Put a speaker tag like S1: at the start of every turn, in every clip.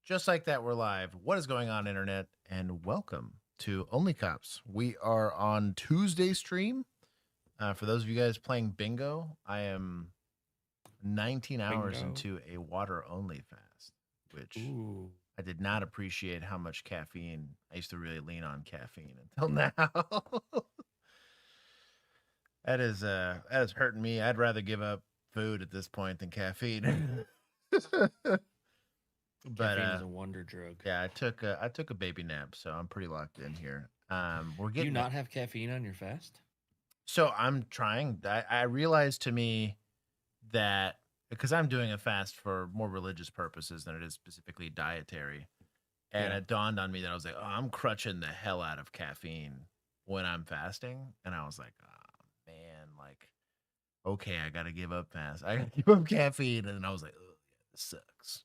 S1: Just like that, we're live. What is going on, internet? And welcome to OnlyCops. We are on Tuesday stream. For those of you guys playing bingo, I am 19 hours
S2: Bingo.
S1: into a water-only fast, which
S2: Ooh.
S1: I did not appreciate how much caffeine. I used to really lean on caffeine until now. That is hurting me. I'd rather give up food at this point than caffeine. But
S2: Caffeine is a wonder drug.
S1: yeah, I took a baby nap, so I'm pretty locked in here. We're
S2: Do you
S1: getting
S2: not have caffeine on your fast?
S1: so I'm trying. I realized to me that because I'm doing a fast for more religious purposes than it is specifically dietary, and
S2: Yeah.
S1: it dawned on me that I was like, oh, I'm crutching the hell out of caffeine when I'm fasting, and I was like, oh man, like okay, I gotta give up fast. I gotta give up caffeine, and then I was like, oh yeah, this sucks.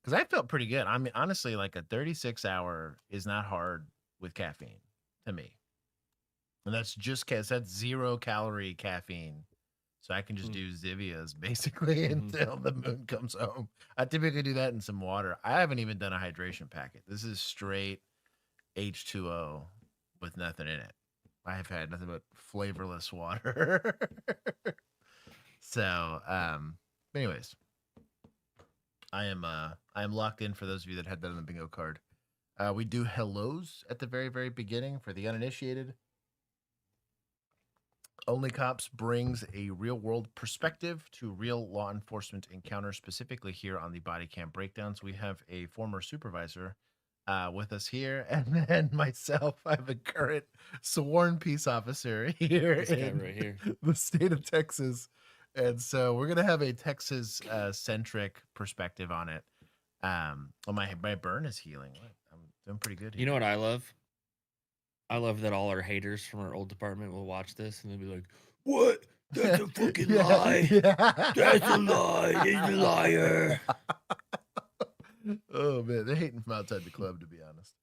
S1: Because I felt pretty good. I mean, honestly, like a 36-hour is not hard with caffeine to me. And that's just that's 0-calorie caffeine. So I can just do Zivias basically until the moon comes home. I typically do that in some water. I haven't even done a hydration packet. This is straight H2O with nothing in it. I have had nothing but flavorless water. So, anyways, I am locked in for those of you that had that on the bingo card. We do hellos at the very, very beginning for the uninitiated. OnlyCops brings a real-world perspective to real law enforcement encounters, specifically here on the body cam breakdowns. We have a former supervisor with us here, and then myself. I have a current sworn peace officer here
S2: This guy right here.
S1: the state of Texas. And so we're gonna have a Texas centric perspective on it. Well, my burn is healing. I'm doing pretty good here.
S2: You know what I love? I love that all our haters from our old department will watch this and they'll be like, "What? That's a fucking lie.
S1: Yeah.
S2: That's a lie. He's a liar."
S1: Oh man, they're hating from outside the club, to be honest.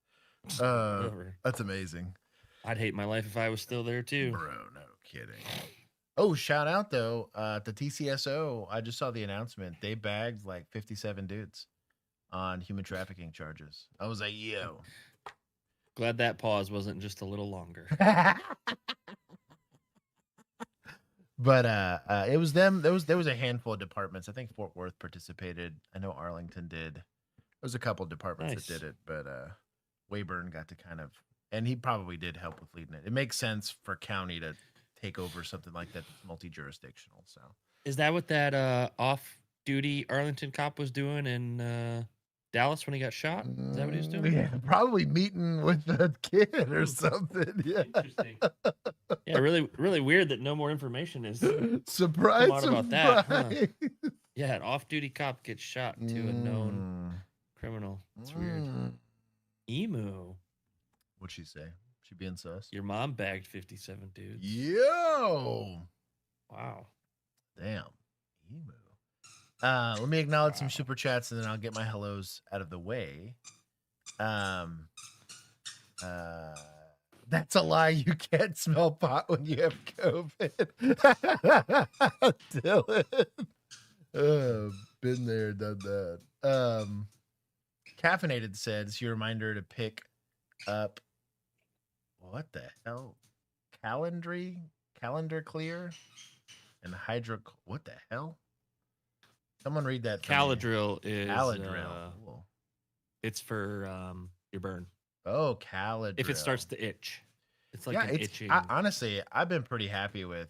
S2: Whatever.
S1: That's amazing.
S2: I'd hate my life if I was still there too.
S1: Bro, no kidding. Oh, shout out though, the TCSO. I just saw the announcement. They bagged like 57 dudes on human trafficking charges. I was like, yo.
S2: Glad that pause wasn't just a little longer.
S1: But it was them. There was a handful of departments. I think Fort Worth participated. I know Arlington did. There was a couple of departments that did it, but Wayburn got to kind of, and he probably did help with leading it. It makes sense for county to take over something like that that's multi-jurisdictional. So
S2: is that what that off-duty Arlington cop was doing in Dallas when he got shot? Is that what he was doing?
S1: Yeah, probably meeting with the kid or something. Yeah.
S2: Interesting. Yeah, really, really weird that no more information is
S1: surprise
S2: about that. Huh? Yeah, an off-duty cop gets shot to a known criminal. That's weird. Emu.
S1: What'd she say? She being sus?
S2: Your mom bagged 57 dudes.
S1: Yo.
S2: Wow.
S1: Damn. Emu. Let me acknowledge some super chats and then I'll get my hellos out of the way. That's a lie. You can't smell pot when you have COVID. Dylan. Been there, done that. Caffeinated said it's your reminder to pick up what the hell? Calendar clear and hydro. What the hell? Someone read that.
S2: Caladril is
S1: Caladril.
S2: It's for your burn.
S1: Oh, Caladril.
S2: If it starts to itch, it's like an itching.
S1: Honestly, I've been pretty happy with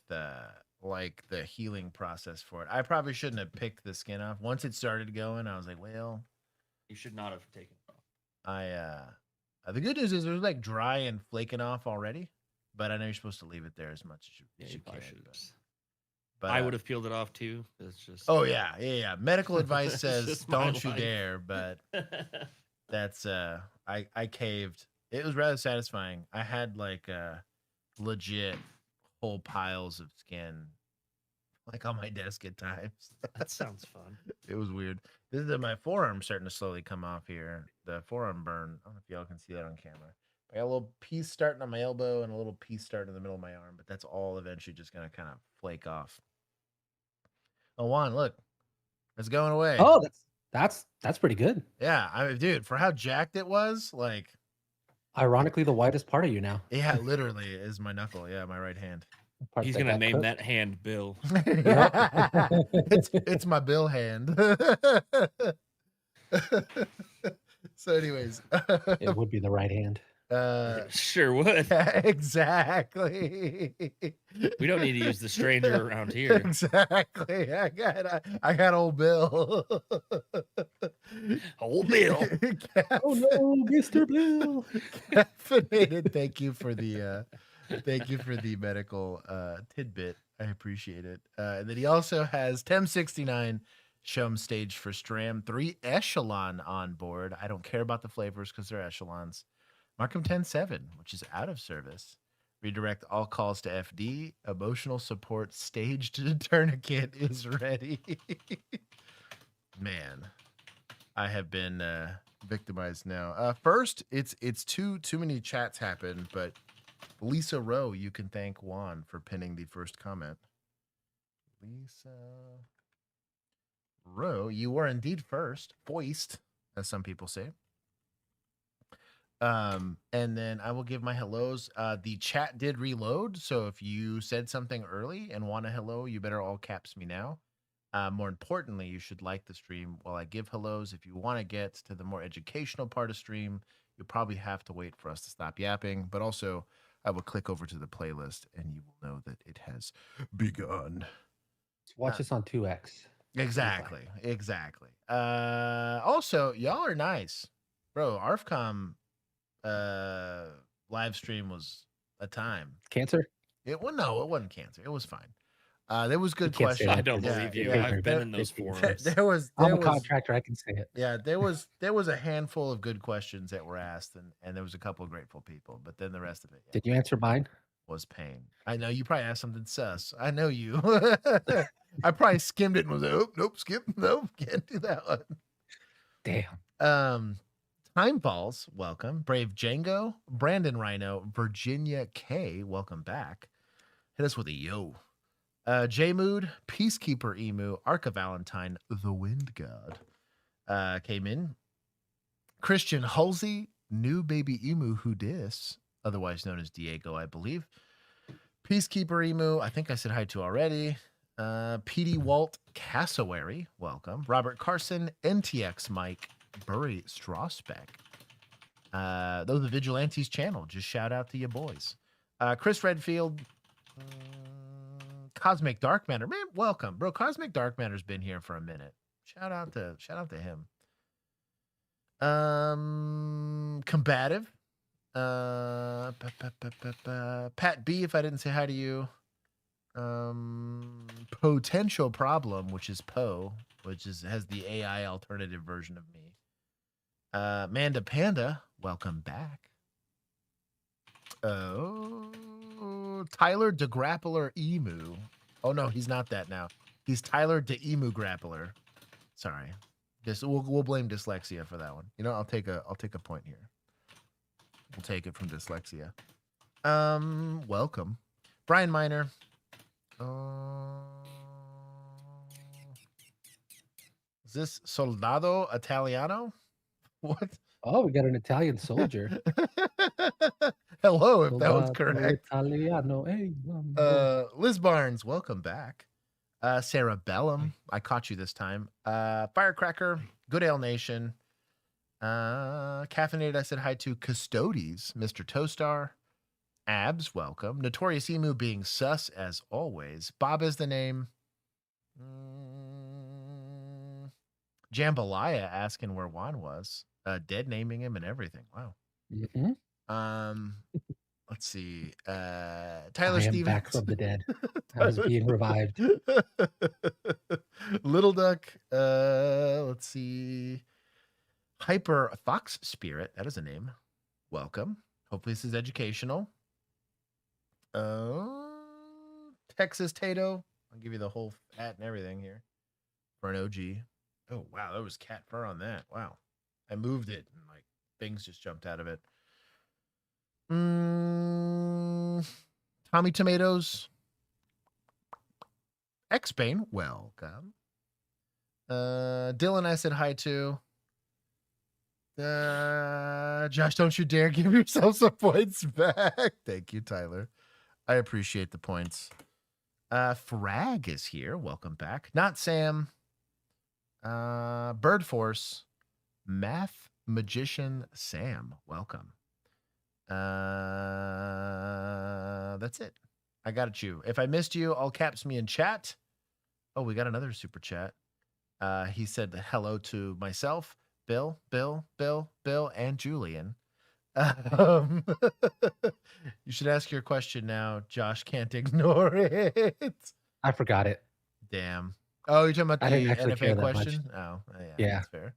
S1: like the healing process for it. I probably shouldn't have picked the skin off. Once it started going, I was like, well,
S2: you should not have taken it off.
S1: The good news is it was like dry and flaking off already, but I know you're supposed to leave it there as much as you can. But
S2: I would have peeled it off too. It's just.
S1: Oh yeah. Medical advice says don't you dare, but that's I caved. It was rather satisfying. I had like legit whole piles of skin like on my desk at times.
S2: That sounds fun.
S1: It was weird. This is my forearm starting to slowly come off here. The forearm burn. I don't know if y'all can see that on camera. I got a little piece starting on my elbow and a little piece starting in the middle of my arm, but that's all eventually just gonna kind of flake off. Oh, Juan, look, it's going away.
S3: Oh, That's pretty good.
S1: Yeah, dude, for how jacked it was, like,
S3: Ironically, the whitest part of you now.
S1: yeah, literally is my knuckle. Yeah, my right hand.
S3: Part
S2: He's
S3: that
S2: gonna
S3: got
S2: name
S3: cooked.
S2: that hand Bill.
S1: It's my bill hand. So, anyways,
S3: It would be the right hand.
S2: Sure would.
S1: yeah, exactly.
S2: We don't need to use the stranger around here.
S1: Exactly. I got old Bill.
S2: Old Bill.
S3: Oh no, Mr. Bill.
S1: Caffeinated. Thank you for the medical tidbit. I appreciate it. And then he also has Tem69 Shum stage for Stram, 3 echelon on board. I don't care about the flavors because they're echelons. Markham 10-7, which is out of service. Redirect all calls to FD. Emotional support staged tourniquet is ready. Man, I have been victimized now. First, it's too many chats happen, but Lisa Rowe, you can thank Juan for pinning the first comment. Lisa Rowe, you were indeed first, foist, as some people say. And then I will give my hellos. The chat did reload, so if you said something early and want a hello, you better all caps me now. More importantly, you should like the stream while I give hellos. If you want to get to the more educational part of stream, you'll probably have to wait for us to stop yapping. But also, I will click over to the playlist, and you will know that it has begun.
S3: Watch this on 2x.
S1: Exactly. Also, y'all are nice, bro. ARFCOM live stream was a time.
S3: Cancer?
S1: It wasn't cancer. It was fine. There was good
S3: can't say
S1: questions.
S3: that.
S2: I don't believe you.
S3: yeah,
S2: I've been in those forums.
S3: I'm a contractor. I can say it.
S1: Yeah, there was a handful of good questions that were asked, and there was a couple of grateful people, but then the rest of it
S3: Did you answer mine?
S1: was pain. I know you probably asked something sus. I know you. I probably skimmed it and was like, oh, nope, skip, nope, can't do that one.
S3: Damn.
S1: Time Falls, welcome. Brave Django, Brandon Rhino, Virginia K, welcome back. Hit us with a yo. J Mood, Peacekeeper Emu, Arca Valentine, the Wind God came in. Christian Halsey, New Baby Emu Who Dis, otherwise known as Diego, I believe. Peacekeeper Emu, I think I said hi to already. PD Walt Cassowary, welcome. Robert Carson, NTX Mike, Burry Strasbeck. Those are the Vigilantes channel. Just shout out to you boys. Chris Redfield, Cosmic Dark Matter, man, welcome, bro. Cosmic Dark Matter's been here for a minute. Shout out to him. Combative, Pat B. If I didn't say hi to you, Potential Problem, which is Poe, has the AI alternative version of me. Manda Panda, welcome back. Oh, Tyler the Grappler Emu. Oh no, he's not that now. He's Tyler the Emu Grappler. Sorry, we'll blame dyslexia for that one. You know, I'll take a point here. We'll take it from dyslexia. Welcome, Brian Miner. Is this Soldado Italiano? What?
S3: Oh, we got an Italian soldier.
S1: Hello, if that was correct.
S3: Italiano. Hey,
S1: Liz Barnes, welcome back. Sarah Bellum, I caught you this time. Firecracker, Good Ale Nation. Caffeinated, I said hi to Custodes, Mr. Toastar. Abs, welcome. Notorious Emu being sus as always. Bob is the name. Jambalaya asking where Juan was. Dead naming him and everything. Wow.
S3: Mm-hmm.
S1: Let's see. Tyler
S3: I am
S1: Stevens.
S3: back from the dead. I was being revived.
S1: Little Duck. Let's see. Hyper Fox Spirit. That is a name. Welcome. Hopefully this is educational. Texas Tato. I'll give you the whole hat and everything here for an OG. Oh, wow. There was cat fur on that. Wow. I moved it and like things just jumped out of it. Tommy Tomatoes. X-Bane, welcome. Dylan, I said hi to. Josh, don't you dare give yourself some points back. Thank you, Tyler. I appreciate the points. Frag is here. Welcome back. Not Sam. Bird Force. Math Magician Sam. Welcome. That's it. I got you. If I missed you, all caps me in chat. Oh, we got another super chat. He said hello to myself, Bill, and Julian. You should ask your question now. Josh can't ignore it.
S3: I forgot it.
S1: Damn. Oh, you're talking about
S3: I didn't
S1: the
S3: actually care
S1: NFA
S3: that
S1: question?
S3: much.
S1: Oh,
S3: Yeah.
S1: That's fair.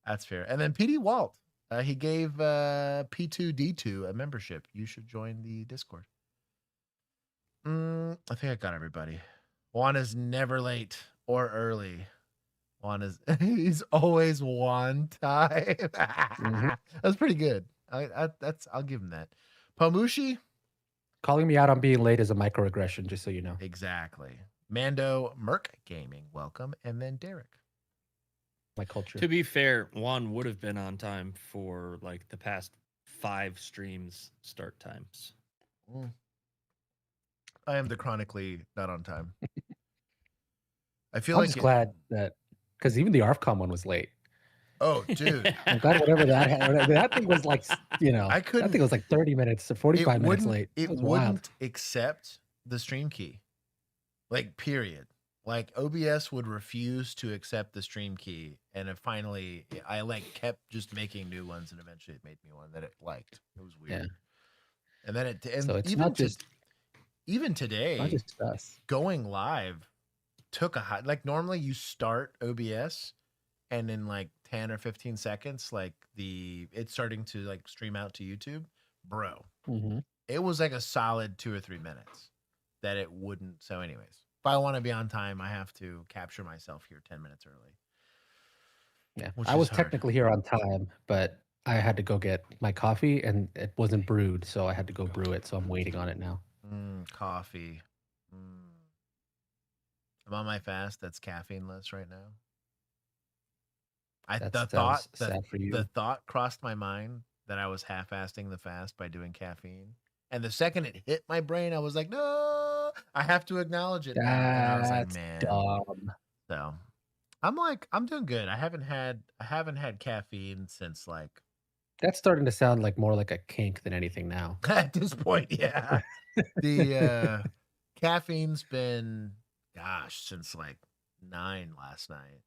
S1: That's fair. And then PD Walt, he gave P2D2 a membership. You should join the Discord. I think I got everybody. Juan is never late or early. Juan is he's always one time. That's pretty good. I'll give him that. Pamushi?
S3: Calling me out on being late is a microaggression, just so you know.
S1: Exactly. Mando Merc Gaming, welcome. And then Derek.
S3: My culture.
S2: To be fair, Juan would have been on time for like the past 5 streams start times.
S1: I am the chronically not on time. I feel
S3: I'm
S1: like
S3: just glad that because even the ARFCOM one was late.
S1: Oh, dude.
S3: I'm glad whatever that thing was like,
S1: I couldn't.
S3: That thing was like 30 minutes or 45 minutes late.
S1: It
S3: was
S1: wouldn't
S3: wild.
S1: accept the stream key. Like, period. Like, OBS would refuse to accept the stream key. And it finally, I like kept just making new ones, and eventually it made me one that it liked. It was weird.
S3: Yeah.
S1: And then
S3: so it's
S1: even
S3: not just
S1: even today,
S3: not just us.
S1: Going live took like normally you start OBS and in like 10 or 15 seconds, like it's starting to like stream out to YouTube, bro. It was like a solid 2 or 3 minutes that it wouldn't. So anyways, if I want to be on time, I have to capture myself here 10 minutes early.
S3: Yeah, I was
S1: hard.
S3: technically here on time, but I had to go get my coffee and it wasn't brewed, so I had to go brew it. So I'm waiting on it now.
S1: Coffee. I'm on my fast. That's caffeineless right now. The thought crossed my mind that I was half-fasting the fast by doing caffeine. And the second it hit my brain, I was like, no, I have to acknowledge it now. And I was like, man.
S3: Dumb.
S1: So I'm doing good. I haven't had caffeine since like.
S3: That's starting to sound like more like a kink than anything now.
S1: At this point, yeah. The caffeine's been, since like 9 last night.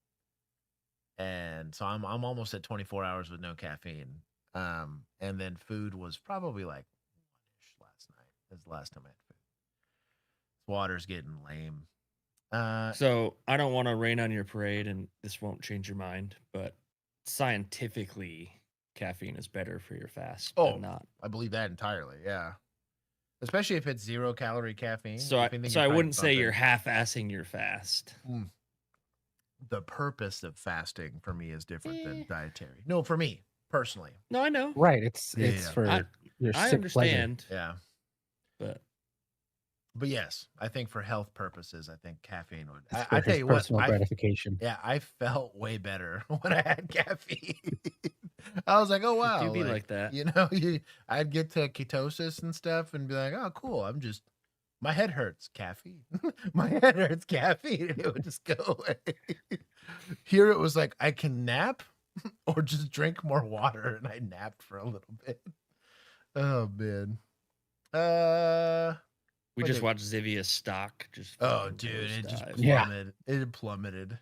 S1: And so I'm almost at 24 hours with no caffeine. And then food was probably like 1-ish last night. That's the last time I had food. Water's getting lame.
S2: So I don't want to rain on your parade, and this won't change your mind, but scientifically, caffeine is better for your fast.
S1: Oh,
S2: not.
S1: I believe that entirely. Yeah. Especially if it's 0-calorie caffeine.
S2: So I wouldn't say you're half-assing your fast.
S1: The purpose of fasting for me is different than dietary. No, for me personally.
S2: No, I know.
S3: Right. It's for your
S2: I
S3: sick
S2: understand.
S3: pleasure.
S1: Yeah. But yes, I think for health purposes, I think caffeine would.
S3: I tell you what, personal gratification.
S1: Yeah, I felt way better when I had caffeine. I was like, oh wow,
S2: do be like that.
S1: You know, I'd get to ketosis and stuff, and be like, oh cool, my head hurts, caffeine. My head hurts, caffeine. It would just go away. Here it was like I can nap or just drink more water, and I napped for a little bit. Oh man.
S2: We just watched Zivia's stock.
S1: Oh, dude, it just plummeted. Yeah. It plummeted.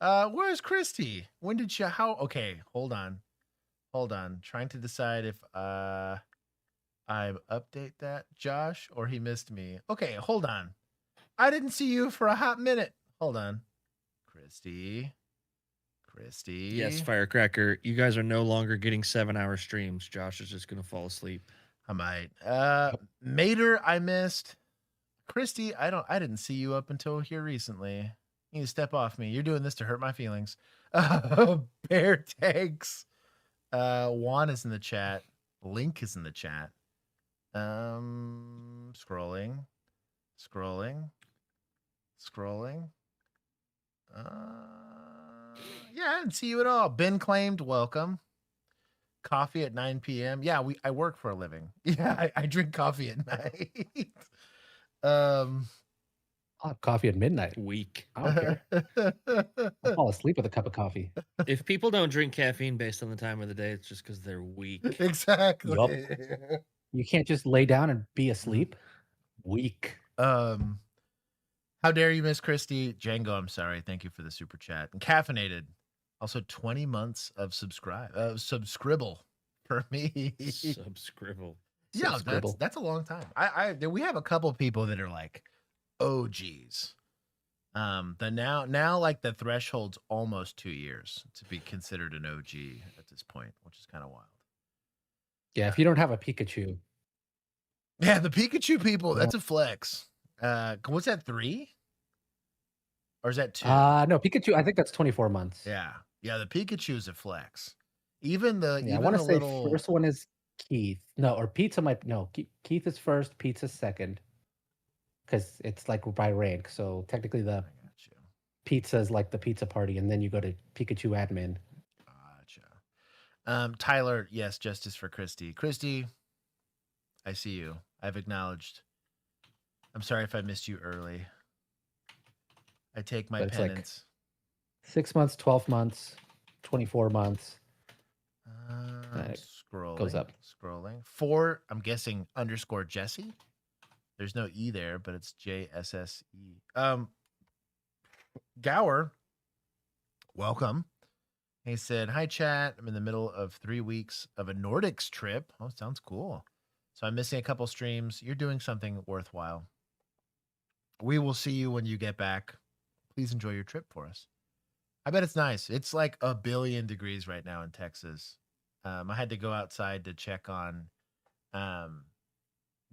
S1: Where's Christy? When did she? How? Okay, hold on. Trying to decide if I update that, Josh, or he missed me. Okay, hold on. I didn't see you for a hot minute. Hold on, Christy.
S2: Yes, Firecracker. You guys are no longer getting 7-hour streams. Josh is just gonna fall asleep.
S1: I might. Mater, I missed. Christy, I didn't see you up until here recently. You need to step off me. You're doing this to hurt my feelings. Bear Tanks. Juan is in the chat. Link is in the chat. Scrolling. Yeah, I didn't see you at all. Ben claimed, welcome. Coffee at 9 p.m. Yeah, I work for a living. Yeah, I drink coffee at night.
S3: I'll have coffee at midnight.
S2: Weak.
S3: I don't care. I'll fall asleep with a cup of coffee.
S2: If people don't drink caffeine based on the time of the day, it's just because they're weak.
S1: Exactly.
S3: Yup. You can't just lay down and be asleep. Weak.
S1: How dare you, Miss Christie? Django, I'm sorry. Thank you for the super chat. And caffeinated. Also 20 months of subscribble for me.
S2: Subscribble.
S1: Yeah,
S3: Subscribble.
S1: that's a long time. We have a couple people that are like OGs. Now like the threshold's almost 2 years to be considered an OG at this point, which is kind of wild.
S3: Yeah, if you don't have a Pikachu.
S1: Yeah, the Pikachu people, that's a flex. What's that, 3? Or is that 2?
S3: No, Pikachu, I think that's 24 months.
S1: Yeah. Yeah, the Pikachu is a flex. Even the
S3: Yeah, I
S1: even
S3: want
S1: the
S3: to say
S1: little
S3: first one is Keith. No, or Pizza might Keith is first, Pizza's second. Because it's like by rank. So technically the
S1: I got you.
S3: Pizza is like the pizza party, and then you go to Pikachu admin.
S1: Gotcha. Tyler, yes, justice for Christy. Christy, I see you. I've acknowledged. I'm sorry if I missed you early. I take my
S3: But it's like
S1: penance.
S3: 6 months, 12 months, 24 months.
S1: Scrolling.
S3: Goes up.
S1: Scrolling. 4, I'm guessing _ Jesse. There's no E there, but it's JSSE. Gower, welcome. He said, hi, chat. I'm in the middle of 3 weeks of a Nordics trip. Oh, sounds cool. So I'm missing a couple streams. You're doing something worthwhile. We will see you when you get back. Please enjoy your trip for us. I bet it's nice. It's like 1 billion degrees right now in Texas. I had to go outside to check on.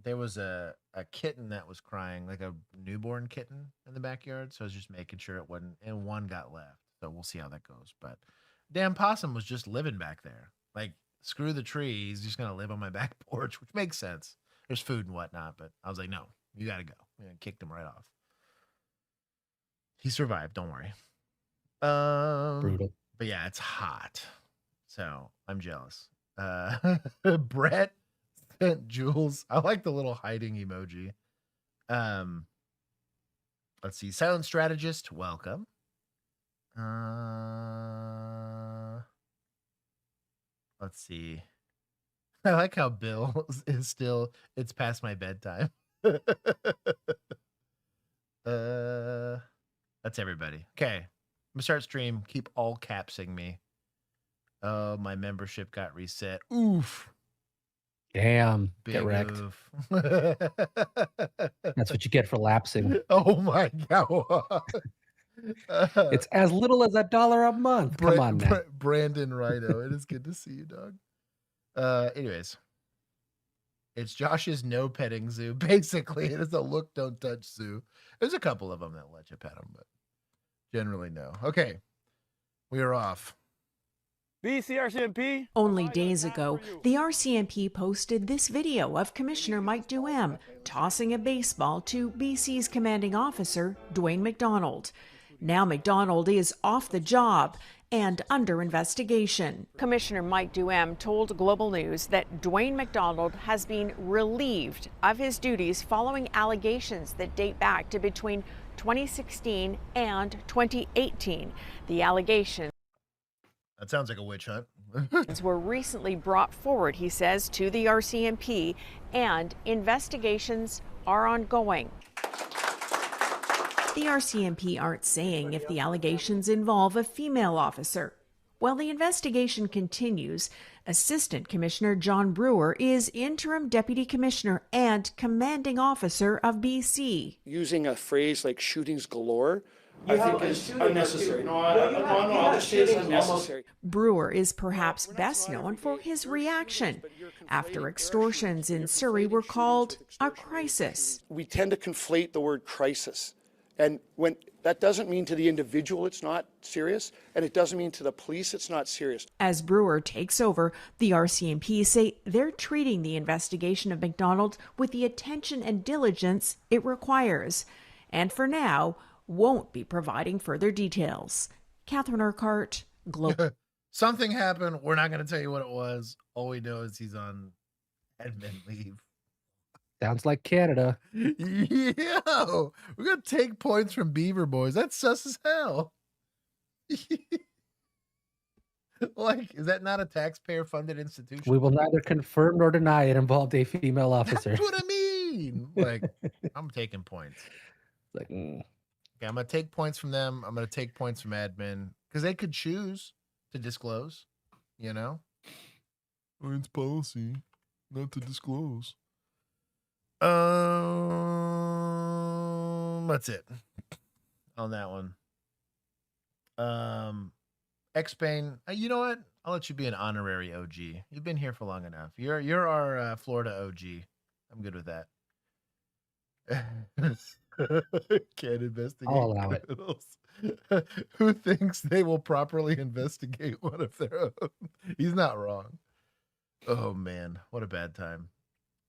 S1: There was a kitten that was crying, like a newborn kitten in the backyard. So I was just making sure it wasn't, and one got left. So we'll see how that goes. But damn possum was just living back there. Like, screw the tree. He's just going to live on my back porch, which makes sense. There's food and whatnot. But I was like, no, you got to go. And kicked him right off. He survived. Don't worry.
S3: Brutal.
S1: But yeah, it's hot. So I'm jealous. Brett sent Jules. I like the little hiding emoji. Let's see. Silent strategist, welcome. Let's see. I like how Bill is still, it's past my bedtime. That's everybody. Okay. I'm gonna start stream. Keep all capsing me. Oh, my membership got reset. Oof.
S3: Damn.
S1: Big
S3: Get wrecked.
S1: oof.
S3: That's what you get for lapsing.
S1: Oh my god.
S3: It's as little as $1 a month. Come on now.
S1: Brandon Rhino. It is good to see you, dog. Anyways. It's Josh's no petting zoo. Basically, it is a look, don't touch zoo. There's a couple of them that let you pet them, but generally no. Okay. We are off.
S4: BCRCMP.
S5: Only days ago, the RCMP posted this video of Commissioner Mike Duhem tossing a baseball to BC's commanding officer, Dwayne McDonald. Now McDonald is off the job and under investigation. Commissioner Mike Duhem told Global News that Dwayne McDonald has been relieved of his duties following allegations that date back to between 2016 and 2018. The allegations
S1: That sounds like a witch hunt.
S5: were recently brought forward, he says, to the RCMP, and investigations are ongoing. The RCMP aren't saying if the allegations involve a female officer. While the investigation continues, Assistant Commissioner John Brewer is interim deputy commissioner and commanding officer of BC.
S6: Using a phrase like shootings galore, I think is unnecessary. No, I'll just say it's unnecessary.
S5: Brewer is perhaps best known for his reaction after extortions in Surrey were called a crisis.
S6: We tend to conflate the word crisis. And when that doesn't mean to the individual it's not serious, and it doesn't mean to the police it's not serious.
S5: As Brewer takes over, the RCMP say they're treating the investigation of McDonald with the attention and diligence it requires, and for now, won't be providing further details. Catherine Urquhart, Global.
S1: Something happened. We're not going to tell you what it was. All we know is he's on admin leave.
S3: Sounds like Canada.
S1: Yo, we're going to take points from Beaver Boys. That's sus as hell. Like, is that not a taxpayer-funded institution?
S3: We will neither confirm nor deny it involved a female officer.
S1: That's what I mean. Like, I'm taking points.
S3: Like,
S1: Okay, I'm going to take points from them. I'm going to take points from admin because they could choose to disclose, you know? It's policy not to disclose. That's it on that one. X-Bane, you know what? I'll let you be an honorary OG. You've been here for long enough. You're our Florida OG. I'm good with that. Can't investigate
S3: I'll allow it.
S1: criminals. Who thinks they will properly investigate one of their own? He's not wrong. Oh man, what a bad time.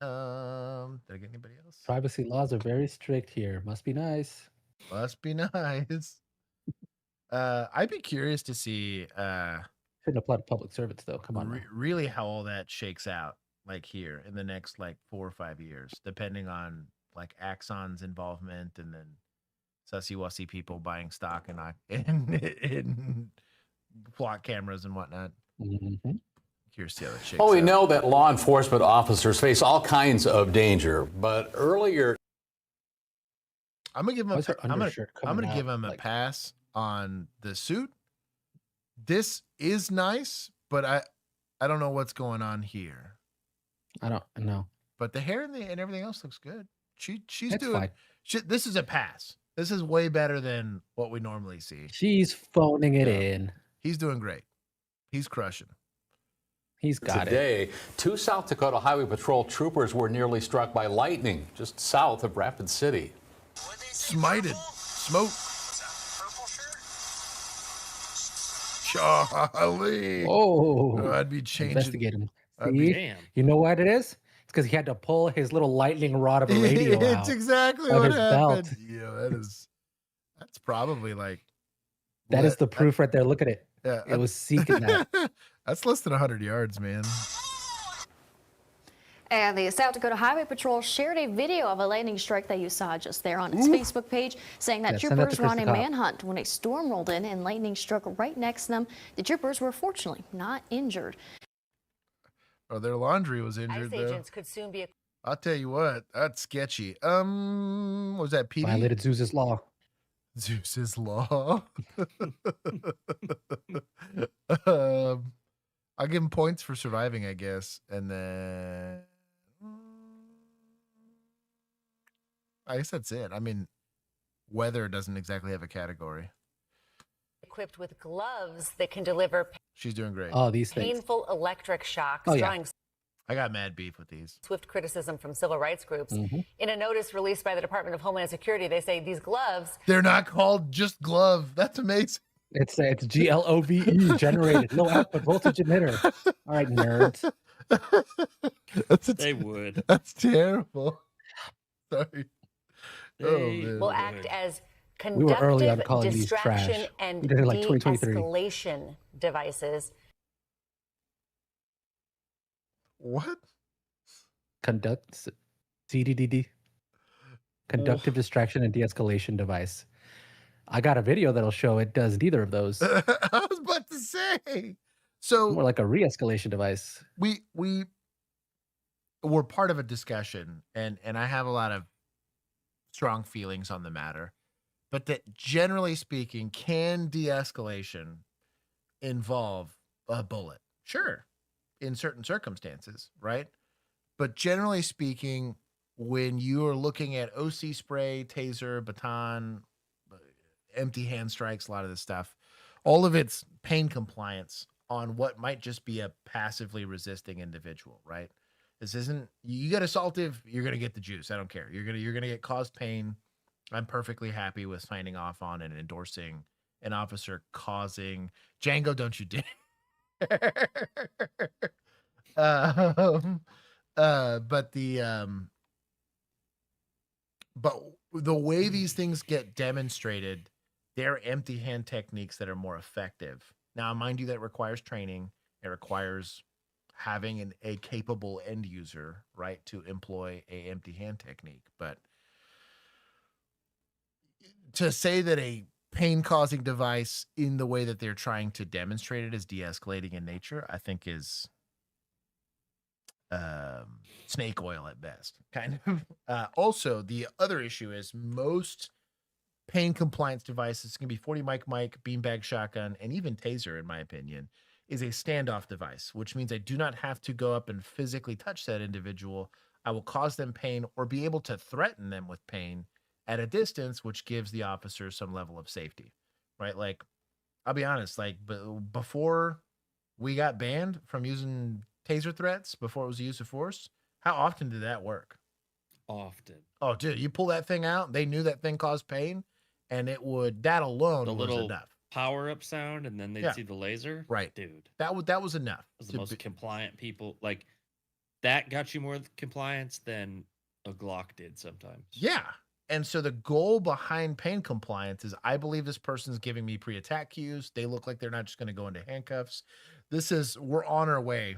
S1: Did I get anybody else?
S3: privacy laws are very strict here. Must be nice.
S1: Must be nice. I'd be curious to see
S3: Shouldn't apply to public servants though. Come on. now.
S1: really how all that shakes out, like here in the next like 4 or 5 years, depending on like Axon's involvement and then sussy-wussy people buying stock in plot cameras and whatnot.
S3: Mm-hmm.
S1: Curious to see how that shakes
S4: Well, we
S1: out.
S4: know that law enforcement officers face all kinds of danger, but earlier
S1: I'm gonna give him
S3: Why is her
S1: I'm
S3: undershirt
S1: gonna
S3: coming
S1: give
S3: out,
S1: him a
S3: like-
S1: pass on the suit. This is nice, but I don't know what's going on here.
S3: I don't know.
S1: But the hair and everything else looks good. She's
S3: It's
S1: doing.
S3: fine.
S1: This is a pass. This is way better than what we normally see.
S3: She's phoning it
S1: Yeah.
S3: in.
S1: He's doing great. He's crushing.
S3: He's got it.
S4: today, 2 South Dakota Highway Patrol troopers were nearly struck by lightning just south of Rapid City.
S1: Smited. Smoke. Charlie.
S3: Oh,
S1: I'd be changing.
S3: investigate him.
S1: I'd be-
S3: See?
S2: Damn.
S3: You know what it is? It's because he had to pull his little lightning rod of a radio
S1: It's
S3: out.
S1: exactly
S3: of
S1: what
S3: his belt.
S1: happened. Yeah, that's probably like.
S3: That is the proof right there. Look at it.
S1: Yeah,
S3: It was seeking that.
S1: That's less than 100 yards, man.
S7: And the South Dakota Highway Patrol shared a video of a lightning strike that you saw just there on its Facebook page, saying that
S3: Yeah, send that to
S7: troopers were on a
S3: Chris the Cop.
S7: manhunt when a storm rolled in and lightning struck right next to them. The troopers were fortunately not injured.
S1: Oh, their laundry was injured
S8: ICE
S1: though.
S8: agents could soon be.
S1: I'll tell you what, that's sketchy. Was that PD?
S3: Violated Zeus's law.
S1: Zeus's law. I'll give him points for surviving, I guess, and then I guess that's it. I mean, weather doesn't exactly have a category.
S8: Equipped with gloves that can deliver
S1: She's doing great.
S3: Oh, these things.
S8: painful electric shocks,
S3: Oh, yeah.
S8: drawing
S1: I got mad beef with these.
S8: swift criticism from civil rights groups.
S3: Mm-hmm.
S8: In a notice released by the Department of Homeland Security, they say these gloves
S1: They're not called just glove. That's amazing.
S3: It's GLOVE generated low output voltage emitter. All right, nerds.
S2: They would.
S1: That's terrible. Sorry.
S2: They
S1: man.
S8: will
S2: would.
S8: act as
S3: We were early on
S8: conductive
S3: calling these
S8: distraction
S3: trash.
S8: and
S3: We did it like 2023.
S8: de-escalation devices.
S1: What?
S3: Conduct CDDD. Conductive distraction and de-escalation device. I got a video that'll show it does neither of those.
S1: I was about to say. So
S3: More like a re-escalation device.
S1: we were part of a discussion, and I have a lot of strong feelings on the matter, but that generally speaking, can de-escalation involve a bullet? Sure, in certain circumstances, right? But generally speaking, when you are looking at OC spray, taser, baton, empty hand strikes, a lot of this stuff, all of it's pain compliance on what might just be a passively resisting individual, right? This isn't, you get assaultive, you're gonna get the juice. I don't care. You're gonna get caused pain. I'm perfectly happy with signing off on and endorsing an officer causing Django. Don't you dare. But the way these things get demonstrated there are empty hand techniques that are more effective. Now, mind you, that requires training. It requires having a capable end user, right, to employ a empty hand technique. But to say that a pain causing device in the way that they're trying to demonstrate it is de-escalating in nature, I think is snake oil at best, kind of. Also, the other issue is most pain compliance devices can be 40 mic, beanbag shotgun, and even taser, in my opinion, is a standoff device, which means I do not have to go up and physically touch that individual. I will cause them pain or be able to threaten them with pain at a distance, which gives the officer some level of safety, right? Like, I'll be honest, like before we got banned from using taser threats, before it was a use of force, how often did that work?
S2: Often.
S1: Oh, dude, you pull that thing out, they knew that thing caused pain, and it would, that alone
S2: The
S1: was
S2: little
S1: enough.
S2: power up sound, and then they'd
S1: Yeah.
S2: see the laser.
S1: Right.
S2: Dude.
S1: That was enough.
S2: Was the most compliant people. Like, that got you more compliance than a Glock did sometimes.
S1: Yeah. And so the goal behind pain compliance is, I believe this person's giving me pre-attack cues. They look like they're not just going to go into handcuffs. We're on our way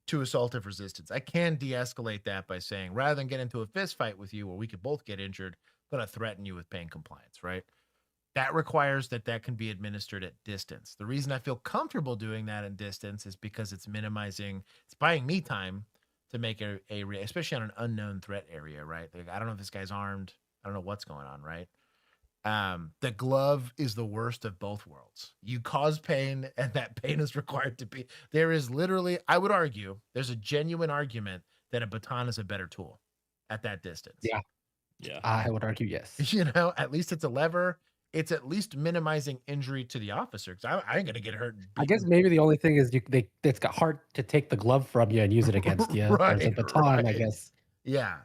S1: to assaultive resistance. I can de-escalate that by saying, rather than get into a fist fight with you where we could both get injured, I'm going to threaten you with pain compliance, right? That requires that can be administered at distance. The reason I feel comfortable doing that in distance is because it's buying me time to make especially on an unknown threat area, right? Like, I don't know if this guy's armed. I don't know what's going on, right? The glove is the worst of both worlds. You cause pain, and that pain is required to be. There is literally, I would argue, there's a genuine argument that a baton is a better tool at that distance.
S3: Yeah.
S2: Yeah.
S3: I would argue yes.
S1: You know, at least it's a lever. It's at least minimizing injury to the officer, because I ain't gonna get hurt.
S3: I guess maybe the only thing is it's got hard to take the glove from you and use it against you. There's a baton, I guess.
S1: Yeah.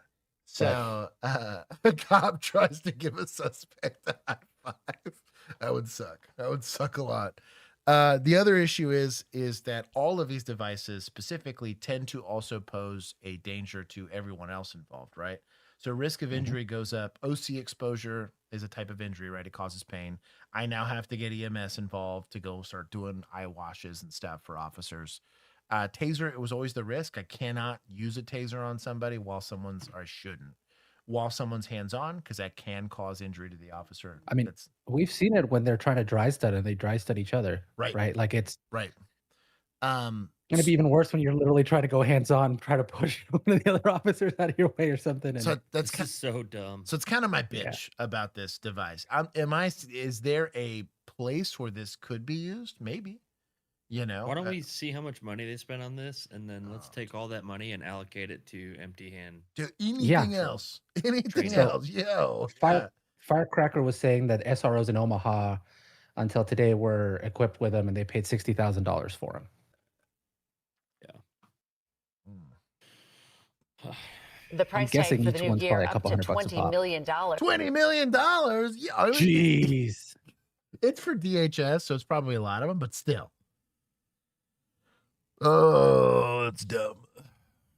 S1: So a cop tries to give a suspect a high five. That would suck. That would suck a lot. The other issue is that all of these devices specifically tend to also pose a danger to everyone else involved, right? So risk of injury goes up. OC exposure is a type of injury, right? It causes pain. I now have to get EMS involved to go start doing eye washes and stuff for officers. Taser, it was always the risk. I cannot use a taser on somebody while someone's hands-on, because that can cause injury to the officer.
S3: I mean, we've seen it when they're trying to dry stud and they dry stud each other. Right. Like, it's
S1: right.
S3: Going to be even worse when you're literally trying to go hands-on, try to push one of the other officers out of your way or something.
S1: So that's
S2: so dumb.
S1: So it's kind of my bitch about this device. Is there a place where this could be used? Maybe. You know,
S2: why don't we see how much money they spend on this, and then let's take all that money and allocate it to empty hand.
S1: Anything else? Anything else? Yo.
S3: Firecracker was saying that SROs in Omaha until today were equipped with them, and they paid $60,000 for them.
S8: The price tag for the new gear up to $20 million.
S1: $20 million? Yeah.
S3: Jeez.
S1: It's for DHS, so it's probably a lot of them, but still. Oh, it's dumb.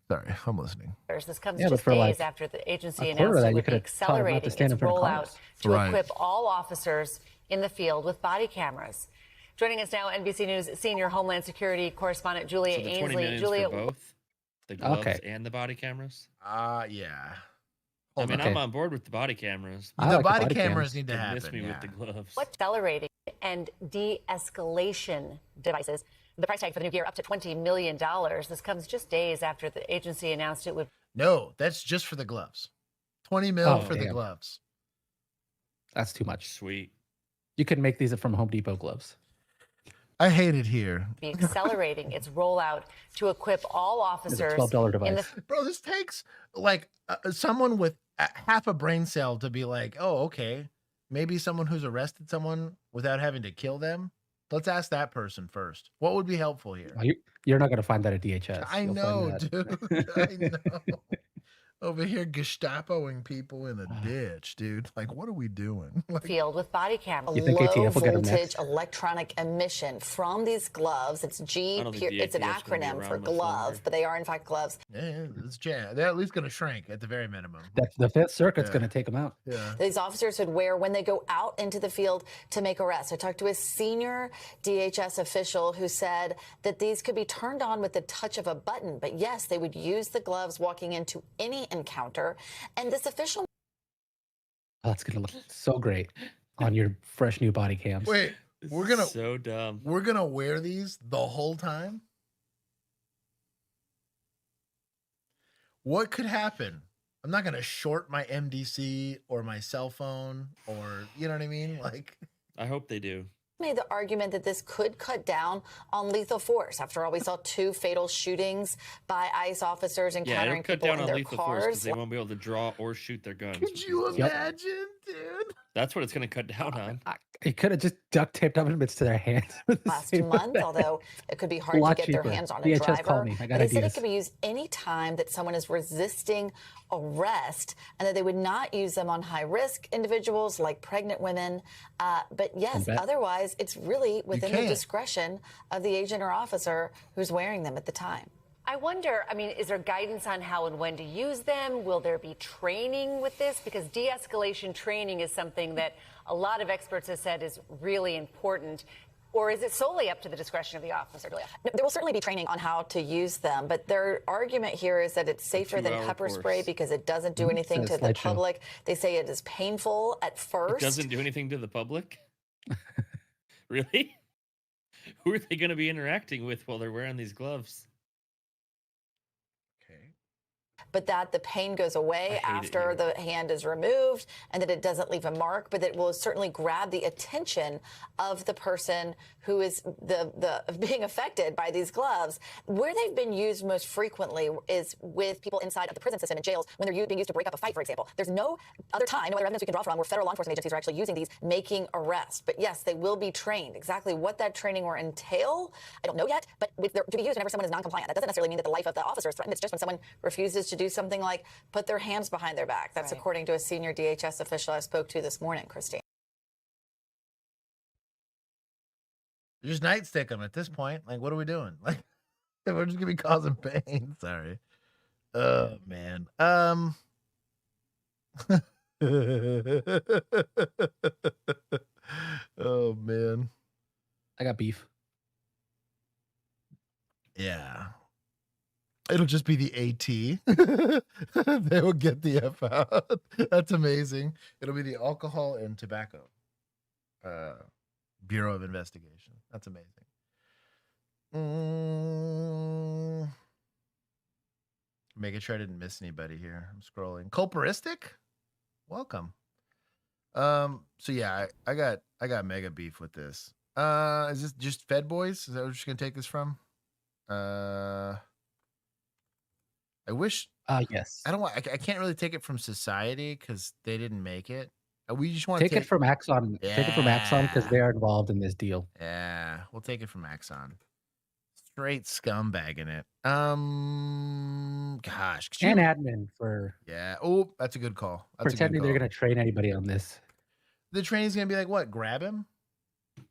S1: Sorry, I'm listening.
S8: This comes just days after the agency announced it would be accelerating its rollout to equip all officers in the field with body cameras. Joining us now, NBC News senior Homeland Security correspondent Julia Ainsley.
S2: Julia, for both the gloves and the body cameras.
S1: Yeah.
S2: I mean, I'm on board with the body cameras.
S1: The body cameras need to happen.
S2: Miss me with the gloves.
S8: What accelerating and de-escalation devices? The price tag for the new gear up to $20 million. This comes just days after the agency announced it would.
S1: No, that's just for the gloves. $20 million for the gloves.
S3: That's too much.
S2: Sweet.
S3: You can make these from Home Depot gloves.
S1: I hate it here.
S8: Be accelerating its rollout to equip all officers.
S3: It's a $12 device.
S1: Bro, this takes like someone with half a brain cell to be like, oh, okay, maybe someone who's arrested someone without having to kill them. Let's ask that person first. What would be helpful here?
S3: You're not going to find that at DHS.
S1: I know, dude. I know. Over here Gestapoing people in a ditch, dude. Like, what are we doing? Like,
S8: Field with body cameras.
S3: You think
S8: Low
S3: ATF will get 'em
S8: voltage
S3: next?
S8: electronic emission from these gloves. It's
S2: I don't think the
S8: it's an
S2: ATF 's gonna be
S8: acronym for
S2: around much
S8: glove,
S2: longer.
S8: but they are in fact gloves.
S1: yeah, it's they're at least gonna shrink at the very minimum.
S3: That's the Fifth Circuit's
S1: Yeah.
S3: going to take them out.
S1: Yeah.
S8: These officers would wear when they go out into the field to make arrests. I talked to a senior DHS official who said that these could be turned on with the touch of a button. But yes, they would use the gloves walking into any encounter. And this official.
S3: Oh, that's going to look so great on your fresh new body cams.
S1: Wait,
S2: This
S1: we're
S2: is
S1: gonna
S2: so dumb.
S1: we're gonna wear these the whole time? What could happen? I'm not gonna short my MDC or my cell phone, or you know what I mean? Like,
S2: I hope they do.
S8: made the argument that this could cut down on lethal force. After all, we saw 2 fatal shootings by ICE officers
S2: Yeah,
S8: encountering
S2: it'll cut
S8: people
S2: down
S8: in
S2: on
S8: their
S2: lethal force because
S8: cars.
S2: they won't be able to draw or shoot their guns.
S1: could you
S3: Yep.
S1: imagine, dude?
S2: That's what it's going to cut down on.
S3: You could have just duct taped elements to their hands. with the
S8: Last
S3: same
S8: month,
S3: effect.
S8: although it could be
S3: A
S8: hard to
S3: lot
S8: get
S3: cheaper.
S8: their hands on a
S3: DHS, call
S8: driver.
S3: me. I
S8: But
S3: got
S8: they said it
S3: ideas.
S8: could be used any time that someone is resisting arrest, and that they would not use them on high-risk individuals like pregnant women. But yes,
S3: bet.
S8: otherwise, it's really within the
S1: can't.
S8: discretion of the agent or officer who's wearing them at the time.
S9: I wonder, I mean, is there guidance on how and when to use them? Will there be training with this? Because de-escalation training is something that a lot of experts have said is really important. Or is it solely up to the discretion of the officer?
S8: There will certainly be training on how to use them, but their argument here is that it's safer than
S2: 2-hour
S8: pepper
S2: course.
S8: spray because it doesn't do anything
S3: It's
S8: to
S3: a
S8: the
S3: slideshow.
S8: public. They say it is painful at
S2: It
S8: first.
S2: doesn't do anything to the public? Really? Who are they going to be interacting with while they're wearing these gloves?
S1: Okay.
S8: But that the pain goes away
S2: I hate it
S8: after
S2: here.
S8: the hand is removed, and that it doesn't leave a mark, but that will certainly grab the attention of the person who is the being affected by these gloves. Where they've been used most frequently is with people inside of the prison system and jails when they're being used to break up a fight, for example. There's no other time, no other evidence we can draw from where federal law enforcement agencies are actually using these making arrests. But yes, they will be trained. Exactly what that training will entail, I don't know yet, but they're to be used whenever someone is non-compliant. That doesn't necessarily mean that the life of the officer is threatened. It's just when someone refuses to do something like put their hands behind their back. That's
S9: Right.
S8: according to a senior DHS official I spoke to this morning, Christine.
S1: Just nightstick them at this point. Like, what are we doing? Like, we're just gonna be causing pain. Sorry. Oh man. Oh man.
S3: I got beef.
S1: Yeah. It'll just be the AT. They will get the F out. That's amazing. It'll be the Alcohol and Tobacco Bureau of Investigation. That's amazing. Making sure I didn't miss anybody here. I'm scrolling. Culperistic? Welcome. So yeah, I got mega beef with this. Is this just Fed Boys? Is that what we're just gonna take this from? I wish
S3: Yes.
S1: I don't want. I can't really take it from Society because they didn't make it. We just want
S3: Take
S1: to
S3: it from Axon. Take it from Axon because
S1: Yeah.
S3: they're involved in this deal.
S1: Yeah, we'll take it from Axon. Straight scumbag in it. Gosh. could
S3: And
S1: you-
S3: admin for
S1: yeah. Oh, that's a good call. That's
S3: pretending
S1: a good
S3: they're
S1: call.
S3: going to train anybody on this.
S1: The training's gonna be like what? Grab him.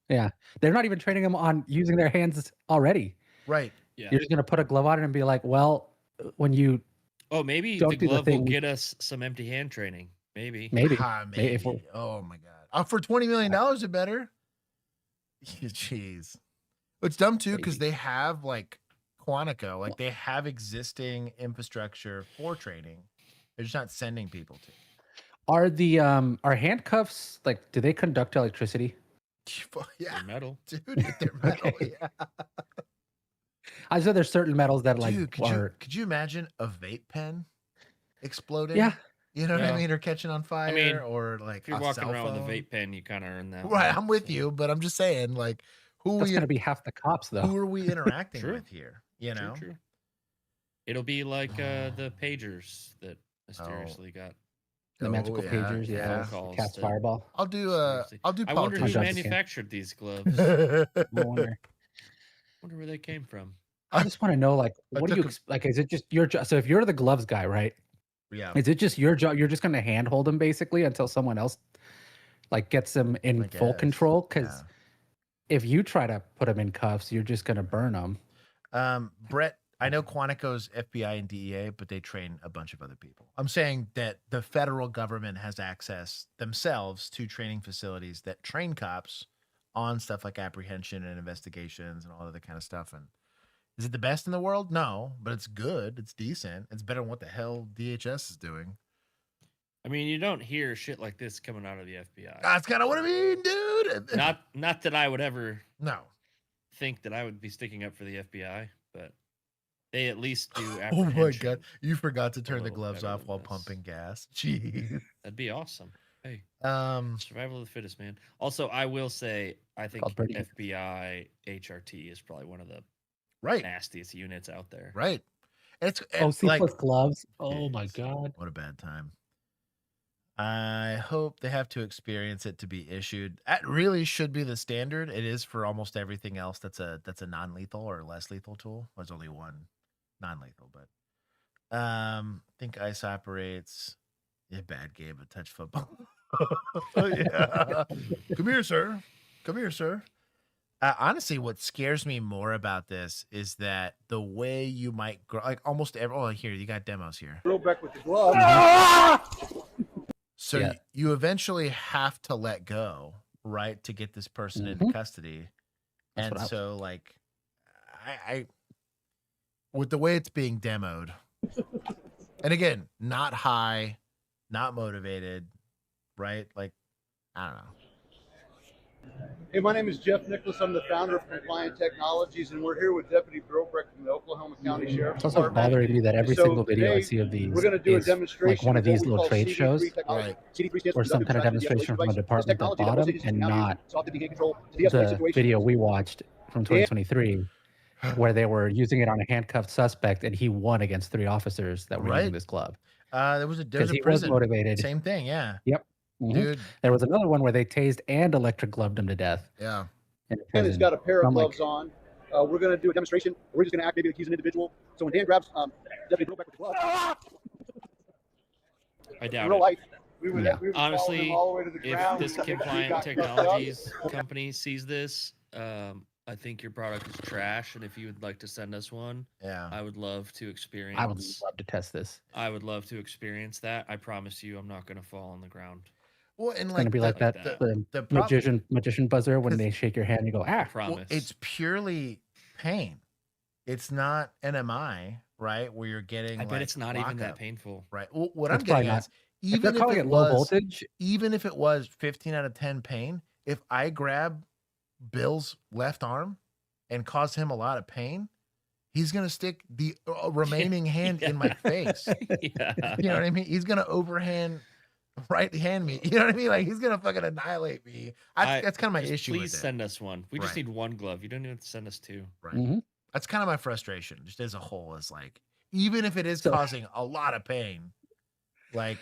S3: Yeah. They're not even training them on using their hands already.
S1: Right.
S2: Yeah.
S3: You're just going to put a glove on it and be like, well, when you
S2: Oh, maybe
S3: Don't
S2: the
S3: do the
S2: glove will
S3: thing-
S2: get us some empty hand training. Maybe.
S3: maybe.
S1: Maybe.
S3: if we're-
S1: Oh my god. For $20 million, it better. Jeez. It's dumb too because
S3: Maybe.
S1: they have like Quantico, like they have existing infrastructure for training. They're just not sending people to.
S3: Are the are handcuffs like do they conduct electricity?
S1: Yeah,
S2: They're metal.
S1: dude, they're metal.
S3: Okay.
S1: Yeah.
S3: I said there's certain metals that like
S1: Dude,
S3: are
S1: could you imagine a vape pen exploding?
S3: yeah.
S1: You know what I
S2: Yeah.
S1: mean? Or catching on fire,
S2: mean,
S1: or like
S2: If you're
S1: a
S2: walking
S1: cell
S2: around with
S1: phone.
S2: a vape pen, you kind of earn that.
S1: Right, I'm with you, but I'm just saying, like, who
S3: That's
S1: we,
S3: gonna be half the cops though.
S1: who are we interacting
S2: True.
S1: with here? You know,
S2: True. It'll be like the pagers that mysteriously got.
S3: The magical pagers, yeah.
S2: Phone calls
S3: Cat's
S2: to-
S3: fireball.
S1: I'll do
S2: Seriously.
S1: I'll do
S2: I wonder who
S1: politicians.
S3: Politicians.
S2: manufactured these gloves.
S3: I wonder.
S2: Wonder where they came from.
S3: I just want to know, like,
S1: I
S3: what do you
S1: took
S3: like? Is it just your job? So if you're the gloves guy, right?
S1: Yeah.
S3: Is it just your job? You're just going to handhold them basically until someone else like gets them in full control? Because if you try to put them in cuffs, you're just going to burn them.
S1: Brett, I know Quantico's FBI and DEA, but they train a bunch of other people. I'm saying that the federal government has access themselves to training facilities that train cops on stuff like apprehension and investigations and all of that kind of stuff. And is it the best in the world? No, but it's good. It's decent. It's better than what the hell DHS is doing.
S2: I mean, you don't hear shit like this coming out of the FBI.
S1: That's kind of what I mean, dude.
S2: Not that I would ever
S1: think
S2: that I would be sticking up for the FBI, but they at least do
S1: Oh my God. You forgot to turn the gloves off while pumping gas. Jeez.
S2: That'd be awesome. Hey, survival of the fittest, man. Also, I will say, I think FBI HRT is probably one of the nastiest units out there.
S1: Right. It's
S3: C plus gloves. Oh my God.
S1: What a bad time. I hope they have to experience it to be issued. That really should be the standard. It is for almost everything else that's a non-lethal or less lethal tool. There's only one non-lethal, but I think ICE operates a bad game of touch football. Yeah. Come here, sir. Come here, sir. Honestly, what scares me more about this is that the way you might grow, like almost every. Oh, here you got demos here.
S10: Throw back with the glove.
S1: So you eventually have to let go, right, to get this person into custody. And so, like, I with the way it's being demoed, and again, not high, not motivated, right? Like, I don't know.
S10: Hey, my name is Jeff Nicholas. I'm the founder of Compliant Technologies, and we're here with Deputy Brobrecht from the Oklahoma County Sheriff's
S3: It's also bothering me that every single video I see of these
S10: we're going to do a
S3: is
S10: demonstration
S3: like one of these
S10: what we
S3: little
S10: call
S3: trade
S10: CD3
S3: shows
S10: technology. CD3 stands
S3: or
S10: for
S3: some kind of demonstration from a department at the bottom and not the video we watched from 2023 where they were using it on a handcuffed suspect and he won against 3 officers that were using this glove.
S1: There was a
S3: he
S1: prison.
S3: was motivated.
S1: Same thing, yeah.
S3: Yep.
S1: Dude.
S3: There was another one where they tased and electric gloved him to death.
S1: Yeah.
S10: And he's got a pair of gloves on. We're going to do a demonstration. We're just going to act maybe like he's an individual. So when Dan grabs Deputy Brobrecht with the glove,
S2: I doubt
S10: in real
S2: it.
S10: life, we would
S2: Honestly,
S10: all the way to the
S2: if
S10: ground.
S2: this Compliant Technologies company sees this, I think your product is trash. And if you would like to send us one, I would love to experience.
S3: I would love to test this.
S2: I would love to experience that. I promise you, I'm not going to fall on the ground.
S1: Well, and
S3: It's
S1: like
S3: gonna be like that the magician buzzer when they shake your hand, you go
S1: well, it's purely pain. It's not NMI, right? Where you're getting.
S2: I bet it's not even that painful,
S1: right? Well, what
S3: It's
S1: I'm getting
S3: probably
S1: at is
S3: not. If they're calling it low voltage,
S1: even if it was 15 out of 10 pain, if I grab Bill's left arm and cause him a lot of pain, he's gonna stick the remaining hand in my face. You know what I mean? He's gonna overhand. Right hand me, you know what I mean? Like he's gonna fucking annihilate me. That's kind of my issue.
S2: Please
S1: with it.
S2: send us one. We just need one glove. You don't even have to send us 2.
S1: Right. That's kind of my frustration, just as a whole. Is like even if it is causing a lot of pain, like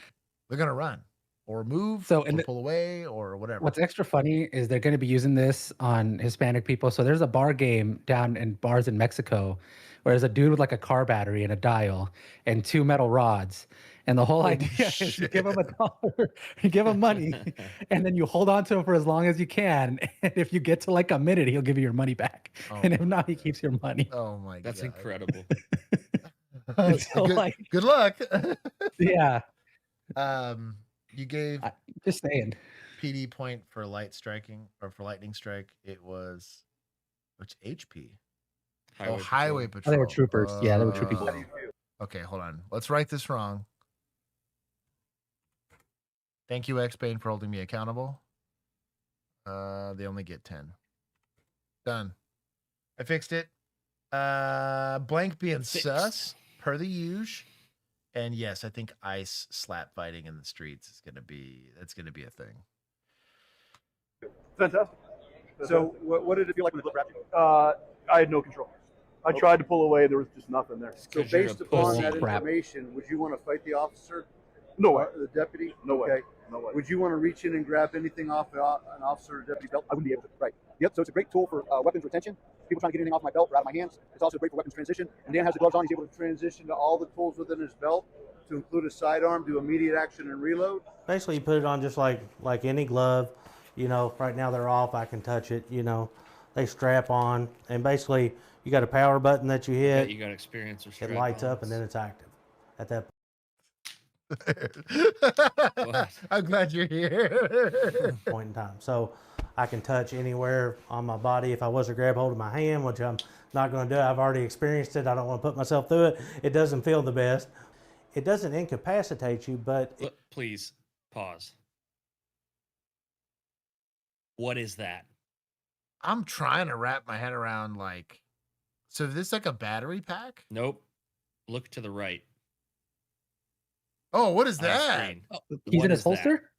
S1: they're gonna run or move, or pull away or whatever.
S3: What's extra funny is they're going to be using this on Hispanic people. So there's a bar game down in bars in Mexico where there's a dude with like a car battery and a dial and 2 metal rods. And the whole idea is you give him $1, you give him money, and then you hold on to him for as long as you can. And if you get to like a minute, he'll give you your money back. And if not, he keeps your money.
S1: Oh my God.
S2: That's incredible.
S3: So,
S1: good luck.
S3: Yeah.
S1: You gave
S3: just saying
S1: PD point for light striking or for lightning strike. It was which HP? Highway Patrol.
S3: Oh, they were troopers. Yeah, they were troopers.
S1: Okay, hold on. Let's write this wrong. Thank you, X-Bane, for holding me accountable. They only get 10. Done. I fixed it. Blank being sus, per the usual. And yes, I think ice slap fighting in the streets is gonna be a thing.
S10: Fantastic. So what did it feel like when the glove wrapped you? I had no control. I tried to pull away. There was just nothing there. So based upon that information, would you want to fight the officer? No way. The deputy? No way. Okay. No way. Would you want to reach in and grab anything off an officer or deputy belt? I wouldn't be able to. Right. Yep. So it's a great tool for weapons retention. People trying to get anything off my belt or out of my hands. It's also great for weapons transition. And Dan has the gloves on. He's able to transition to all the tools within his belt. to include a sidearm, do immediate action and reload?
S11: Basically, you put it on just like any glove. You know, right now they're off. I can touch it. You know, they strap on, and basically you got a power button that you hit.
S2: You got experience with
S11: it lights up, and then it's active at that
S1: I'm glad you're here.
S11: point in time. So I can touch anywhere on my body. If I was to grab hold of my hand, which I'm not going to do, I've already experienced it. I don't want to put myself through it. It doesn't feel the best. It doesn't incapacitate you, but
S2: please pause. What is that?
S1: I'm trying to wrap my head around, like, so this like a battery pack?
S2: Nope. Look to the right.
S1: Oh, what is that?
S3: Keys in his holster?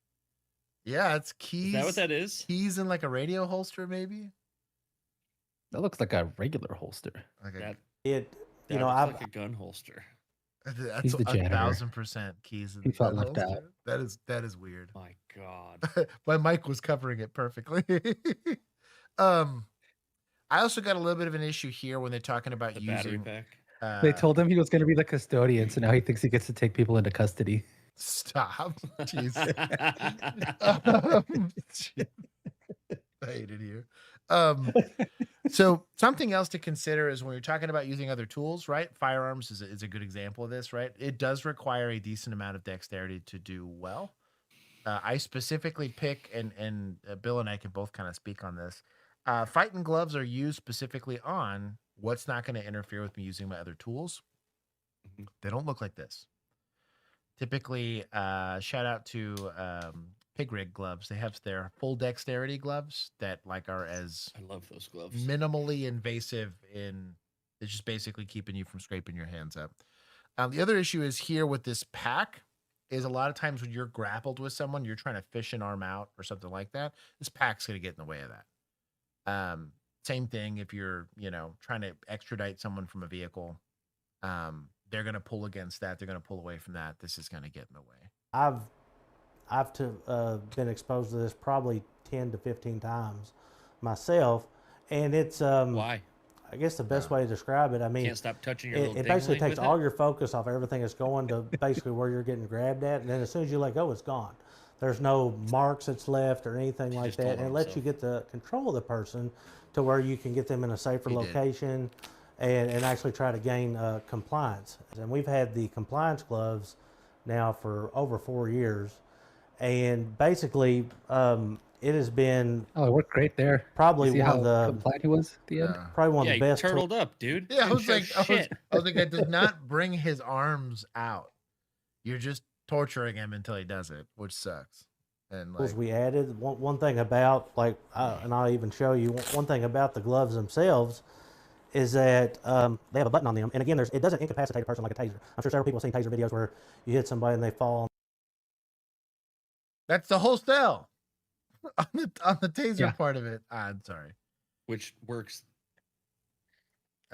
S1: Yeah, it's keys.
S2: Is that what that is?
S1: Keys in like a radio holster, maybe?
S3: That looks like a regular holster.
S1: Like
S2: that
S11: you know,
S2: looks like a gun holster.
S1: That's
S3: He's the janitor.
S1: 1000% keys in
S3: He
S1: the
S3: felt
S1: gun
S3: left
S1: holster.
S3: out.
S1: That is weird.
S2: My God.
S1: My mic was covering it perfectly. I also got a little bit of an issue here when they're talking about
S2: The battery
S1: using.
S2: pack.
S3: They told him he was going to be the custodian, so now he thinks he gets to take people into custody.
S1: Stop. Jeez. I hated you. So something else to consider is when you're talking about using other tools, right? Firearms is a good example of this, right? It does require a decent amount of dexterity to do well. I specifically pick, and Bill and I can both kind of speak on this. Fighting gloves are used specifically on what's not going to interfere with me using my other tools. They don't look like this. Typically, shout out to Pig Rig gloves. They have their full dexterity gloves that like are as
S2: I love those gloves.
S1: minimally invasive in it's just basically keeping you from scraping your hands up. The other issue is here with this pack is a lot of times when you're grappled with someone, you're trying to fish an arm out or something like that. This pack's going to get in the way of that. Same thing if you're, trying to extradite someone from a vehicle. They're going to pull against that. They're going to pull away from that. This is going to get in the way.
S11: I've been exposed to this probably 10 to 15 times myself, and it's
S2: why?
S11: I guess the best way to describe it. I mean,
S2: can't stop touching your little
S11: it basically
S2: dingling
S11: takes
S2: with
S11: all
S2: it?
S11: your focus off everything that's going to basically where you're getting grabbed at, and then as soon as you let go, it's gone. There's no marks that's left or anything like that, and it lets you get the control of the person to where you can get them in a safer location and actually try to gain compliance. And we've had the compliance gloves now for over 4 years, and basically it has been
S3: it worked great there.
S11: Probably
S3: See
S11: one
S3: how
S11: of the
S3: compliant he was at the end.
S11: Probably one of the best.
S2: You turtled up, dude.
S1: Yeah, I was like,
S2: shit.
S1: I was like, I did not bring his arms out. You're just torturing him until he does it, which sucks. And like,
S11: we added one thing about and I'll even show you one thing about the gloves themselves is that they have a button on them, and again, it doesn't incapacitate a person like a taser. I'm sure several people have seen taser videos where you hit somebody and they fall.
S1: That's the whole cell on the taser part of it. I'm sorry,
S2: which works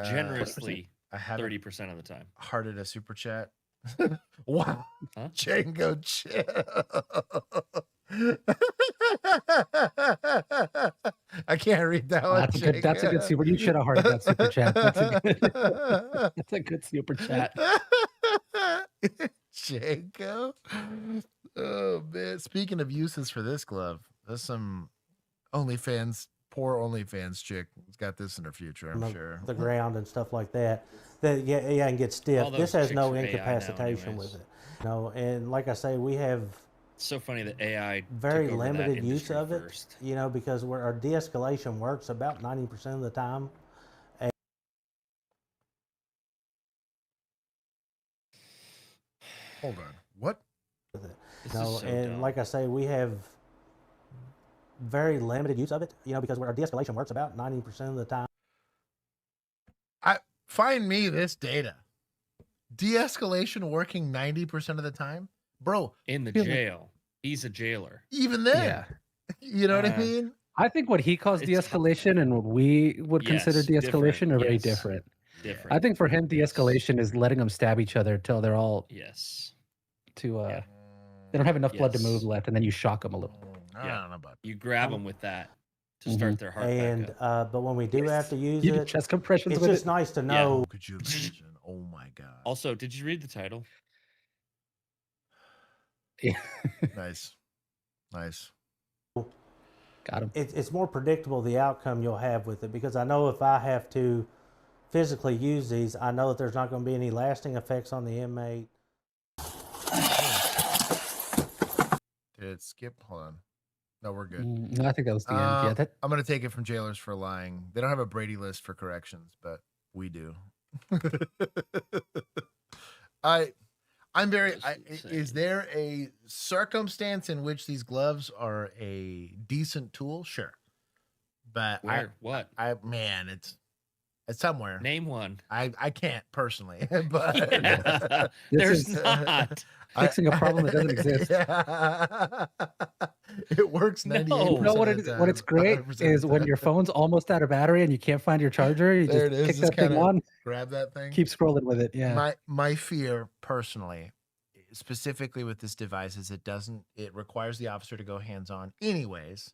S2: generously 30% of the time.
S1: Hearted a super chat. Wow, Django chill. I can't read that one.
S3: That's a good super. You should have hearted that super chat. That's a good super chat.
S1: Django. Oh man! Speaking of uses for this glove, there's some OnlyFans, poor OnlyFans chick who's got this in her future. I'm sure
S11: the ground and stuff like that. That and get stiff. This has no incapacitation with it. And like I say, we have.
S2: It's so funny that AI
S11: very limited use of it. Because our de-escalation works about 90% of the time.
S1: Hold on. What?
S11: Like I say, we have very limited use of it, because our de-escalation works about 90% of the time.
S1: Find me this data. De-escalation working 90% of the time? Bro.
S2: In the jail. He's a jailer.
S1: Even then. You know what I mean?
S3: I think what he calls de-escalation and what we would consider de-escalation are very different. I think for him, de-escalation is letting them stab each other till they're all
S2: they
S3: don't have enough blood to move left, and then you shock them a little.
S1: I don't know about that.
S2: You grab them with that to start their heart back up.
S11: But when we do have to use
S3: you do
S11: it,
S3: chest compressions
S11: it's
S3: with
S11: just nice to know.
S1: Could you imagine? Oh my god.
S2: Also, did you read the title?
S1: Nice.
S3: Got him.
S11: It's more predictable the outcome you'll have with it, because I know if I have to physically use these, I know that there's not going to be any lasting effects on the inmate.
S1: Did it skip? Hold on. No, we're good.
S3: No, I think that was the end. Yeah,
S1: I'm going to take it from jailers for lying. They don't have a Brady list for corrections, but we do. Is there a circumstance in which these gloves are a decent tool? Sure. But it's somewhere.
S2: Name one.
S1: I can't personally, but
S2: yeah, there's not.
S3: Fixing a problem that doesn't exist.
S1: It works 98%.
S3: You know what it's great is when your phone's almost out of battery and you can't find your charger, you just kick that thing on,
S1: grab that thing,
S3: keep scrolling with it. Yeah.
S1: My fear personally, specifically with this device, is it requires the officer to go hands-on anyways.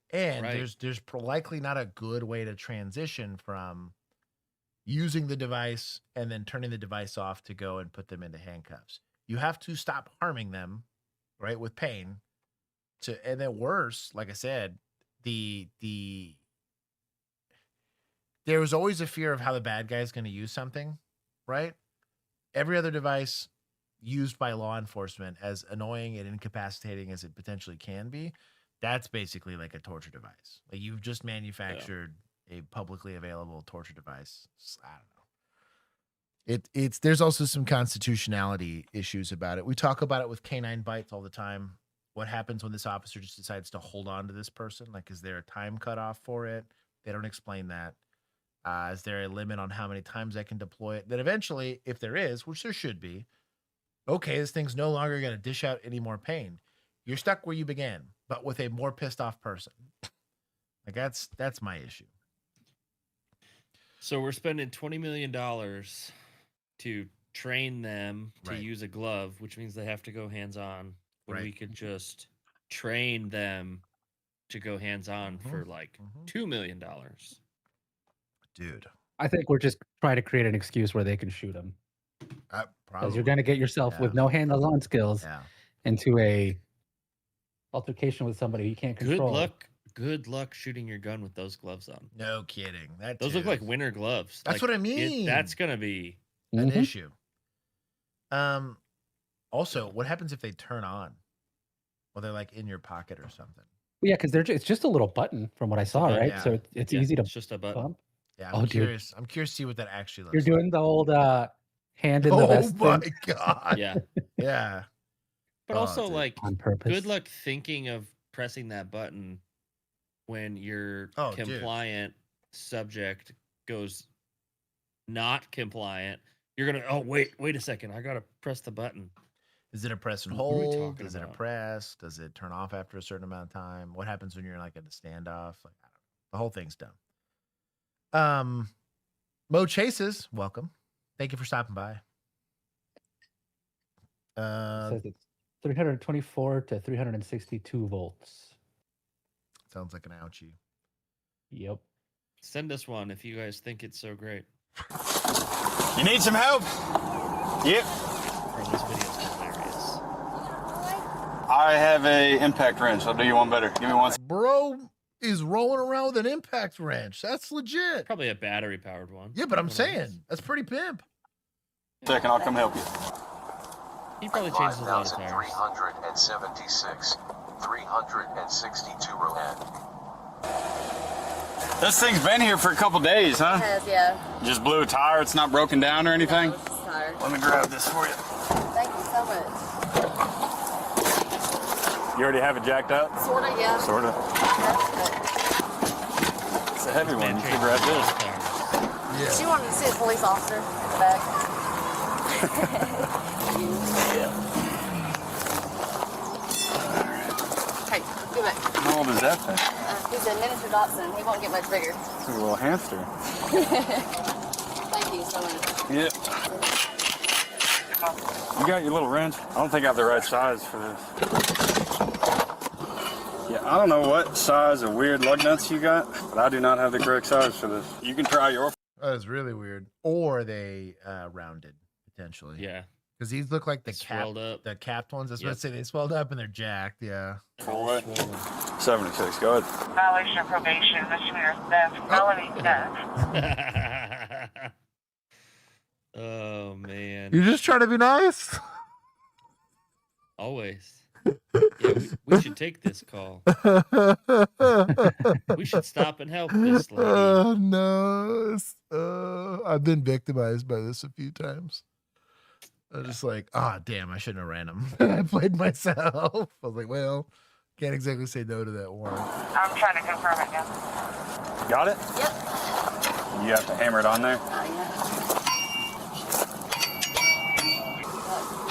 S1: And there's likely not a good way to transition from using the device and then turning the device off to go and put them into handcuffs. You have to stop harming them, right, with pain. And then worse, like I said, there was always a fear of how the bad guy is going to use something, right? Every other device used by law enforcement, as annoying and incapacitating as it potentially can be, that's basically like a torture device. Like you've just manufactured a publicly available torture device. I don't know. There's also some constitutionality issues about it. We talk about it with canine bites all the time. What happens when this officer just decides to hold on to this person? Like, is there a time cutoff for it? They don't explain that. Is there a limit on how many times I can deploy it? Then eventually, if there is, which there should be, okay, this thing's no longer going to dish out any more pain. You're stuck where you began, but with a more pissed off person. Like that's my issue.
S2: So we're spending $20 million to train them to use a glove, which means they have to go hands-on. When we could just train them to go hands-on for like $2 million.
S1: Dude.
S3: I think we're just trying to create an excuse where they can shoot them. Because you're going to get yourself with no hands-on skills into a altercation with somebody you can't control.
S2: Good luck shooting your gun with those gloves on.
S1: No kidding.
S2: Those look like winter gloves.
S1: That's what I mean.
S2: That's going to be
S1: an issue. Also, what happens if they turn on? Well, they're like in your pocket or something.
S3: Yeah, because it's just a little button from what I saw, right?
S1: Yeah.
S3: So it's easy to
S2: just a button.
S3: bump.
S1: Yeah, I'm curious. I'm curious to see what that actually looks
S3: like. You're doing the old hand in the vest
S1: thing. Oh my
S2: god. Yeah.
S1: Yeah.
S2: But also, dude, like,
S3: on purpose.
S2: Good luck thinking of pressing that button when your compliant subject goes not compliant. You're gonna wait a second. I gotta press the button.
S1: Is it a press and hold? Is it a press? Does it turn off after a certain amount of time? What happens when you're like at a standoff? Like, I don't know. The whole thing's dumb. Mo Chases, welcome. Thank you for stopping by.
S3: It says it's 324 to 362 volts.
S1: Sounds like an ouchie.
S3: Yep.
S2: Send us one if you guys think it's so great.
S12: You need some help? Yep.
S2: Bro, this video's hilarious.
S12: I have a impact wrench. I'll do you one better. Give me one.
S1: Bro is rolling around with an impact wrench. That's legit.
S2: Probably a battery powered one.
S1: Yeah, but I'm saying that's pretty pimp.
S12: Second, I'll come help you.
S2: He probably changes a lot of tires.
S13: 376, 362 Rohan.
S12: This thing's been here for a couple days, huh?
S14: It has, yeah.
S12: Just blew a tire. It's not broken down or anything?
S14: No, it's just tired.
S12: Let me grab this for you.
S14: Thank you so much.
S12: You already have it jacked up?
S14: Sorta, yeah.
S12: Sorta.
S14: I have it.
S12: It's a heavy one. You can grab this.
S14: Yeah. She wanted to see a police officer in the back. Hey, give it.
S12: How old is that thing?
S14: He's a miniature Dachshund. He won't get much bigger.
S12: It's a little hamster.
S14: Thank you so much.
S12: Yep. You got your little wrench? I don't think I have the right size for this. Yeah, I don't know what size of weird lug nuts you got, but I do not have the correct size for this. You can try your...
S1: That is really weird. Or they rounded, potentially.
S2: Yeah.
S1: Because these look like the capped ones. I was about to say they swelled up and they're jacked. Yeah.
S12: For what? 76. Go ahead.
S15: Violation of probation, misdemeanor theft, felony theft.
S2: Oh man.
S1: You're just trying to be nice.
S2: Always. Yeah, we should take this call. We should stop and help this lady.
S1: No. I've been victimized by this a few times. I was just like, damn, I shouldn't have ran him. I played myself. I was like, well, can't exactly say no to that warrant.
S15: I'm trying to confirm it now.
S12: Got it?
S15: Yep.
S12: You have to hammer it on there?
S15: Yeah.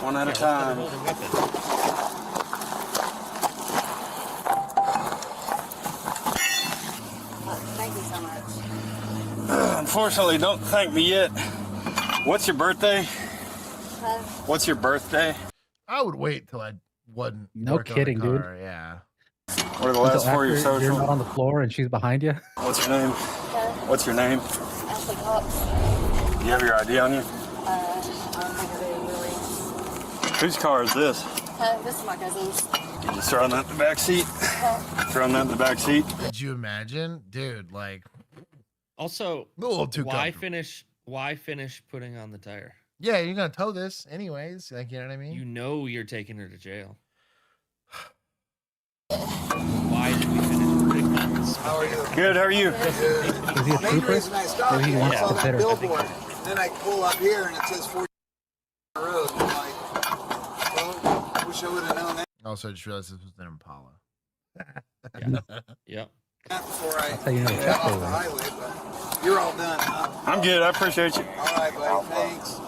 S12: One at a time.
S14: Thank you so much.
S12: Unfortunately, don't thank me yet. What's your birthday? What's your birthday?
S1: I would wait till I wasn't.
S3: No kidding, dude.
S1: Yeah.
S12: What are the last four of your social?
S3: You're not on the floor and she's behind you.
S12: What's your name? What's your name?
S14: Ashley Cox.
S12: Do you have your ID on you?
S14: I don't think I do, really.
S12: Whose car is this?
S14: This is my cousin's.
S12: You just throwing that in the back seat? Throwing that in the back seat?
S1: Did you imagine? Dude, like.
S2: Also,
S1: a little too
S2: why finish putting on the tire?
S1: Yeah, you're going to tow this anyways. Like, you know what I mean?
S2: You know you're taking her to jail. Why did we finish putting on this?
S12: How are you? Good, how are you?
S3: Is he a trooper?
S16: Or he wants to that billboard. Then I pull up here and it says 40 on the road. I'm like, well, wish I would have known that.
S1: Also, I just realized this was an Impala.
S2: Yep.
S16: Before I
S3: That's how you know
S16: get off the highway, but you're all done, huh?
S12: I'm good, I appreciate you.
S16: All right, buddy, thanks.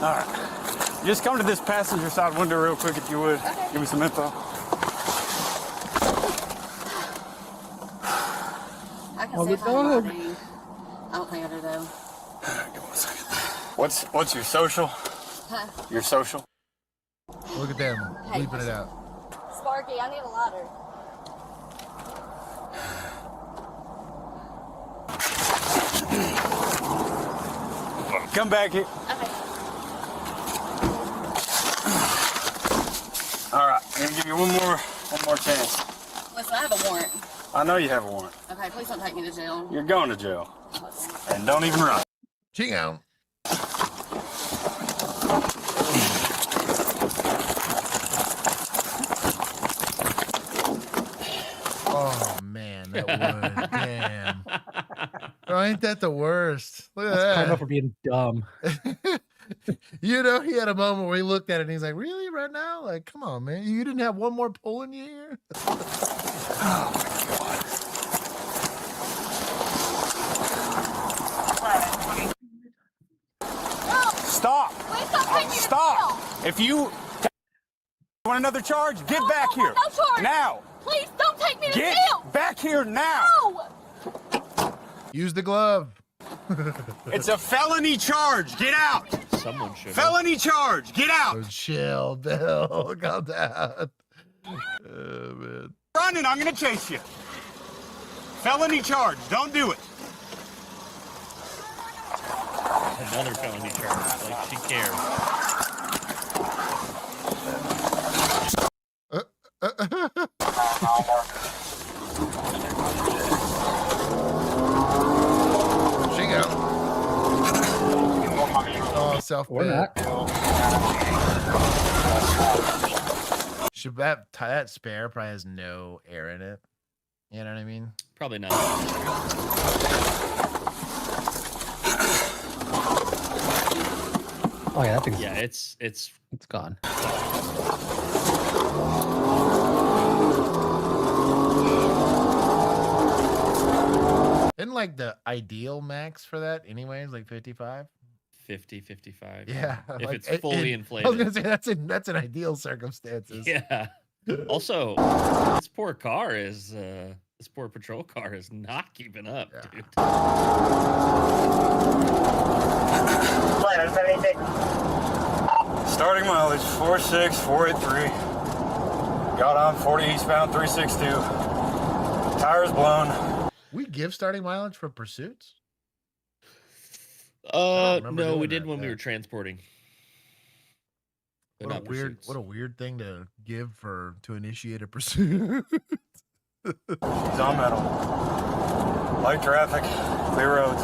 S12: All right. Just come to this passenger side window real quick if you would.
S14: Okay.
S12: Give me some info.
S14: I can say hi to my name. I don't think I do, though.
S12: Give me a second. What's your social?
S14: Huh?
S12: Your social?
S1: Look at them.
S14: Hey,
S1: Bleeping it out.
S14: Sparky, I need a lighter.
S12: Come back here.
S14: Okay.
S12: All right, I'm gonna give you one more chance.
S14: Listen, I have a warrant.
S12: I know you have a warrant.
S14: Okay, please don't take me to jail.
S12: You're going to jail. And don't even run.
S1: Ching out. Oh man, that would. Damn. Oh, ain't that the worst? Look at
S3: That's karma
S1: that.
S3: for being dumb.
S1: You know, he had a moment where he looked at it and he's like, really, right now? Like, come on, man. You didn't have one more pull in you here?
S12: Oh my God. Stop.
S14: Please don't take me to
S12: Stop.
S14: jail.
S12: If you want another charge, get back here.
S14: No charge.
S12: Now.
S14: Please don't take me to
S12: Get
S14: jail.
S12: back here now.
S14: No.
S1: Use the glove.
S12: It's a felony charge. Get out.
S2: Someone should.
S12: Felony charge. Get out.
S1: Oh, chill, Bill. Calm down. Oh, man.
S12: Running. I'm going to chase you. Felony charge. Don't do it.
S2: Another felony charge. Like she cares.
S1: She go. Oh, self-bid. Should that spare probably has no air in it. You know what I mean?
S2: Probably not.
S3: Oh yeah, that thing's
S2: it's
S3: gone.
S1: Isn't like the ideal max for that anyways, like 55?
S2: 50, 55.
S1: Yeah.
S2: If
S1: like,
S2: it's fully inflated.
S1: I was gonna say that's an ideal circumstances.
S2: Yeah. Also, this poor car is this poor patrol car is not keeping up, dude.
S12: Starting mileage 46483. Got on 40 eastbound 362. Tires blown.
S1: We give starting mileage for pursuits?
S2: No, we did when we were transporting.
S1: What a weird thing to give to initiate a pursuit.
S12: He's on metal. Light traffic, clear roads.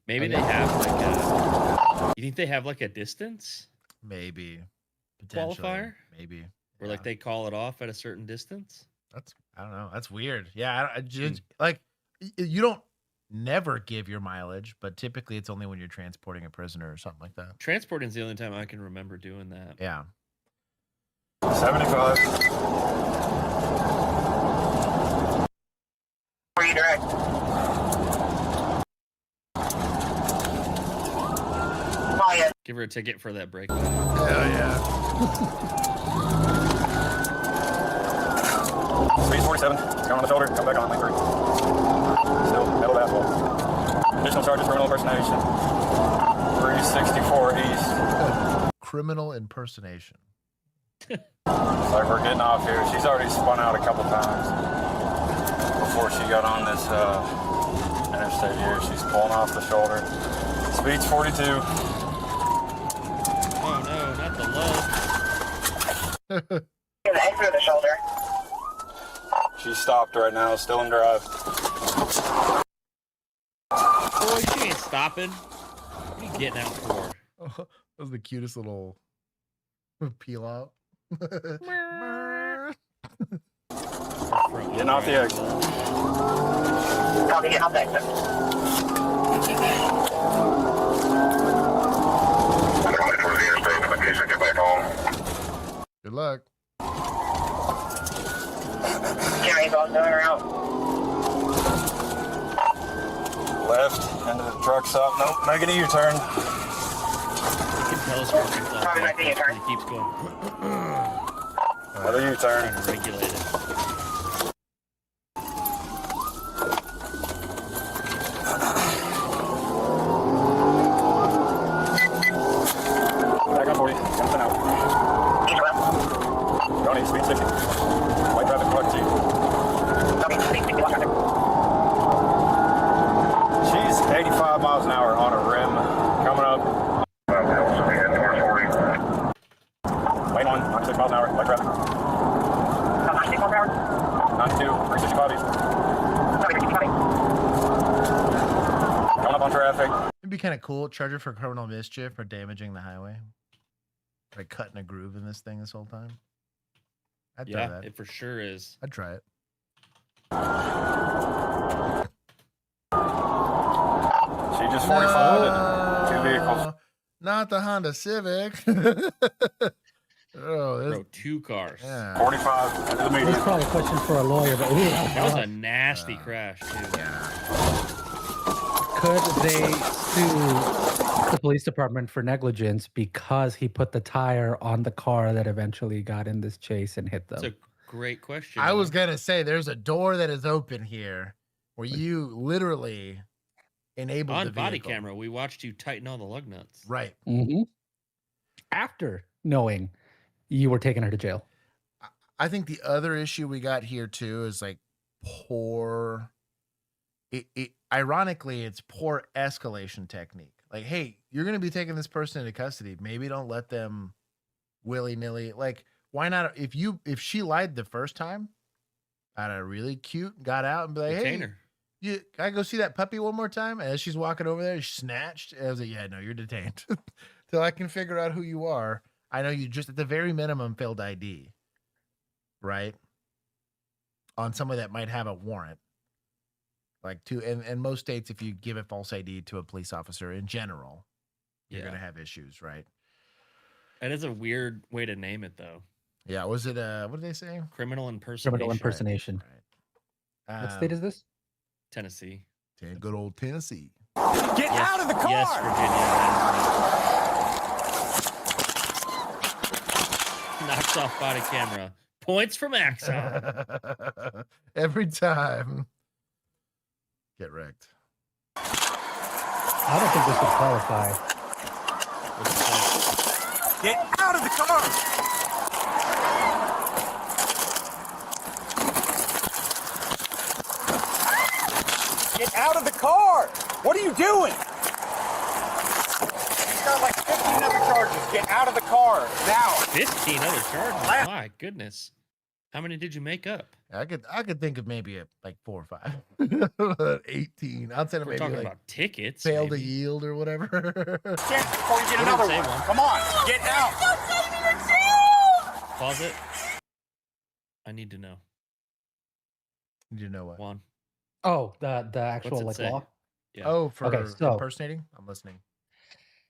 S2: Maybe they have like a. You think they have like a distance?
S1: Maybe. Potentially.
S2: Qualifier?
S1: Maybe.
S2: Or like they call it off at a certain distance?
S1: I don't know. That's weird. Yeah, I just like you don't never give your mileage, but typically it's only when you're transporting a prisoner or something like that.
S2: Transporting is the only time I can remember doing that.
S1: Yeah.
S12: 75.
S15: Redirect.
S2: Give her a ticket for that break.
S1: Hell yeah.
S12: Speed 47. Come on the shoulder. Come back on lane 3. Still metal asphalt. Additional charges, criminal impersonation. 364 east.
S1: Criminal impersonation.
S12: Looks like we're getting off here. She's already spun out a couple times before she got on this interstate here. She's pulling off the shoulder. Speed's 42.
S2: Oh no, not the low.
S15: Get the exit of the shoulder.
S12: She's stopped right now, still in drive.
S2: Boy, she ain't stopping. What are you getting out for?
S1: Oh, that was the cutest little peel out.
S12: Getting off the exit.
S15: Copy, get off the exit.
S1: Good luck.
S15: Carry's on going around.
S12: Left, into the truck stop. Nope, making a U-turn.
S2: You can tell us where it's
S15: Probably making a U-turn.
S2: He keeps going.
S12: Another U-turn.
S2: Trying to regulate it.
S12: Back on 40. Jumping out. Johnny, speed 60. White traffic, truck 2. She's 85 miles an hour on a rim. Coming up. Lane 1, 96 miles an hour. White traffic. 92, 365 east. Coming up on traffic.
S1: It'd be kind of cool. Charge her for criminal mischief or damaging the highway. Like cutting a groove in this thing this whole time. I'd try that.
S2: It for sure is.
S1: I'd try it.
S12: She just 45 in 2 vehicles.
S1: Not the Honda Civic.
S2: Bro, 2 cars.
S1: Yeah.
S12: 45 into the median.
S3: That's probably a question for a lawyer, but
S2: That was a nasty crash, too.
S1: Yeah.
S3: Could they sue the police department for negligence because he put the tire on the car that eventually got in this chase and hit them?
S2: That's a great question.
S1: I was gonna say there's a door that is open here where you literally enabled
S2: on
S1: the
S2: body
S1: vehicle.
S2: camera. We watched you tighten all the lug nuts.
S1: Right.
S3: Mm-hmm. After knowing you were taking her to jail.
S1: I think the other issue we got here too is like poor. Ironically, it's poor escalation technique. Like, hey, you're going to be taking this person into custody. Maybe don't let them willy-nilly. Like, why not? If she lied the first time, got a really cute, got out and be like,
S2: Detain
S1: hey,
S2: her.
S1: can I go see that puppy one more time? And as she's walking over there, she snatched. And I was like, yeah, no, you're detained. Till I can figure out who you are. I know you just at the very minimum failed ID, right? On somebody that might have a warrant. Like in most states, if you give a false ID to a police officer in general, you're going to have issues, right?
S2: That is a weird way to name it, though.
S1: Yeah. Was it, what did they say?
S2: Criminal impersonation.
S3: Criminal impersonation.
S1: Right.
S3: What state is this?
S2: Tennessee.
S1: Good old Tennessee.
S12: Get out of the car!
S2: Yes, Virginia. Knocks off body camera. Points from Axon.
S1: Every time. Get wrecked.
S3: I don't think this would qualify.
S12: Get out of the car! Get out of the car! What are you doing?
S17: Get out of the car now.
S2: 15 other charges. My goodness. How many did you make up?
S1: I could think of maybe like 4 or 5. 18. Outside of
S2: We're
S1: maybe
S2: talking
S1: like
S2: about tickets.
S1: fail to
S2: maybe.
S1: yield or whatever.
S17: Check before you get another one. Come on, get out.
S2: Pause it. I need to know.
S1: You know what?
S2: Juan.
S3: Oh, the actual like
S2: say?
S3: law.
S2: Yeah.
S1: Oh, for
S3: Okay, so-
S1: impersonating? I'm listening.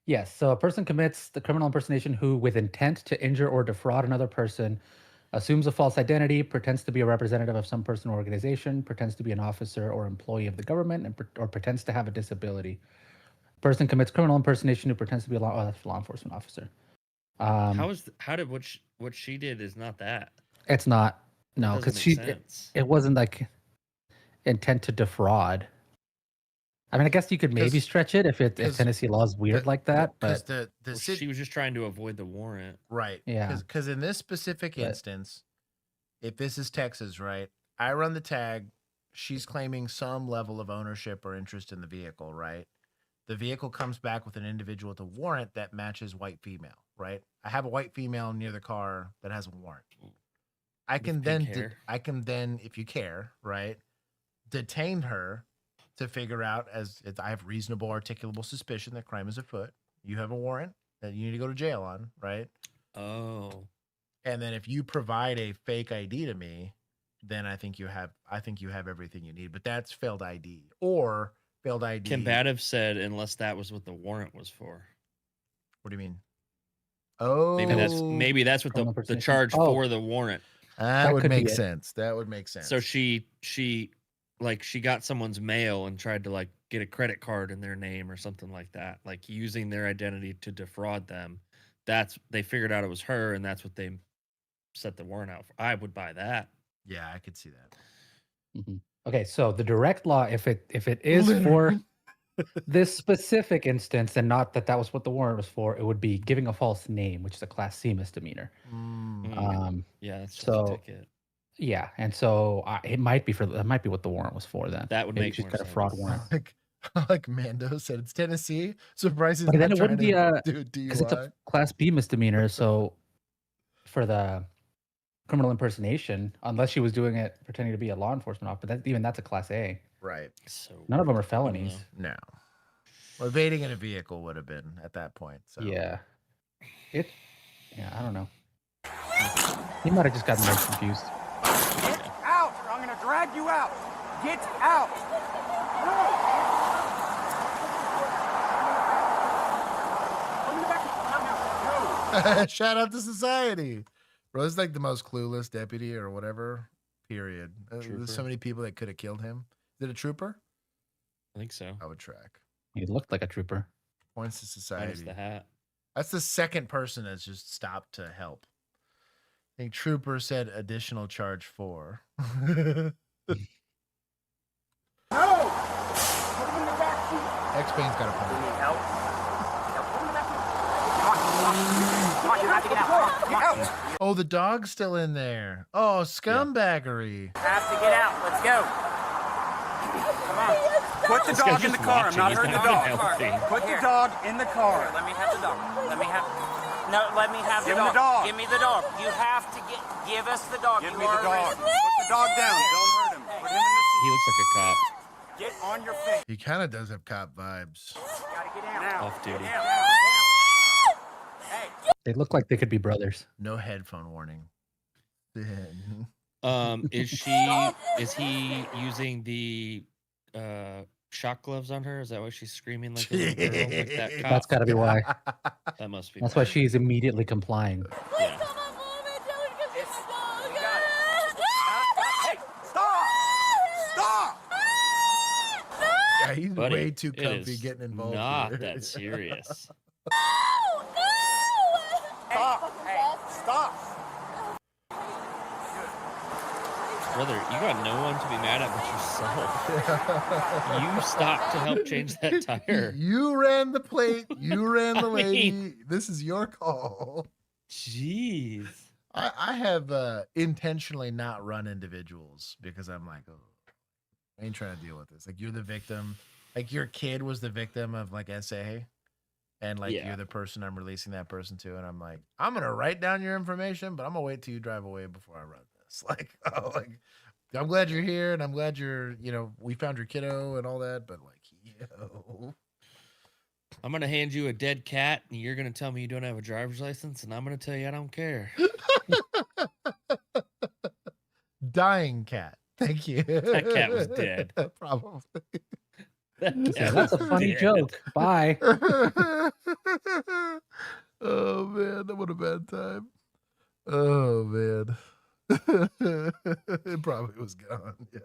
S3: Yes. So a person commits the criminal impersonation who, with intent to injure or defraud another person, assumes a false identity, pretends to be a representative of some person or organization, pretends to be an officer or employee of the government, or pretends to have a disability. Person commits criminal impersonation who pretends to be a law enforcement officer.
S2: What she did is not that.
S3: It's not. No,
S2: Doesn't
S3: because
S2: make sense.
S3: it wasn't like intent to defraud. I mean, I guess you could maybe stretch it if Tennessee law is weird like that. But
S2: She was just trying to avoid the warrant.
S1: Right.
S3: Yeah.
S1: Because in this specific instance, if this is Texas, right, I run the tag. She's claiming some level of ownership or interest in the vehicle, right? The vehicle comes back with an individual with a warrant that matches white female, right? I have a white female near the car that has a warrant. I can then, if you care, right, detain her to figure out I have reasonable articulable suspicion that crime is afoot. You have a warrant that you need to go to jail on, right?
S2: Oh.
S1: And then if you provide a fake ID to me, then I think you have everything you need. But that's failed ID or failed ID.
S2: Combative said unless that was what the warrant was for.
S1: What do you mean? Oh,
S2: maybe that's what the charge for the warrant.
S1: That would make sense. That would make sense.
S2: So she got someone's mail and tried to like get a credit card in their name or something like that, like using their identity to defraud them. They figured out it was her, and that's what they set the warrant out for. I would buy that.
S1: Yeah, I could see that.
S3: Mm-hmm. Okay, so the direct law, if it is for this specific instance, and not that was what the warrant was for, it would be giving a false name, which is a Class C misdemeanor.
S2: Yeah, that's just
S3: so
S2: a ticket.
S3: yeah, and so it might be what the warrant was for. Then
S2: that would make
S3: she's
S2: more
S3: got
S2: sense.
S3: A fraud warrant.
S1: Like Mando said, it's Tennessee. Surprising.
S3: But then it wouldn't be
S1: because
S3: it's a Class B misdemeanor. So for the criminal impersonation, unless she was doing it pretending to be a law enforcement officer, but that's a Class A.
S1: Right.
S2: So
S3: none of them are felonies.
S1: No. Well, evading in a vehicle would have been at that point. So
S3: yeah, I don't know. He might have just gotten confused.
S17: Get out, or I'm gonna drag you out. Get out.
S1: Shout out to society. Bro, this is like the most clueless deputy or whatever, period. There's so many people that could have killed him. Is it a trooper?
S2: I think so.
S1: I would track.
S3: He looked like a trooper.
S1: Points to society.
S2: Minus the hat.
S1: That's the second person that's just stopped to help. I think trooper said additional charge 4.
S17: No! Put him in the back seat.
S1: X-Pain's got a point.
S17: You need help? Put him in the back seat. Come on, you have to get out. Get out.
S1: Oh, the dog's still in there. Oh, scumbaggery.
S17: Have to get out. Let's go. Come on. Put the dog in the car. I'm not hurting the dog. Put the dog in the car.
S18: Let me have the dog. Let me have the dog. Give me the dog. You have to give us the dog.
S17: Give me the dog. Put the dog down. Don't hurt him. Put him in the seat.
S2: He looks like a cop.
S17: Get on your face.
S1: He kind of does have cop vibes.
S17: Gotta get out.
S2: Off duty.
S17: Hey.
S3: They look like they could be brothers.
S1: No headphone warning.
S2: Is he using the shock gloves on her? Is that why she's screaming like a little girl? Like that cop?
S3: That's got to be why.
S2: That must be.
S3: That's why she's immediately complying.
S2: Yeah.
S17: Hey, stop! Stop!
S1: Yeah, he's
S2: Buddy,
S1: way too
S2: it
S1: comfy
S2: is
S1: getting involved.
S2: Not
S1: here.
S2: that serious.
S17: Stop! Hey, stop!
S2: Brother, you got no one to be mad at but yourself. You stopped to help change that tire.
S1: You ran the plate. You ran the lady. This is your call.
S2: Jeez.
S1: I have intentionally not run individuals because I'm like, oh, I ain't trying to deal with this. Like, you're the victim. Like, your kid was the victim of like SA. and like you're the person I'm releasing that person to, and I'm like, I'm gonna write down your information, but I'm gonna wait till you drive away before I run this. Like, oh, like I'm glad you're here, and I'm glad you're, we found your kiddo and all that, but like,
S2: I'm gonna hand you a dead cat, and you're gonna tell me you don't have a driver's license, and I'm gonna tell you I don't care.
S1: Dying cat. Thank you.
S2: That cat was dead.
S1: Probably.
S3: That's a funny joke. Bye.
S1: Oh man, that would have been a bad time. Oh man. It probably was gone. Yeah.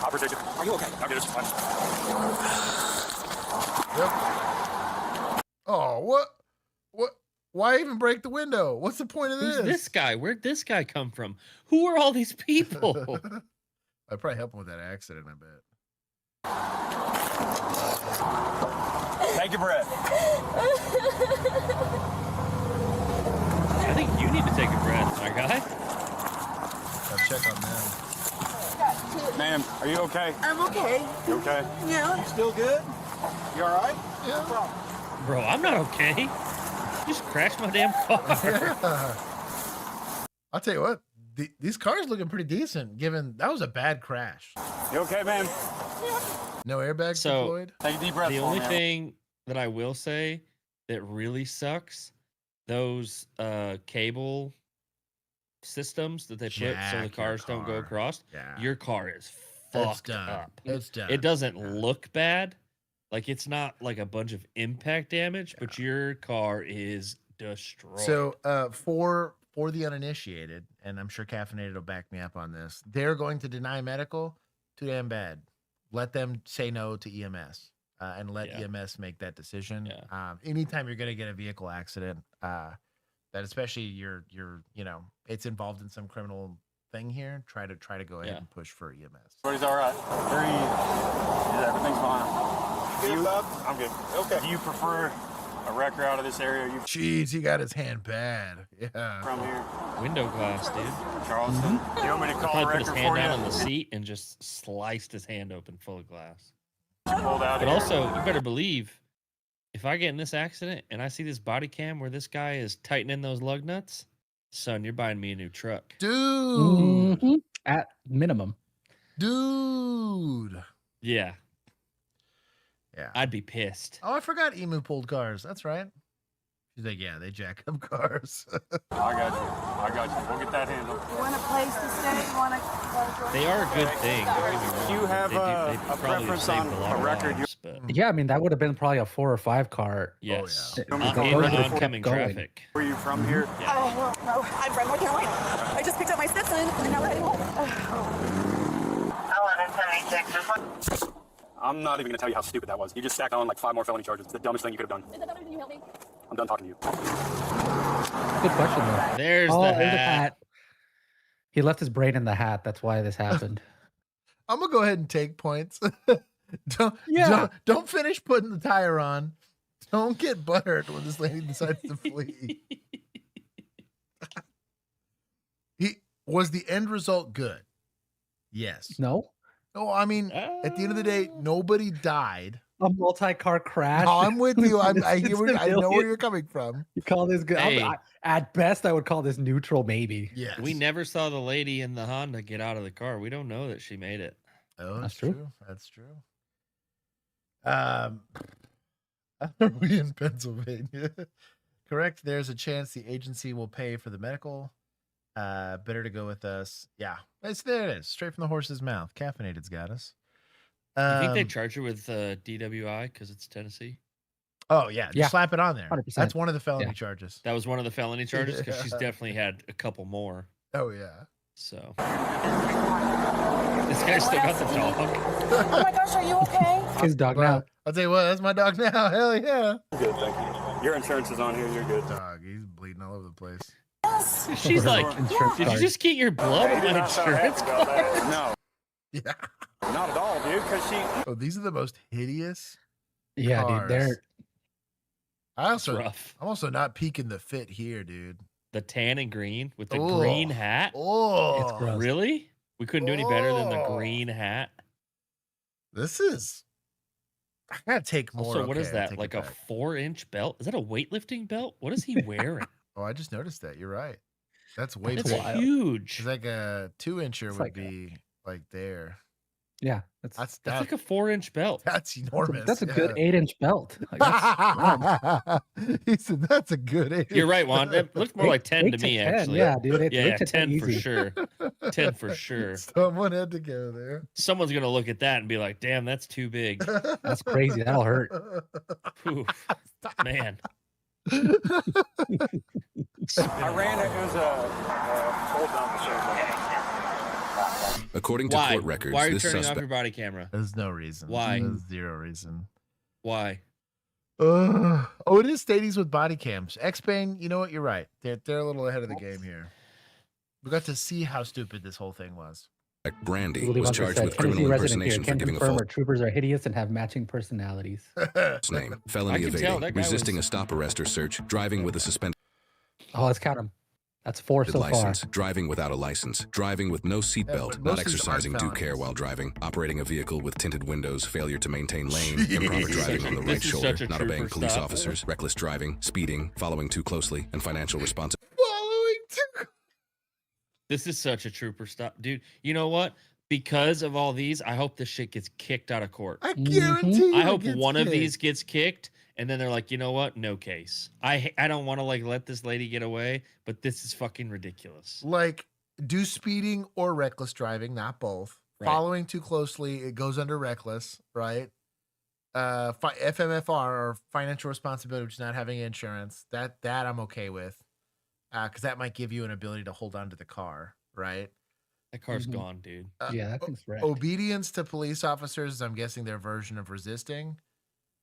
S17: Operator, are you okay? I'm good.
S1: Yep. Oh, what? Why even break the window? What's the point of this?
S2: Who's this guy? Where'd this guy come from? Who are all these people?
S1: I'd probably help him with that accident, I bet.
S17: Take a breath.
S2: I think you need to take a breath, my guy.
S1: I'll check on them.
S17: Ma'am, are you okay?
S14: I'm okay.
S17: You okay?
S14: Yeah.
S17: You still good? You all right?
S1: Yeah.
S17: No problem.
S2: Bro, I'm not okay. You just crashed my damn car.
S1: Yeah. I'll tell you what, these cars looking pretty decent, given that was a bad crash.
S17: You okay, man?
S1: No airbags deployed?
S17: Take a deep breath.
S2: The only thing that I will say that really sucks, those cable systems that they put so the cars don't go across.
S1: Yeah.
S2: Your car is fucked
S1: done.
S2: up.
S1: It's done.
S2: It doesn't look bad. Like it's not like a bunch of impact damage, but your car is destroyed.
S1: So for the uninitiated, and I'm sure Caffeinated will back me up on this, they're going to deny medical. Too damn bad. Let them say no to EMS and let EMS make that decision. Anytime you're going to get a vehicle accident, that especially you're it's involved in some criminal thing here, try to go ahead and push for EMS.
S17: Everybody's all right. Breathe. Everything's fine. I'm good. Okay. Do you prefer a wrecker out of this area?
S1: Jeez, he got his hand bad. Yeah.
S17: From here.
S2: Window glass, dude.
S17: Charleston. You want me to call a
S2: Probably put his
S17: wrecker
S2: hand
S17: for
S2: down
S17: you?
S2: on the seat and just sliced his hand open full of glass.
S17: Pulled out
S2: But
S17: here.
S2: also, you better believe, if I get in this accident and I see this body cam where this guy is tightening those lug nuts, son, you're buying me a new truck.
S1: Dude.
S3: At minimum.
S1: Dude.
S2: Yeah.
S1: Yeah.
S2: I'd be pissed.
S1: Oh, I forgot Emu pulled cars. That's right. She's like, yeah, they jack up cars.
S17: I got you. We'll get that handled.
S14: You want a place to stay? You want to?
S2: They are a good thing. Don't get me wrong.
S17: Do you have
S2: They
S17: a
S2: probably have
S17: preference
S2: saved
S17: on
S2: a lot
S17: a
S2: of
S17: record?
S2: lives, but
S3: Yeah, I mean that would have been probably a 4 or 5 car.
S2: yes.
S3: Oh,
S2: In
S3: yeah.
S2: oncoming traffic.
S17: Were you from here?
S14: Oh, no. I'm from North Carolina. I just picked up my stepson and now we're heading home.
S15: 1176.
S17: I'm not even going to tell you how stupid that was. You just stacked on like 5 more felony charges. It's the dumbest thing you could have done.
S14: Is that better? Can you help me?
S17: I'm done talking to you.
S3: Good question though.
S2: There's the hat.
S3: He left his brain in the hat. That's why this happened.
S1: I'm gonna go ahead and take points. Don't finish putting the tire on. Don't get butthurt when this lady decides to flee. Was the end result good? Yes.
S3: No.
S1: No, I mean, at the end of the day, nobody died.
S3: A multi-car crash.
S1: No, I'm with you. I know where you're coming from.
S3: You call this good?
S2: Hey.
S3: At best, I would call this neutral, maybe.
S1: Yes.
S2: We never saw the lady in the Honda get out of the car. We don't know that she made it.
S1: Oh,
S3: That's true.
S1: That's true. Are we in Pennsylvania? Correct. There's a chance the agency will pay for the medical. Better to go with us. Yeah, there it is. Straight from the horse's mouth. Caffeinated's got us.
S2: You think they charge her with DWI because it's Tennessee?
S1: Oh yeah, just slap it on there.
S3: 100%.
S1: That's one of the felony charges.
S2: That was one of the felony charges because she's definitely had a couple more.
S1: Oh yeah.
S2: So this guy still got the dog.
S14: Oh my gosh, are you okay?
S3: His dog now.
S1: I'll tell you what, that's my dog now. Hell yeah.
S17: Good, thank you. Your insurance is on here. You're good.
S1: Dog, he's bleeding all over the place.
S2: She's like, did you just get your blood on my insurance card?
S17: No.
S1: Yeah.
S17: Not at all, dude. Because she.
S1: Oh, these are the most hideous.
S3: Yeah,
S1: cars.
S3: dude. They're
S1: I'm
S2: rough.
S1: also not peeking the fit here, dude.
S2: The tan and green with the green hat.
S1: Oh,
S3: it's gross.
S2: Really? We couldn't do any better than the green hat.
S1: This is. I gotta take more.
S2: Also, what is that? Like a 4-inch belt? Is that a weightlifting belt? What is he wearing?
S1: Oh, I just noticed that. You're right. That's way
S2: That's
S1: big.
S2: huge.
S1: It's like a 2-incher would be like there.
S3: Yeah,
S2: that's like a 4-inch belt.
S1: That's enormous.
S3: That's a good 8-inch belt. Like, that's
S1: he said that's a good 8.
S2: You're right, Juan. It looks more like 10 to me,
S3: 10,
S2: actually.
S3: yeah, dude.
S2: Yeah, 10 for sure. 10 for sure.
S1: Someone had to go there.
S2: Someone's gonna look at that and be like, "Damn, that's too big."
S3: That's crazy. That'll hurt.
S2: Oof, man.
S17: I ran it. It was a hold down the show.
S19: According to court records,
S2: why are you
S19: this
S2: turning
S19: suspect...
S2: off your body camera?
S1: There's no reason.
S2: Why?
S1: There's zero reason.
S2: Why?
S1: Oh, it is stadies with body cams. X-Bane, you know what? You're right. They're a little ahead of the game here. We got to see how stupid this whole thing was.
S19: Brandy was charged with criminal impersonation for giving a false
S3: troopers are hideous and have matching personalities.
S19: name, felony evading, resisting a stop, arrest, or search, driving with a suspended
S3: Oh, let's count them. That's 4 so
S19: license,
S3: far.
S19: driving without a license, driving with no seatbelt, not exercising due care while driving, operating a vehicle with tinted windows, failure to maintain lane, improper driving on the right shoulder, not obeying police officers, reckless driving, speeding, following too closely, and financial responsibility.
S1: Following too.
S2: This is such a trooper stop, dude. You know what? Because of all these, I hope this shit gets kicked out of court.
S1: I guarantee you
S2: I hope one of these gets kicked, and then they're like, you know what? No case. I don't want to like let this lady get away, but this is fucking ridiculous.
S1: Like, do speeding or reckless driving, not both. Right. Following too closely, it goes under reckless, right? FMFR or financial responsibility, which is not having insurance. That I'm okay with, because that might give you an ability to hold on to the car, right?
S2: That car's gone, dude.
S3: Yeah, that thing's wrecked.
S1: Obedience to police officers, I'm guessing their version of resisting.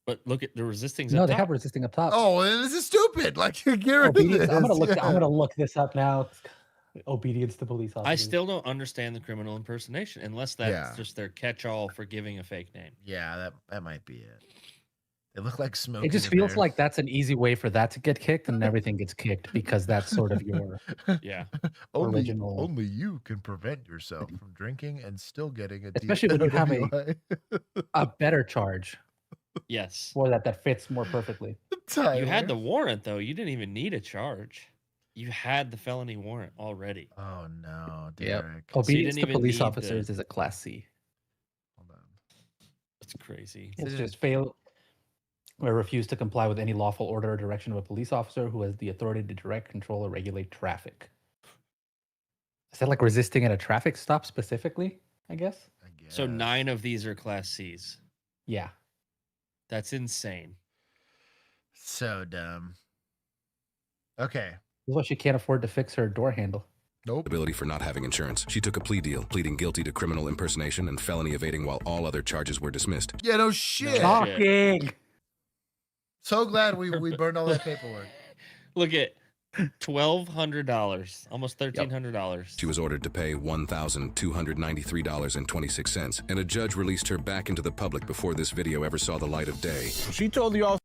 S2: But look at the resisting.
S3: No, they have resisting up top.
S1: Oh, this is stupid. Like, get rid of this.
S3: I'm gonna look this up now. Obedience to police officers.
S2: I still don't understand the criminal impersonation unless that's just their catch-all for giving a fake name.
S1: Yeah, that might be it. They look like smoke.
S3: It just feels like that's an easy way for that to get kicked, and everything gets kicked because that's sort of your original.
S1: Only you can prevent yourself from drinking and still getting a
S3: especially when you have a better charge.
S2: Yes,
S3: for that fits more perfectly.
S1: Tyler.
S2: You had the warrant though. You didn't even need a charge. You had the felony warrant already.
S1: Oh no, Derek.
S3: Yep. Obedience to police officers is a class C.
S1: Hold on.
S2: That's crazy.
S3: It's just fail or refuse to comply with any lawful order or direction of a police officer who has the authority to direct, control, or regulate traffic. Is that like resisting at a traffic stop specifically? I guess.
S2: So 9 of these are class C's.
S3: Yeah.
S2: That's insane.
S1: So dumb. Okay.
S3: Well, she can't afford to fix her door handle.
S1: Nope.
S19: Ability for not having insurance. She took a plea deal, pleading guilty to criminal impersonation and felony evading while all other charges were dismissed.
S1: Yeah, no shit.
S3: Shocking.
S1: So glad we burned all that paperwork.
S2: Look at $1,200, almost $1,300.
S19: She was ordered to pay $1,293.26, and a judge released her back into the public before this video ever saw the light of day.
S17: She told the officer.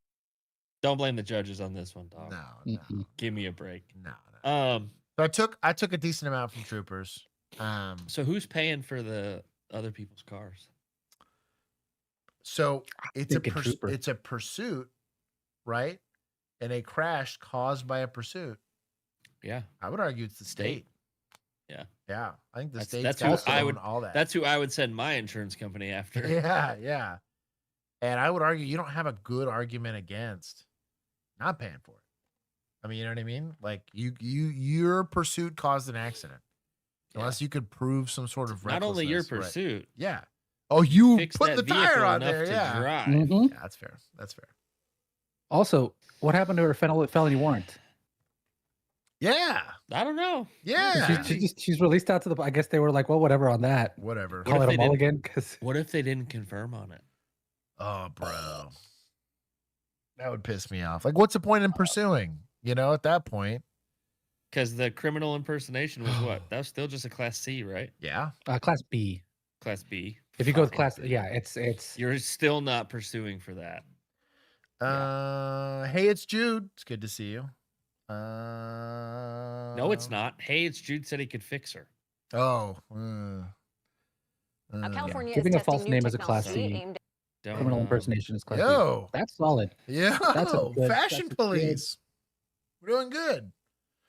S2: Don't blame the judges on this one, dog.
S1: No.
S2: Give me a break.
S1: No. So I took a decent amount from troopers.
S2: So who's paying for the other people's cars?
S1: So it's a pursuit, right? And a crash caused by a pursuit.
S2: Yeah,
S1: I would argue it's the state.
S2: Yeah,
S1: I think the state.
S2: That's who I would. All that. That's who I would send my insurance company after.
S1: Yeah. And I would argue you don't have a good argument against not paying for it. I mean, you know what I mean? Like your pursuit caused an accident, unless you could prove some sort of recklessness.
S2: Not only your pursuit.
S1: Right? Yeah. Oh, you
S2: fixed
S1: put the tire on there.
S2: Yeah.
S1: Yeah, that's fair. That's fair.
S3: Also, what happened to her felony warrant?
S1: Yeah,
S2: I don't know.
S1: Yeah,
S3: she's released out to the. I guess they were like, well, whatever on that.
S1: Whatever.
S3: Call it a mulligan.
S2: What if they didn't confirm on it?
S1: Oh, bro, that would piss me off. Like, what's the point in pursuing? You know, at that point,
S2: because the criminal impersonation was what? That was still just a class C, right?
S1: Yeah,
S3: class B.
S2: Class B.
S3: If you go with class, it's.
S2: You're still not pursuing for that.
S1: Hey, it's Jude. It's good to see you.
S2: No, it's not. Hey, it's Jude said he could fix her.
S1: Oh.
S7: California
S3: Giving
S7: is
S3: a false
S7: testing
S3: name
S7: new
S3: as a Class
S7: technology
S3: C.
S7: aimed
S3: Criminal impersonation is Class B.
S1: Yo.
S3: That's solid. That's a
S1: Yo.
S3: good
S1: Fashion
S3: that's a good-
S1: police. We're doing good.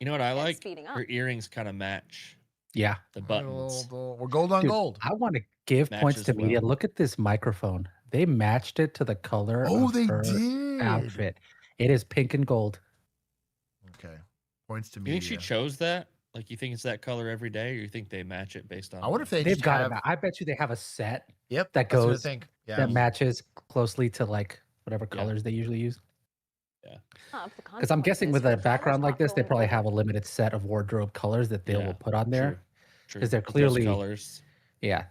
S2: You know what I like?
S7: speeding up.
S2: Her earrings kind of match
S3: Yeah.
S2: the buttons.
S1: We're gold on
S3: Dude,
S1: gold.
S3: I want to give points
S2: Matches
S3: to media.
S2: well.
S3: Look at this microphone. They matched it to the color
S1: Oh,
S3: of
S1: they
S3: her
S1: did.
S3: outfit. It is pink and gold.
S1: Okay. Points to
S2: You
S1: media.
S2: think she chose that? Like, you think it's that color every day, or you think they match it based on?
S1: I wonder if they
S3: They've
S1: just
S3: got
S1: have...
S3: it. I bet you they have a set.
S1: Yep.
S3: That
S1: that's what I
S3: goes
S1: think. Yeah.
S3: that matches closely to like whatever colors they usually use. Because I'm guessing with a background like this, they probably have a limited set of wardrobe colors that they will put on there.
S2: True.
S3: Because they're
S2: With those
S3: clearly
S2: colors.
S3: Yeah,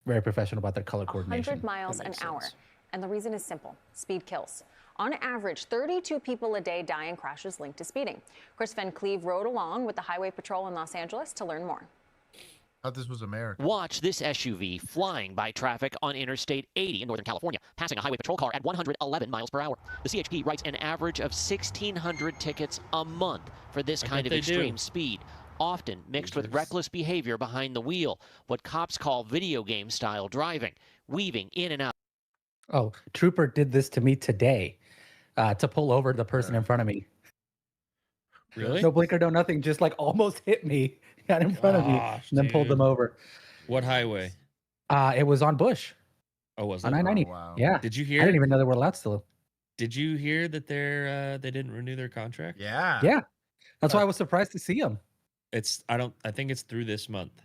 S3: very professional about their color coordination.
S7: 100 miles an hour. And the reason is simple. Speed kills. On average, 32 people a day die in crashes linked to speeding. Chris Van Cleve rode along with the Highway Patrol in Los Angeles to learn more.
S1: I thought this was America.
S20: Watch this SUV flying by traffic on Interstate 80 in Northern California, passing a highway patrol car at 111 miles per hour. The CHP writes an average of 1,600 tickets a month for this kind of extreme speed, often mixed with reckless behavior behind the wheel, what cops call video game style driving, weaving in and out.
S3: Oh, Trooper did this to me today to pull over the person in front of me.
S2: Really?
S3: No blinker, no nothing. Just like almost hit me, got in front of me, and then pulled them over.
S2: What highway?
S3: It was on Bush.
S2: Oh, was
S3: On
S2: it?
S3: I-90. Yeah.
S2: Did you hear?
S3: I didn't even know they were allowed still.
S2: Did you hear that they didn't renew their contract?
S1: Yeah.
S3: Yeah. That's why I was surprised to see them.
S2: I think it's through this month.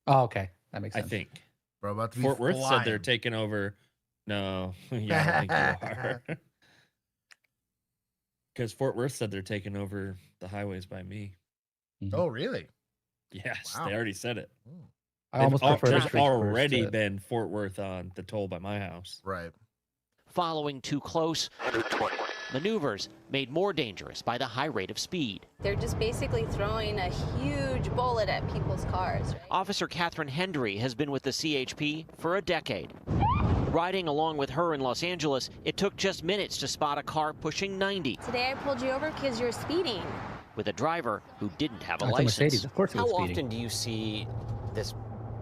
S3: Oh, okay. That makes sense.
S2: I think.
S1: Bro, about to be
S2: Fort Worth said they're
S1: flying.
S2: taking over. No, yeah, I don't think you are. Because Fort Worth said they're taking over the highways by me.
S1: Oh, really?
S2: Yes,
S1: Wow.
S2: they already said it.
S3: I almost prefer the
S2: There's
S3: street first
S2: already
S3: to-
S2: been Fort Worth on the toll by my house.
S1: Right.
S20: Following too close, maneuvers made more dangerous by the high rate of speed.
S21: They're just basically throwing a huge bullet at people's cars. Right?
S20: Officer Catherine Hendry has been with the CHP for a decade. Riding along with her in Los Angeles, it took just minutes to spot a car pushing 90
S21: Today I pulled you over because you're speeding.
S20: with a driver who didn't have a
S3: That's a
S20: license.
S3: Mercedes. Of course it was
S22: How
S3: speeding.
S22: often do you see this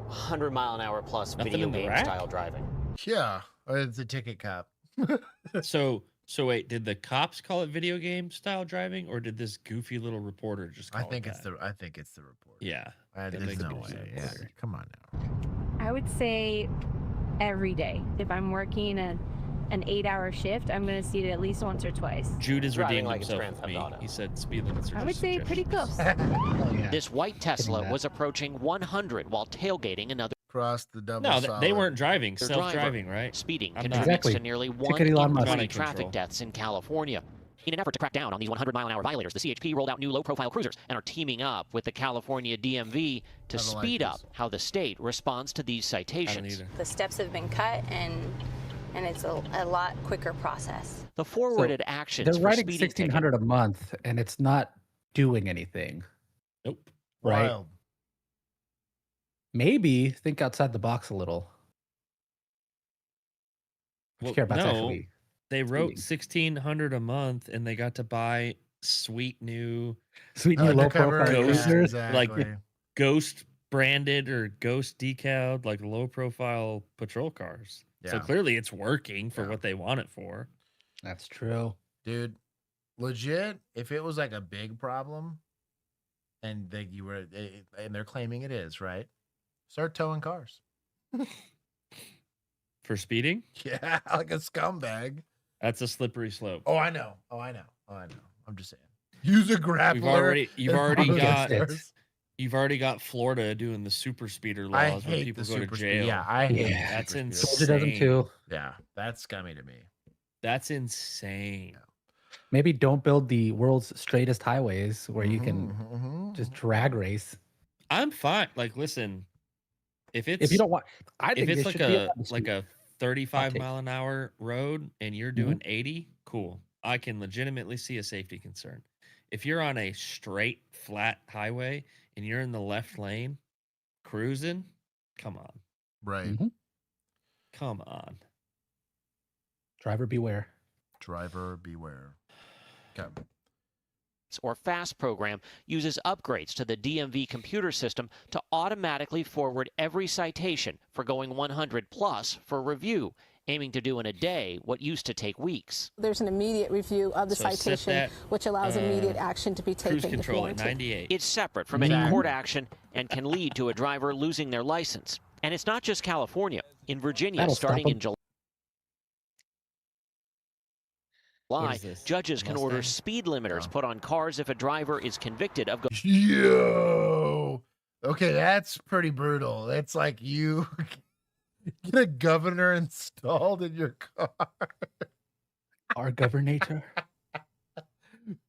S22: 100-mile-an-hour plus
S2: Nothing
S22: video
S2: in the
S22: game
S2: rack?
S22: style driving?
S1: Yeah. It's a ticket cop.
S2: So wait, did the cops call it video game style driving, or did this goofy little reporter just call
S1: I think
S2: it
S1: it's
S2: that?
S1: the report.
S2: Yeah.
S1: There's no way. Yeah. Come on now.
S23: I would say every day. If I'm working an 8-hour shift, I'm going to see it at least once or twice.
S2: Jude has
S22: Driving
S2: redeemed
S22: like it's
S2: himself
S22: Grand
S2: with me.
S22: Theft Auto.
S2: He said speed limits are
S23: I would
S2: just
S23: say pretty
S2: suggestions.
S23: close.
S20: This white Tesla
S3: that.
S20: was approaching 100 while tailgating another
S1: Cross the double
S2: No,
S1: solid.
S2: they weren't driving,
S20: driver.
S2: self-driving, right?
S20: Speeding
S2: I'm
S20: contributes
S2: not.
S3: Exactly.
S20: to nearly 1
S3: Ticket
S20: in
S3: Elon Musk.
S20: 20
S2: Gunning
S20: traffic
S2: control.
S20: deaths in California. In an effort to crack down on these 100-mile-an-hour violators, the CHP rolled out new low-profile cruisers and are teaming up with the California DMV to
S1: I don't like
S20: speed up
S1: these.
S20: how the state responds to these
S2: I don't
S20: citations.
S2: either.
S21: The steps have been cut and it's a lot quicker process.
S20: The forwarded actions
S3: They're
S20: for
S3: writing
S20: speeding tickets.
S3: $1,600 a month, and it's not doing anything.
S2: Nope.
S3: Right?
S1: Wild.
S3: Maybe think outside the box a little. What you care about actually
S2: they wrote
S3: speeding.
S2: $1,600 a month, and they got to buy sweet new
S3: Sweet new low
S1: Undercover,
S3: profile
S1: yeah,
S3: cruisers.
S1: exactly.
S2: like ghost branded or ghost decaled, like low profile patrol cars. So
S1: Yeah.
S2: clearly it's working for what they want it for.
S3: That's true.
S1: Dude, legit, if it was like a big problem and and they're claiming it is, right? Start towing cars.
S2: For speeding?
S1: Yeah, like a scumbag.
S2: That's a slippery slope.
S1: Oh, I know. I'm just saying. Use a grappler.
S2: You've already
S1: and
S2: got
S1: cars.
S2: You've already got Florida doing the super speeder
S1: I
S2: laws where
S1: hate
S2: people
S1: the
S2: go to
S1: super
S2: jail.
S1: speed. Yeah, I hate
S3: Yeah.
S1: the
S2: That's
S1: super
S2: insane.
S1: speed.
S3: Soldier does them too.
S1: Yeah, that's scummy to me.
S2: That's insane.
S3: Maybe don't build the world's straightest highways where you can just drag race.
S2: I'm fine. Like, listen, if it's
S3: If you don't want, I
S2: if
S3: think
S2: it's
S3: they
S2: like
S3: should be
S2: a
S3: allowed to
S2: like
S3: speed.
S2: a 35 mile an hour road and you're
S3: Mm-hmm.
S2: doing 80, cool. I can legitimately see a safety concern. If you're on a straight flat highway and you're in the left lane cruising, come on.
S1: Right.
S3: Mhm.
S2: Come on.
S3: Driver beware.
S1: Driver beware. Okay.
S20: or FAST program uses upgrades to the DMV computer system to automatically forward every citation for going 100 plus for review, aiming to do in a day what used to take weeks.
S4: There's an immediate review of the citation, which allows immediate action to be taken.
S2: Cruise control at 98.
S20: It's separate from any court action and can lead to a driver losing their license. And it's not just California. In Virginia, starting in July, judges can order speed limiters put on cars if a driver is convicted of...
S1: Yo! Okay, that's pretty brutal. It's like you get a governor installed in your car.
S3: Our governor.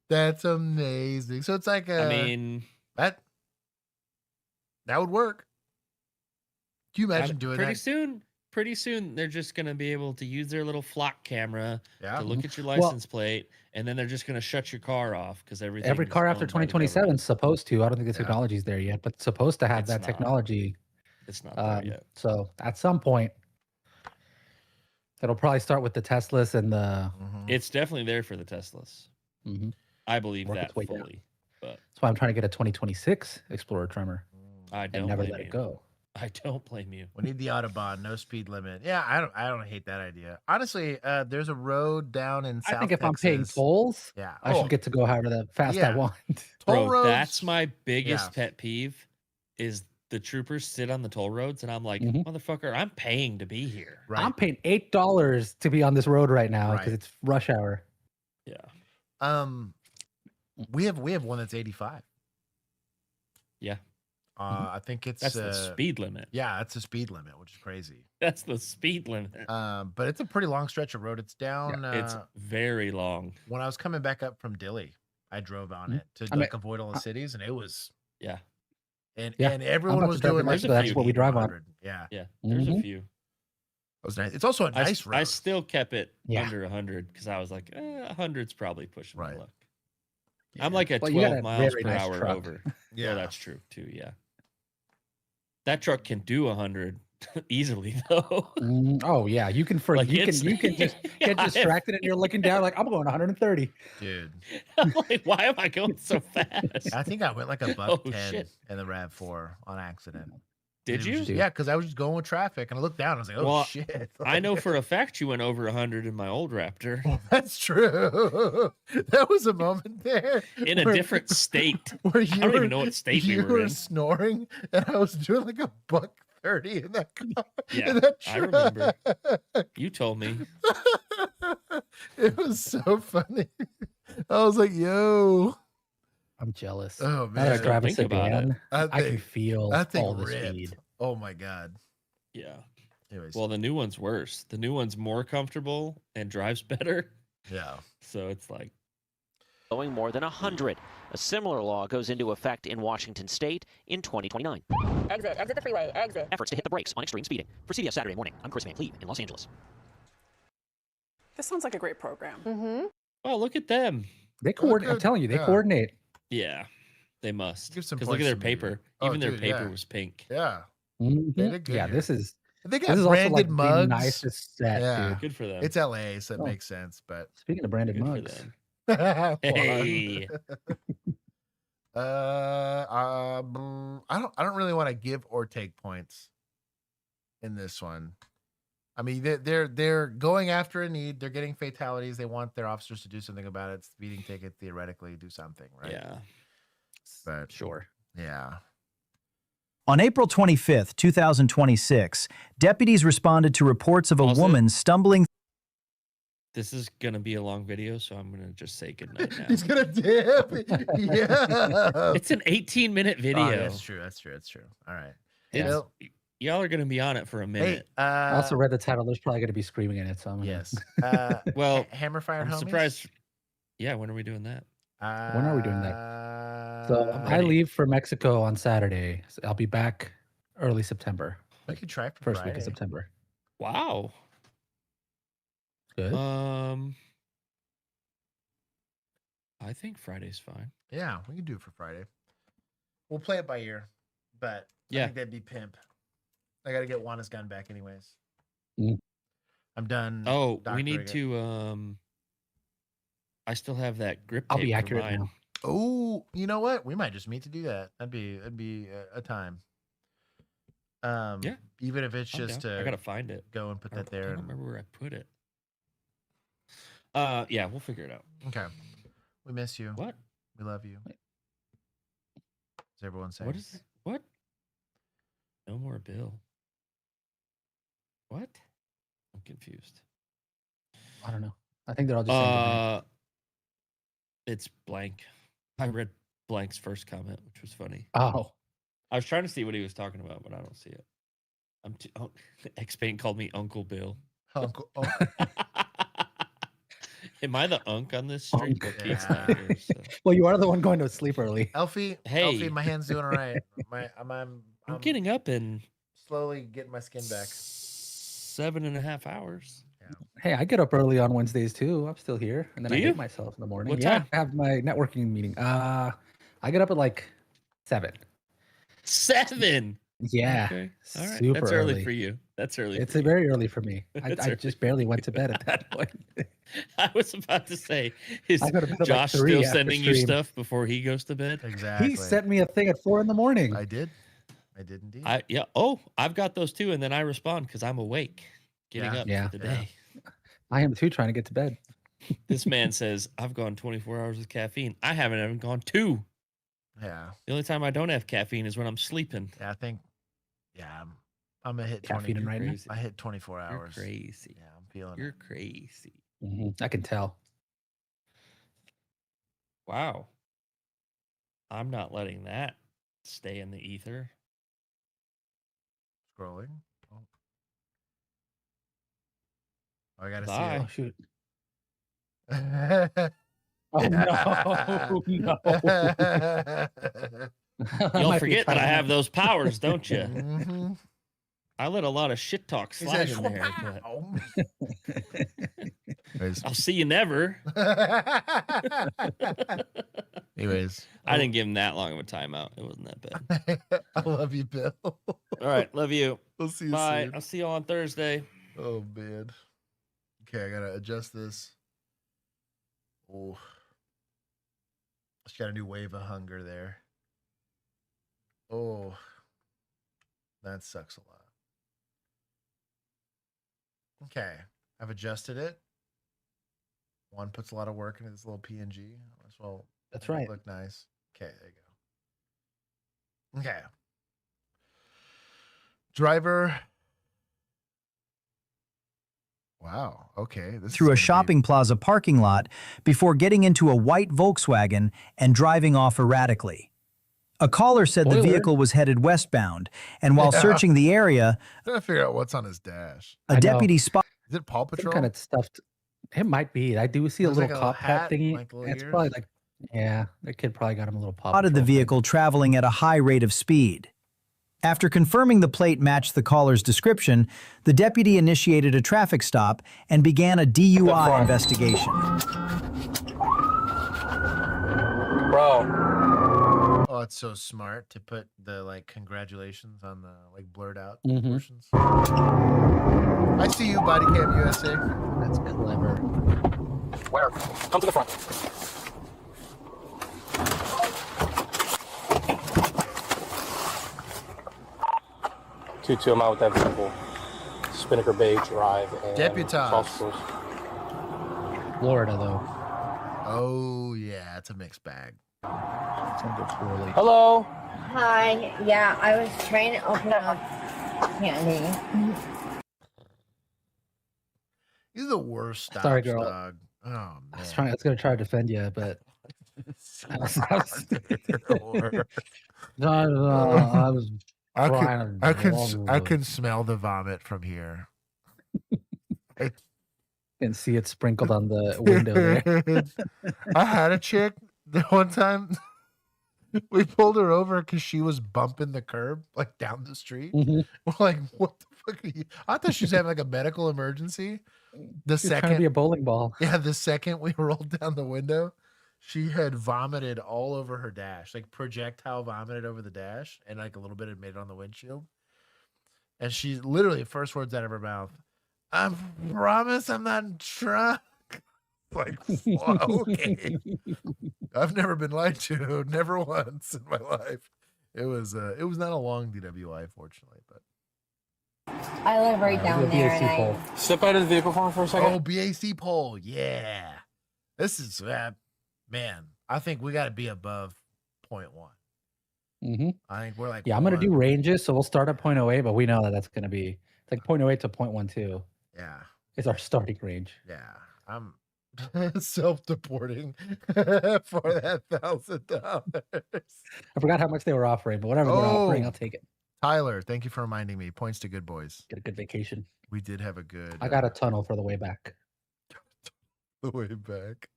S1: That's amazing. So it's like
S2: I mean,
S1: that would work. Can you imagine doing
S2: pretty
S1: that?
S2: Pretty soon, they're just going to be able to use their little flock camera to look at your license plate, and then they're just going to shut your car off because everything.
S3: Every car after 2027 is supposed to. I don't think the technology's there yet, but it's supposed to have that technology.
S2: It's not there yet.
S3: So at some point, it'll probably start with the Teslas and the.
S2: It's definitely there for the Teslas. I believe that fully. But
S3: that's why I'm trying to get a 2026 Explorer Tremor.
S2: I don't
S3: and never let it go.
S2: I don't blame you.
S1: We need the Autobahn, no speed limit. Yeah, I don't hate that idea. Honestly, there's a road down in South Texas.
S3: I think if I'm paying tolls, I should get to go however fast I want.
S2: Toll roads, that's my biggest pet peeve is the troopers sit on the toll roads and I'm like, motherfucker, I'm paying to be here.
S3: Right. I'm paying $8 to be on this road right now because it's rush hour.
S2: Yeah.
S1: We have one that's 85.
S2: Yeah.
S1: I think that's
S2: the speed limit.
S1: Yeah, that's the speed limit, which is crazy.
S2: That's the speed limit.
S1: But it's a pretty long stretch of road. It's down.
S2: It's very long.
S1: When I was coming back up from Dilley, I drove on it to avoid all the cities, and it was and everyone was doing like
S3: that's what we drive on.
S1: Yeah,
S2: There's a few.
S1: It was nice. It's also a nice road.
S2: I still kept it under 100 because I was like, 100's probably pushing my luck. I'm like a 12 miles per hour over. Yeah, that's true too. Yeah. That truck can do 100 easily, though.
S3: Oh yeah, you can you can just get distracted and you're looking down like I'm going 130.
S1: Dude,
S2: I'm like, why am I going so fast?
S1: I think I went like $110 in the RAV4 on accident.
S2: Did you?
S1: Yeah, because I was just going with traffic and I looked down. And I was like, oh shit!
S2: I know for a fact you went over 100 in my old Raptor.
S1: Well, that's true. That was a moment there
S2: in a different state.
S1: Where
S2: I don't even know what state we were in.
S1: Snoring, and I was doing like $130 in that car.
S2: Yeah,
S1: in that
S2: I remember. You told me.
S1: It was so funny. I was like, "Yo."
S3: I'm jealous.
S1: Oh man,
S3: I drive a sedan. I can feel all the speed.
S1: Oh my god.
S2: Yeah.
S1: Anyways.
S2: Well, the new one's worse. The new one's more comfortable and drives better.
S1: Yeah.
S2: So it's like
S20: going more than 100. A similar law goes into effect in Washington State in 2029.
S4: Exit the freeway, exit.
S20: Efforts to hit the brakes on extreme speeding. For CBS Saturday Morning, I'm Chris Van Cleve in Los Angeles.
S14: This sounds like a great program.
S2: Oh, look at them.
S3: They coordinate. I'm telling you, they coordinate.
S2: Yeah, they must.
S1: Give some
S2: because look at their
S1: points to
S2: paper.
S1: me.
S2: Even their paper was pink.
S1: Yeah.
S3: Yeah, this is.
S1: They got
S3: this is
S1: branded
S3: also like
S1: mugs.
S3: the nicest set, dude.
S2: Good for them.
S1: It's LA, so it makes sense. But
S3: speaking of branded mugs,
S2: hey.
S1: I don't really want to give or take points in this one. I mean, they're going after a need. They're getting fatalities. They want their officers to do something about it. Speeding ticket, theoretically, do something, right?
S2: Yeah.
S1: But
S3: sure.
S1: Yeah.
S5: On April 25th, 2026, deputies responded to reports of a woman stumbling.
S2: This is going to be a long video, so I'm going to just say goodnight now.
S1: He's going to dip. Yeah.
S2: It's an 18-minute video.
S1: Oh, that's true. All right.
S2: Yeah. Y'all are going to be on it for a minute.
S1: Hey,
S3: I also read the title. There's probably going to be screaming in it. So I'm gonna...
S1: Yes.
S2: Well,
S1: Hammerfire
S2: I'm
S1: homies?
S2: surprised. Yeah, when are we doing that?
S3: When are we doing that? So I leave for Mexico on Saturday. So I'll be back early September.
S1: We could try for
S3: first
S1: Friday.
S3: week of September.
S2: Wow.
S3: Good.
S2: I think Friday's fine.
S1: Yeah, we can do it for Friday. We'll play it by ear, but I think that'd be pimp. I got to get Juana's gun back anyways. I'm done.
S2: Oh, we need to I still have that grip tape.
S3: I'll be accurate
S2: for mine.
S3: now.
S1: Oh, you know what? We might just meet to do that. That'd be a time.
S2: Yeah.
S1: Even if it's just to
S2: I gotta find it.
S1: Go and put that there.
S2: I don't remember where I put it. Yeah, we'll figure it out.
S1: Okay. We miss you.
S2: What?
S1: We love you. Is everyone saying?
S2: What is what? No more bill. What? I'm confused.
S3: I don't know. I think they're all just saying goodnight.
S2: It's blank. I read blank's first comment, which was funny.
S3: Oh.
S2: I was trying to see what he was talking about, but I don't see it. X-Paint called me Uncle Bill.
S1: Uncle.
S2: Am I the unk on this stream? Keith's not here, so.
S3: Well, you are the one going to sleep early.
S1: Elfie, Elfie, my hand's doing all right. I'm
S2: getting up and
S1: slowly getting my skin back.
S2: 7.5 hours.
S1: Yeah.
S3: Hey, I get up early on Wednesdays too. I'm still here, and then
S2: Do
S3: I
S2: you?
S3: hate myself in the morning.
S2: What
S3: yeah,
S2: time?
S3: I have my networking meeting. I get up at like 7.
S2: 7.
S3: Yeah.
S2: Okay. All right.
S3: Super
S2: That's early for you. That's early.
S3: It's
S2: for you.
S3: very early for me. I
S2: early.
S3: just barely went to bed at that point.
S2: I was about to say, is
S3: I go to bed at
S2: Josh
S3: like 3
S2: still
S3: after
S2: sending you
S3: stream.
S2: stuff before he goes to bed?
S1: Exactly.
S3: He sent me a thing at 4 a.m.
S1: I did indeed.
S2: I've got those too, and then I respond because I'm awake, getting up for the day.
S3: I am too, trying to get to bed.
S2: This man says, I've gone 24 hours with caffeine. I haven't even gone 2.
S1: Yeah.
S2: The only time I don't have caffeine is when I'm sleeping.
S1: Yeah, I think. Yeah, I'm gonna hit
S3: Caffeine
S1: 20.
S3: right now?
S1: I hit 24 hours.
S2: You're crazy.
S1: Yeah, I'm feeling.
S2: You're crazy.
S3: I can tell.
S2: Wow. I'm not letting that stay in the ether.
S1: Scrolling. I gotta
S2: Bye.
S3: Oh, shoot.
S1: see it.
S3: Oh, no.
S2: You'll forget that I have those powers, don't you?
S1: Mm-hmm.
S2: I let a lot of shit talk slide in there. But I'll see you never.
S1: Anyways,
S2: I didn't give him that long of a timeout. It wasn't that bad.
S1: I love you, Bill.
S2: All right, love you.
S1: We'll see you
S2: Bye.
S1: soon.
S2: I'll see you on Thursday.
S1: Oh man. Okay, I gotta adjust this. Oh, just got a new wave of hunger there. Oh, that sucks a lot. Okay, I've adjusted it. One puts a lot of work into this little PNG. As well,
S3: That's right.
S1: Look nice. Okay, there you go. Okay. Driver. Wow. Okay. This
S5: Through a shopping plaza parking lot before getting into a white Volkswagen and driving off erratically. A caller said the vehicle was headed westbound, and while searching the area,
S1: I'm trying to figure out what's on his dash.
S5: a deputy spotted.
S1: Is it Paw Patrol?
S3: Some kind of stuffed. It might be. I do see a
S1: Looks
S3: little
S1: like a
S3: cop hat
S1: hat,
S3: thingy.
S1: like little
S3: It's
S1: ears.
S3: probably like, yeah, the kid probably got him a little Paw
S5: Spotted the
S3: Patrol thing.
S5: vehicle traveling at a high rate of speed. After confirming the plate matched the caller's description, the deputy initiated a traffic stop and began a DUI investigation.
S1: Bro. Oh, it's so smart to put the like congratulations on the like blurred out portions. I see you, Bodycam USA.
S3: That's clever.
S17: Where? Come to the front. Two, I'm out with that vehicle. Spinnaker Bay Drive and
S1: Deputized.
S17: Salesforce.
S3: Florida, though.
S1: Oh yeah, it's a mixed bag.
S3: It's gonna go poorly.
S17: Hello.
S6: Hi. Yeah, I was trying to open up candy.
S1: These are the worst stops,
S3: Sorry, girl.
S1: dog. Oh man.
S3: I was gonna try to defend you, but I was trying
S1: I can smell the vomit from here.
S3: And see it sprinkled on the window there.
S1: I had a chick the one time. We pulled her over because she was bumping the curb like down the street. We're like, what the fuck are you? I thought she was having like a medical emergency. The
S3: She was trying to
S1: second
S3: be a bowling ball.
S1: Yeah, the second we rolled down the window, she had vomited all over her dash, like projectile vomited over the dash, and like a little bit had made it on the windshield. And she literally, first words out of her mouth, I promise I'm not drunk. Like, okay. I've never been lied to, never once in my life. It was not a long DWI, fortunately, but
S6: I live right down there. And
S17: Step out of the vehicle for me for a second.
S1: oh, BAC pole, yeah. This is man. I think we got to be above 0.1.
S3: Mm-hmm.
S1: I think we're like
S3: I'm gonna do ranges, so we'll start at 0.08, but we know that that's gonna be it's like 0.08 to 0.12.
S1: Yeah,
S3: it's our starting range.
S1: Yeah, I'm self-deporting for that $1,000.
S3: I forgot how much they were offering, but whatever they're offering, I'll take it.
S1: Tyler, thank you for reminding me. Points to good boys.
S3: Get a good vacation.
S1: We did have a good.
S3: I got a tunnel for the way back.
S1: The way back.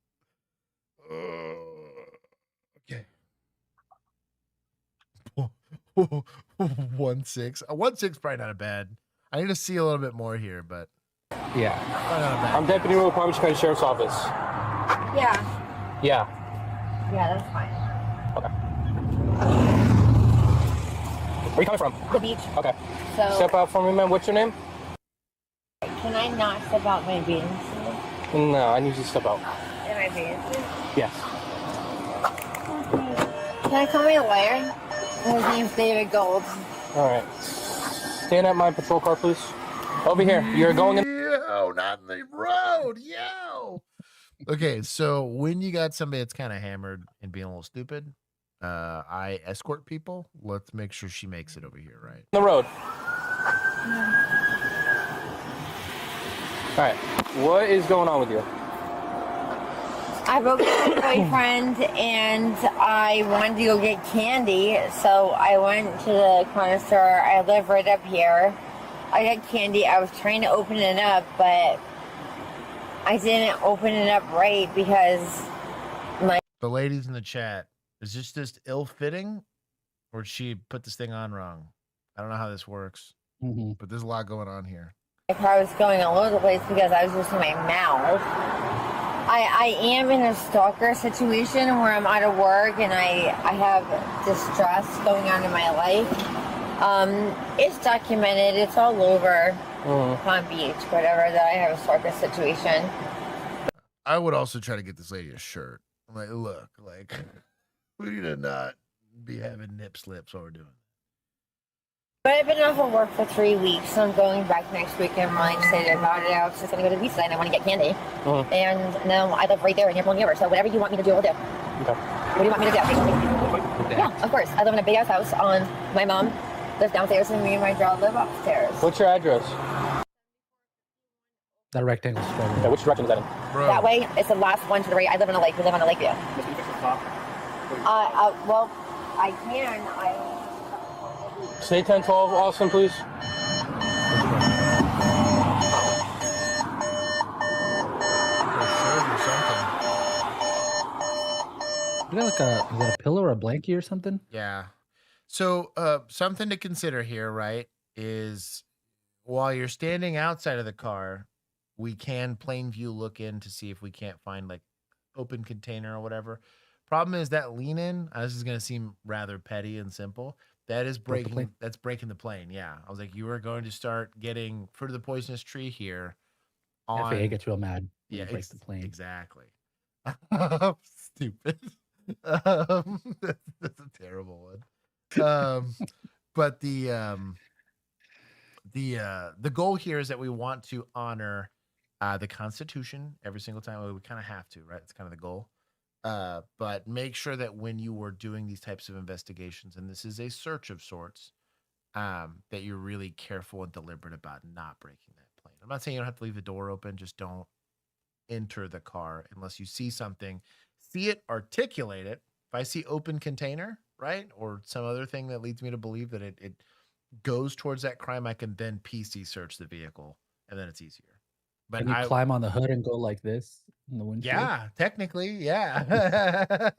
S1: Okay. 1.6. 1.6 probably not a bad. I need to see a little bit more here, but
S3: yeah,
S1: probably not a bad.
S17: I'm Deputy Will Palm Beach County Sheriff's Office.
S6: Yeah.
S17: Yeah,
S6: that's fine.
S17: Okay. Where are you coming from?
S6: The beach.
S17: Okay.
S6: So
S17: Step out for me, man. What's your name?
S6: can I not step out my bathing suit?
S17: No, I need you to step out.
S6: In my bathing suit?
S17: Yes.
S6: Can I call my lawyer? His name's David Gold.
S17: All right. Stand at my patrol car, please. Over here. You're going in.
S1: Yo, not in the road. Yo. Okay, so when you got somebody that's kind of hammered and being a little stupid, I escort people. Let's make sure she makes it over here, right?
S17: The road. All right. What is going on with you?
S6: I broke up with my boyfriend and I wanted to go get candy, so I went to the corner store. I live right up here. I got candy. I was trying to open it up, but I didn't open it up right because
S1: the ladies in the chat, is this just ill-fitting, or did she put this thing on wrong? I don't know how this works, but there's a lot going on here.
S6: my car was going all over the place because I was using my mouth. I am in a stalker situation where I'm out of work and I have distress going on in my life. It's documented. It's all over Palm Beach, whatever, that I have a stalker situation.
S1: I would also try to get this lady a shirt. I'm like, look, like, we need to not be having nip slips while we're doing it.
S6: But I've been off of work for 3 weeks, so I'm going back next week and I'm really excited about it. I was just going to go to the beach tonight and I want to get candy. And now I live right there and you're pulling me over, so whatever you want me to do, I'll do.
S17: Okay.
S6: What do you want me to do? Yeah, of course. I live in a big ass house on my mom lives downstairs and me and my dad live upstairs.
S17: What's your address?
S3: That rectangle square.
S17: Yeah, which direction is that in?
S6: That way, it's the last one to the right. I live on a lake. We live on a lake view. Well, I can.
S17: Say 1012, Austin, please.
S3: You got like is that a pillow or a blankie or something?
S1: Yeah. So something to consider here, right, is while you're standing outside of the car, we can plain view look in to see if we can't find like open container or whatever. Problem is that lean in, this is going to seem rather petty and simple. That is breaking, that's breaking the plane. Yeah. I was like, you are going to start getting fruit of the poisonous tree here.
S3: FAA gets real mad.
S1: Yeah,
S3: break the plane.
S1: Exactly. Stupid. That's a terrible one. But the goal here is that we want to honor the Constitution every single time. We kind of have to, right? It's kind of the goal. But make sure that when you are doing these types of investigations, and this is a search of sorts, that you're really careful and deliberate about not breaking that plane. I'm not saying you don't have to leave the door open, just don't enter the car unless you see something, see it, articulate it. If I see open container, right, or some other thing that leads me to believe that it goes towards that crime, I can then PC search the vehicle, and then it's easier. But
S3: can you climb on the hood and go like this in the windshield?
S1: Yeah, technically, yeah.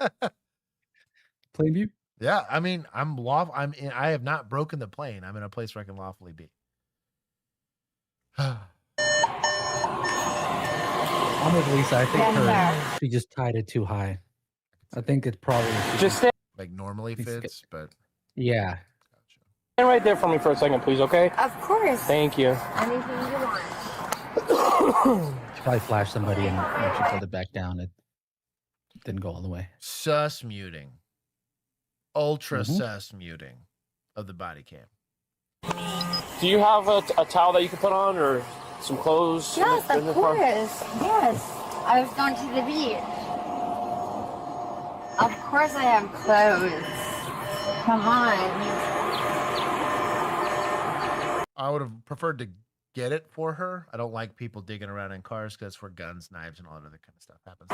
S3: Plain view?
S1: Yeah, I mean, I have not broken the plane. I'm in a place where I can lawfully be.
S3: I'm with Lisa. I think she just tied it too high. I think it probably
S17: just stay
S1: like normally fits, but
S3: yeah.
S17: Stand right there for me for a second, please, okay?
S6: Of course.
S17: Thank you.
S6: Anything you want.
S3: She probably flashed somebody and when she pulled it back down, it didn't go all the way.
S1: Sus muting. Ultra sus muting of the body cam.
S8: Do you have a towel that you can put on or some clothes?
S6: Yes, of course. Yes. I was going to the beach. Of course I have clothes. Come on.
S1: I would have preferred to get it for her. I don't like people digging around in cars because that's where guns, knives, and all that other kind of stuff happens.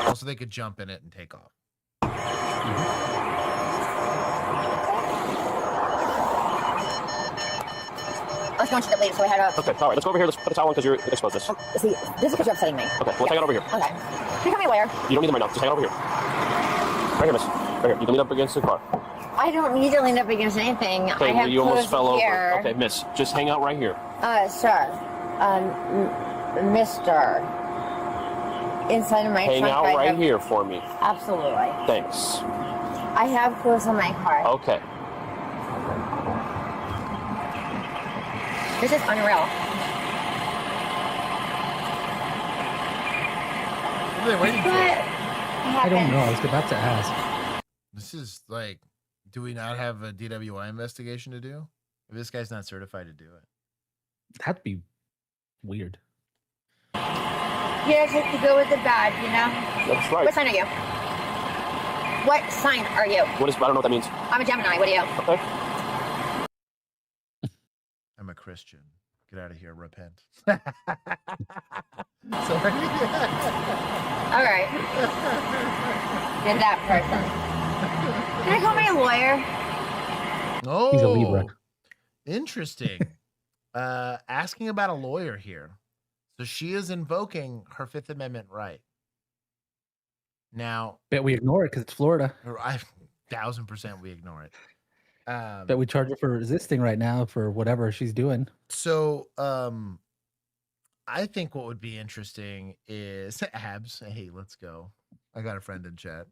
S1: Also, they could jump in it and take off.
S6: I was going to the beach, so I had a...
S8: Okay, all right, let's go over here. Let's put a towel on because you're exposed this.
S6: See, this is because you're upsetting me.
S8: Okay, we'll take it over here.
S6: Okay. Can you come here, lawyer?
S8: You don't need them right now. Just hang it over here. Right here, miss. Right here. You can lean up against the car.
S6: I don't need to lean up against anything.
S8: Okay,
S6: I have
S8: you almost fell
S6: here.
S8: over. Okay, miss, just hang out right here.
S6: Sir. Mister. Inside of my
S8: Hang
S6: trunk,
S8: out right here for me.
S6: Absolutely.
S8: Thanks.
S6: I have clothes on my car.
S8: Okay.
S6: This is unreal.
S1: What are they waiting for?
S3: I don't know. I was about to ask.
S1: This is like, do we not have a DWI investigation to do? If this guy's not certified to do it.
S3: That'd be weird.
S6: Yeah, just to go with the badge, you know?
S8: That's right.
S6: What sign are you? What sign are you?
S8: What is? I don't know what that means.
S6: I'm a Gemini. What are you?
S8: Okay.
S1: I'm a Christian. Get out of here. Repent.
S6: All right. Get that person. Can I call my lawyer?
S1: Oh,
S3: He's a Libra.
S1: Interesting. Asking about a lawyer here. So she is invoking her Fifth Amendment right. Now,
S3: Bet we ignore it because it's Florida.
S1: 1000% we ignore it.
S3: Bet we charge her for resisting right now for whatever she's doing.
S1: So, I think what would be interesting is Abs. Hey, let's go. I got a friend in chat.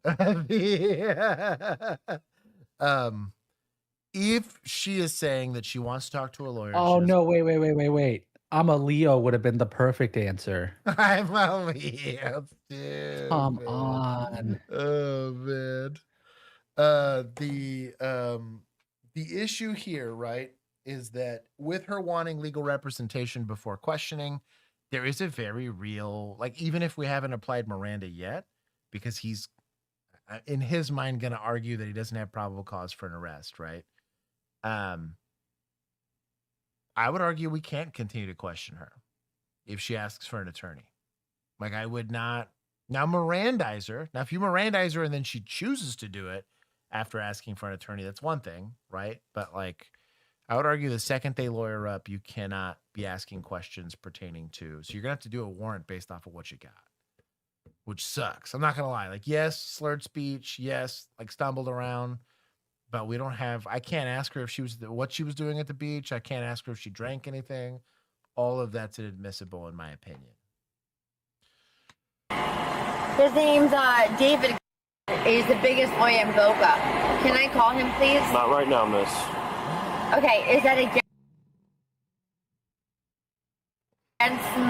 S1: If she is saying that she wants to talk to a lawyer.
S3: Oh no! Wait! I'm a Leo would have been the perfect answer.
S1: I'm a Leo too.
S3: Come on.
S1: Oh man. The issue here, right, is that with her wanting legal representation before questioning, there is a very real, like, even if we haven't applied Miranda yet, because he's in his mind going to argue that he doesn't have probable cause for an arrest, right? I would argue we can't continue to question her if she asks for an attorney. Like, I would not now Mirandize her. Now, if you Mirandize her and then she chooses to do it after asking for an attorney, that's one thing, right? But like, I would argue the second they lawyer up, you cannot be asking questions pertaining to. So you're gonna have to do a warrant based off of what you got, which sucks. I'm not gonna lie. Like, yes, slurred speech, yes, like stumbled around, but we don't have. I can't ask her if she was what she was doing at the beach. I can't ask her if she drank anything. All of that's inadmissible in my opinion.
S6: His name's David. He's the biggest lawyer in Boca. Can I call him, please?
S8: Not right now, miss.
S6: Okay, is that against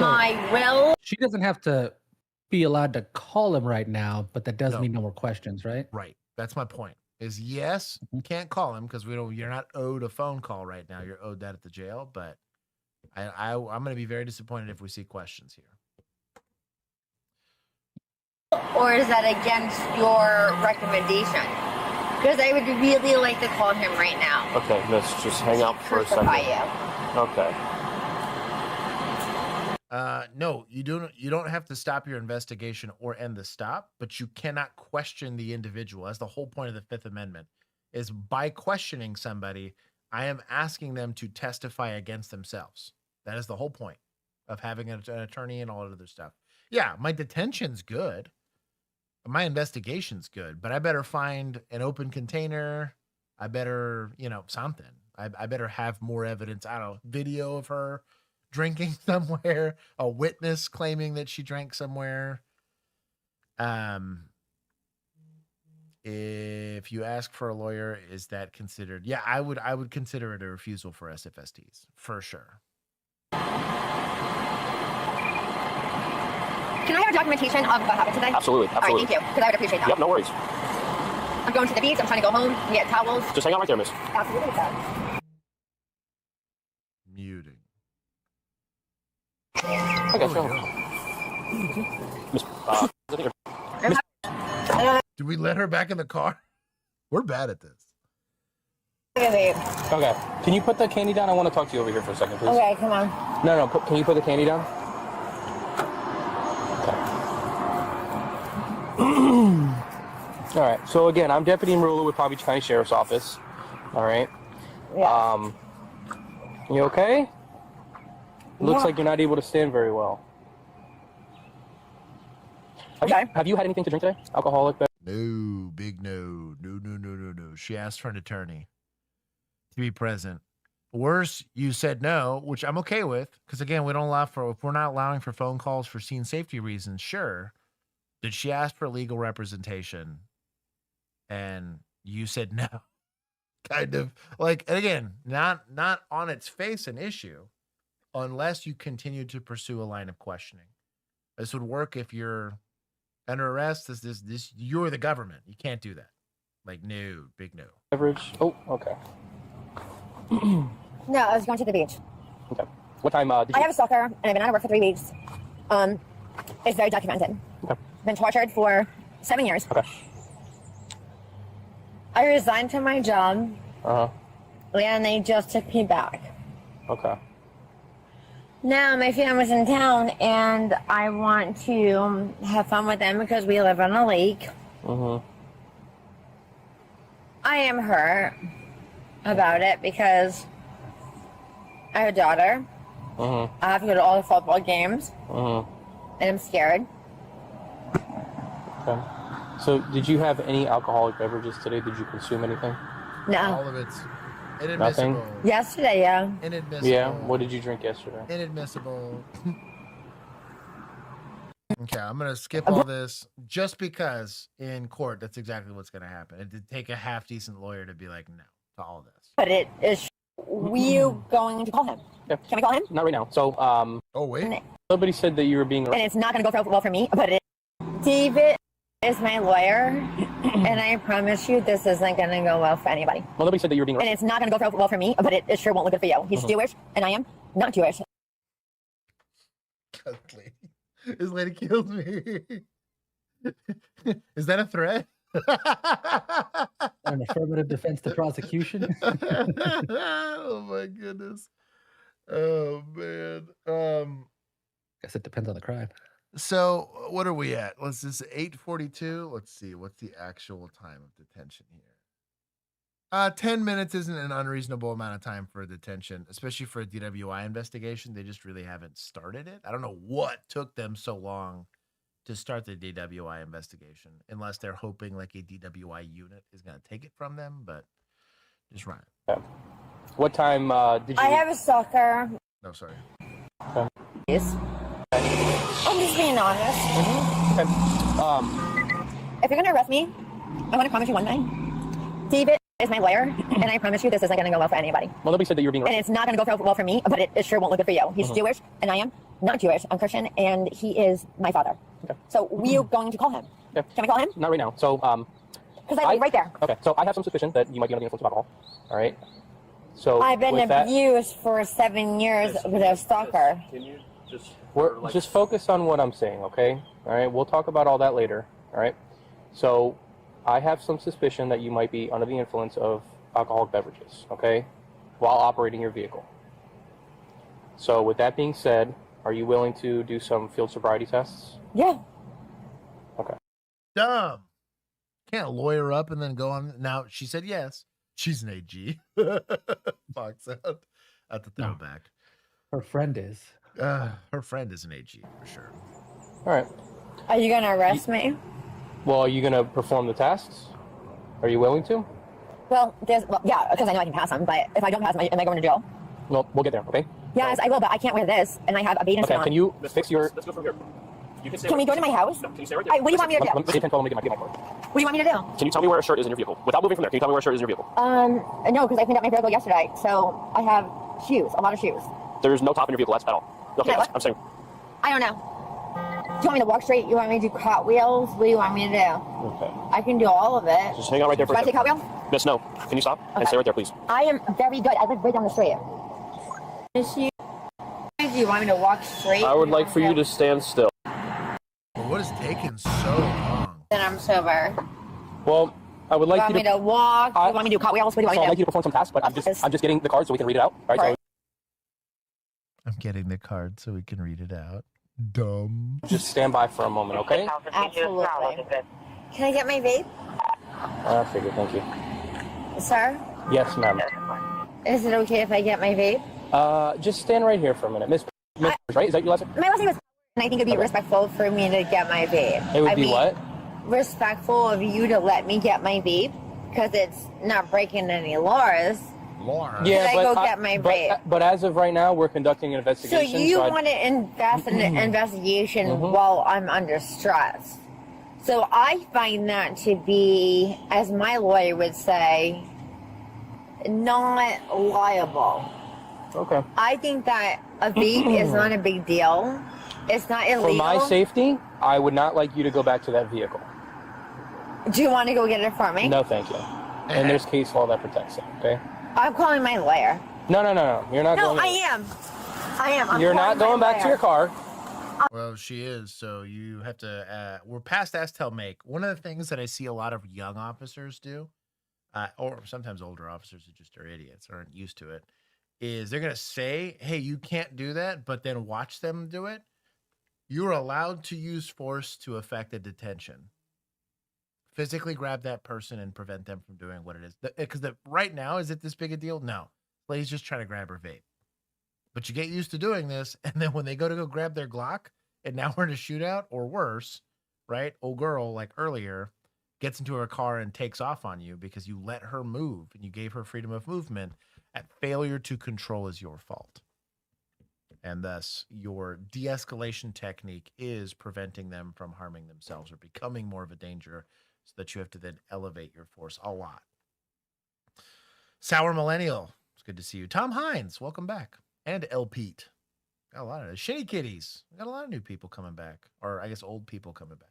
S6: my will?
S3: She doesn't have to be allowed to call him right now, but that doesn't mean no more questions, right?
S1: Right. That's my point. Is yes, you can't call him because we don't. You're not owed a phone call right now. You're owed that at the jail. But I'm going to be very disappointed if we see questions here.
S6: Or is that against your recommendation? Because I would really like to call him right now.
S8: Okay, miss, just hang out for a second. Okay.
S1: No, you don't have to stop your investigation or end the stop, but you cannot question the individual. That's the whole point of the Fifth Amendment. Is by questioning somebody, I am asking them to testify against themselves. That is the whole point of having an attorney and all that other stuff. Yeah, my detention's good. My investigation's good, but I better find an open container. I better, something. I better have more evidence. I don't know, video of her drinking somewhere, a witness claiming that she drank somewhere. If you ask for a lawyer, is that considered? Yeah, I would consider it a refusal for SFSTs for sure.
S6: Can I have documentation of what happened today?
S8: Absolutely.
S6: All right, thank you, because I would appreciate that.
S8: Yep, no worries.
S6: I'm going to the beach. I'm trying to go home, get towels.
S8: Just hang out right there, miss.
S6: Absolutely, sir.
S1: Muting.
S8: Okay, sure. Miss,
S1: Did we let her back in the car? We're bad at this.
S8: Okay. Can you put the candy down? I want to talk to you over here for a second, please.
S6: Okay, come on.
S8: No. Can you put the candy down? All right. So again, I'm Deputy Marula with Palm Beach County Sheriff's Office. All right.
S6: Yeah.
S8: You okay? Looks like you're not able to stand very well. Have you had anything to drink today? Alcoholic?
S1: No, big no. No. She asked for an attorney to be present. Worse, you said no, which I'm okay with, because again, we don't allow for, if we're not allowing for phone calls for scene safety reasons, sure. Did she ask for legal representation? And you said no. Kind of like, and again, not on its face an issue, unless you continue to pursue a line of questioning. This would work if you're under arrest. This you're the government. You can't do that. Like, no, big no.
S8: Beverage? Oh, okay.
S6: No, I was going to the beach.
S8: Okay. What time did you...
S6: I have a stalker, and I've been out of work for 3 weeks. It's very documented.
S8: Okay.
S6: Been tortured for 7 years.
S8: Okay.
S6: I resigned from my job.
S8: Uh-huh.
S6: And they just took me back.
S8: Okay.
S6: Now my family's in town, and I want to have fun with them because we live on a lake.
S8: Mm-hmm.
S6: I am hurt about it because I have a daughter.
S8: Mm-hmm.
S6: I have to go to all the football games.
S8: Mm-hmm.
S6: And I'm scared.
S8: Okay. So, did you have any alcoholic beverages today? Did you consume anything?
S6: No.
S1: All of it's inadmissible.
S8: Nothing?
S6: Yesterday, yeah.
S1: Inadmissible.
S8: Yeah. What did you drink yesterday?
S1: Inadmissible. Okay, I'm going to skip all this just because in court, that's exactly what's going to happen. It did take a half-decent lawyer to be like, no, to all this.
S6: But it is you going to call him?
S8: Yeah.
S6: Can we call him?
S8: Not right now. So,
S1: oh, wait.
S8: Somebody said that you were being...
S6: And it's not going to go well for me, but David is my lawyer, and I promise you this isn't going to go well for anybody.
S8: Well, nobody said that you were being...
S6: And it's not going to go well for me, but it sure won't look good for you. He's Jewish, and I am not Jewish.
S1: This lady killed me. Is that a threat?
S3: An affirmative defense to prosecution.
S1: Oh my goodness. Oh man.
S3: Guess it depends on the crime.
S1: So what are we at? Let's just 8:42. Let's see. What's the actual time of detention here? 10 minutes isn't an unreasonable amount of time for detention, especially for a DWI investigation. They just really haven't started it. I don't know what took them so long to start the DWI investigation, unless they're hoping like a DWI unit is going to take it from them, but just run it.
S8: Yeah. What time did you...
S6: I have a stalker.
S1: No, sorry.
S8: Okay.
S6: Yes. I'm just being honest.
S8: Mm-hmm. Okay.
S6: If you're going to arrest me, I want to promise you one thing. David is my lawyer, and I promise you this isn't going to go well for anybody.
S8: Well, nobody said that you were being...
S6: And it's not going to go well for me, but it sure won't look good for you. He's Jewish, and I am not Jewish. I'm Christian, and he is my father.
S8: Okay.
S6: So we're going to call him.
S8: Okay.
S6: Can we call him?
S8: Not right now. So,
S6: because I live right there.
S8: Okay. So I have some suspicion that you might be under the influence of alcohol. All right. So
S6: I've been abused for 7 years with a stalker.
S8: Can you just focus on what I'm saying, okay? All right. We'll talk about all that later. All right. So I have some suspicion that you might be under the influence of alcoholic beverages, okay, while operating your vehicle. So with that being said, are you willing to do some field sobriety tests?
S6: Yeah.
S8: Okay.
S1: Dumb. Can't lawyer up and then go on. Now, she said yes. She's an AG. Fox out. At the throwback.
S3: Her friend is.
S1: Her friend is an AG for sure.
S8: All right.
S6: Are you going to arrest me?
S8: Well, are you going to perform the tasks? Are you willing to?
S6: Well, yeah, because I know I can pass them, but if I don't pass them, am I going to jail?
S8: Well, we'll get there, okay?
S6: Yes, I will, but I can't wear this, and I have a bathing suit on.
S8: Can you fix your... Let's go from here.
S6: Can we go to my house?
S8: No, can you stay right
S6: there? What do you want me to do?
S8: Let me get my card.
S6: What do you want me to do?
S8: Can you tell me where a shirt is in your vehicle? Without moving from there, can you tell me where a shirt is in your vehicle?
S6: No, because I cleaned up my vehicle yesterday, so I have shoes, a lot of shoes.
S8: There's no top in your vehicle. That's at all. Okay, I'm saying.
S6: I don't know. Do you want me to walk straight? You want me to do cartwheels? What do you want me to do?
S8: Okay.
S6: I can do all of it.
S8: Just hang out right there for a
S6: second. Should I take
S8: cartwheel? Miss, no. Can you stop? And stay right there, please.
S6: I am very good. I live right down the street. Do you want me to walk straight?
S8: I would like for you to stand still.
S1: What is taking so long?
S6: Then I'm sober.
S8: Well, I would like
S6: you want me to walk? Do you want me to do cartwheels? What do you want me to do?
S8: I'd like you to perform some tasks, but I'm just getting the card so we can read it out. All right.
S1: I'm getting the card so we can read it out. Dumb.
S8: Just stand by for a moment, okay?
S6: Absolutely. Can I get my vape?
S8: I figured, thank you.
S6: Sir?
S8: Yes, ma'am.
S6: Is it okay if I get my vape?
S8: Just stand right here for a minute. Miss, right? Is that your last name?
S6: My last name is, and I think it'd be respectful for me to get my vape.
S8: It would be what?
S6: Respectful of you to let me get my vape, because it's not breaking any laws.
S8: Yeah,
S6: but get my vape?
S8: But as of right now, we're conducting an investigation.
S6: So you want to invest in an investigation while I'm under stress. So I find that to be, as my lawyer would say, not liable.
S8: Okay.
S6: I think that a vape is not a big deal. It's not illegal.
S8: For my safety, I would not like you to go back to that vehicle.
S6: Do you want to go get it for me?
S8: No, thank you. And there's case law that protects it, okay?
S6: I'm calling my lawyer.
S8: No. You're not going.
S6: No, I am.
S8: You're not going back to your car.
S1: Well, she is, so you have to, we're past ask, tell, make. One of the things that I see a lot of young officers do, or sometimes older officers who just are idiots, aren't used to it, is they're going to say, hey, you can't do that, but then watch them do it. You're allowed to use force to effect a detention. Physically grab that person and prevent them from doing what it is. Because right now, is it this big a deal? No. Lady's just trying to grab her vape. But you get used to doing this, and then when they go grab their Glock, and now we're in a shootout, or worse, right? Old girl, like earlier, gets into her car and takes off on you because you let her move, and you gave her freedom of movement. At failure to control is your fault. And thus, your de-escalation technique is preventing them from harming themselves or becoming more of a danger, so that you have to then elevate your force a lot. Sour Millennial, it's good to see you. Tom Hines, welcome back. And El Pete. Got a lot of Shitty Kitties. We got a lot of new people coming back. Or I guess old people coming back.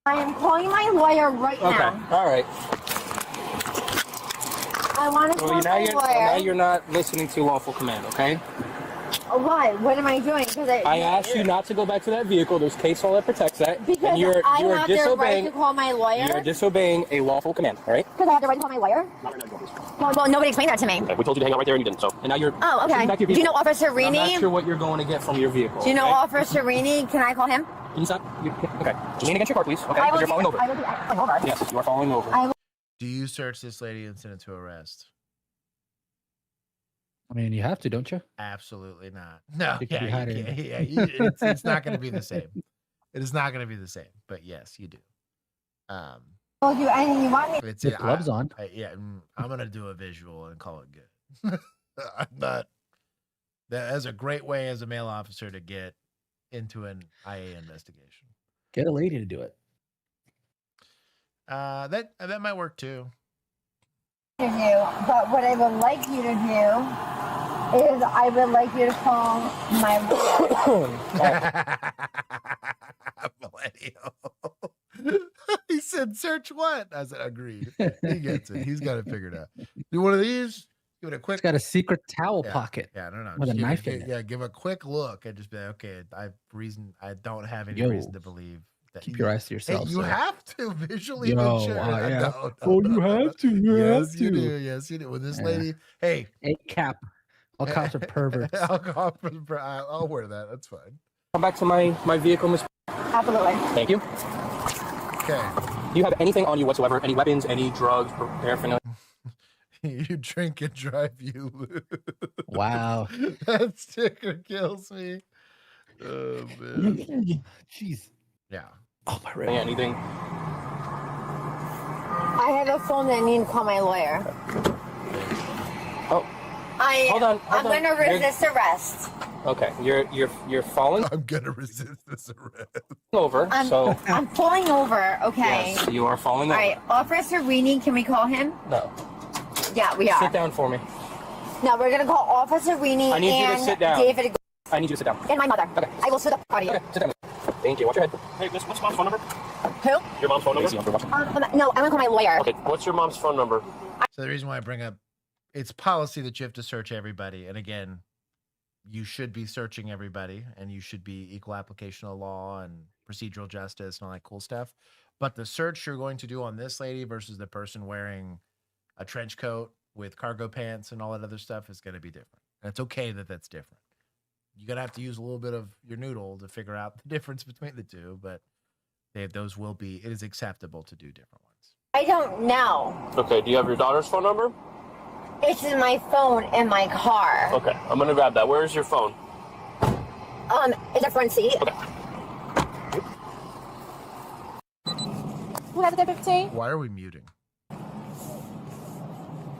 S6: I am calling my lawyer right now.
S8: Okay, all right.
S6: I want to call my lawyer.
S8: Now you're not listening to lawful command, okay?
S6: Why? What am I doing? Because
S8: I asked you not to go back to that vehicle. There's case law that protects that.
S6: Because
S8: and you're
S6: I have the right to call my lawyer.
S8: You're disobeying a lawful command, all right?
S6: Because I have the right to call my lawyer? Well, nobody explained that to me.
S8: Okay, we told you to hang out right there and you didn't, so. And now you're
S6: okay.
S8: Back to your vehicle.
S6: Do you know Officer Rini?
S8: I'm not sure what you're going to get from your vehicle.
S6: Do you know Officer Rini? Can I call him?
S8: Can you stop? Okay. Just lean against your car, please. Okay, you're falling over.
S6: I will be falling over.
S8: Yes, you are falling over.
S1: Do you search this lady and send it to arrest?
S3: I mean, you have to, don't you?
S1: Absolutely not. No,
S3: yeah,
S1: it's not going to be the same. It is not going to be the same. But yes, you do.
S6: Well, you want me?
S1: It's
S3: with gloves on.
S1: I'm going to do a visual and call it good. I'm not. That's a great way as a male officer to get into an IA investigation.
S3: Get a lady to do it.
S1: That might work too.
S6: But what I would like you to do is I would like you to call my
S1: millennial. He said, "Search what?" I said, "Agreed." He gets it. He's got it figured out. Do one of these. Give it a quick.
S3: It's got a secret towel pocket.
S1: Yeah, no.
S3: With a knife in it.
S1: Yeah, give a quick look and just be like, okay. I don't have any reason to believe.
S3: Keep your eyes to yourself.
S1: Hey, you have to visually
S3: yeah.
S1: No,
S3: you have to.
S1: Yes, you do. Yes, you do. When this lady, hey,
S3: cap. All cops are perverts.
S1: I'll wear that. That's fine.
S8: Come back to my vehicle, Miss.
S6: Absolutely.
S8: Thank you.
S1: Okay.
S8: Do you have anything on you whatsoever? Any weapons? Any drugs? Paraphernalia?
S1: You drink and drive, you lose.
S3: Wow.
S1: That sticker kills me. Oh man.
S3: Jeez.
S1: Yeah.
S3: Oh my God.
S8: Anything?
S6: I have a phone that I need to call my lawyer.
S8: Oh.
S6: Hold on. I'm going to resist arrest.
S8: Okay. You're falling.
S1: I'm gonna resist this arrest.
S8: Over.
S6: I'm pulling over. Okay.
S8: Yes, you are falling over.
S6: All right, Officer Rini, can we call him?
S8: No.
S6: Yeah, we are.
S8: Sit down for me.
S6: No, we're gonna call Officer Weenie
S8: I need you to
S6: and
S8: sit down.
S6: David
S8: I need you to sit down.
S6: and my mother.
S8: Okay.
S6: I will sit up front of you.
S8: Okay, sit down. Thank you. Watch your head. Hey, miss, what's your mom's phone number?
S6: Who?
S8: Your mom's phone number?
S6: No, I'm gonna call my lawyer.
S8: Okay, what's your mom's phone number?
S1: So the reason why I bring up, it's policy that you have to search everybody. And again, you should be searching everybody and you should be equal application of law and procedural justice and all that cool stuff. But the search you're going to do on this lady versus the person wearing a trench coat with cargo pants and all that other stuff is going to be different. And it's okay that that's different. You're going to have to use a little bit of your noodle to figure out the difference between the two, but it is acceptable to do different ones.
S6: I don't know.
S8: Okay, do you have your daughter's phone number?
S6: It's in my phone in my car.
S8: Okay, I'm gonna grab that. Where's your phone?
S6: In the front seat.
S8: Okay.
S14: Who has the 15?
S1: Why are we muting?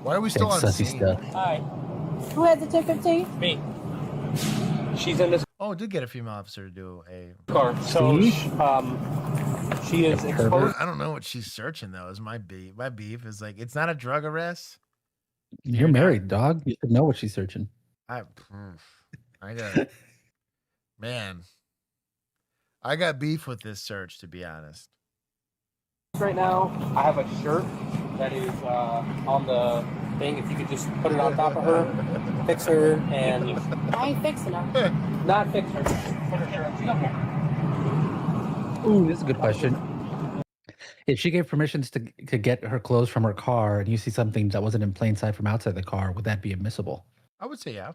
S1: Why are we still on
S3: sussy
S1: scene?
S3: stuff.
S8: Hi.
S14: Who has the 1015?
S8: Me. She's in this
S1: Oh, did get a female officer to do a
S8: car. So, she is exposed.
S1: I don't know what she's searching though. Is my beef? My beef is like it's not a drug arrest.
S3: You're married, dog. You should know what she's searching.
S1: I got man. I got beef with this search, to be honest.
S8: Right now, I have a shirt that is on the thing. If you could just put it on top of her, fix her, and
S14: I ain't fixing her.
S8: not fix her. Put her shirt. She's up here.
S3: Ooh, this is a good question. If she gave permissions to get her clothes from her car and you see something that wasn't in plain sight from outside the car, would that be admissible?
S1: I would say yeah.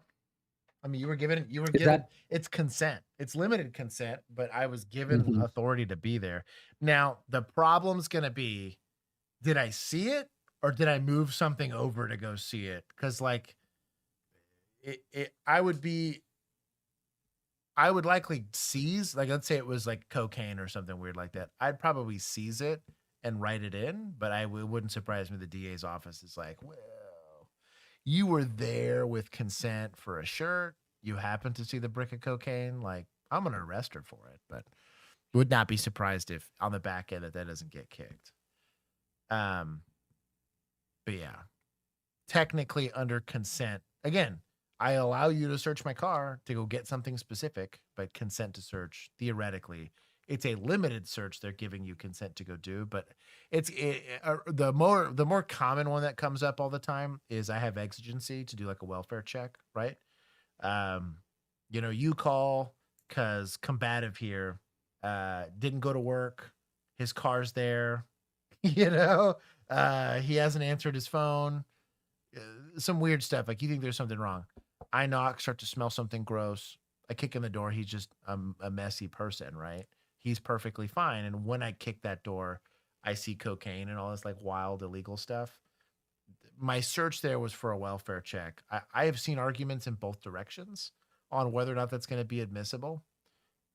S1: I mean, you were given it's consent. It's limited consent, but I was given authority to be there. Now, the problem's going to be, did I see it or did I move something over to go see it? Cuz like I would likely seize, like let's say it was like cocaine or something weird like that. I'd probably seize it and write it in, but it wouldn't surprise me the DA's office is like, well, you were there with consent for a shirt. You happen to see the brick of cocaine. Like, I'm going to arrest her for it, but would not be surprised if on the back end that doesn't get kicked. But yeah, technically under consent, again, I allow you to search my car to go get something specific, but consent to search, theoretically, it's a limited search they're giving you consent to go do. But the more common one that comes up all the is I have exigency to do like a welfare check, right? You call because combative here, didn't go to work, his car's there, he hasn't answered his phone, some weird stuff. Like you think there's something wrong. I knock, start to smell something gross. I kick in the door. He's just a messy person, right? He's perfectly fine. And when I kick that door, I see cocaine and all this like wild illegal stuff. My search there was for a welfare check. I have seen arguments in both directions on whether or not that's going to be admissible.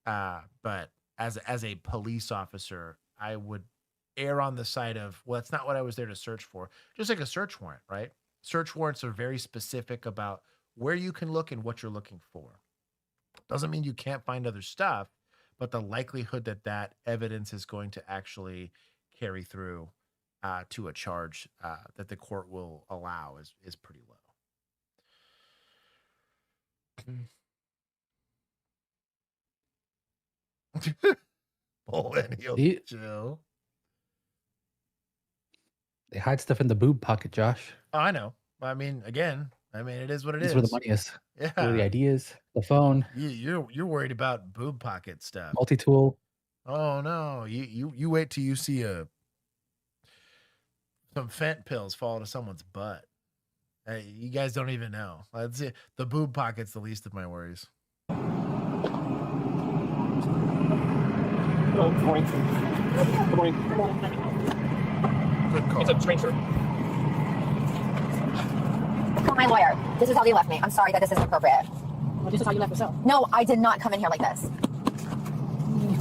S1: But as a police officer, I would err on the side of, well, that's not what I was there to search for. Just like a search warrant, right? Search warrants are very specific about where you can look and what you're looking for. Doesn't mean you can't find other stuff, but the likelihood that evidence is going to actually carry through to a charge that the court will allow is pretty low. Millennial Joe.
S3: They hide stuff in the boob pocket, Josh.
S1: Oh, I know. I mean, again, it is what it is.
S3: That's where the money is.
S1: Yeah.
S3: Where the ideas, the phone.
S1: You're worried about boob pocket stuff.
S3: Multi-tool.
S1: Oh no. You wait till you see some fent pills fall to someone's butt. You guys don't even know. Let's see. The boob pocket's the least of my worries.
S8: Good morning. Good morning.
S1: Good call.
S8: It's a stranger.
S6: Call my lawyer. This is how they left me. I'm sorry that this isn't appropriate.
S14: Well, this is how you left yourself.
S6: No, I did not come in here like this.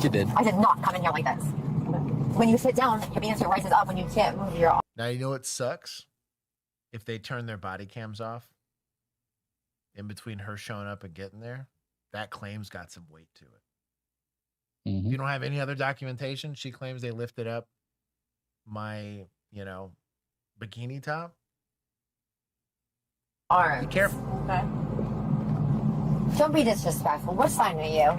S3: You did.
S6: I did not come in here like this. When you sit down, your answer rises up when you can't move your arm.
S1: Now, you know what sucks? If they turn their body cams off in between her showing up and getting there, that claim's got some weight to it.
S3: Mm-hmm.
S1: You don't have any other documentation. She claims they lifted up my, bikini top.
S6: arms.
S1: Be careful.
S6: Okay. Don't be disrespectful. What sign are you?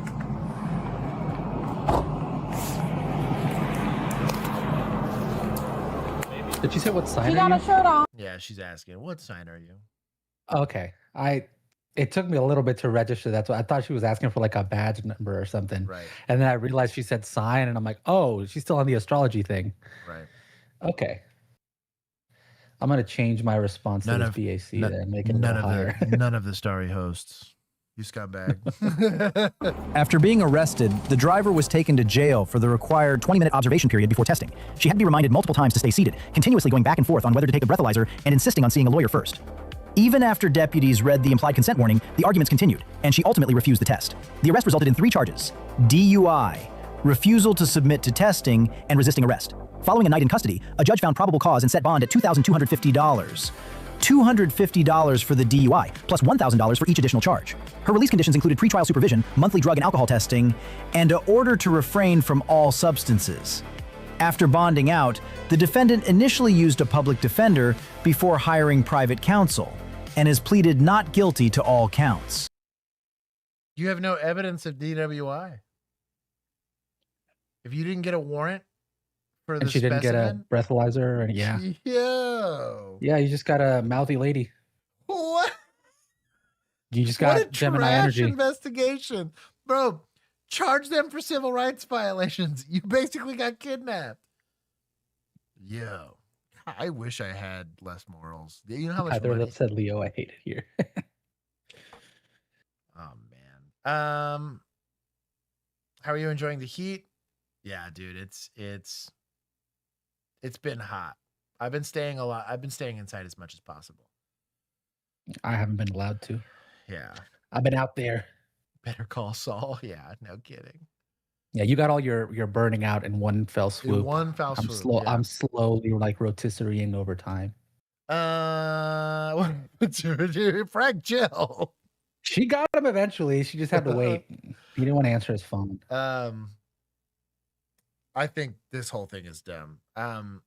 S3: Did you say what sign
S4: She
S3: are
S4: got
S3: you?
S4: a shirt on.
S1: Yeah, she's asking, what sign are you?
S3: Okay. It took me a little bit to register. That's why I thought she was asking for like a badge number or something.
S1: Right.
S3: And then I realized she said sign, and I'm like, oh, she's still on the astrology thing.
S1: Right.
S3: Okay. I'm gonna change my response to this BAC then, make it a little higher.
S1: None of the starry hosts. You scumbag.
S5: After being arrested, the driver was taken to jail for the required 20-minute observation period before testing. She had to be reminded multiple times to stay seated, continuously going back and forth on whether to take a breathalyzer and insisting on seeing a lawyer first. Even after deputies read the implied consent warning, the arguments continued, and she ultimately refused the test. The arrest resulted in 3 charges: DUI, refusal to submit to testing, and resisting arrest. Following a night in custody, a judge found probable cause and set bond at $2,250. $250 for the DUI, plus $1,000 for each additional charge. Her release conditions included pretrial supervision, monthly drug and alcohol testing, and an order to refrain from all substances. After bonding out, the defendant initially used a public defender before hiring private counsel, and has pleaded not guilty to all counts.
S1: You have no evidence of DWI. If you didn't get a warrant for the
S3: And she didn't get a
S1: specimen,
S3: breathalyzer, and yeah.
S1: Yeah,
S3: you just got a mouthy lady.
S1: What?
S3: You just
S1: What a
S3: got Gemini
S1: trash
S3: energy.
S1: investigation, bro. Charge them for civil rights violations. You basically got kidnapped. Yo, I wish I had less morals. You know how much
S3: Either
S1: money?
S3: of them said Leo, I hate it here.
S1: Oh man. How are you enjoying the heat? Yeah, dude, it's been hot. I've been staying a lot. I've been staying inside as much as possible.
S3: I haven't been allowed to.
S1: Yeah.
S3: I've been out there.
S1: Better call Saul. Yeah, no kidding.
S3: Yeah, you got all your burning out in one fell swoop.
S1: In one fell swoop. Yeah.
S3: I'm slowly like rotisserieing over time.
S1: Frank Jill.
S3: She got him eventually. She just had to wait. He didn't want to answer his phone.
S1: I think this whole thing is dumb.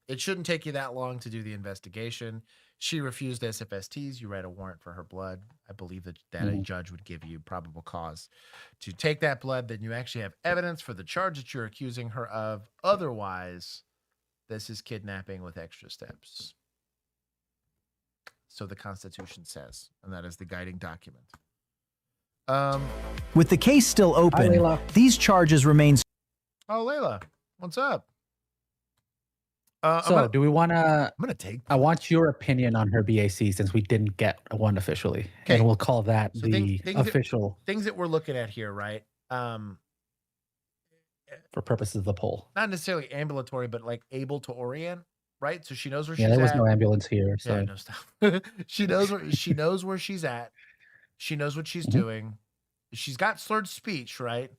S1: It shouldn't take you that long to do the investigation. She refused SFSTs. You write a warrant for her blood. I believe that a judge would give you probable cause to take that blood. Then you actually have evidence for the charge that you're accusing her of. Otherwise, this is kidnapping with extra steps. So the Constitution says, and that is the guiding document.
S5: With the case still open, these charges remain.
S1: Oh, Layla, what's up?
S3: So do we want to?
S1: I'm gonna take.
S3: I want your opinion on her BAC since we didn't get one officially, and we'll call that
S1: So
S3: the official
S1: things that we're looking at here, right?
S3: for purposes of the poll.
S1: Not necessarily ambulatory, but like able to orient, right? So she knows where
S3: Yeah,
S1: she's
S3: there was
S1: at.
S3: no ambulance here, so
S1: Yeah, no stuff. She knows where she's at. She knows what she's doing. She's got slurred speech, right?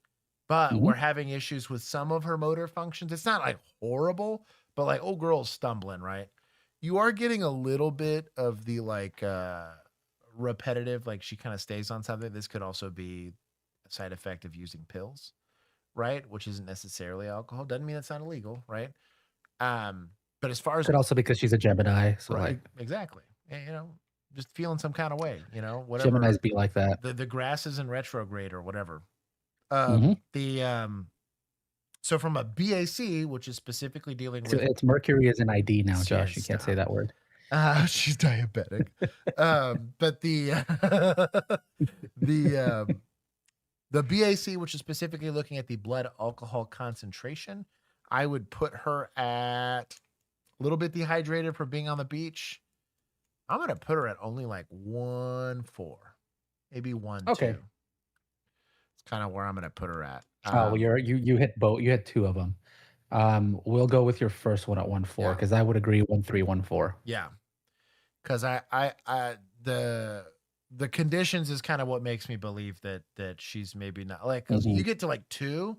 S1: But we're having issues with some of her motor functions. It's not like horrible, but like old girl's stumbling, right? You are getting a little bit of the like repetitive, like she kind of stays on something. This could also be a side effect of using pills, right? Which isn't necessarily alcohol. Doesn't mean it's not illegal, right? But as far as
S3: could also because she's a Gemini, so
S1: right,
S3: like
S1: exactly, and, just feeling some kind of way, whatever.
S3: Geminis be like that.
S1: The grass is in retrograde or whatever. So from a BAC, which is specifically dealing with
S3: It's Mercury is an ID now, Josh. You can't say that word.
S1: she's diabetic. But the BAC, which is specifically looking at the blood alcohol concentration, I would put her at a little bit dehydrated for being on the beach. I'm gonna put her at only like 1.4, maybe 1.2.
S3: Okay.
S1: It's kind of where I'm gonna put her at.
S3: Well, you hit both. You hit two of them. We'll go with your first one at 1.4 because I would agree 1.3, 1.4.
S1: Yeah, because the conditions is kind of what makes me believe that she's maybe not like, because you get to like 2,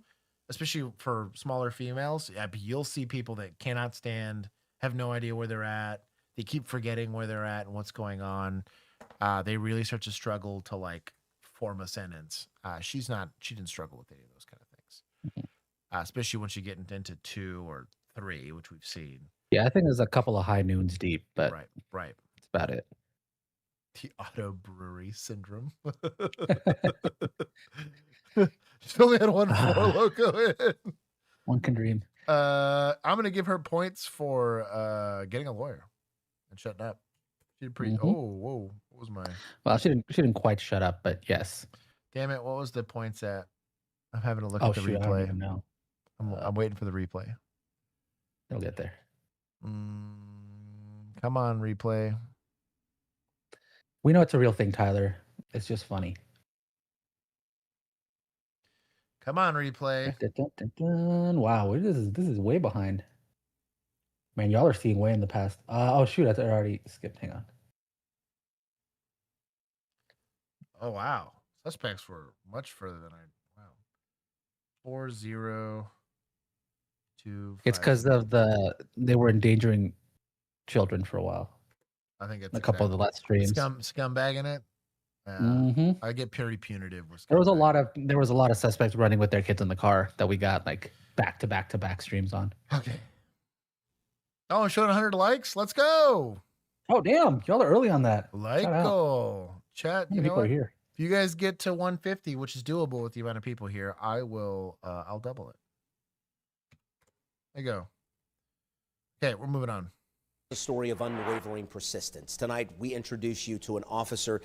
S1: especially for smaller females. Yeah, you'll see people that cannot stand, have no idea where they're at. They keep forgetting where they're at and what's going on. They really start to struggle to like form a sentence. She didn't struggle with any of those kind of things, especially once you get into 2 or 3, which we've seen.
S3: Yeah, I think there's a couple of high noons deep, but
S1: right.
S3: That's about it.
S1: The auto brewery syndrome. She only had one Four Loco in.
S3: One can dream.
S1: I'm gonna give her points for getting a lawyer and shutting up. She did pretty. Oh, whoa! What was my?
S3: Well, she didn't quite shut up, but yes.
S1: Damn it! What was the points at? I'm having to look
S3: Oh
S1: at the
S3: shoot, I don't
S1: replay.
S3: even know.
S1: I'm waiting for the replay.
S3: They'll get there.
S1: Come on, replay.
S3: We know it's a real thing, Tyler. It's just funny.
S1: Come on, replay.
S3: Dun, dun, dun, dun. Wow, this is way behind. Man, y'all are seeing way in the past. Oh shoot, I already skipped. Hang on.
S1: Oh wow, suspects were much further than I. Wow. 4-0-2.
S3: It's because they were endangering children for a while.
S1: I think it's
S3: a couple of the last streams.
S1: Scumbag in it. I get pretty punitive with.
S3: There was a lot of suspects running with their kids in the car that we got like back to back streams on.
S1: Okay. Oh, I'm showing 100 likes. Let's go.
S3: Oh damn, y'all are early on that.
S1: Chat. You know
S3: people
S1: what?
S3: Are here.
S1: If you guys get to 150, which is doable with the amount of people here, I will. I'll double it. There you go. Okay, we're moving on.
S9: The story of unwavering persistence. Tonight, we introduce you to an officer.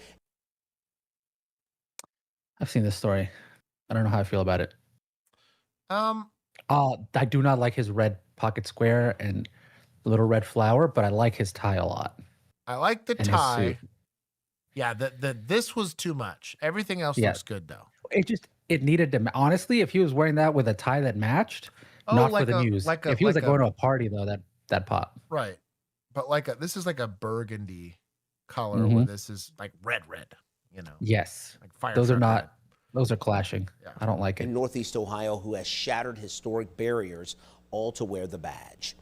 S3: I've seen this story. I don't know how I feel about it. I do not like his red pocket square and the little red flower, but I like his tie a lot.
S1: I like the tie. Yeah, this was too much. Everything else looks good though.
S3: It needed to. Honestly, if he was wearing that with a tie that matched, not for the news. If he was like going to a party though, that pop.
S1: Right, but this is like a burgundy color. Where this is like red. You know.
S3: Yes.
S1: Like fire.
S3: Those are not. Red. Those are clashing. Yeah. I don't like it.
S9: In Northeast Ohio, who has shattered historic barriers, all to wear the badge.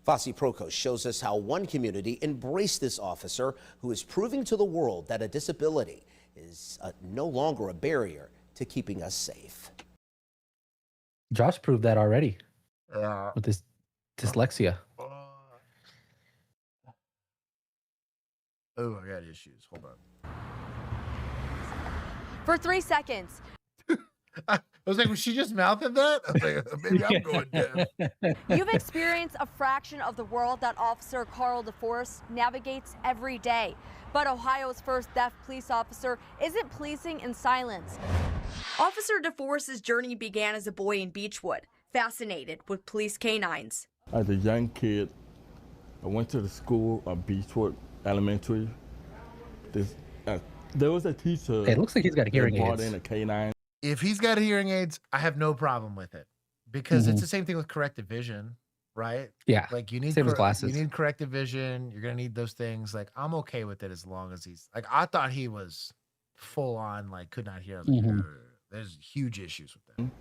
S9: Fosse Prokos shows us how one community embraced this officer who is proving to the world that a disability is no longer a barrier to keeping us safe.
S3: Josh proved that already.
S1: Yeah.
S3: With his dyslexia.
S1: Oh, I got issues. Hold on.
S10: For 3 seconds.
S1: I was like, was she just mouthing that? I was like, maybe I'm going deaf.
S10: You've experienced a fraction of the world that Officer Carl DeForest navigates every day. But Ohio's first deaf police officer isn't policing in silence. Officer DeForest's journey began as a boy in Beechwood, fascinated with police canines.
S11: As a young kid, I went to the school of Beechwood Elementary. There was a teacher.
S3: It looks like he's got hearing aids.
S11: Brought in a canine.
S1: If he's got hearing aids, I have no problem with it because it's the same thing with corrective vision, right?
S3: Yeah.
S1: Like you need
S3: glasses.
S1: You need corrective vision. You're gonna need those things. Like I'm okay with it as long as he's like. I thought he was full on, like could not hear. I was like, there's huge issues with that.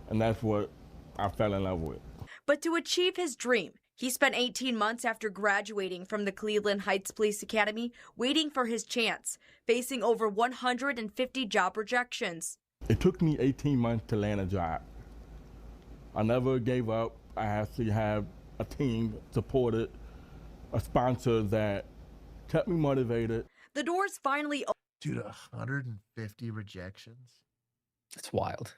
S11: And that's what I fell in love with.
S10: But to achieve his dream, he spent 18 months after graduating from the Cleveland Heights Police Academy waiting for his chance, facing over 150 job rejections.
S11: It took me 18 months to land a job. I never gave up. I had to have a team supported, a sponsor that kept me motivated.
S10: The doors finally opened.
S1: Dude, 150 rejections?
S3: It's wild.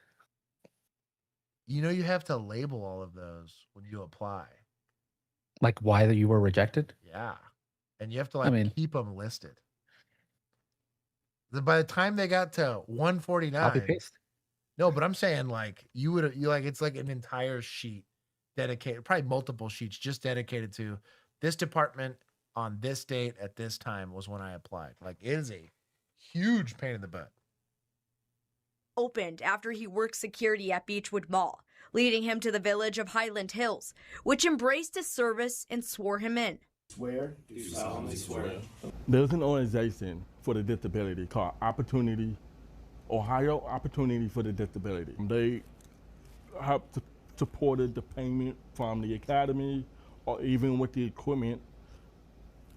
S1: You know you have to label all of those when you apply.
S3: Like why you were rejected?
S1: Yeah. And you have to keep them listed. By the time they got to 149,
S3: copy paste.
S1: No, but I'm saying it's like an entire sheet dedicated, probably multiple sheets just dedicated to this department on this date at this time was when I applied. Like it is a huge pain in the butt.
S10: Opened after he worked security at Beechwood Mall, leading him to the village of Highland Hills, which embraced his service and swore him in.
S11: Swear, do solemnly swear. There's an organization for the disability called Ohio Opportunity for the Disability. They have supported the payment from the academy or even with the equipment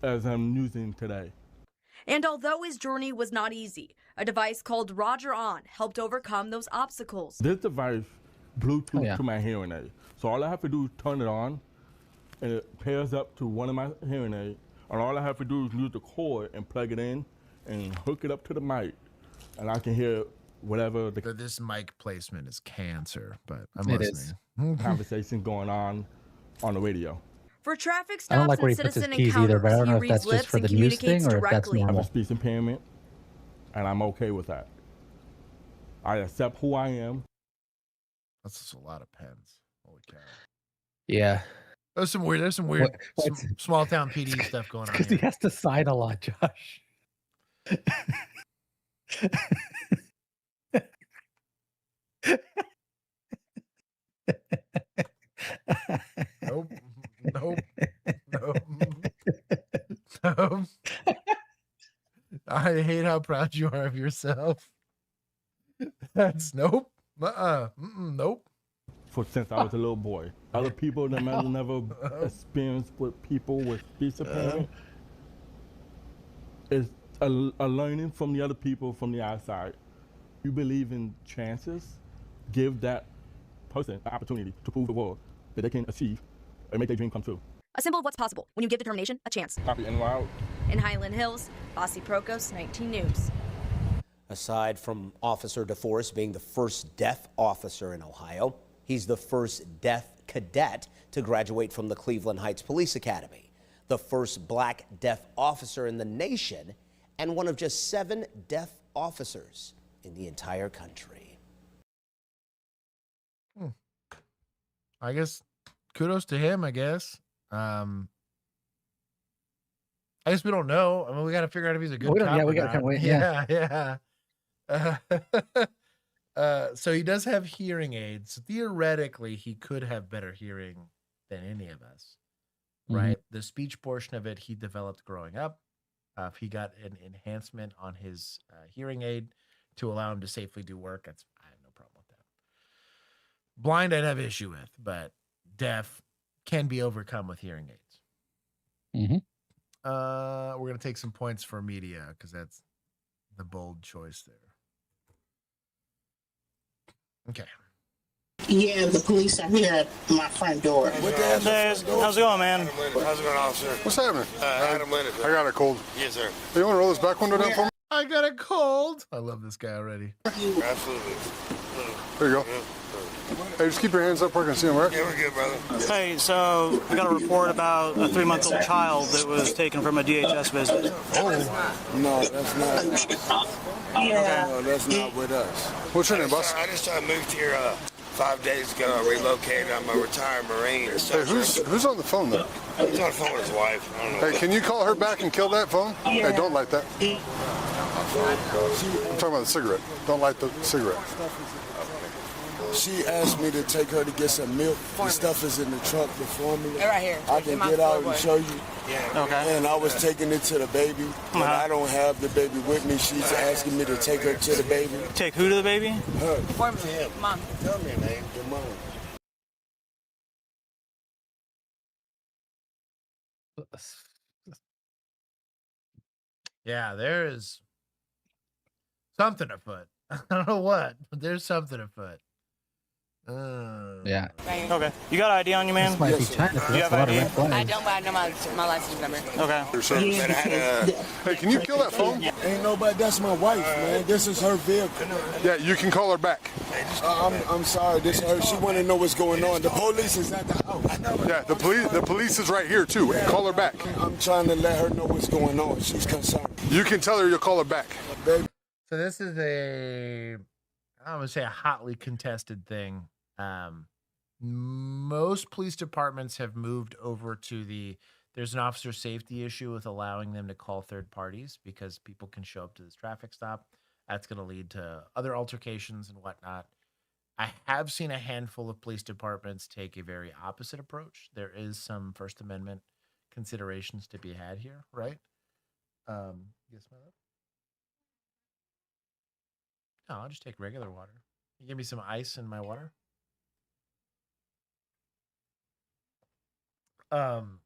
S11: as I'm using today.
S10: And although his journey was not easy, a device called Roger On helped overcome those obstacles.
S11: This device Bluetooth to my hearing aid. So all I have to do is turn it on and it pairs up to one of my hearing aids. And all I have to do is use the cord and plug it in and hook it up to the mic, and I can hear whatever the
S1: This mic placement is cancer, but I'm
S3: It
S1: listening.
S11: conversation going on the radio.
S10: For traffic
S3: I don't
S10: stops
S3: like where
S10: and
S3: he puts his
S10: citizen
S3: keys either, but I
S10: encounters,
S3: don't
S10: he
S3: know if
S10: reads
S3: that's just
S10: lips
S3: for
S10: and
S3: the news
S10: communicates
S3: thing or if that's
S10: directly.
S11: I have
S3: normal.
S11: a speech impairment, and I'm okay with that. I accept who I am.
S1: That's just a lot of pens. Holy cow.
S3: Yeah.
S1: There's some weird small town PD stuff going on
S3: Because he
S1: here.
S3: has to sign a lot, Josh.
S1: Nope. Nope. Nope. I hate how proud you are of yourself. That's nope. Nope.
S11: Since I was a little boy. Other people that might have never experienced with people with speech impairment is a learning from the other people from the outside. You believe in chances, give that person an opportunity to prove the world that they can achieve and make their dream come true.
S10: A symbol of what's possible when you give determination a chance.
S11: Copy and out.
S10: In Highland Hills, Bossy Prokos, 19 News.
S9: Aside from Officer DeForest being the first deaf officer in Ohio, he's the first deaf cadet to graduate from the Cleveland Heights Police Academy, the first black deaf officer in the nation, and one of just 7 deaf officers in the entire country.
S1: I guess kudos to him, I guess. I guess we don't know. I mean, we got to figure out if he's a good cop.
S3: We got to kind of wait.
S1: Yeah. So he does have hearing aids. Theoretically, he could have better hearing than any of us, right? The speech portion of it he developed growing up. If he got an enhancement on his hearing aid to allow him to safely do work, I have no problem with that. Blind, I'd have issue with, but deaf can be overcome with hearing aids. We're gonna take some points for media because that's the bold choice there. Okay.
S12: Yeah, the police are here at my front door.
S13: How's it going, man? How's it going, officer?
S16: What's happening?
S13: Adam Leonard.
S16: I got a cold.
S13: Yes, sir.
S16: Hey, you want to roll this back window down for me?
S1: I got a cold. I love this guy already.
S13: Absolutely.
S16: There you go. Hey, just keep your hands up where I can see them, right?
S13: Yeah, we're good, brother. Hey, so I got a report about a 3-month-old child that was taken from a DHS visit.
S16: Oh.
S13: No, that's not.
S12: Yeah.
S13: No, that's not with us.
S16: What's your name, boss?
S13: I just moved here 5 days ago. I relocated. I'm a retired Marine.
S16: Hey, who's on the phone, though?
S13: He's on the phone with his wife. I don't know.
S16: Hey, can you call her back and kill that phone?
S12: Yeah.
S16: Hey, don't light that. I'm talking about the cigarette. Don't light the cigarette.
S13: She asked me to take her to get some milk. The stuff is in the trunk before me.
S12: Right here.
S13: I can get out and show you. Yeah. Okay. And I was taking it to the baby, but I don't have the baby with me. She's asking me to take her to the baby. Take who to the baby? Her.
S12: For me, Mom.
S13: Tell me, man. Your mom.
S1: Yeah, there is something afoot. I don't know what, but there's something afoot.
S3: Yeah.
S13: Okay. You got ID on you, man?
S3: This might be China.
S13: Do you have ID?
S12: I don't, but I know my license number.
S13: Okay.
S16: Hey, can you kill that phone?
S13: Ain't nobody. That's my wife, man. This is her vehicle.
S16: Yeah, you can call her back.
S13: I'm sorry. This is her. She want to know what's going on. The police is at the house.
S16: Yeah, the police is right here, too. Call her back.
S13: I'm trying to let her know what's going on. She's concerned.
S16: You can tell her you'll call her back.
S1: So this is I would say a hotly contested thing. Most police departments have moved over to there's an officer safety issue with allowing them to call third parties because people can show up to this traffic stop. That's going to lead to other altercations and whatnot. I have seen a handful of police departments take a very opposite approach. There is some First Amendment considerations to be had here, right? Yes, my love. No, I'll just take regular water. You give me some ice in my water. Him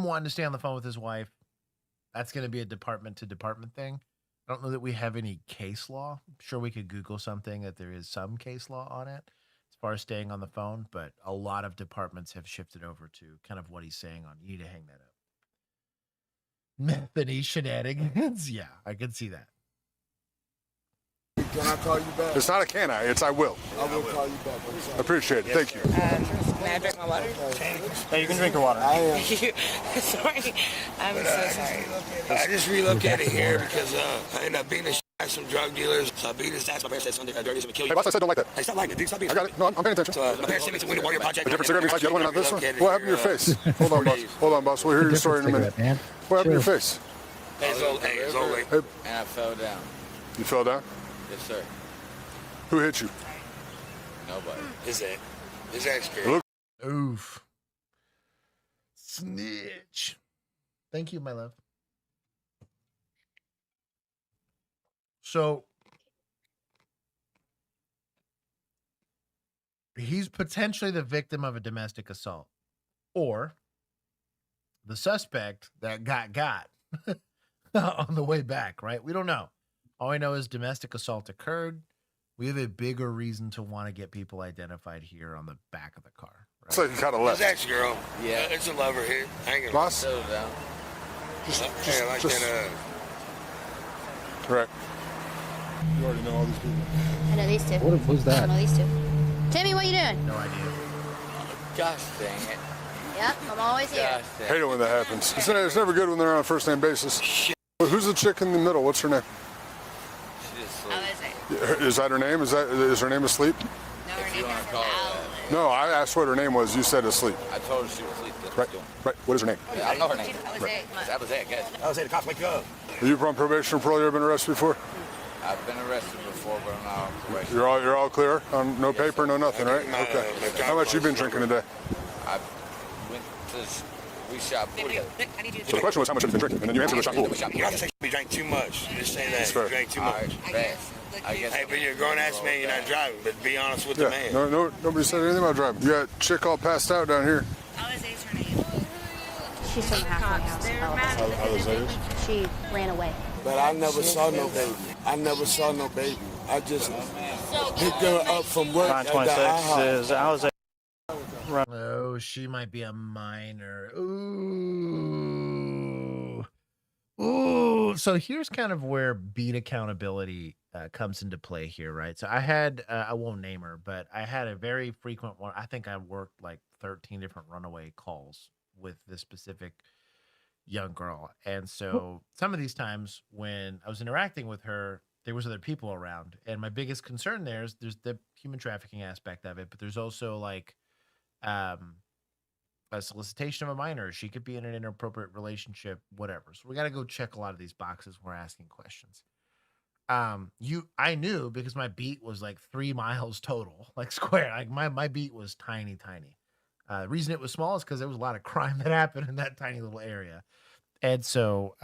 S1: wanting to stay on the phone with his wife, that's going to be a department to department thing. I don't know that we have any case law. I'm sure we could Google something that there is some case law on it. As far as staying on the phone, but a lot of departments have shifted over to kind of what he's saying on you need to hang that up. Methany shenanigans. Yeah, I can see that.
S13: Can I call you back?
S16: It's not a can I, it's I will.
S13: I will call you back.
S16: I appreciate it. Thank you.
S15: May I drink my water?
S16: Hey, you can drink your water.
S15: I am. Sorry. I'm so sorry.
S18: I just relocated here because I ended up beating the shit out of some drug dealers. So I beat his ass. My parents said something dirty to kill you.
S16: Hey, boss, I said don't like that.
S18: Hey, stop liking it, dude. Stop being
S16: I got it. No, I'm paying attention.
S18: So my parents sent me to Winter Warrior Project.
S16: A different cigarette besides the other one, not this one? What happened to your face? Hold on, boss. Hold on, boss. We'll hear your story in a minute.
S3: Man.
S16: What happened to your face?
S18: Hey, it's old lady.
S16: Hey,
S15: And I fell down.
S16: you fell down?
S15: Yes, sir.
S16: Who hit you?
S15: Nobody.
S18: His ex-girl.
S1: Oof. Snitch. Thank you, my love. So he's potentially the victim of a domestic assault, or the suspect that got on the way back, right? We don't know. All we know is domestic assault occurred. We have a bigger reason to want to get people identified here on the back of the car. Right?
S16: So you kind of left.
S18: His ex-girl.
S15: Yeah.
S18: It's a lover here. I ain't gonna
S16: Boss?
S15: Settle down.
S18: hey, I like that.
S16: Right. You already know all these people.
S19: I know these two.
S3: Who's that?
S19: I know these two. Timmy, what you doing?
S1: No idea.
S15: Gosh dang it.
S19: Yep, I'm always here.
S15: Gosh dang it.
S16: Hate it when that happens. It's never good when they're on a first name basis. Who's the chick in the middle? What's her name?
S15: She just
S19: How
S15: slept.
S19: is it?
S16: Is that her name? Is her name asleep?
S19: No, her
S15: If
S19: name
S15: you want
S19: is
S15: to call it
S16: No, I asked what her name was. You said asleep.
S15: that. I told her she was asleep. That's
S16: Right.
S15: what
S16: Right. What is her name?
S15: yeah, I know her name.
S19: That was it.
S15: That was it, guys.
S18: I was saying the cops wake you up.
S16: Are you on probation or parole? You ever been arrested before?
S15: I've been arrested before, but I'm not on probation.
S16: You're all clear? No paper, no nothing, right? Okay. How much you been drinking today?
S15: I went to we shot pool.
S16: So the question was how much have you been drinking, and then you answered the shot pool.
S18: You have to say you drank too much. Just say that.
S16: That's fair.
S18: You drank too
S15: All
S18: much.
S15: right, bad. I guess.
S18: Hey, but you're a grown-ass man. You're not driving. But be honest with the man.
S16: No, nobody said anything about driving. You got a chick all passed out down here.
S19: Alize's her name. She's from the halfway house.
S16: Alize's?
S19: She ran away.
S13: But I never saw no baby. I just picked her up from work at the
S24: 926
S13: IHOP.
S24: is Alize.
S1: Oh, she might be a minor. Ooh. Ooh. So here's kind of where beat accountability comes into play here, right? So I had, I won't name her, but I had a very frequent one. I think I worked like 13 different runaway calls with this specific young girl. And so some of these times when I was interacting with her, there was other people around. And my biggest concern there is there's the human trafficking aspect of it, but there's also like a solicitation of a minor. She could be in an inappropriate relationship, whatever. So we got to go check a lot of these boxes when we're asking questions. I knew because my beat was like 3 miles total, like square. Like my beat was tiny. The reason it was small is because there was a lot of crime that happened in that tiny little area. And so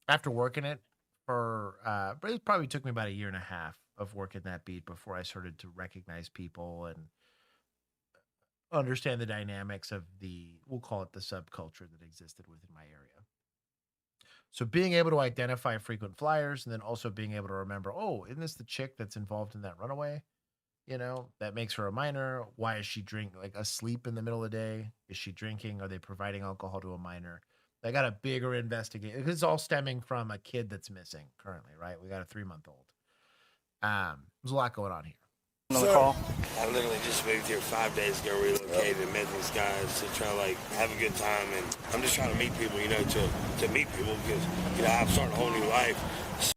S1: after working it for, it probably took me about 1.5 years of working that beat before I started to recognize people and understand the dynamics of we'll call it the subculture that existed within my area. So being able to identify frequent flyers and then also being able to remember, oh, isn't this the chick that's involved in that runaway? You know, that makes her a minor. Why is she asleep in the middle of the day? Is she drinking? Are they providing alcohol to a minor? They got a bigger investigation. It's all stemming from a kid that's missing currently, right? We got a 3-month-old. There's a lot going on here.
S24: Another call.
S18: I literally just moved here 5 days ago, relocated, and met these guys to try to have a good time. And I'm just trying to meet people, to meet people because, I'm starting a whole new life.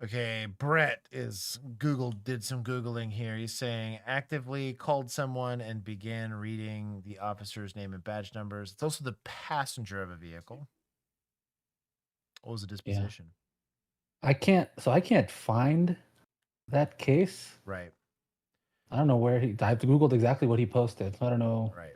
S1: Okay, Brett did some Googling here. He's saying actively called someone and began reading the officer's name and badge numbers. It's also the passenger of a vehicle. What was the disposition?
S3: I can't find that case.
S1: Right.
S3: I don't know where I've Googled exactly what he posted. So I don't know.
S1: Right.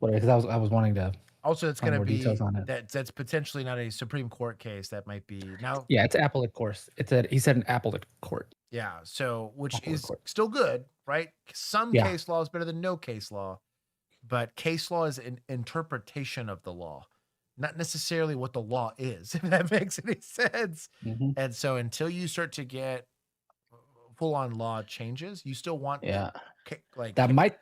S3: Because I was wanting to.
S1: Also, it's going to be
S3: details on it.
S1: that's potentially not a Supreme Court case. That might be now.
S3: Yeah, it's appellate court. He said an appellate court.
S1: Yeah. So, which
S3: Appellate
S1: is
S3: court.
S1: still good, right? Some
S3: Yeah.
S1: case law is better than no case law, but case law is an interpretation of the law, not necessarily what the law is, if that makes any sense.
S3: Mm-hmm.
S1: And so until you start to get full-on law changes, you still want like
S3: that might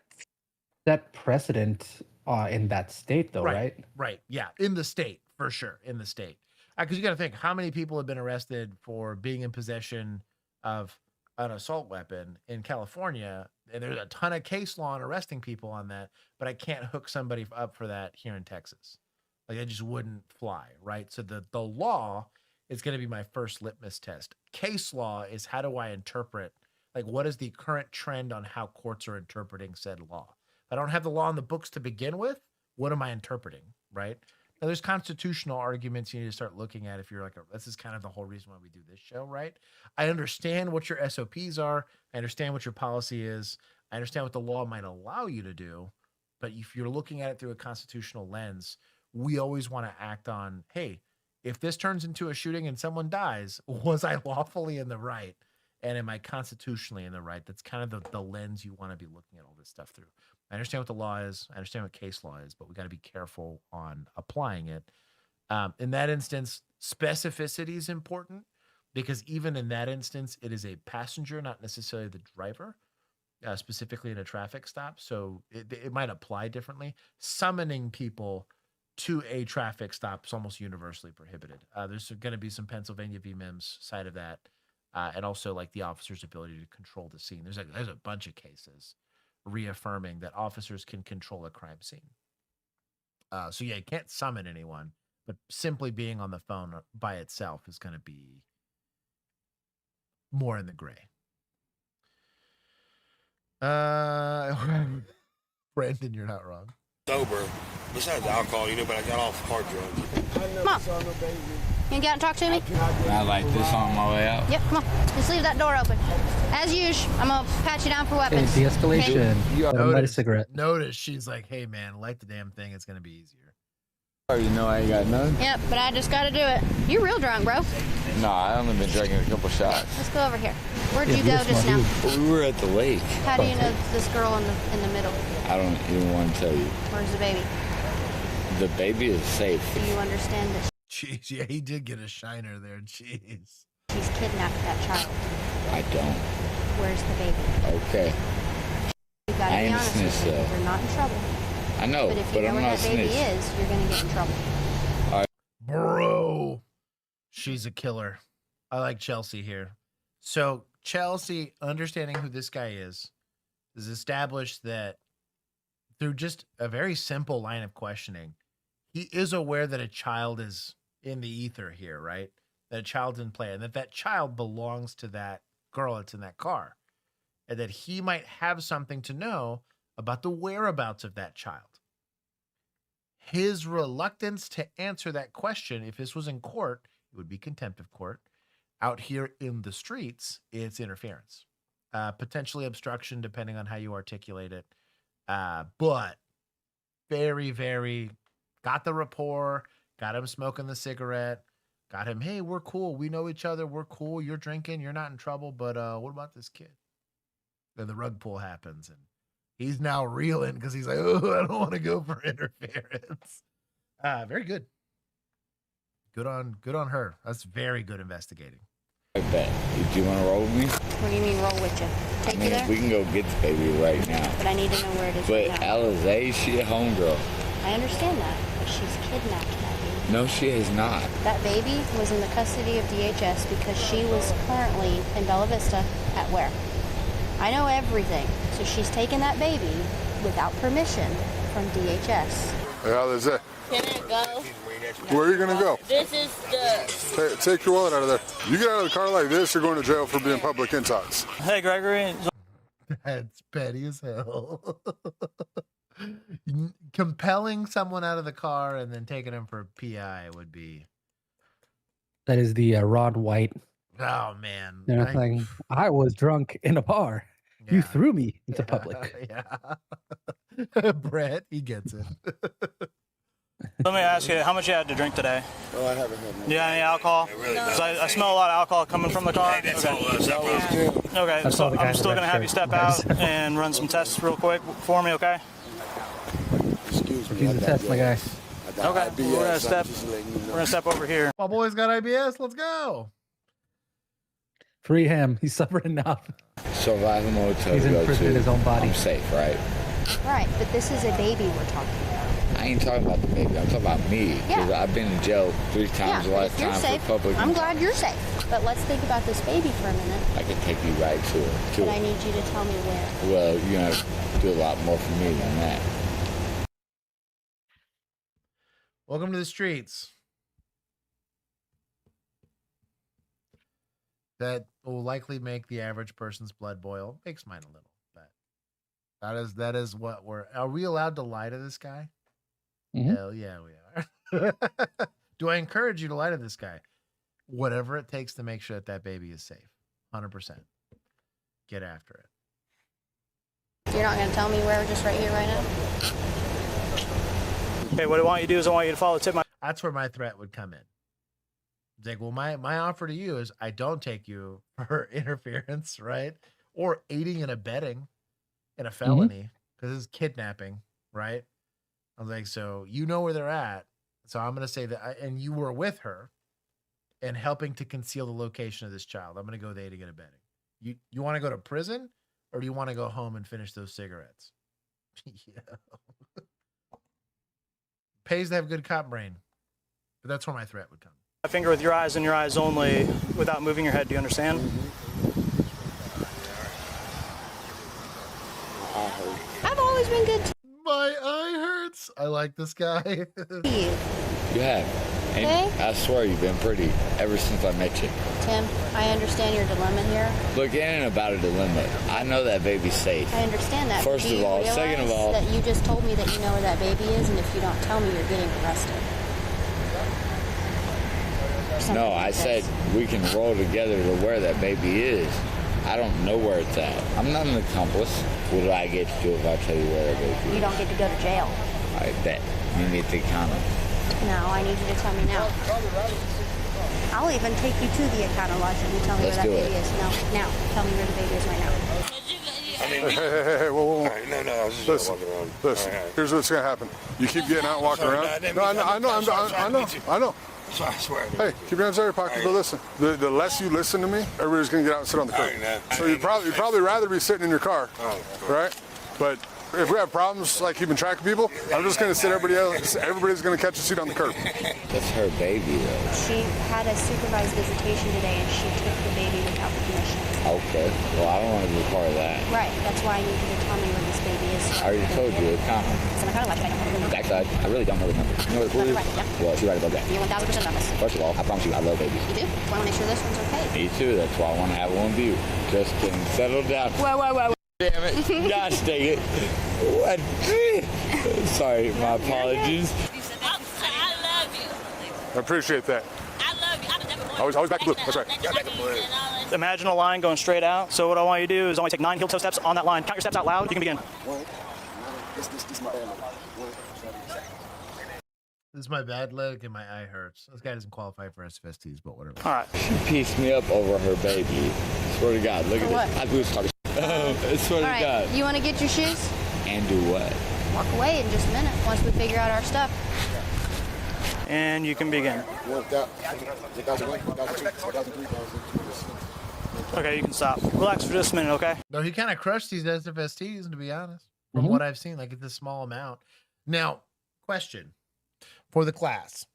S3: set precedent in that state, though, right?
S1: Right. Yeah, in the state for sure, in the state, because you got to think how many people have been arrested for being in possession of an assault weapon in California, and there's a ton of case law on arresting people on that, but I can't hook somebody up for that here in Texas. Like it just wouldn't fly, right? So the law is going to be my first litmus test. Case law is how do I interpret, like what is the current trend on how courts are interpreting said law? If I don't have the law in the books to begin with, what am I interpreting, right? Now there's constitutional arguments you need to start looking at if you're like, this is kind of the whole reason why we do this show, right? I understand what your SOPs are. I understand what your policy is. I understand what the law might allow you to do. But if you're looking at it through a constitutional lens, we always want to act on, hey, if this turns into a shooting and someone dies, was I lawfully in the right? And am I constitutionally in the right? That's kind of the lens you want to be looking at all this stuff through. I understand what the law is. I understand what case law is, but we got to be careful on applying it. In that instance, specificity is important because even in that instance, it is a passenger, not necessarily the driver, specifically in a traffic stop. So it might apply differently. Summoning people to a traffic stop is almost universally prohibited. There's going to be some Pennsylvania v. Mims side of that, and also like the officer's ability to control the scene. There's a bunch of cases reaffirming that officers can control a crime scene. So yeah, you can't summon anyone, but simply being on the phone by itself is going to be more in the gray. Brandon, you're not wrong.
S18: Sober. Besides alcohol, but I got off hard drugs.
S19: Come on. You can get out and talk to me?
S15: I like this on my way out.
S19: Yep, come on. Just leave that door open. As usual, I'm going to pat you down for weapons.
S3: Hey, de-escalation.
S1: Okay?
S3: Light a cigarette.
S1: Notice she's like, hey, man, light the damn thing. It's going to be easier.
S15: Oh, you know I ain't got none?
S19: Yep, but I just got to do it. You're real drunk, bro.
S15: No, I only been drinking a couple shots.
S19: Let's go over here. Where'd you go just now?
S15: We were at the lake.
S19: How do you know this girl in the middle?
S15: I don't even want to tell you.
S19: Where's the baby?
S15: The baby is safe.
S19: Do you understand that
S1: Jeez, yeah, he did get a shiner there. Jeez.
S19: she's kidnapped that child?
S15: I don't.
S19: Where's the baby?
S15: Okay.
S19: You gotta
S15: I
S19: be
S15: ain't
S19: honest
S15: snitch
S19: with me.
S15: though.
S19: You're not in trouble.
S15: I know,
S19: But if you know
S15: I'm
S19: where
S15: not
S19: that baby
S15: snitch.
S19: is, you're gonna get in trouble.
S1: Bro, she's a killer. I like Chelsea here. So Chelsea, understanding who this guy is established that through just a very simple line of questioning, he is aware that a child is in the ether here, right? That a child's in play and that child belongs to that girl that's in that car. And that he might have something to know about the whereabouts of that child. His reluctance to answer that question, if this was in court, it would be contempt of court. Out here in the streets, it's interference. Potentially obstruction, depending on how you articulate it. But very, very, got the rapport, got him smoking the cigarette, got him, hey, we're cool. We know each other. We're cool. You're drinking. You're not in trouble. But what about this kid? Then the rug pull happens, and he's now reeling because he's like, oh, I don't want to go for interference. Very good. Good on her. That's very good investigating.
S15: Like that. Do you want to roll with me?
S19: What do you mean roll with you? Take you there?
S15: We can go get the baby right now.
S19: But I need to know where it is
S15: But
S19: right now.
S15: Alizé, she a homegirl.
S19: I understand that, but she's kidnapped that baby.
S15: No, she is not.
S19: That baby was in the custody of DHS because she was currently in Bella Vista at where? I know everything. So she's taken that baby without permission from DHS.
S16: Hey, Alizé.
S7: Can I go?
S16: Where are you going to go?
S7: This is the...
S16: Take your wallet out of there. You get out of the car like this, you're going to jail for being public intox.
S17: Hey, Gregory.
S1: That's petty as hell. Compelling someone out of the car and then taking him for a PI would be...
S3: That is the Ron White.
S1: Oh, man.
S3: Like, I was drunk in a bar. Yeah. You threw me into public.
S1: Yeah. Brett, he gets it.
S17: Let me ask you, how much you had to drink today?
S13: Oh, I haven't had
S17: Do you have any alcohol? Because I smell a lot of alcohol coming from the car. Okay, so I'm still going to have you step out and run some tests real quick for me, okay?
S13: Excuse me.
S3: Use the test, my guy.
S17: Okay, we're gonna step over here.
S1: My boy's got IBS. Let's go.
S3: Free him. He suffered enough.
S21: Survival mode tells
S3: He's
S21: you
S3: in prison in his own body.
S21: I'm safe, right?
S19: Right, but this is a baby we're talking about.
S21: I ain't talking about the baby. I'm talking about me. Because I've been in jail 3 times a
S19: but if you're
S21: lifetime
S19: safe,
S21: for public.
S19: I'm glad you're safe. But let's think about this baby for a minute.
S21: I can take you right to it.
S19: But I need you to tell me where.
S21: Well, you're going to do a lot more for me than that.
S1: Welcome to the streets. That will likely make the average person's blood boil. Makes mine a little, but that is what are we allowed to lie to this guy?
S3: Mm-hmm.
S1: Hell yeah, we are. Do I encourage you to lie to this guy? Whatever it takes to make sure that baby is safe. 100%. Get after it.
S19: You're not going to tell me where, just right here, right now?
S17: Okay, what I want you to do is I want you to follow the tip.
S1: That's where my threat would come in. It's like, well, my offer to you is I don't take you for interference, right? Or aiding and abetting in a felony, because it's kidnapping, right? I was like, so you know where they're at. So I'm going to say that, and you were with her and helping to conceal the location of this child. I'm going to go with aiding and abetting. You want to go to prison, or do you want to go home and finish those cigarettes? Yeah. Pays to have good cop brain, but that's where my threat would come.
S17: My finger with your eyes and your eyes only without moving your head. Do you understand?
S19: I've always been good to
S1: My eye hurts. I like this guy.
S19: you.
S21: You have. And I swear you've been pretty ever since I met you.
S19: Tim, I understand your dilemma here.
S21: Look, it ain't about a dilemma. I know that baby's safe.
S19: I understand that.
S21: First
S19: Do
S21: of
S19: you
S21: all.
S19: realize
S21: Second of all.
S19: that you just told me that you know where that baby is, and if you don't tell me, you're getting arrested.
S21: No, I said we can roll together to where that baby is. I don't know where it's at. I'm not an accomplice. What do I get to do if I tell you where that baby is?
S19: You don't get to go to jail.
S21: I bet. You need to count it.
S19: No, I need you to tell me now. I'll even take you to the account lodge and you tell me where that baby is. No, now. Tell me where the baby is right now.
S16: Hey, whoa.
S18: Right, no, I was just walking around.
S16: Listen, here's what's going to happen. You keep getting out and walking around. No, I know.
S18: I swear.
S16: Hey, keep your hands out of your pocket, but listen. The less you listen to me, everybody's going to get out and sit on the curb. So you'd probably rather be sitting in your car, right? But if we have problems like keeping track of people, I'm just going to sit everybody's going to catch a seat on the curb.
S21: That's her baby, though.
S19: She had a supervised visitation today, and she took the baby without permission.
S21: Okay. Well, I don't want to be part of that.
S19: Right. That's why I need you to tell me where this baby is.
S21: I already told you. It's not.
S19: So I kind of like it. I don't know the number.
S21: Backside, I really don't know the number. You know where the pool is? Well, she's right above that.
S19: You're 1,000% on this.
S21: First of all, I promise you, I love babies.
S19: You do? I want to make sure this one's okay.
S21: Me too. That's why I want to have one view. Just kidding. Settle down.
S19: Whoa.
S21: Damn it. Gosh dang it. What? Sorry, my apologies.
S7: I love you.
S16: I appreciate that.
S7: I love you.
S16: Always back to blue. That's right.
S17: Imagine a line going straight out. So what I want you to do is only take 9 heel toe steps on that line. Count your steps out loud. You can begin.
S1: This is my bad leg and my eye hurts. This guy doesn't qualify for SFSTs, but whatever.
S17: All right.
S21: She pieced me up over her baby. Swear to God. Look at this. I was talking. I swear to God.
S19: You want to get your shoes?
S21: And do what?
S19: Walk away in just a minute once we figure out our stuff.
S17: And you can begin. Okay, you can stop. Relax for just a minute, okay?
S1: No, he kind of crushed these SFSTs, to be honest, from what I've seen, like it's a small amount. Now, question for the class.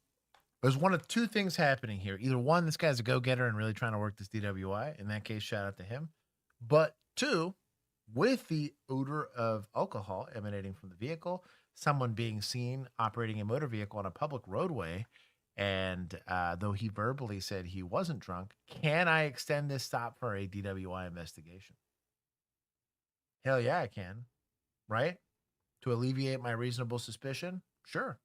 S1: There's one of two things happening here. Either one, this guy's a go-getter and really trying to work this DWI. In that case, shout out to him. But two, with the odor of alcohol emanating from the vehicle, someone being seen operating a motor vehicle on a public roadway, and though he verbally said he wasn't drunk, can I extend this stop for a DWI investigation? Hell yeah, I can. Right? To alleviate my reasonable suspicion? Sure.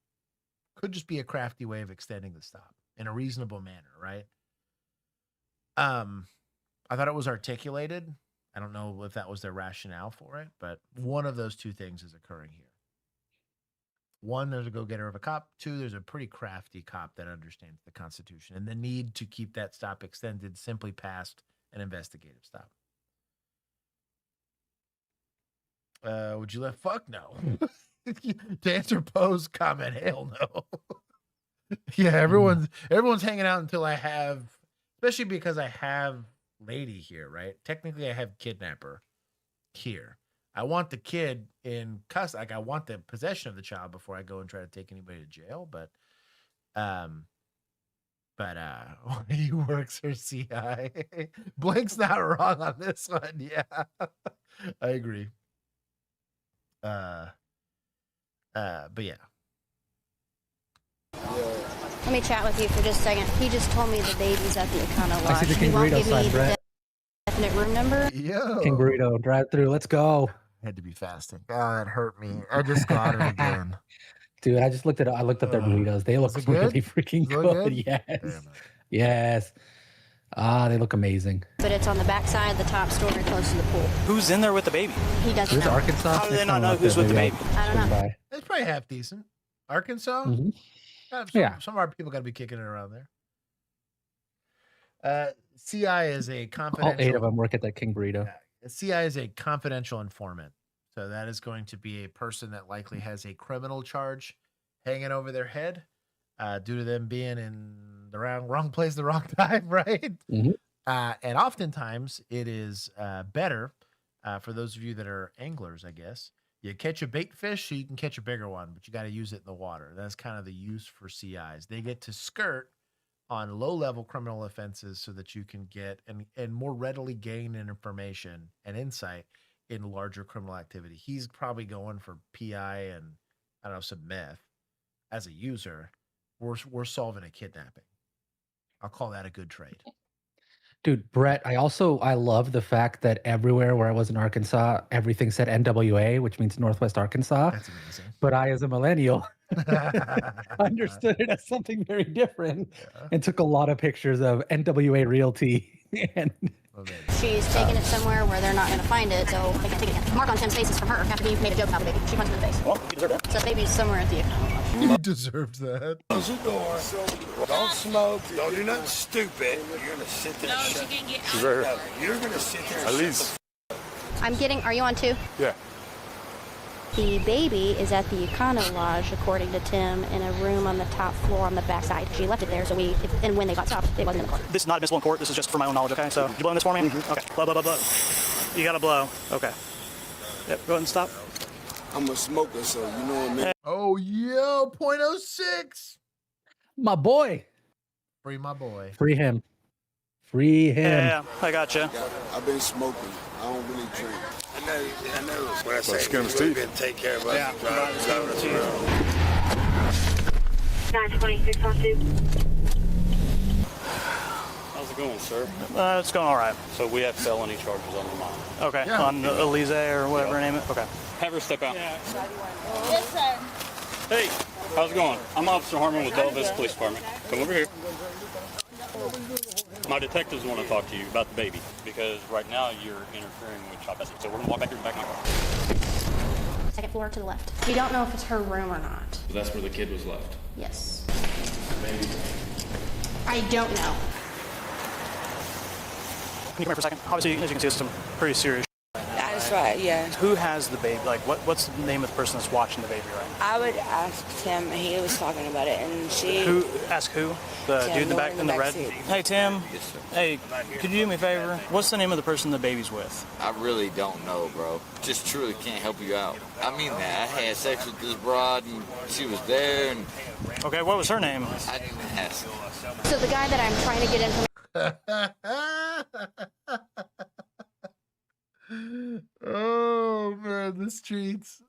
S1: Could just be a crafty way of extending the stop in a reasonable manner, right? I thought it was articulated. I don't know if that was their rationale for it, but one of those two things is occurring here. One, there's a go-getter of a cop. Two, there's a pretty crafty cop that understands the Constitution and the need to keep that stop extended simply past an investigative stop. Would you let? Fuck no. To answer Poe's comment, hell no. Yeah, everyone's hanging out until I have, especially because I have lady here, right? Technically, I have kidnapper here. I want the kid in custody. Like, I want the possession of the child before I go and try to take anybody to jail. But he works for CI. Blake's not wrong on this one. Yeah, I agree. But yeah.
S19: Let me chat with you for just a second. He just told me the baby's at the Econo
S3: I see
S19: Lodge.
S3: the
S19: He
S3: King
S19: won't
S3: Burrito
S19: give me
S3: sign,
S19: the
S3: Brett.
S19: definite room number.
S1: Yo.
S3: King Burrito, drive through. Let's go.
S1: Had to be fasting. Oh, that hurt me. I just got it again.
S3: Dude, I looked up their burritos. They look really freaking good. Yes. Yes. They look amazing.
S19: But it's on the back side of the top story close to the pool.
S17: Who's in there with the baby?
S19: He doesn't
S3: Who's
S19: know.
S3: Arkansas?
S17: How do they not know who's with the baby?
S19: I don't know.
S1: It's probably half decent. Arkansas?
S3: Yeah.
S1: Some of our people got to be kicking it around there. CI is a confidential.
S3: All 8 of them work at that King Burrito.
S1: CI is a confidential informant. So that is going to be a person that likely has a criminal charge hanging over their head due to them being in the wrong place, the wrong time, right? And oftentimes it is better for those of you that are anglers, I guess. You catch a bait fish so you can catch a bigger one, but you got to use it in the water. That's kind of the use for CIs. They get to skirt on low-level criminal offenses so that you can get and more readily gain information and insight in larger criminal activity. He's probably going for PI and, I don't know, some meth. As a user, we're solving a kidnapping. I'll call that a good trade.
S3: Dude, Brett, I love the fact that everywhere where I was in Arkansas, everything said NWA, which means Northwest Arkansas.
S1: That's amazing.
S3: But I, as a millennial, understood it as something very different and took a lot of pictures of NWA Realty. And
S19: She's taking it somewhere where they're not going to find it, so they can't take it again. Mark on Tim's face is from her after he made a joke about the baby. She punched him in the face.
S17: Well, you deserve that.
S19: So the baby's somewhere at the Econo Lodge.
S1: He deserved that.
S18: Close the door. Don't smoke. Don't do nothing stupid. You're gonna sit there.
S7: No,
S18: and
S7: she
S18: shut.
S7: can get
S16: She's right here.
S18: No, you're gonna sit there. And
S16: At
S18: shut
S16: least.
S19: are you on 2?
S16: Yeah.
S19: The baby is at the Econo Lodge, according to Tim, in a room on the top floor on the back side. She left it there, so and when they got stopped, it wasn't in the car.
S17: This is not admissible in court. This is just for my own knowledge, okay? So you blowing this for me? Okay. Blow, blow, blow, blow. You gotta blow. Okay. Yep, go ahead and stop.
S13: I'm a smoker, so you know what I mean.
S1: Oh, yo, 0.06.
S3: my boy.
S1: Free my boy.
S3: Free him. Free him.
S17: Yeah, I got you.
S13: I've been smoking. I don't really drink.
S18: I know. When I say
S16: skin him
S18: we're
S16: teeth.
S18: gonna take care of us.
S17: Yeah,
S18: and drive us around.
S20: 926 on 2.
S22: How's it going, sir?
S17: It's going all right.
S22: So we have felony charges on the mom.
S17: Okay,
S1: Yeah.
S17: on Elise or whatever name it. Okay.
S22: Have her step out.
S7: Yes, sir.
S22: Hey, how's it going? I'm Officer Harmon with Bella Vista Police Department. Come over here. My detectives want to talk to you about the baby because right now you're interfering with child custody. So we're going to walk back here to the back of my car.
S19: Second floor to the left. We don't know if it's her room or not.
S22: So that's where the kid was left.
S19: Yes.
S22: Maybe.
S19: I don't know.
S17: Can you come here for a second? Obviously, as you can see, it's some pretty serious.
S23: That's right, yeah.
S17: Who has the baby? Like, what's the name of the person that's watching the baby right now?
S23: I would ask Tim. He was talking about it, and she.
S17: Who? Ask who? The
S23: Tim,
S17: dude in the back
S23: in
S17: in the red.
S23: seat.
S17: Hey Tim.
S21: Yes, sir.
S17: Hey, could you do me a favor? What's the name of the person the baby's with?
S21: I really don't know, bro. Just truly can't help you out. I mean that. I had sex with this broad and she was there and...
S17: Okay, what was her name?
S21: I didn't ask.
S19: So the guy that I'm trying to get information.
S1: Oh man, the streets.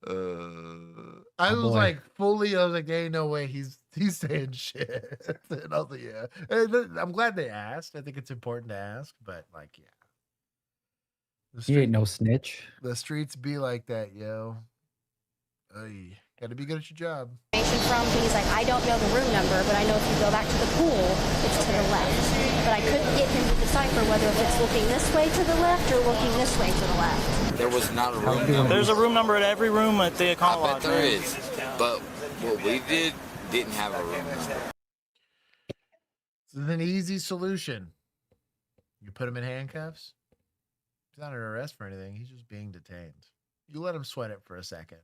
S1: I was like there ain't no way he's saying shit. And I was like, yeah. And I'm glad they asked. I think it's important to ask, but like, yeah.
S3: You ain't no snitch.
S1: The streets be like that, yo. Hey, gotta be good at your job.
S19: From he's like, I don't know the room number, but I know if you go back to the pool, it's to the left. But I couldn't get him to decipher whether it's looking this way to the left or looking this way to the left.
S21: There was not a room number.
S17: There's a room number at every room at the Econo Lodge.
S21: I bet there is. But what we didn't have a room number.
S1: This is an easy solution. You put him in handcuffs. He's not under arrest for anything. He's just being detained. You let him sweat it for a second.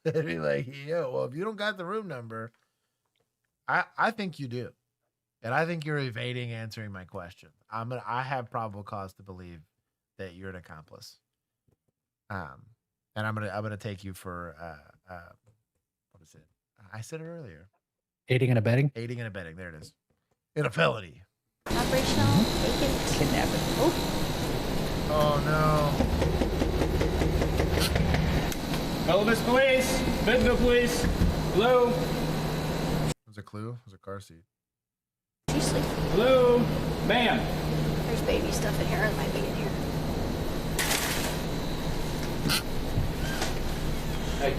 S1: And be like, yo, well, if you don't got the room number, I think you do. And I think you're evading answering my question. I have probable cause to believe that you're an accomplice. And I'm gonna take you for what is it? I said it earlier.
S3: Aiding and abetting.
S1: Aiding and abetting. There it is. In a felony.
S19: Operational vacant
S3: kidnapping.
S1: Oh no.
S2: Elvis Police, Bentonville Police. Hello.
S1: There's a clue. There's a car seat.
S19: She's sleeping.
S2: Hello, ma'am.
S19: There's baby stuff in here. It might be in here.
S2: Hey.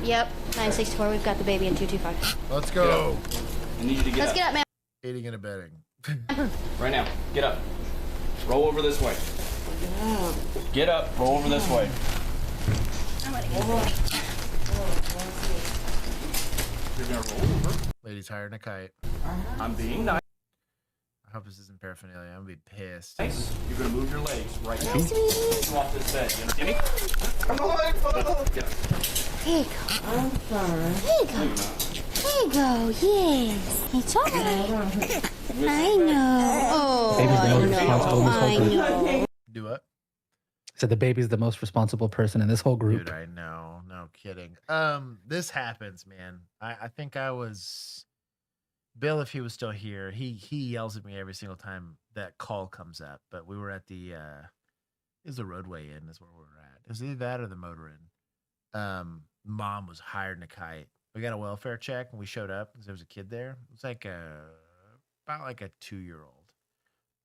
S19: Yep, 964. We've got the baby in 225.
S1: Let's go.
S2: I need you to get
S19: Let's
S2: up.
S19: get up, man.
S1: Aiding and abetting.
S2: Right now. Get up. Roll over this way. Get up. Roll over this way.
S19: I'm gonna get baby.
S2: You're gonna roll over.
S1: Lady's hiring a kite.
S2: I'm being nice.
S1: I hope this isn't paraphernalia. I'm gonna be pissed.
S2: Nice. You're gonna move your legs right now.
S19: Nice to meet you.
S2: Come off this bed. You understand me? Come on. Get up.
S19: Here you go. I'm sorry. Here you go. There you go. Yes. It's all right. I know. Oh,
S3: Baby's the most responsible in this whole group.
S19: I know.
S1: Do what?
S3: So the baby's the most responsible person in this whole group.
S1: Dude, I know. No kidding. This happens, man. I think I was Bill, if he was still here, he yells at me every single time that call comes up. But we were at the is the Roadway Inn is where we were at. It was either that or the Motor Inn. Mom was hired in a kite. We got a welfare check and we showed up because there was a kid there. It was like about like a 2-year-old.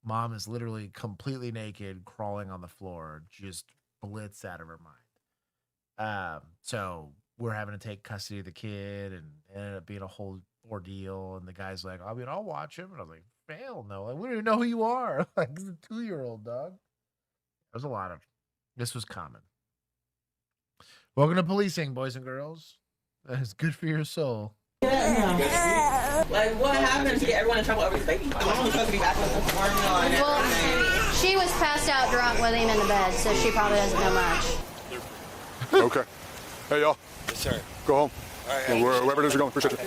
S1: Mom is literally completely naked, crawling on the floor, just blitz out of her mind. So we're having to take custody of the kid, and it ended up being a whole ordeal. And the guy's like, I mean, I'll watch him. And I was like, hell no. Like, we don't even know who you are. Like, it's a 2-year-old, dog. There's a lot of, this was common. Welcome to policing, boys and girls. It's good for your soul.
S14: Like, what happened to get everyone in trouble over the baby? The mom was supposed to be back with the formula and
S19: Well, she was passed out drunk with him in the bed, so she probably doesn't know much.
S16: Okay. Hey, y'all.
S18: Yes, sir.
S16: Go home.
S18: All right.
S16: Wherever it is you're going. Appreciate it.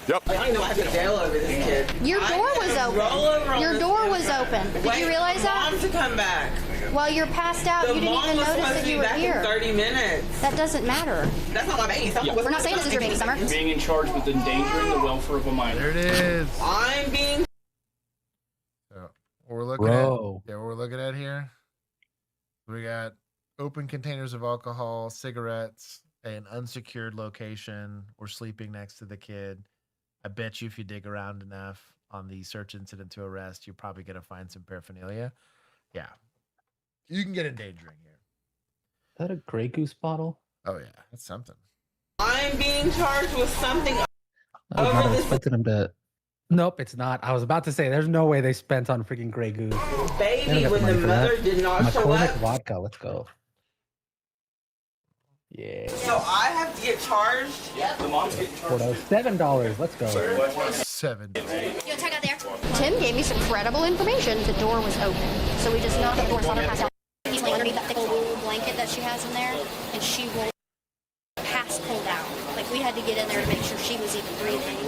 S16: Yep.
S14: I don't even know what happened to jail over this kid.
S19: Your door was open. Your door was open. Did you realize that?
S14: Mom to come back.
S19: While you're passed out,
S14: The
S19: you didn't
S14: mom
S19: even
S14: was
S19: notice
S14: supposed
S19: that
S14: to
S19: you
S14: be
S19: were
S14: back
S19: here.
S14: in 30 minutes.
S19: That doesn't matter.
S14: That's not my baby.
S19: We're not saying this is your baby, Summer.
S2: Being in charge with endangering the welfare of a minor.
S1: There it is.
S14: I'm being.
S1: So we're looking
S3: Bro.
S1: at, yeah, what we're looking at here. We got open containers of alcohol, cigarettes, an unsecured location. We're sleeping next to the kid. I bet you if you dig around enough on the search incident to arrest, you're probably going to find some paraphernalia. Yeah. You can get endangering here.
S3: Is that a Grey Goose bottle?
S1: Oh, yeah. That's something.
S14: I'm being charged with something.
S3: I was not expecting him to. Nope, it's not. I was about to say, there's no way they spent on freaking Grey Goose.
S14: Baby, when the mother did not show
S3: McCormick
S14: up.
S3: vodka, let's go. Yeah.
S14: So I have to get charged.
S2: The mom's getting charged.
S3: $7. Let's go.
S1: $7.
S19: You check out there. Tim gave me some credible information. The door was open, so we just knocked on the door, saw her pass out. He's laying underneath that thick old wool blanket that she has in there, and she will pass pulled out. Like, we had to get in there to make sure she was even breathing.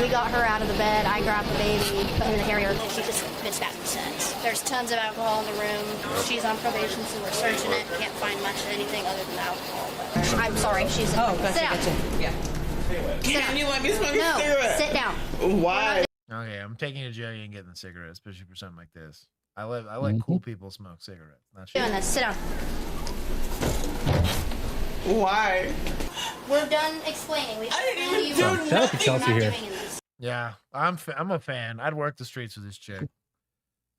S19: We got her out of the bed. I grabbed the baby, put her in the carrier, and she's just been spasming since. There's tons of alcohol in the room. She's on probation, so we're searching it. Can't find much of anything other than alcohol. I'm sorry. She's sit down.
S14: Yeah. Can you let me smoke a
S19: No,
S14: cigarette?
S19: sit down.
S14: Why?
S1: Okay, I'm taking you to jail. You ain't getting the cigarette, especially for something like this. I let cool people smoke cigarettes. Not sure.
S19: Doing this. Sit down.
S14: Why?
S19: We're done explaining. We
S3: Shout out to Chelsea here.
S1: Yeah, I'm a fan. I'd work the streets with this chick.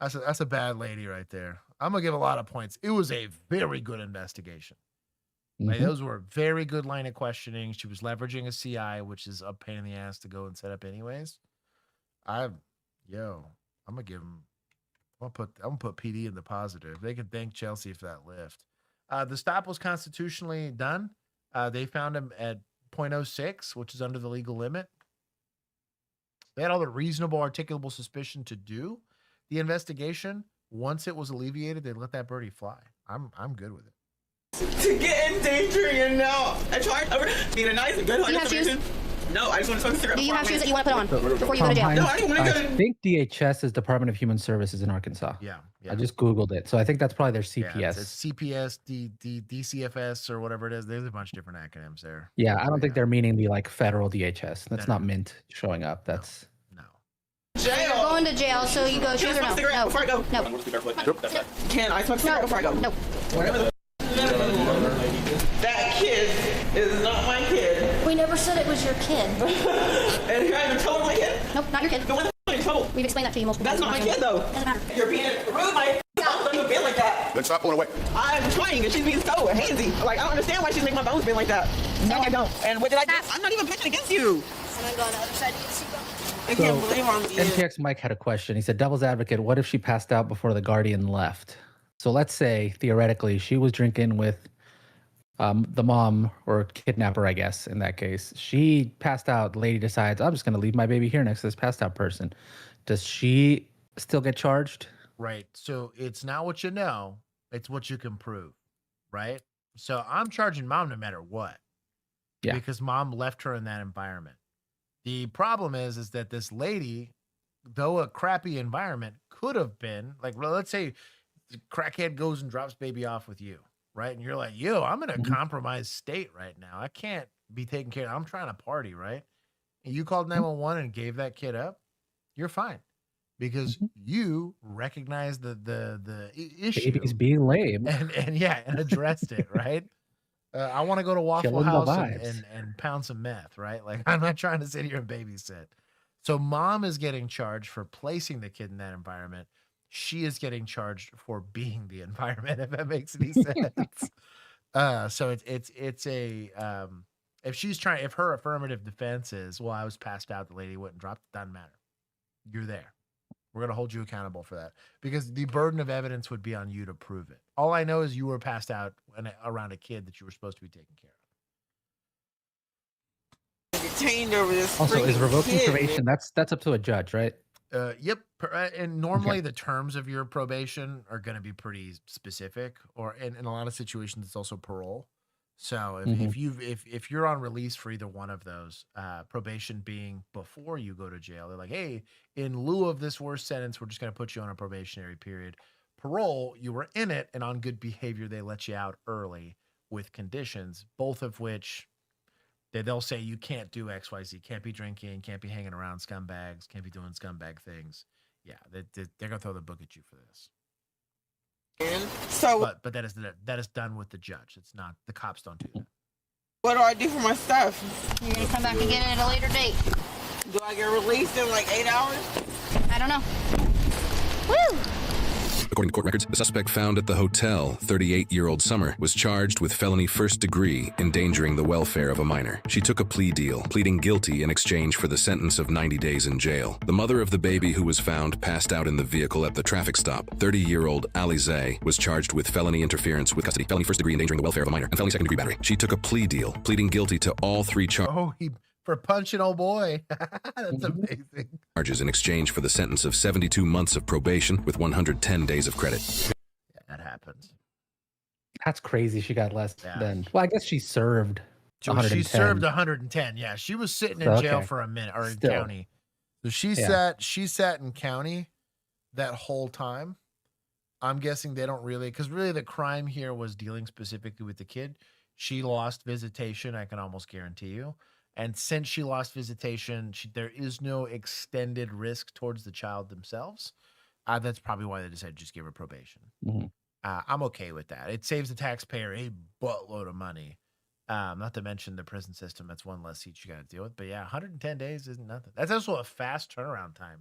S1: That's a bad lady right there. I'm gonna give a lot of points. It was a very good investigation. Like, those were very good line of questioning. She was leveraging a CI, which is a pain in the ass to go and set up anyways. I'm gonna give them. I'm gonna put PD in the positive. They can thank Chelsea for that lift. The stop was constitutionally done. They found him at 0.06, which is under the legal limit. They had all the reasonable articulable suspicion to do the investigation. Once it was alleviated, they let that birdie fly. I'm good with it.
S14: To get endangering and now I tried over being a nice and good
S19: Do you have shoes?
S14: No, I just want to smoke a cigarette.
S19: Do you have shoes that you want to put on
S3: So,
S19: before you go to
S3: Tom
S19: jail?
S3: Hines,
S14: No, I don't want to
S3: I
S14: go.
S3: think DHS is Department of Human Services in Arkansas.
S1: Yeah.
S3: I just Googled it. So I think that's probably their CPS.
S1: Yeah, it's CPS, DCFS, or whatever it is. There's a bunch of different acronyms there.
S3: Yeah, I don't think they're meaning the like federal DHS. That's not Mint showing up. That's
S14: Jail.
S19: You're going to jail, so you go shoes or no? No.
S14: Before I go.
S19: No.
S14: Can I smoke a cigarette before I go?
S19: No.
S14: Whatever the that kid is not my kid.
S19: We never said it was your kid.
S14: And you're even told my kid?
S19: Nope, not your kid.
S14: Then what the f*** are you told?
S19: We've explained that to you multiple
S14: That's
S19: times.
S14: not my kid, though.
S19: Doesn't matter.
S14: You're being rude, my don't let you bend like that.
S16: Then stop pulling away.
S14: I'm trying, and she's being so handsy. Like, I don't understand why she's making my bones bend like that. No, I don't. And what did I do? I'm not even pitching against you.
S19: And I'm going to the other side to get the seatbelt.
S14: I can't believe I'm being...
S3: NTX Mike had a question. He said, devil's advocate, what if she passed out before the guardian left? So let's say, theoretically, she was drinking with the mom or kidnapper, I guess, in that case. She passed out. The lady decides, I'm just going to leave my baby here next to this passed out person. Does she still get charged?
S1: Right. So it's not what you know, it's what you can prove. Right. So I'm charging mom no matter what.
S3: Yeah.
S1: Because mom left her in that environment. The problem is that this lady, though a crappy environment, could have been like, well, let's say the crackhead goes and drops baby off with you, right? And you're like, yo, I'm in a compromised state right now. I can't be taken care of. I'm trying to party, right? And you called 911 and gave that kid up, you're fine. Because you recognize the issue.
S3: Baby's being lame.
S1: And addressed it, right? I want to go to Waffle
S3: Killing the
S1: House
S3: vibes.
S1: and pound some meth, right? Like, I'm not trying to sit here and babysit. So mom is getting charged for placing the kid in that environment. She is getting charged for being the environment, if that makes any sense. So it's a if her affirmative defense is, well, I was passed out, the lady wouldn't drop, it doesn't matter. You're there. We're going to hold you accountable for that because the burden of evidence would be on you to prove it. All I know is you were passed out around a kid that you were supposed to be taking care of.
S14: Detained over this.
S3: Also, is revoking
S14: kid.
S3: probation, that's up to a judge, right?
S1: Yep. And normally the terms of your probation are going to be pretty specific, or in a lot of situations, it's also parole. So if you're on release for either one of those, probation being before you go to jail, they're like, hey, in lieu of this worst sentence, we're just going to put you on a probationary period. Parole, you were in it, and on good behavior, they let you out early with conditions, both of which they'll say you can't do X, Y, Z, can't be drinking, can't be hanging around scumbags, can't be doing scumbag things. Yeah, they're going to throw the book at you for this.
S14: So,
S1: but that is done with the judge. It's not, the cops don't do that.
S14: what do I do for my stuff?
S19: You're going to come back and get it at a later date.
S14: Do I get released in like 8 hours?
S19: I don't know. Woo!
S6: According to court records, the suspect found at the hotel, 38-year-old Summer, was charged with felony first-degree endangering the welfare of a minor. She took a plea deal, pleading guilty in exchange for the sentence of 90 days in jail. The mother of the baby who was found passed out in the vehicle at the traffic stop, 30-year-old Alize, was charged with felony interference with custody, felony first-degree endangering the welfare of a minor, and felony second-degree battery. She took a plea deal, pleading guilty to all three
S1: For punching old boy. That's amazing.
S6: charges in exchange for the sentence of 72 months of probation with 110 days of credit.
S1: Yeah, that happens.
S3: That's crazy. She got less than. Well, I guess she served.
S1: So
S3: 110.
S1: she served 110. Yeah, she was sitting in jail for a minute, or in county. So she sat in county that whole time. I'm guessing they don't really, because really the crime here was dealing specifically with the kid. She lost visitation, I can almost guarantee you. And since she lost visitation, there is no extended risk towards the child themselves. That's probably why they decided to just give her probation. I'm okay with that. It saves the taxpayer a buttload of money. Not to mention the prison system. That's one less seat you got to deal with. But yeah, 110 days isn't nothing. That's also a fast turnaround time.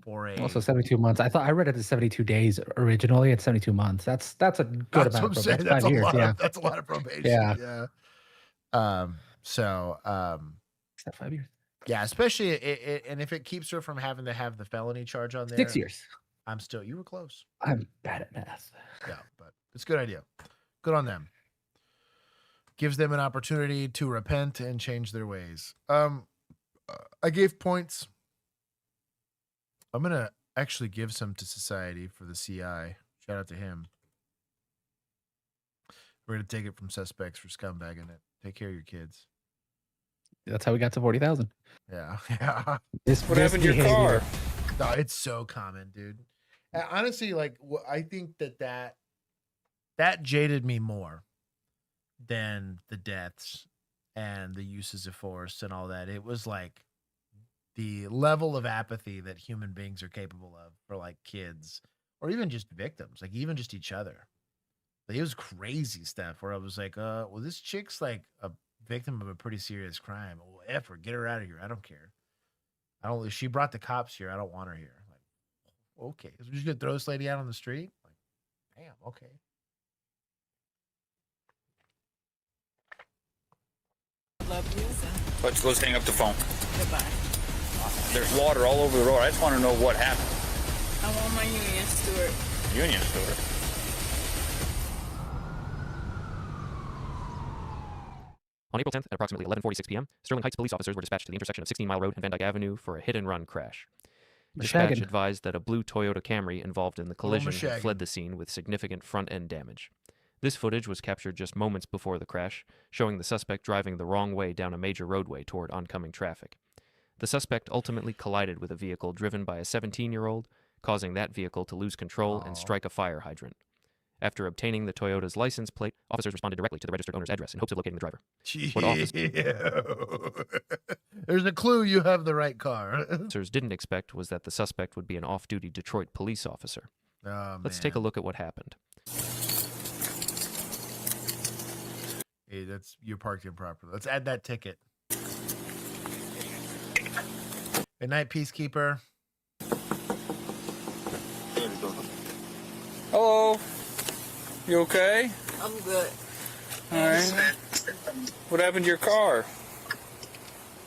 S1: For
S3: Also 72 months. I read it as 72 days originally. It's 72 months. That's a good amount of probation.
S1: That's
S3: 5 years.
S1: That's a lot of probation.
S3: Yeah.
S1: So
S3: is that 5 years?
S1: Yeah, especially and if it keeps her from having to have the felony charge on there.
S3: 6 years.
S1: You were close.
S3: I'm bad at math.
S1: Yeah, but it's a good idea. Good on them. Gives them an opportunity to repent and change their ways. I gave points. I'm gonna actually give some to Society for the CI. Shout out to him. We're gonna take it from suspects for scumbagging it. Take care of your kids.
S3: That's how we got to 40,000.
S1: Yeah. Yeah.
S2: What happened to your car?
S1: No, it's so common, dude. Honestly, like, I think that jaded me more than the deaths and the uses of force and all that. It was like the level of apathy that human beings are capable of for like kids or even just victims, like even just each other. Like, it was crazy stuff where I was like, well, this chick's like a victim of a pretty serious crime. Well, F her, get her out of here. I don't care. If she brought the cops here, I don't want her here. Like, okay. So we're just gonna throw this lady out on the street? Like, damn, okay.
S4: Love you.
S2: Let's go hang up the phone.
S4: Goodbye.
S2: There's water all over the road. I just want to know what happened.
S4: I want my Union Stewart.
S2: Union Stewart.
S8: On April 10th at approximately 11:46 p.m., Sterling Heights police officers were dispatched to the intersection of 16 Mile Road and Van Dyke Avenue for a hit-and-run crash. Dispatch advised that a blue Toyota Camry involved in the collision had fled the scene with significant front-end damage. This footage was captured just moments before the crash, showing the suspect driving the wrong way down a major roadway toward oncoming traffic. The suspect ultimately collided with a vehicle driven by a 17-year-old, causing that vehicle to lose control and strike a fire hydrant. After obtaining the Toyota's license plate, officers responded directly to the registered owner's address in hopes of locating the driver.
S1: There's a clue you have the right car.
S8: Officers didn't expect was that the suspect would be an off-duty Detroit police officer. Let's take a look at what happened.
S1: Hey, you're parked improperly. Let's add that ticket. Good night, Peacekeeper.
S2: Hello. You okay?
S4: I'm good.
S2: All right. What happened to your car?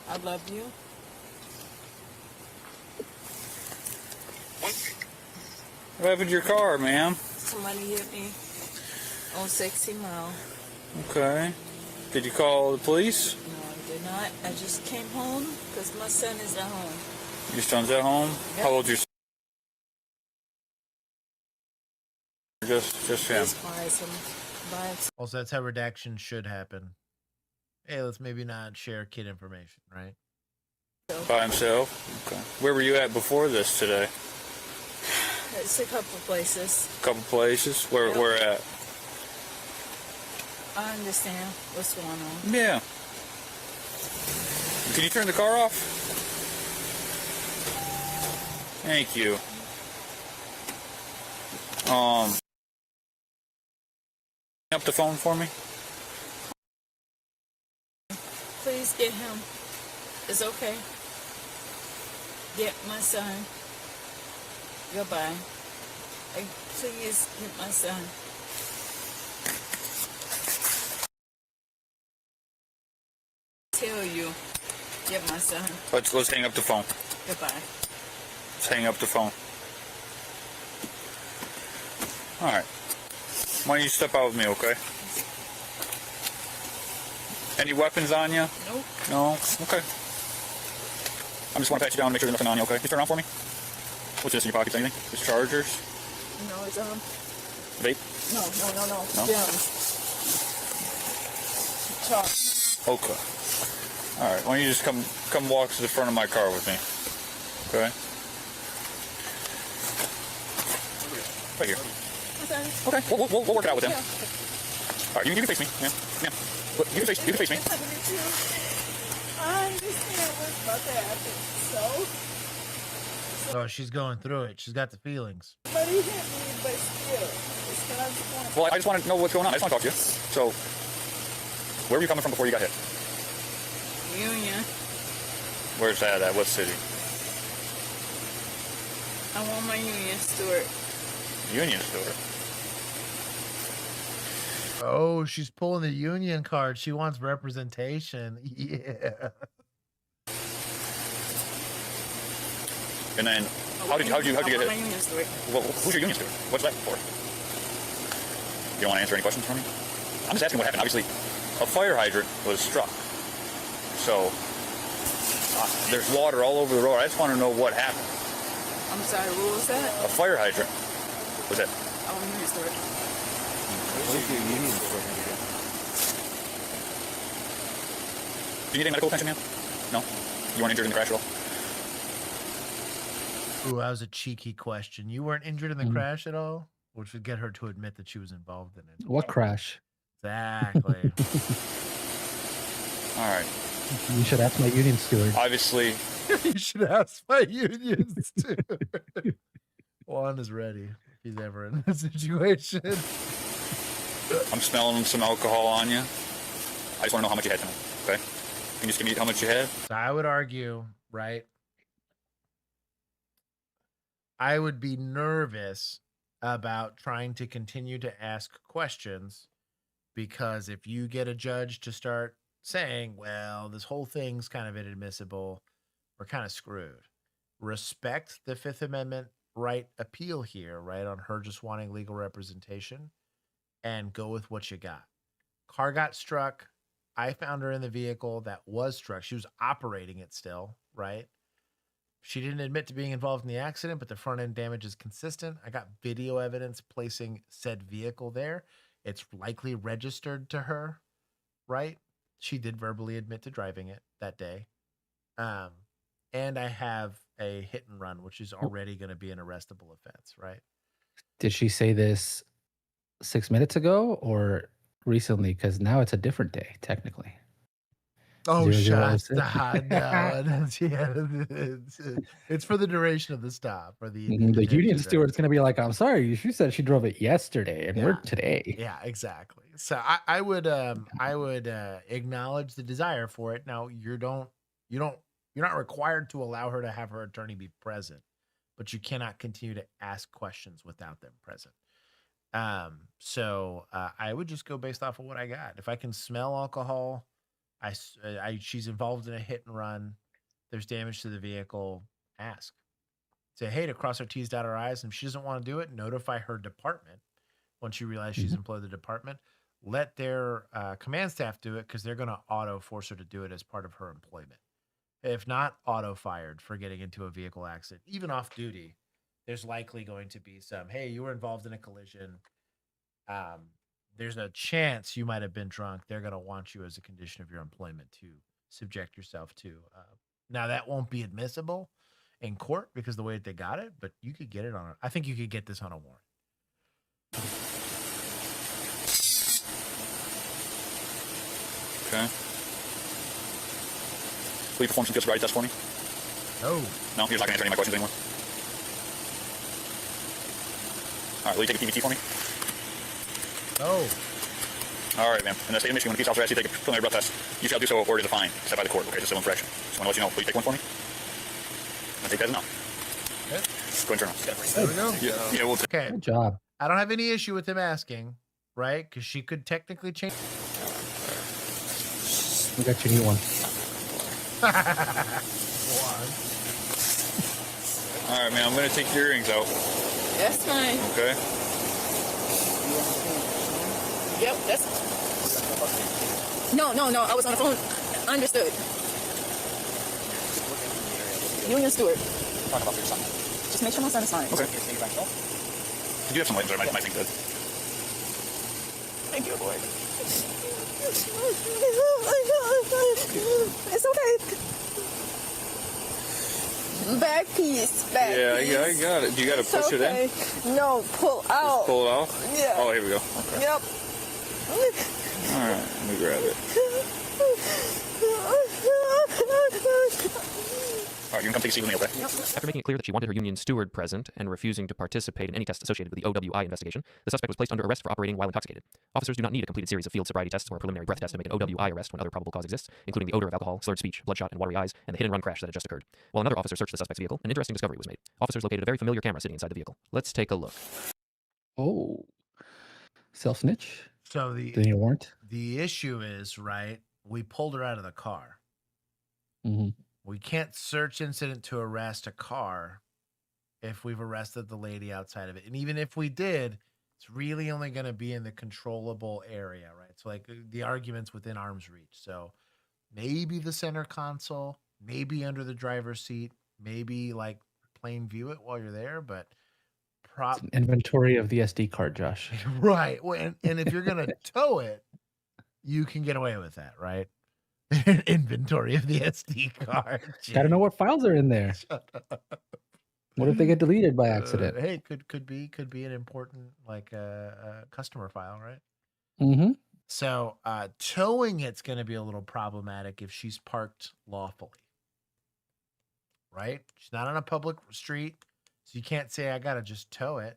S4: I love you.
S2: What happened to your car, ma'am?
S4: Somebody hit me on 60 Mile.
S2: Okay. Did you call the police?
S4: No, I did not. I just came home because my son is at home.
S2: Your son's at home?
S4: Yep.
S2: How old's your son? Just him.
S1: Also, that's how redaction should happen. Hey, let's maybe not share kid information, right?
S2: By himself? Okay. Where were you at before this today?
S4: It's a couple places.
S2: Couple places? Where at?
S4: I understand what's going on.
S2: Yeah. Can you turn the car off? Thank you. Up the phone for me?
S4: Please get him. It's okay. Get my son. Goodbye. Please get my son. Tell you. Get my son.
S2: Let's hang up the phone.
S4: Goodbye.
S2: Let's hang up the phone. All right. Why don't you step out with me, okay? Any weapons on you?
S4: Nope.
S2: No? Okay. I'm just going to pat you down and make sure there's nothing on you, okay? Can you turn around for me? What's this in your pockets? Anything? Just chargers?
S4: No, it's
S2: Vape?
S4: No.
S2: No?
S4: Gems. Charge.
S2: Okay. All right. Why don't you just come walk to the front of my car with me? Okay. Right here. Okay. We'll work it out with him.
S4: Yeah.
S2: All right. You can face me. Yeah. Look, you can face me.
S4: I understand what's about to happen. So.
S1: Oh, she's going through it. She's got the feelings.
S4: But he hit me, but still. It's not.
S2: Well, I just want to know what's going on. I just want to talk to you. So, where were you coming from before you got hit?
S4: Union.
S2: Where's that at? What city?
S4: I want my Union Stewart.
S2: Union Stewart.
S1: Oh, she's pulling the union card. She wants representation. Yeah.
S2: And then, how'd you get hit?
S4: My Union Stewart.
S2: Well, who's your Union Stewart? What's that for? You don't want to answer any questions for me? I'm just asking what happened. Obviously, a fire hydrant was struck. So, there's water all over the road. I just want to know what happened.
S4: I'm sorry, what was that?
S2: A fire hydrant. Was it?
S4: I want Union Stewart.
S2: Where's your Union Stewart? Do you need any medical attention, man? No? You weren't injured in the crash at all?
S1: Ooh, that was a cheeky question. You weren't injured in the crash at all? Which would get her to admit that she was involved in it.
S3: What crash?
S1: Exactly.
S2: All right.
S3: You should ask my union steward.
S2: Obviously.
S1: You should ask my union steward. Juan is ready if he's ever in that situation.
S2: I'm smelling some alcohol on you. I just want to know how much you had tonight, okay? Can you just give me how much you had?
S1: So I would argue, right? I would be nervous about trying to continue to ask questions because if you get a judge to start saying, well, this whole thing's kind of inadmissible, we're kind of screwed. Respect the Fifth Amendment right appeal here, right, on her just wanting legal representation, and go with what you got. Car got struck. I found her in the vehicle that was struck. She was operating it still, right? She didn't admit to being involved in the accident, but the front end damage is consistent. I got video evidence placing said vehicle there. It's likely registered to her, right? She did verbally admit to driving it that day. And I have a hit and run, which is already going to be an arrestable offense, right?
S3: Did she say this 6 minutes ago or recently? Because now it's a different day, technically.
S1: Oh,
S3: 006.
S1: shut no, it's for the duration of the stop or the
S3: union steward's going to be like, I'm sorry, she said she drove it yesterday and we're today.
S1: Yeah, exactly. So I would acknowledge the desire for it. Now you're not required to allow her to have her attorney be present, but you cannot continue to ask questions without them present. So I would just go based off of what I got. If I can smell alcohol, she's involved in a hit and run, there's damage to the vehicle, ask. Say, hey, to cross our T's, dot our I's, and if she doesn't want to do it, notify her department. Once you realize she's employed the department, let their command staff do it because they're going to auto force her to do it as part of her employment. If not, auto fired for getting into a vehicle accident. Even off duty, there's likely going to be some, hey, you were involved in a collision. There's a chance you might have been drunk. They're going to want you as a condition of your employment to subject yourself to. Now, that won't be admissible in court because the way that they got it, but you could get it on I think you could get this on a warrant.
S2: Okay. Will you perform some field sobriety test for me?
S1: No.
S2: No? You're just not going to answer any of my questions anymore? All right, will you take a PVT for me?
S1: No.
S2: All right, man. In the state of Michigan, when a police officer asks you to take a preliminary breath test, you shall do so or it is a fine set by the court. Okay, it's a civil infraction. Just want to let you know. Will you take one for me? I'll take that as a no.
S1: Okay.
S2: Go and turn off.
S1: There we go.
S2: Yeah, we'll
S1: okay.
S3: Good job.
S1: I don't have any issue with him asking, right? Because she could technically change.
S3: We got your new one.
S2: All right, man. I'm going to take your earrings out.
S14: That's fine.
S2: Okay.
S14: Yep, that's... No, I was on the phone. Understood. Union steward.
S2: Talk about your son.
S14: Just make sure my son is fine.
S2: Okay. You do have some items that might think good.
S14: Thank you, boy. It's okay. Back piece. Back piece.
S2: Yeah, I got it. Do you got to push it in?
S14: No, pull out.
S2: Just pull it out?
S14: Yeah.
S2: Oh, here we go. Okay.
S14: Yep.
S2: All right, let me grab it. All right, you can come take a seat with me, okay?
S8: After making it clear that she wanted her union steward present and refusing to participate in any tests associated with the OWI investigation, the suspect was placed under arrest for operating while intoxicated. Officers do not need a completed series of field sobriety tests or a preliminary breath test to make an OWI arrest when other probable cause exists, including the odor of alcohol, slurred speech, bloodshot, and watery eyes, and the hit-and-run crash that had just occurred. While another officer searched the suspect's vehicle, an interesting discovery was made. Officers located a very familiar camera sitting inside the vehicle. Let's take a look.
S3: Oh. Self-snitch?
S1: So
S3: Do you need a warrant?
S1: the issue is, right, we pulled her out of the car.
S3: Mm-hmm.
S1: We can't search incident to arrest a car if we've arrested the lady outside of it. And even if we did, it's really only going to be in the controllable area, right? So like the argument's within arm's reach. So maybe the center console, maybe under the driver's seat, maybe like plain view it while you're there, but
S3: It's an inventory of the SD card, Josh.
S1: Right. Well, and if you're going to tow it, you can get away with that, right? Inventory of the SD card.
S3: Gotta know what files are in there. What if they get deleted by accident?
S1: Hey, could be an important like customer file, right?
S3: Mm-hmm.
S1: So towing it's going to be a little problematic if she's parked lawfully, right? She's not on a public street, so you can't say I gotta just tow it.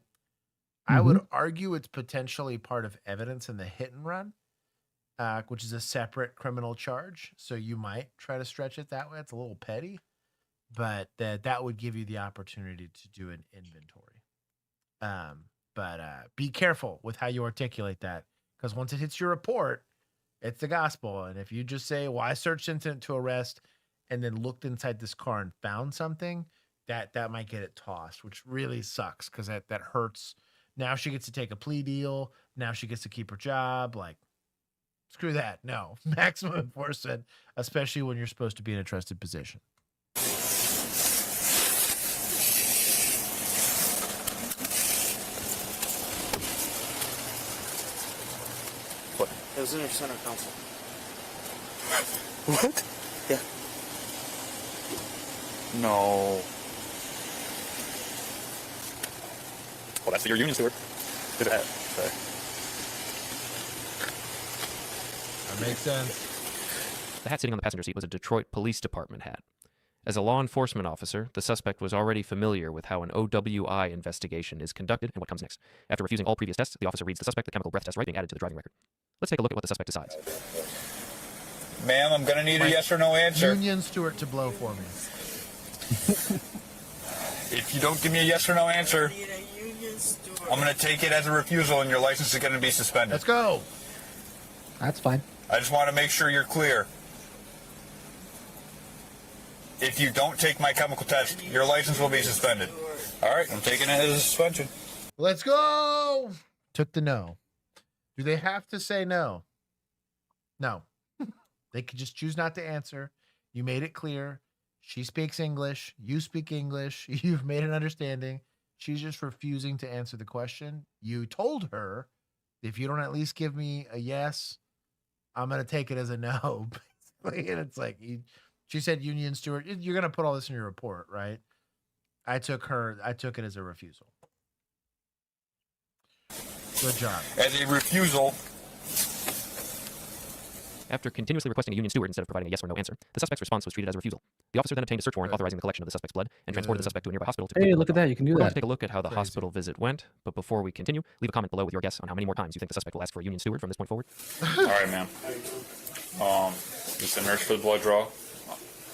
S1: I would argue it's potentially part of evidence in the hit and run, which is a separate criminal charge. So you might try to stretch it that way. It's a little petty, but that would give you the opportunity to do an inventory. But be careful with how you articulate that, because once it hits your report, it's the gospel. And if you just say, well, I searched incident to arrest and then looked inside this car and found something, that might get it tossed, which really sucks because that hurts. Now she gets to take a plea deal. Now she gets to keep her job. Like, screw that. No. Maximum enforcement, especially when you're supposed to be in a trusted position.
S17: What? It was in her center console. What? Yeah.
S2: No. Well, that's your union steward. Did it have? Sorry.
S1: That makes sense.
S8: The hat sitting on the passenger seat was a Detroit Police Department hat. As a law enforcement officer, the suspect was already familiar with how an OWI investigation is conducted and what comes next. After refusing all previous tests, the officer reads the suspect the chemical breath test right being added to the driving record. Let's take a look at what the suspect decides.
S2: Ma'am, I'm going to need a yes or no answer.
S1: Union steward to blow for me.
S2: If you don't give me a yes or no answer, I'm going to take it as a refusal and your license is going to be suspended.
S1: Let's go.
S3: That's fine.
S2: I just want to make sure you're clear. If you don't take my chemical test, your license will be suspended. All right, I'm taking it as a suspension.
S1: Let's go. Took the no. Do they have to say no? No. They could just choose not to answer. You made it clear. She speaks English. You speak English. You've made an understanding. She's just refusing to answer the question. You told her, if you don't at least give me a yes, I'm going to take it as a no. Basically. And it's like, she said union steward. You're going to put all this in your report, right? I took it as a refusal. Good job.
S2: As a refusal.
S8: After continuously requesting a union steward instead of providing a yes or no answer, the suspect's response was treated as a refusal. The officer then obtained a search warrant authorizing the collection of the suspect's blood and transported the suspect to a nearby hospital.
S3: Hey, look at that. You can do
S8: We're going
S3: that.
S8: to take a look at how the hospital visit went, but before we continue, leave a comment below with your guess on how many more times you think the suspect will ask for a union steward from this point forward.
S2: All right, ma'am. It's the nurse for the blood draw.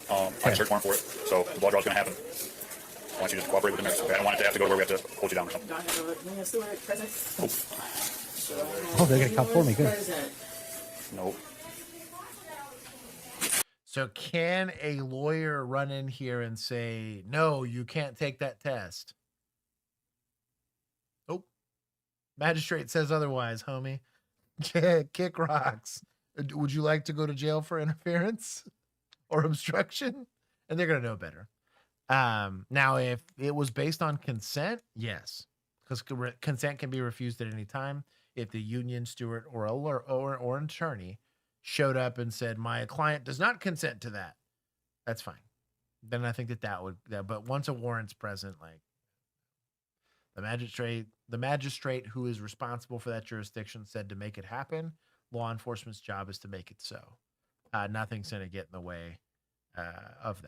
S2: I searched warrant for it, so the blood draw is going to happen. I want you to just cooperate with the nurse. Okay? I don't want it to have to go to where we have to hold you down or something.
S14: Do I have a union steward present?
S2: Nope.
S3: Oh, they're going to come for me. Good.
S2: Nope.
S1: So can a lawyer run in here and say, no, you can't take that test? Nope. Magistrate says otherwise, homie. Kick rocks. Would you like to go to jail for interference or obstruction? And they're going to know better. Now, if it was based on consent, yes. Because consent can be refused at any time. If the union steward or an attorney showed up and said, my client does not consent to that, that's fine. Then I think that would, but once a warrant's present, like the magistrate who is responsible for that jurisdiction said to make it happen, law enforcement's job is to make it so. Nothing's going to get in the way of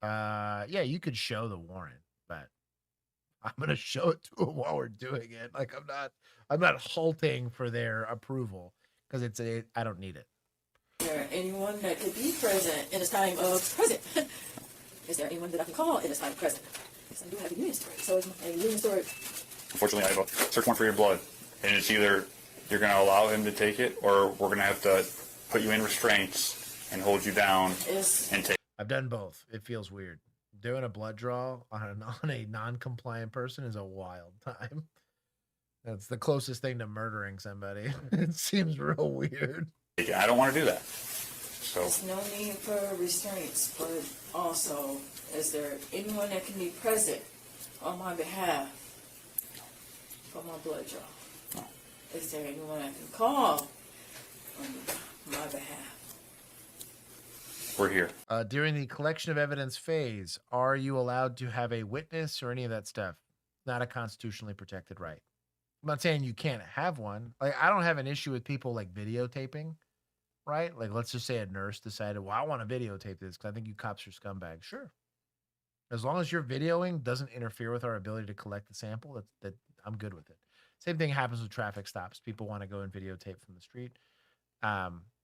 S1: that. Yeah, you could show the warrant, but I'm going to show it to them while we're doing it. Like I'm not halting for their approval because I don't need it.
S14: Is there anyone that could be present in this time of present? Is there anyone that I can call in this time of present? Because I do have a union steward. So it's a union steward.
S2: Unfortunately, I have a search warrant for your blood, and it's either you're going to allow him to take it, or we're going to have to put you in restraints and hold you down and take.
S1: I've done both. It feels weird. Doing a blood draw on a non-compliant person is a wild time. That's the closest thing to murdering somebody. It seems real weird.
S2: I don't want to do that. So
S14: there's no need for restraints, but also, is there anyone that can be present on my behalf for my blood draw?
S2: No.
S14: Is there anyone I can call my behalf.
S2: We're here.
S1: During the collection of evidence phase, are you allowed to have a witness or any of that stuff? Not a constitutionally protected right. I'm not saying you can't have one. Like, I don't have an issue with people like videotaping, right? Like, let's just say a nurse decided, well, I want to videotape this because I think you cops are scumbags. Sure. As long as your videoing doesn't interfere with our ability to collect the sample, that I'm good with it. Same thing happens with traffic stops. People want to go and videotape from the street.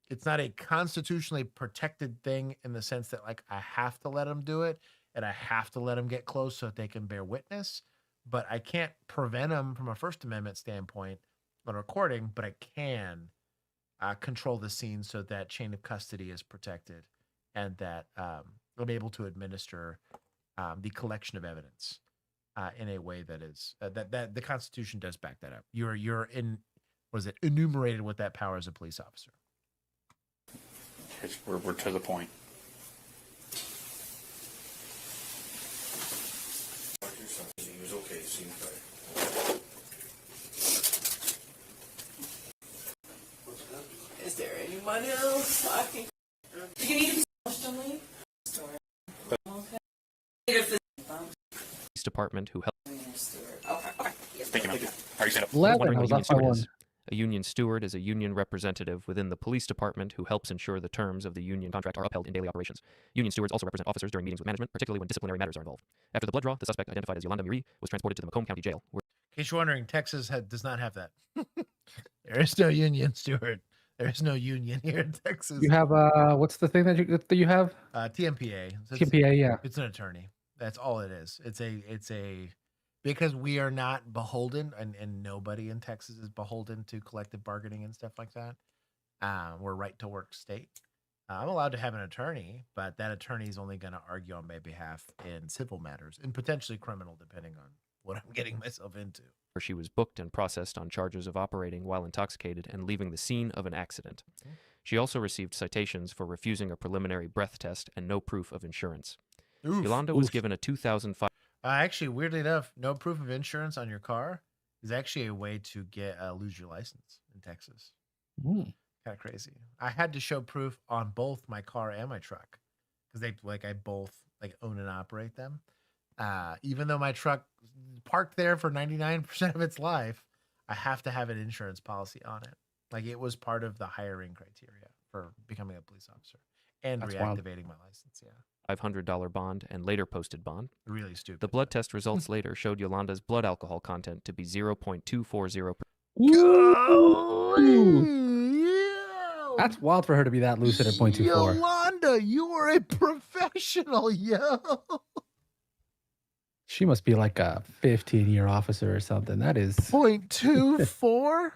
S1: It's not a constitutionally protected thing in the sense that, like, I have to let them do it and I have to let them get close so that they can bear witness. But I can't prevent them from a First Amendment standpoint on recording, but I can control the scene so that chain of custody is protected and that I'm able to administer the collection of evidence in a way that is that the Constitution does back that up. You're enumerated with that power as a police officer.
S2: We're to the point.
S18: He was okay. Seemed better.
S14: Is there anyone else I can? You can either be emotionally.
S8: Police department who helped.
S14: Okay.
S2: Thank you, man. How are you set up?
S3: 11,
S8: Wondering
S3: I
S8: what
S3: was
S8: a union
S3: off by
S8: steward
S3: one.
S8: is. A union steward is a union representative within the police department who helps ensure the terms of the union contract are upheld in daily operations. Union stewards also represent officers during meetings with management, particularly when disciplinary matters are involved. After the blood draw, the suspect, identified as Yolanda Miri, was transported to the Macomb County Jail, where
S1: In case you're wondering, Texas does not have that. There is no union steward. There is no union here in Texas.
S3: You have what's the thing that you have?
S1: TMPA. So
S3: TMPA, yeah.
S1: It's an attorney. That's all it is. It's a because we are not beholden, and nobody in Texas is beholden to collective bargaining and stuff like that. We're right to work state. I'm allowed to have an attorney, but that attorney is only going to argue on my behalf in civil matters and potentially criminal, depending on what I'm getting myself into.
S8: where she was booked and processed on charges of operating while intoxicated and leaving the scene of an accident. She also received citations for refusing a preliminary breath test and no proof of insurance. Yolanda was given a 2005.
S1: Actually, weirdly enough, no proof of insurance on your car is actually a way to get lose your license in Texas. Kind of crazy. I had to show proof on both my car and my truck because I both own and operate them. Even though my truck parked there for 99% of its life, I have to have an insurance policy on it. Like, it was part of the hiring criteria for becoming a police officer and
S8: That's
S1: reactivating my license. Yeah.
S8: $500 bond and later posted bond.
S1: Really stupid.
S8: The blood test results later showed Yolanda's blood alcohol content to be 0.240%.
S3: That's wild for her to be that lucid at 0.24.
S1: Yolanda, you are a professional, yo.
S3: She must be like a 15-year officer or something. That is
S1: 0.24.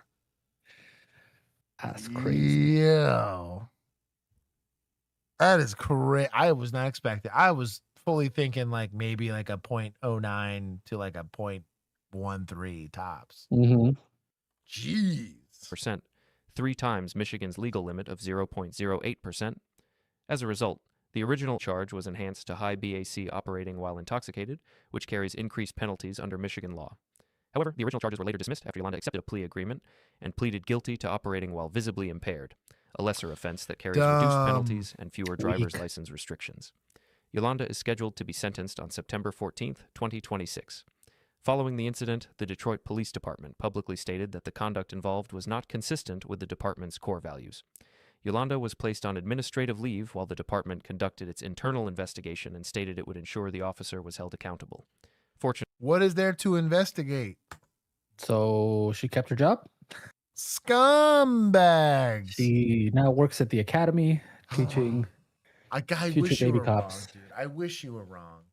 S3: That's crazy.
S1: Yo. That is crazy. I was not expecting. I was fully thinking maybe a 0.09 to a 0.13 tops. Jeez.
S8: 3 times Michigan's legal limit of 0.08%. As a result, the original charge was enhanced to high BAC operating while intoxicated, which carries increased penalties under Michigan law. However, the original charges were later dismissed after Yolanda accepted a plea agreement and pleaded guilty to operating while visibly impaired, a lesser offense that carries reduced penalties and fewer driver's license restrictions. Yolanda is scheduled to be sentenced on September 14th, 2026. Following the incident, the Detroit Police Department publicly stated that the conduct involved was not consistent with the department's core values. Yolanda was placed on administrative leave while the department conducted its internal investigation and stated it would ensure the officer was held accountable.
S1: What is there to investigate?
S3: So she kept her job?
S1: Scumbags.
S3: She now works at the academy teaching
S1: I
S3: future
S1: wish you
S3: baby
S1: were
S3: cops.
S1: wrong, dude. I wish you were wrong.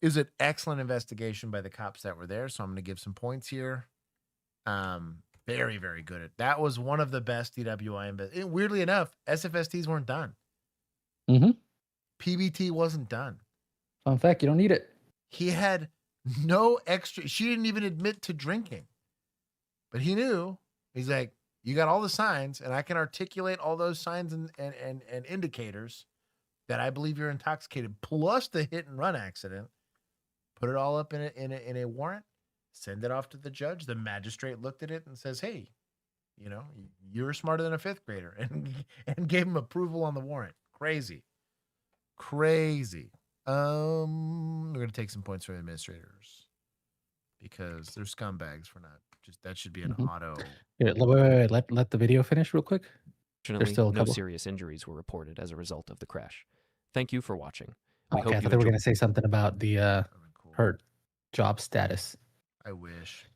S1: Is an excellent investigation by the cops that were there, so I'm going to give some points here. Very, very good at that. Was one of the best DWI. Weirdly enough, SFSTs weren't done. PBT wasn't done.
S3: Fun fact, you don't need it.
S1: He had no extra. She didn't even admit to drinking, but he knew. He's like, you got all the signs, and I can articulate all those signs and indicators that I believe you're intoxicated, plus the hit and run accident. Put it all up in a warrant. Send it off to the judge. The magistrate looked at it and says, hey, You know, you're smarter than a 5th grader, and gave him approval on the warrant. Crazy. We're gonna take some points from the administrators because they're scumbags for not just that should be an auto.
S3: Here, wait. Let the video finish real quick.
S8: Fortunately,
S3: still a
S8: no
S3: couple.
S8: serious injuries were reported as a result of the crash. Thank you for watching. We
S3: Okay, I
S8: hope
S3: thought
S8: you
S3: they were
S8: enjoy.
S3: going to say something about the her job status.
S1: I wish.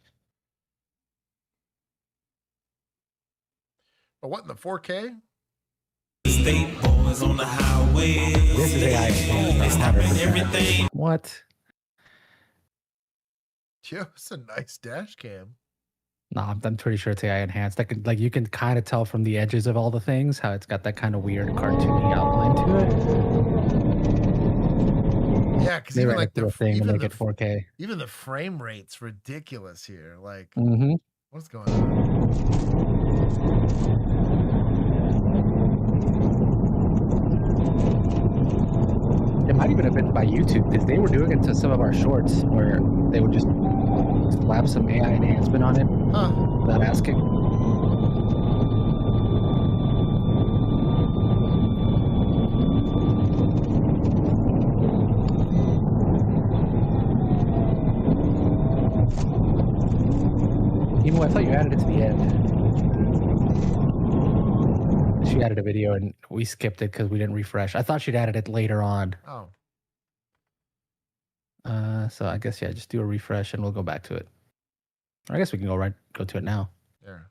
S1: But what in the 4K?
S5: State boys on the highway.
S3: This is AI.
S5: They stopping everything.
S3: What?
S1: Yo, it's a nice dash cam.
S3: No, I'm pretty sure it's AI enhanced. Like you can kind of tell from the edges of all the things how it's got that kind of weird cartoony outline to it.
S1: Yeah, because
S3: They
S1: even
S3: ran
S1: like
S3: it through a
S1: the
S3: thing to
S1: even
S3: make
S1: the
S3: it 4K.
S1: even the frame rate's ridiculous here. Like,
S3: Mm-hmm.
S1: what's going on?
S3: It might even have been by YouTube because they were doing it to some of our shorts where they would just slap some AI enhancement on it without asking. Emo, I thought you added it to the end. She added a video and we skipped it because we didn't refresh. I thought she'd added it later on.
S1: Oh.
S3: So I guess, yeah, just do a refresh and we'll go back to it. Or I guess we can go to it now.
S1: There.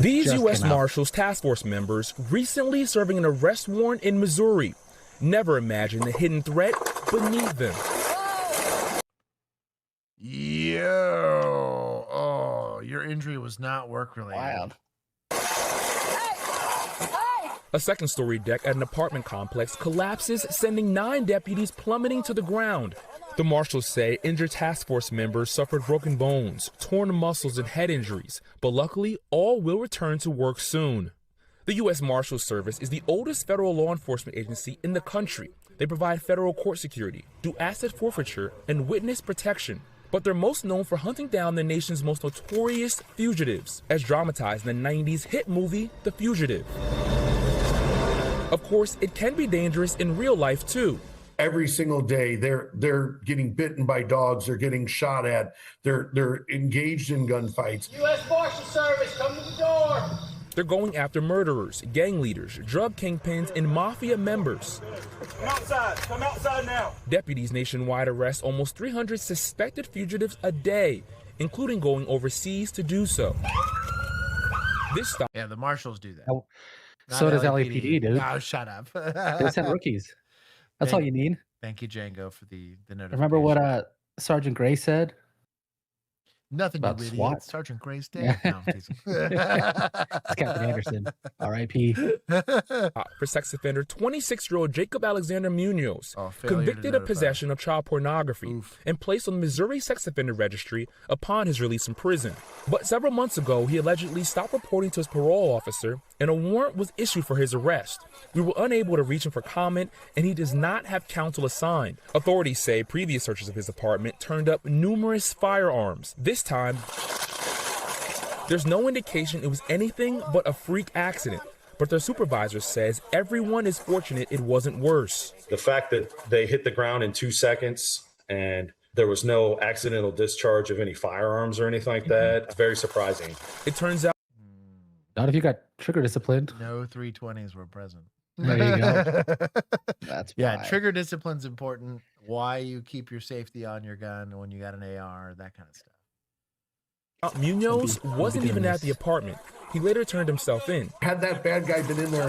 S11: These U.S. Marshals Task Force members recently serving an arrest warrant in Missouri. Never imagined the hidden threat beneath them.
S1: Yo. Oh, your injury was not work-related.
S3: Wild.
S11: A second-story deck at an apartment complex collapses, sending 9 deputies plummeting to the ground. The marshals say injured task force members suffered broken bones, torn muscles, and head injuries, but luckily, all will return to work soon. The U.S. Marshals Service is the oldest federal law enforcement agency in the country. They provide federal court security, do asset forfeiture, and witness protection. But they're most known for hunting down the nation's most notorious fugitives, as dramatized in the 90s hit movie, The Fugitive. Of course, it can be dangerous in real life, too.
S20: Every single day, they're getting bitten by dogs. They're getting shot at. They're engaged in gunfights.
S5: U.S. Marshal Service, come to the door.
S11: They're going after murderers, gang leaders, drug kingpins, and mafia members.
S5: Come outside. Come outside now.
S11: Deputies nationwide arrest almost 300 suspected fugitives a day, including going overseas to do so.
S1: Yeah, the marshals do that.
S3: Oh, so does LAPD, dude.
S1: No, shut up.
S3: They send rookies. That's all you need.
S1: Thank you, Django, for the notification.
S3: Remember what Sergeant Gray said?
S1: Nothing
S3: about
S1: you idiot.
S3: SWAT?
S1: Sergeant Gray's dead. No, I'm teasing.
S3: It's Captain Anderson. R.I.P.
S11: For sex offender 26-year-old Jacob Alexander Munoz, convicted of possession of child pornography and placed on the Missouri Sex Offender Registry upon his release from prison. But several months ago, he allegedly stopped reporting to his parole officer, and a warrant was issued for his arrest. We were unable to reach him for comment, and he does not have counsel assigned. Authorities say previous searches of his apartment turned up numerous firearms. This time, there's no indication it was anything but a freak accident, but their supervisor says everyone is fortunate it wasn't worse.
S24: The fact that they hit the ground in 2 seconds and there was no accidental discharge of any firearms or anything like that, it's very surprising.
S11: It turns out
S3: not if you got trigger disciplined.
S1: No 320s were present.
S3: There you go. That's
S1: yeah,
S3: why.
S1: trigger discipline's important. Why you keep your safety on your gun when you got an AR, that kind of stuff.
S11: Munoz wasn't even at the apartment. He later turned himself in.
S20: Had that bad guy been in there,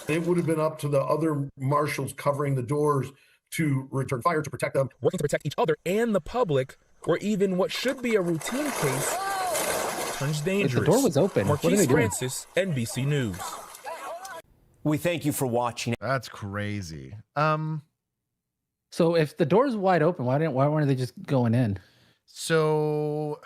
S20: it would have been up to the other marshals covering the doors to return fire to protect them.
S11: Working to protect each other and the public, or even what should be a routine case turns dangerous.
S3: If the door was open, what are
S11: Marquise
S3: they doing?
S11: Francis, NBC News.
S9: We thank you for watching.
S1: That's crazy.
S3: So if the door's wide open, why weren't they just going in?
S1: So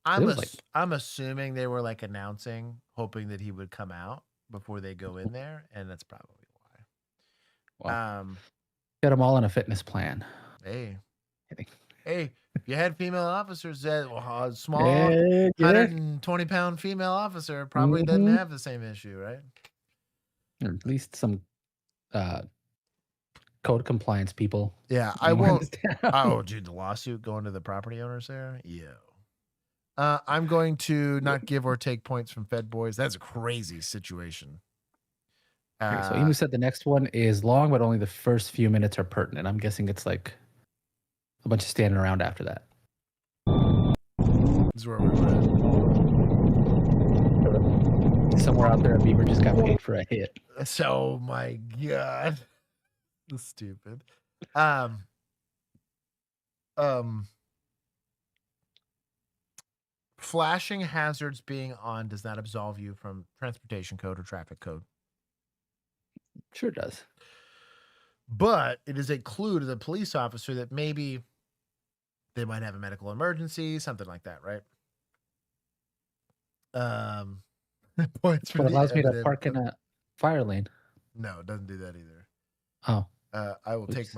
S3: It was like-
S1: I'm assuming they were like announcing, hoping that he would come out before they go in there, and that's probably why.
S3: Get them all on a fitness plan.
S1: Hey,
S3: Kidding.
S1: hey, If you had female officers that a small
S3: Yeah, get it?
S1: 120-pound female officer probably doesn't have the same issue, right?
S3: Or at least some code compliance people.
S1: Yeah, I won't. Oh, dude, the lawsuit going to the property owners there? Yeah. I'm going to not give or take points from Fed Boys. That's a crazy situation.
S3: Okay, so Emu said the next one is long, but only the first few minutes are pertinent. I'm guessing it's like a bunch of standing around after that.
S1: This is where we were at.
S3: Somewhere out there, a beaver just got paid for a hit.
S1: So, my God. That's stupid. Flashing hazards being on does not absolve you from transportation code or traffic code.
S3: Sure does.
S1: But it is a clue to the police officer that maybe they might have a medical emergency, something like that, right? Points for
S3: But it allows me to
S1: evident-
S3: park in a fire lane.
S1: No, it doesn't do that either.
S3: Oh.
S1: I will take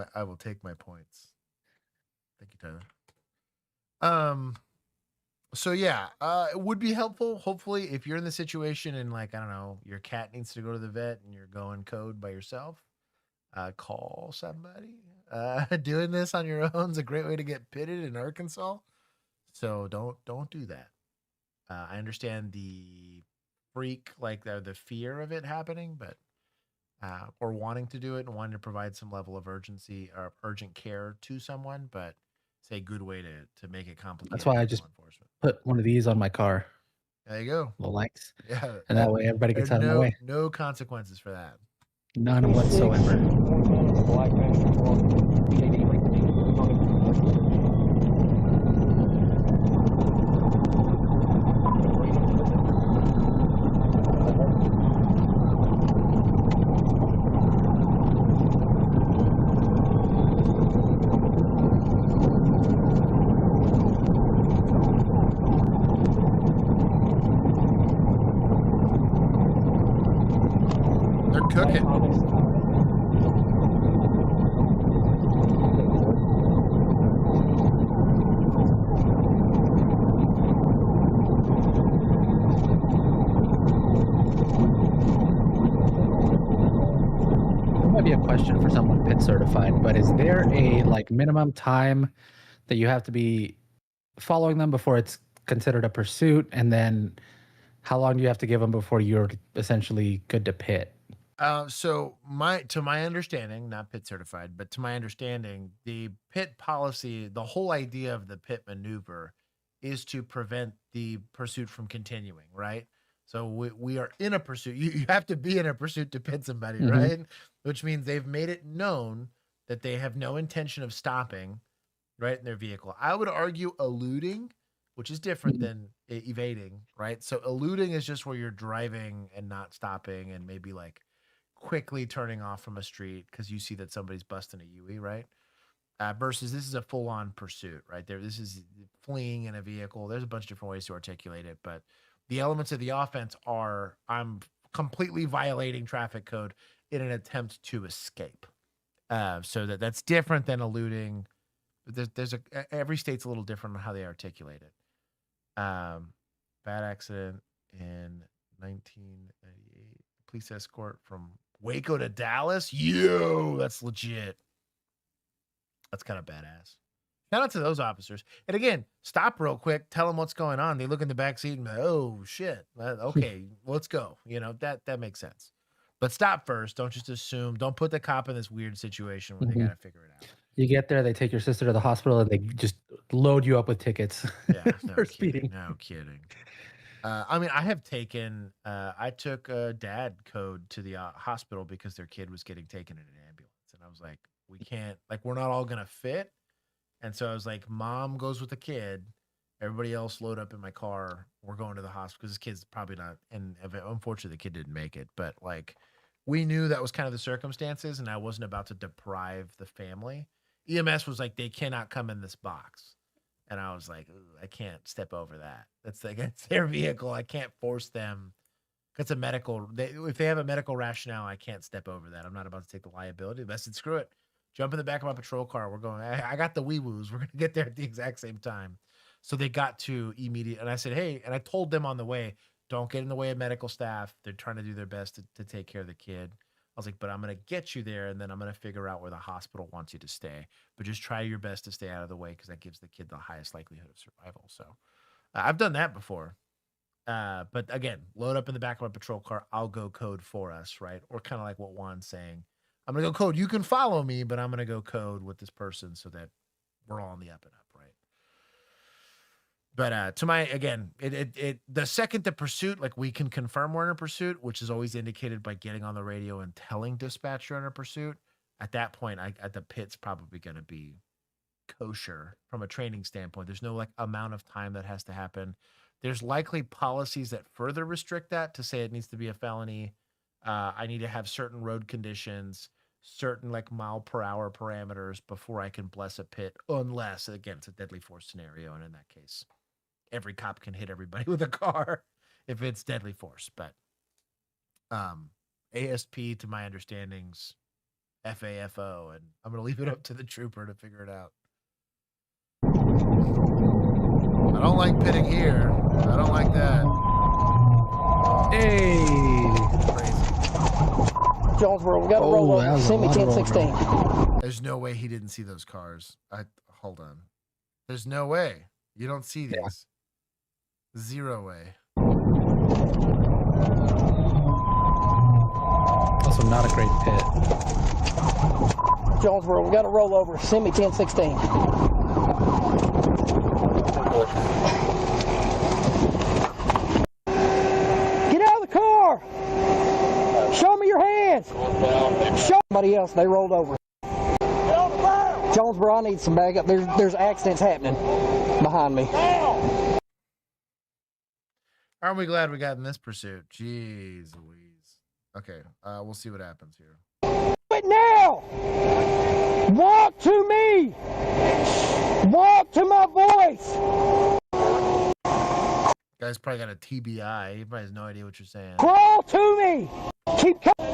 S1: my points. Thank you, Tyler. So yeah, it would be helpful. Hopefully, if you're in the situation and like, I don't know, your cat needs to go to the vet and you're going code by yourself, call somebody. Doing this on your own is a great way to get pitted in Arkansas. So don't do that. I understand the freak, like the fear of it happening, but or wanting to do it and wanting to provide some level of urgency or urgent care to someone, but it's a good way to make it complicated.
S3: That's why I just put one of these on my car.
S1: There you go.
S3: The lights.
S1: Yeah.
S3: And that way everybody gets out of my way.
S1: No consequences for that.
S3: None whatsoever.
S1: They're cooking.
S3: Might be a question for someone pit certified, but is there a like minimum time that you have to be following them before it's considered a pursuit? And then how long do you have to give them before you're essentially good to pit?
S1: So to my understanding, not pit certified, but to my understanding, the pit policy, the whole idea of the pit maneuver is to prevent the pursuit from continuing, right? So we are in a pursuit. You have to be in a pursuit to pit somebody,
S3: Mhm.
S1: right? Which means they've made it known that they have no intention of stopping, right, in their vehicle. I would argue eluding, which is different than evading, right? So eluding is just where you're driving and not stopping and maybe like quickly turning off from a street because you see that somebody's busting a UE, right? Versus this is a full-on pursuit, right? This is fleeing in a vehicle. There's a bunch of different ways to articulate it, but the elements of the offense are I'm completely violating traffic code in an attempt to escape. So that's different than eluding. There's every state's a little different on how they articulate it. Bad accident in 1998. Police escort from Waco to Dallas. Yo, that's legit. That's kind of badass. Shout out to those officers. And again, stop real quick. Tell them what's going on. They look in the back seat and be like, oh shit. Okay, let's go. You know, that makes sense. But stop first. Don't just assume. Don't put the cop in this weird situation where they got to figure it out.
S3: You get there, they take your sister to the hospital, and they just load you up with tickets for speeding.
S1: No kidding. I mean, I have taken. I took a dad code to the hospital because their kid was getting taken in an ambulance, and I was like, we can't. Like, we're not all gonna fit. And so I was like, mom goes with the kid. Everybody else load up in my car. We're going to the hospital because this kid's probably not. And unfortunately, the kid didn't make it. But like, we knew that was kind of the circumstances, and I wasn't about to deprive the family. EMS was like, they cannot come in this box. And I was like, I can't step over that. That's like, it's their vehicle. I can't force them. It's a medical. If they have a medical rationale, I can't step over that. I'm not about to take the liability. I said, screw it. Jump in the back of my patrol car. We're going, I got the wee-woos. We're going to get there at the exact same time. So they got to immediate. And I said, hey, and I told them on the way, don't get in the way of medical staff. They're trying to do their best to take care of the kid. I was like, but I'm going to get you there, and then I'm going to figure out where the hospital wants you to stay. But just try your best to stay out of the way because that gives the kid the highest likelihood of survival. So I've done that before. But again, load up in the back of my patrol car. I'll go code for us, right? Or kind of like what Juan's saying. I'm going to go code. You can follow me, but I'm going to go code with this person so that we're all on the up and up, right? But to my, again, the second the pursuit, like we can confirm we're in a pursuit, which is always indicated by getting on the radio and telling dispatch you're in a pursuit. At that point, the pit's probably going to be kosher from a training standpoint. There's no like amount of time that has to happen. There's likely policies that further restrict that to say it needs to be a felony. I need to have certain road conditions, certain like mile per hour parameters before I can bless a pit, unless again, it's a deadly force scenario. And in that case, every cop can hit everybody with a car if it's deadly force. But ASP, to my understandings, FAFO, and I'm going to leave it up to the trooper to figure it out. I don't like pitting here. I don't like that.
S3: Hey.
S10: Jonesboro, we got to roll over. Send me 1016.
S1: There's no way he didn't see those cars. Hold on. There's no way. You don't see these. Yeah. Zero way.
S3: Also not a great pit.
S10: Jonesboro, we got to roll over. Send me 1016. Get out of the car! Show me your hands! Show somebody else, they rolled over. Jonesboro, I need some backup. There's accidents happening behind me.
S1: Aren't we glad we got in this pursuit? Jeez Louise. Okay, we'll see what happens here.
S10: But now! Walk to me! Walk to my voice!
S1: Guy's probably got a TBI. He probably has no idea what you're saying.
S10: Crawl to me! Keep coming!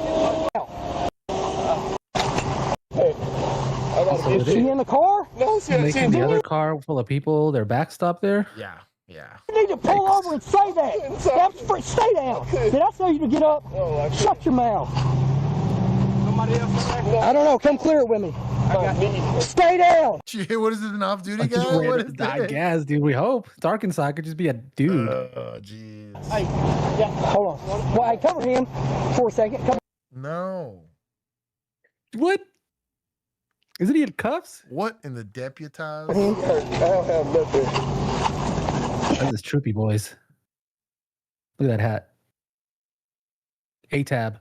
S10: Is she in the car?
S3: No, she's in the other car full of people. They're backstopped there.
S1: Yeah.
S10: You need to pull over and say that. Stay down. Did I tell you to get up? Shut your mouth. I don't know. Come clear it with me. Stay down.
S1: Gee, what is it, an off-duty guy?
S3: What is that? I guess, dude. We hope. It's Arkansas. It could just be a dude.
S1: Oh, jeez.
S10: Hey, yeah, hold on. Well, I cover him for a second.
S1: No.
S3: What? Isn't he in cuffs?
S1: What in the deputized?
S3: That's his troopy boys. Look at that hat. A-tab.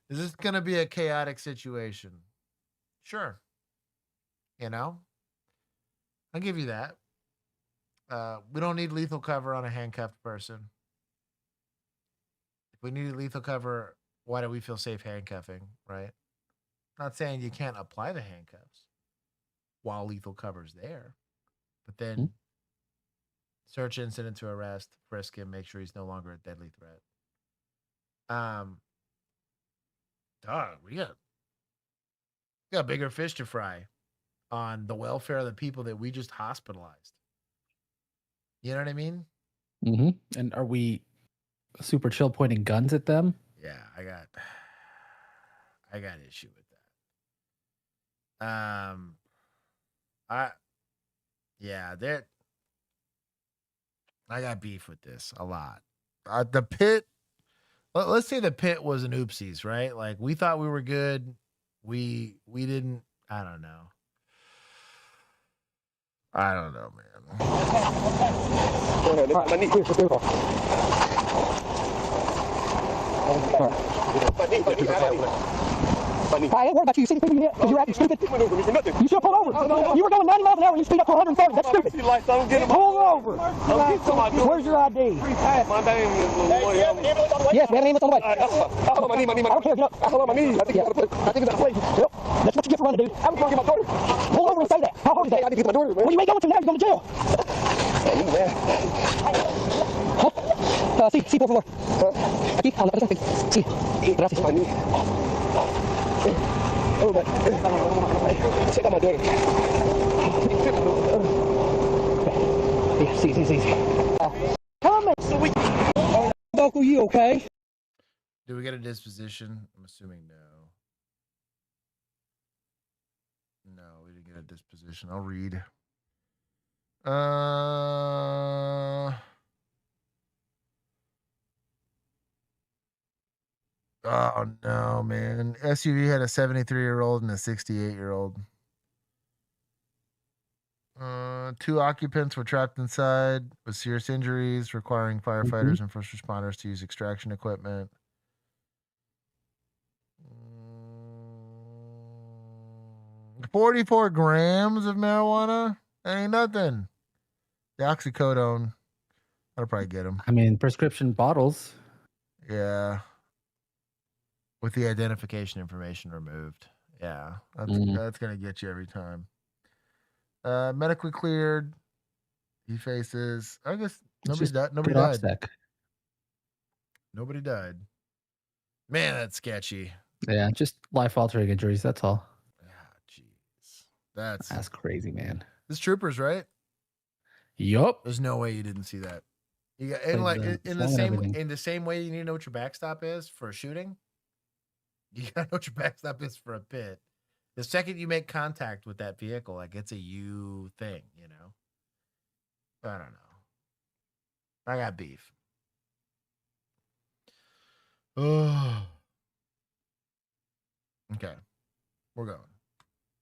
S1: Is this going to be a chaotic situation? Sure. You know? I'll give you that. We don't need lethal cover on a handcuffed person. If we needed lethal cover, why do we feel safe handcuffing, right? Not saying you can't apply the handcuffs while lethal cover's there. But then search incident to arrest, frisk him, make sure he's no longer a deadly threat. We got bigger fish to fry on the welfare of the people that we just hospitalized. You know what I mean?
S3: Mm-hmm. And are we super chill pointing guns at them?
S1: Yeah, I got issue with that. I got beef with this a lot. The pit, let's say the pit was an oopsies, right? Like we thought we were good. We didn't, I don't know. I don't know, man.
S10: I ain't worried about you. You see the people you hit because you're acting stupid. You should pull over. You were going 90 miles an hour and you speed up to 130. That's stupid. Pull over. Where's your ID? Yes, we have an ambulance on the way. I don't care. Get up. I think it's on the way. Yep. That's what you get for running, dude. I was going to get my daughter. Pull over and say that. How hard is that? I didn't get my daughter. Well, you ain't going to now. You're going to jail. Sí, por favor. Aquí, a la derecha. Sí, gracias. Sí. Comment so we Uncle, you okay?
S1: Do we get a disposition? I'm assuming no. No, we didn't get a disposition. I'll read. Oh no, man. SUV had a 73-year-old and a 68-year-old. 2 occupants were trapped inside with serious injuries, requiring firefighters and first responders to use extraction equipment. 44 grams of marijuana? That ain't nothing. The oxycodone, that'll probably get him.
S3: I mean, prescription bottles.
S1: Yeah. With the identification information removed. Yeah. That's going to get you every time. Medically cleared. He faces, I guess nobody died. Nobody died. Nobody died. Man, that's sketchy.
S3: Yeah, just life-altering injuries. That's all.
S1: That's
S3: crazy, man.
S1: This troopers, right?
S3: Yup.
S1: There's no way you didn't see that. You got, and like in the same way you need to know what your backstop is for a shooting. You gotta know what your backstop is for a pit. The second you make contact with that vehicle, like it's a you thing, you know. I don't know. I got beef. Oh. Okay, we're going.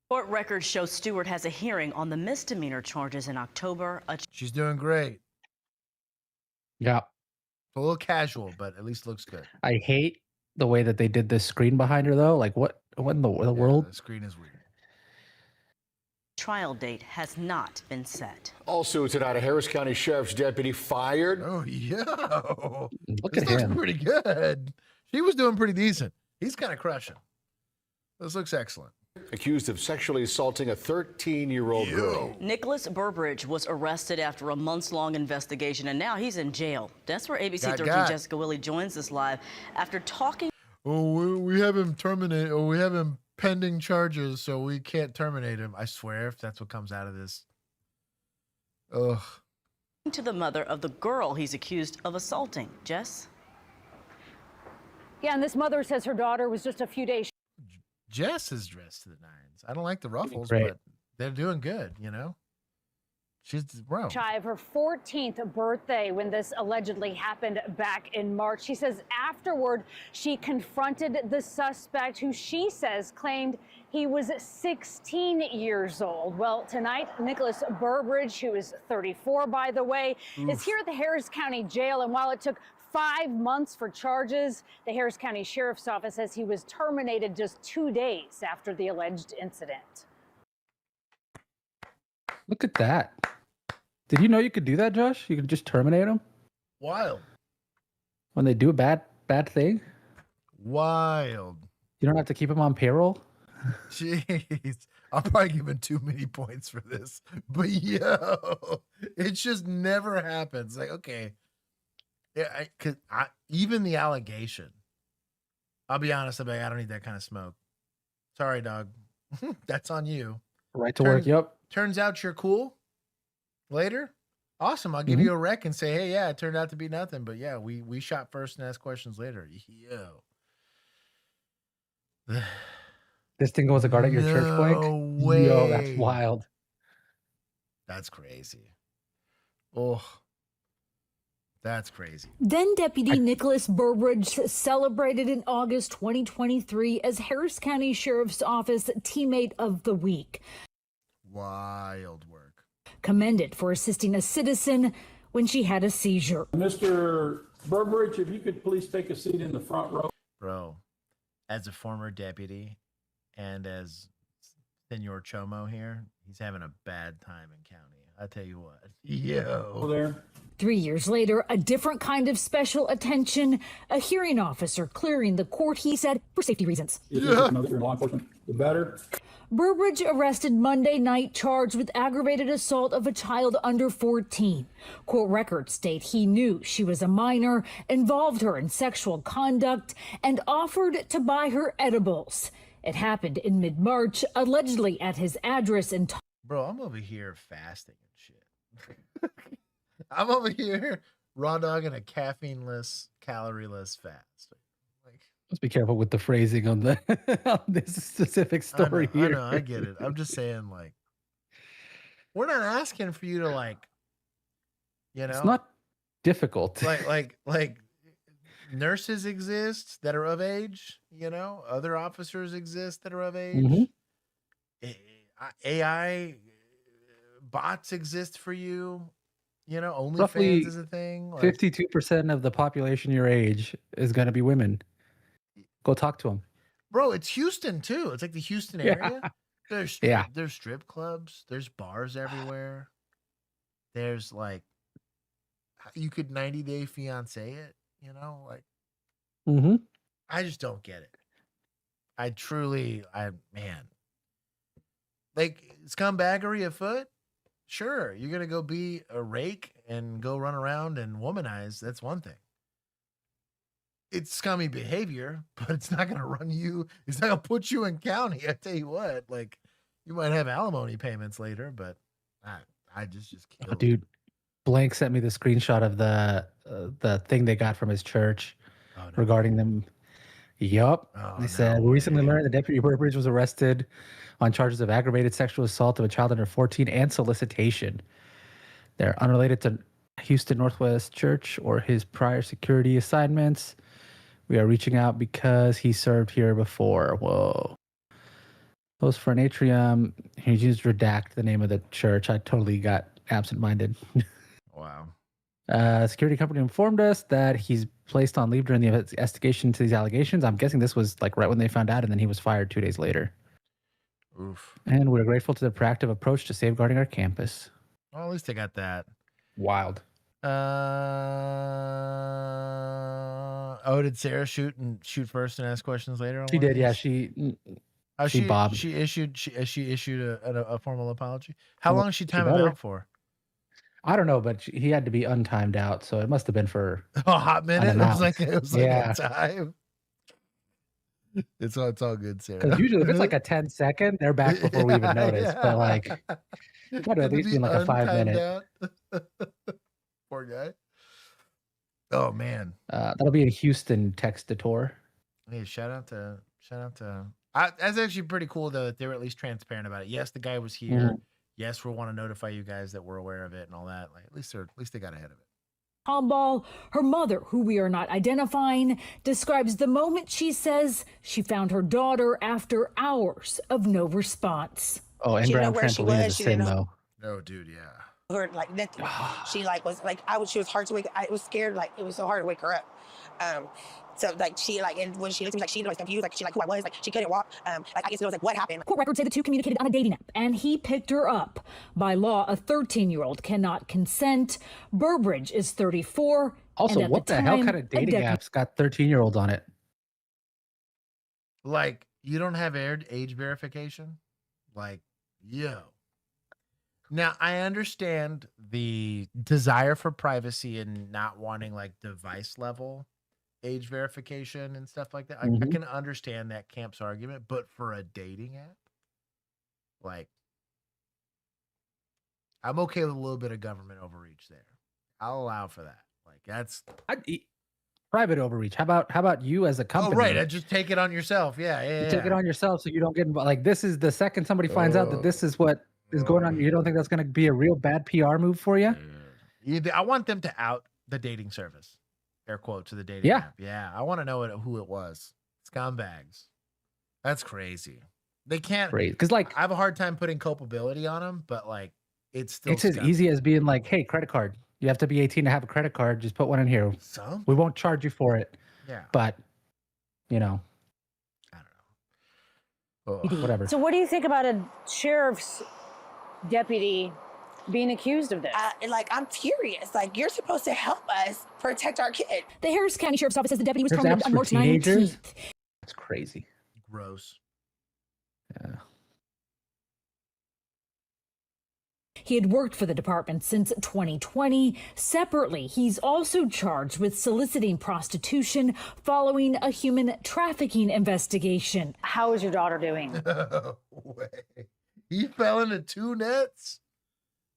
S7: Court records show Stewart has a hearing on the misdemeanor charges in October.
S1: She's doing great.
S3: Yeah.
S1: A little casual, but at least looks good.
S3: I hate the way that they did this screen behind her, though. Like, what in the world?
S1: The screen is weird.
S7: Trial date has not been set.
S12: Also tonight, a Harris County Sheriff's deputy fired.
S1: Oh, yeah.
S3: Look
S1: this
S3: at
S1: looks
S3: him.
S1: pretty good. She was doing pretty decent. He's kind of crushing. This looks excellent.
S12: Accused of sexually assaulting a 13-year-old girl.
S7: Nicholas Burbridge was arrested after a months-long investigation, and now he's in jail. That's where ABC 13 Jessica Willie joins us live after talking.
S1: Oh, we have him terminated. Oh, we have him pending charges, so we can't terminate him. I swear, if that's what comes out of this. Ugh.
S7: To the mother of the girl he's accused of assaulting. Jess?
S13: Yeah, and this mother says her daughter was just a few days.
S1: Jess is dressed to the nines. I don't like the ruffles,
S3: Great.
S1: but they're doing good, you know? She's bro.
S13: Shy of her 14th birthday when this allegedly happened back in March. She says afterward, she confronted the suspect who she says claimed he was 16 years old. Well, tonight, Nicholas Burbridge, who is 34, by the way, is here at the Harris County Jail. And while it took 5 months for charges, the Harris County Sheriff's Office says he was terminated just 2 days after the alleged incident.
S3: Look at that. Did you know you could do that, Josh? You could just terminate them
S1: Wild.
S3: when they do a bad thing?
S1: Wild.
S3: You don't have to keep them on payroll?
S1: Jeez. I'm probably giving too many points for this. But yo, it just never happens. Like, okay. Yeah, even the allegation. I'll be honest, I'm like, I don't need that kind of smoke. Sorry, dog. That's on you.
S3: Right to work, yep.
S1: Turns out you're cool later. Awesome. I'll give you a rec and say, hey, yeah, it turned out to be nothing. But yeah, we shot first and asked questions later. Yo.
S3: This thing goes to guard at your church flank?
S1: No way.
S3: Yo, that's wild.
S1: That's crazy. Oh. That's crazy.
S15: Then Deputy Nicholas Burbridge celebrated in August 2023 as Harris County Sheriff's Office Teammate of the Week.
S1: Wild work.
S15: Commended for assisting a citizen when she had a seizure.
S25: Mr. Burbridge, if you could please take a seat in the front row.
S1: Bro, as a former deputy and as Senor Chomo here, he's having a bad time in county. I tell you what. Yo.
S25: There.
S15: 3 years later, a different kind of special attention, a hearing officer clearing the court, he said, for safety reasons.
S25: If you know that you're in law enforcement, the better.
S15: Burbridge arrested Monday night, charged with aggravated assault of a child under 14. Court records state he knew she was a minor, involved her in sexual conduct, and offered to buy her edibles. It happened in mid-March, allegedly at his address in...
S1: Bro, I'm over here fasting and shit. I'm over here raw dogging a caffeine-less, calorie-less fast.
S3: Let's be careful with the phrasing on the on this specific story
S1: I
S3: here.
S1: know, I get it. I'm just saying, like, we're not asking for you to, like, you know,
S3: It's not difficult.
S1: like nurses exist that are of age, you know, other officers exist that are of age. AI bots exist for you, you know,
S3: Roughly
S1: OnlyFans is a thing. Like,
S3: 52% of the population your age is going to be women. Go talk to them.
S1: bro, it's Houston too. It's like the Houston area. There's there's strip clubs, there's bars everywhere. There's like, you could 90-day fiance it, you know, like, I just don't get it. Man, like, scumbaggery afoot. Sure, you're gonna go be a rake and go run around and womanize. That's one thing. It's scummy behavior, but it's not gonna run you. It's not gonna put you in county. I tell you what, like, you might have alimony payments later, but I just killed.
S3: Oh, dude, Blank sent me the screenshot of the thing they got from his church regarding them. Yup. They said, we recently learned that Deputy Burbridge was arrested on charges of aggravated sexual assault of a child under 14 and solicitation. They're unrelated to Houston Northwest Church or his prior security assignments. We are reaching out because he served here before. Whoa. Post for an atrium. He just redact the name of the church. I totally got absent-minded.
S1: Wow.
S3: Security company informed us that he's placed on leave during the investigation to these allegations. I'm guessing this was like right when they found out, and then he was fired 2 days later.
S1: Oof.
S3: And we're grateful to the proactive approach to safeguarding our campus.
S1: Well, at least they got that.
S3: Wild.
S1: Did Sarah shoot first and ask questions later?
S3: She did, yeah. She bobbed.
S1: She issued a formal apology. How long is she timing out for?
S3: I don't know, but he had to be untimed out, so it must have been for
S1: a hot minute. It was like a time. It's all good, Sarah.
S3: Because usually if it's like a 10-second, they're back before we even notice. But like, what at least be like a 5-minute.
S1: Poor guy. Oh man.
S3: That'll be a Houston textator.
S1: Hey, shout out to. That's actually pretty cool though that they were at least transparent about it. Yes, the guy was here. Yes, we want to notify you guys that we're aware of it and all that. Like at least they got ahead of it.
S15: Tomball, her mother, who we are not identifying, describes the moment she says she found her daughter after hours of no response.
S3: Oh, and ground trampoline is the same though.
S1: No, dude, yeah.
S16: Her like nothing. She like was like she was hard to wake. I was scared. Like it was so hard to wake her up. So like she like, and when she looked at me, like she was confused. Like she like who I was. Like she couldn't walk. Like I guess it was like what happened.
S15: Court records say the two communicated on a dating app, and he picked her up. By law, a 13-year-old cannot consent. Burbridge is 34.
S3: Also, what the hell kind of dating apps got 13-year-olds on it?
S1: Like you don't have age verification. Like yo. Now, I understand the desire for privacy and not wanting like device level age verification and stuff like that. I can understand that camp's argument, but for a dating app, like, I'm okay with a little bit of government overreach there. I'll allow for that. Like, that's
S3: private overreach. How about you as a company?
S1: Oh, right. Just take it on yourself. Yeah.
S3: Take it on yourself so you don't get involved. Like, this is the second somebody finds out that this is what is going on. You don't think that's going to be a real bad PR move for you?
S1: I want them to out the dating service. Air quotes to the dating app. Yeah. I want to know who it was. Scumbags. That's crazy. They can't.
S3: Because like
S1: I have a hard time putting culpability on them, but like it's still.
S3: It's as easy as being like, hey, credit card. You have to be 18 to have a credit card. Just put one in here. We won't charge you for it.
S1: Yeah.
S3: But you know.
S1: I don't know.
S3: Whatever.
S13: So what do you think about a sheriff's deputy being accused of this?
S16: Like, I'm furious. Like, you're supposed to help us protect our kid.
S15: The Harris County Sheriff's Office says the deputy was terminated on March 19th.
S3: That's crazy.
S1: Gross.
S3: Yeah.
S15: He had worked for the department since 2020. Separately, he's also charged with soliciting prostitution following a human trafficking investigation.
S13: How is your daughter doing?
S1: No way. He fell into 2 nets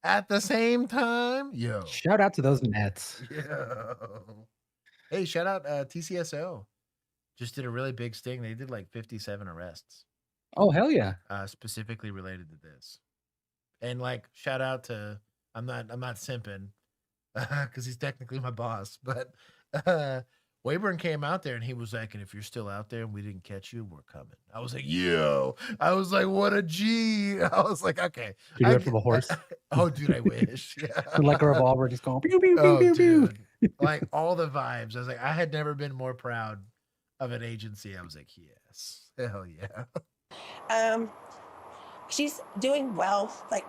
S1: at the same time? Yo.
S3: Shout out to those nets.
S1: Yo. Hey, shout out TCSO. Just did a really big sting. They did like 57 arrests.
S3: Oh, hell yeah.
S1: Specifically related to this. And like, shout out to, I'm not simping because he's technically my boss, but Wayburn came out there and he was like, and if you're still out there and we didn't catch you, we're coming. I was like, yo. I was like, what a G. I was like, okay.
S3: You do it for the horse?
S1: Oh, dude, I wish. Yeah.
S3: Like a revolver just going pew, pew, pew, pew, pew.
S1: Like all the vibes. I was like, I had never been more proud of an agency. I was like, yes. Hell yeah.
S16: She's doing well. Like,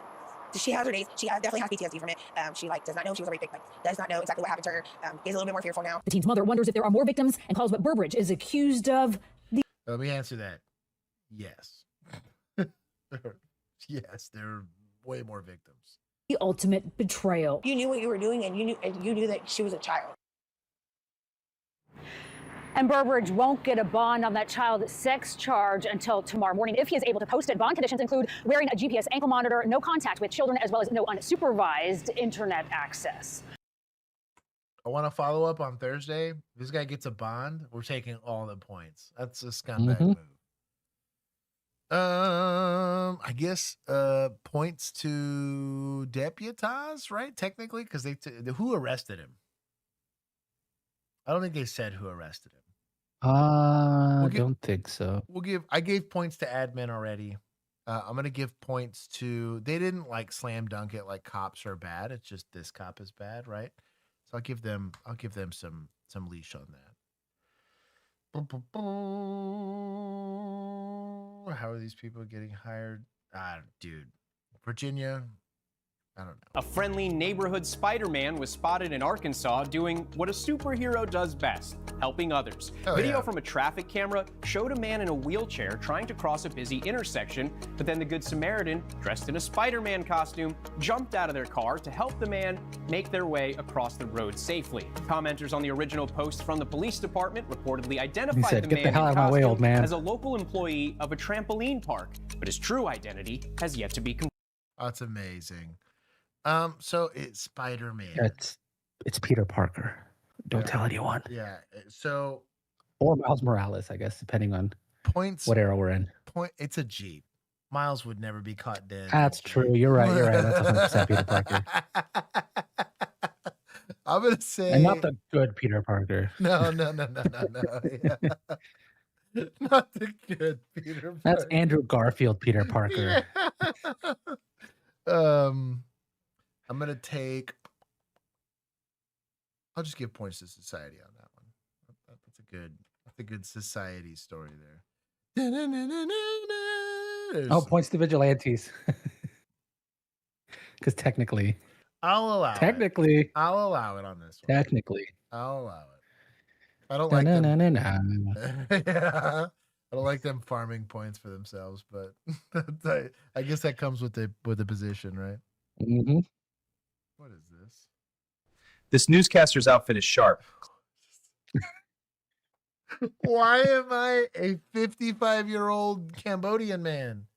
S16: she has her days. She definitely has PTSD from it. She like does not know she was a rape victim. Like, does not know exactly what happened to her. Is a little bit more fearful now.
S15: The teen's mother wonders if there are more victims and calls what Burbridge is accused of.
S1: Let me answer that. Yes. Yes, there are way more victims.
S15: The ultimate betrayal.
S16: You knew what you were doing, and you knew that she was a child.
S13: And Burbridge won't get a bond on that child sex charge until tomorrow morning if he is able to post it. Bond conditions include wearing a GPS ankle monitor, no contact with children, as well as no unsupervised internet access.
S1: I want to follow up on Thursday. If this guy gets a bond, we're taking all the points. That's a scumbag move. I guess points to deputize, right? Technically, because who arrested him? I don't think they said who arrested him.
S3: I don't think so.
S1: I gave points to admin already. I'm gonna give points to. They didn't like slam dunk it like cops are bad. It's just this cop is bad, right? So I'll give them some leash on that. How are these people getting hired? Dude, Virginia. I don't know.
S6: A friendly neighborhood Spider-Man was spotted in Arkansas doing what a superhero does best, helping others. Video from a traffic camera showed a man in a wheelchair trying to cross a busy intersection, but then the Good Samaritan, dressed in a Spider-Man costume, jumped out of their car to help the man make their way across the road safely. Commenters on the original post from the police department reportedly identified the man in costume as a local employee of a trampoline park, but his true identity has yet to be confirmed.
S1: That's amazing. So it's Spider-Man.
S3: It's Peter Parker. Don't tell anyone.
S1: Yeah. So
S3: or Miles Morales, I guess, depending on
S1: points.
S3: What era we're in.
S1: It's a Jeep. Miles would never be caught dead.
S3: That's true. You're right. That's 100% Peter Parker.
S1: I'm gonna say,
S3: and not the good Peter Parker.
S1: No. Yeah. Not the good Peter Parker.
S3: That's Andrew Garfield Peter Parker.
S1: Yeah. I'm gonna take. I'll just give points to society on that one. That's a good society story there.
S3: Oh, points to vigilantes. Because technically,
S1: I'll allow
S3: it.
S1: I'll allow it on this one.
S3: Technically,
S1: I'll allow it. I don't like them. Yeah. I don't like them farming points for themselves, but I guess that comes with the position, right?
S3: Mm-hmm.
S1: What is this?
S19: This newscaster's outfit is sharp.
S1: Why am I a 55-year-old Cambodian man?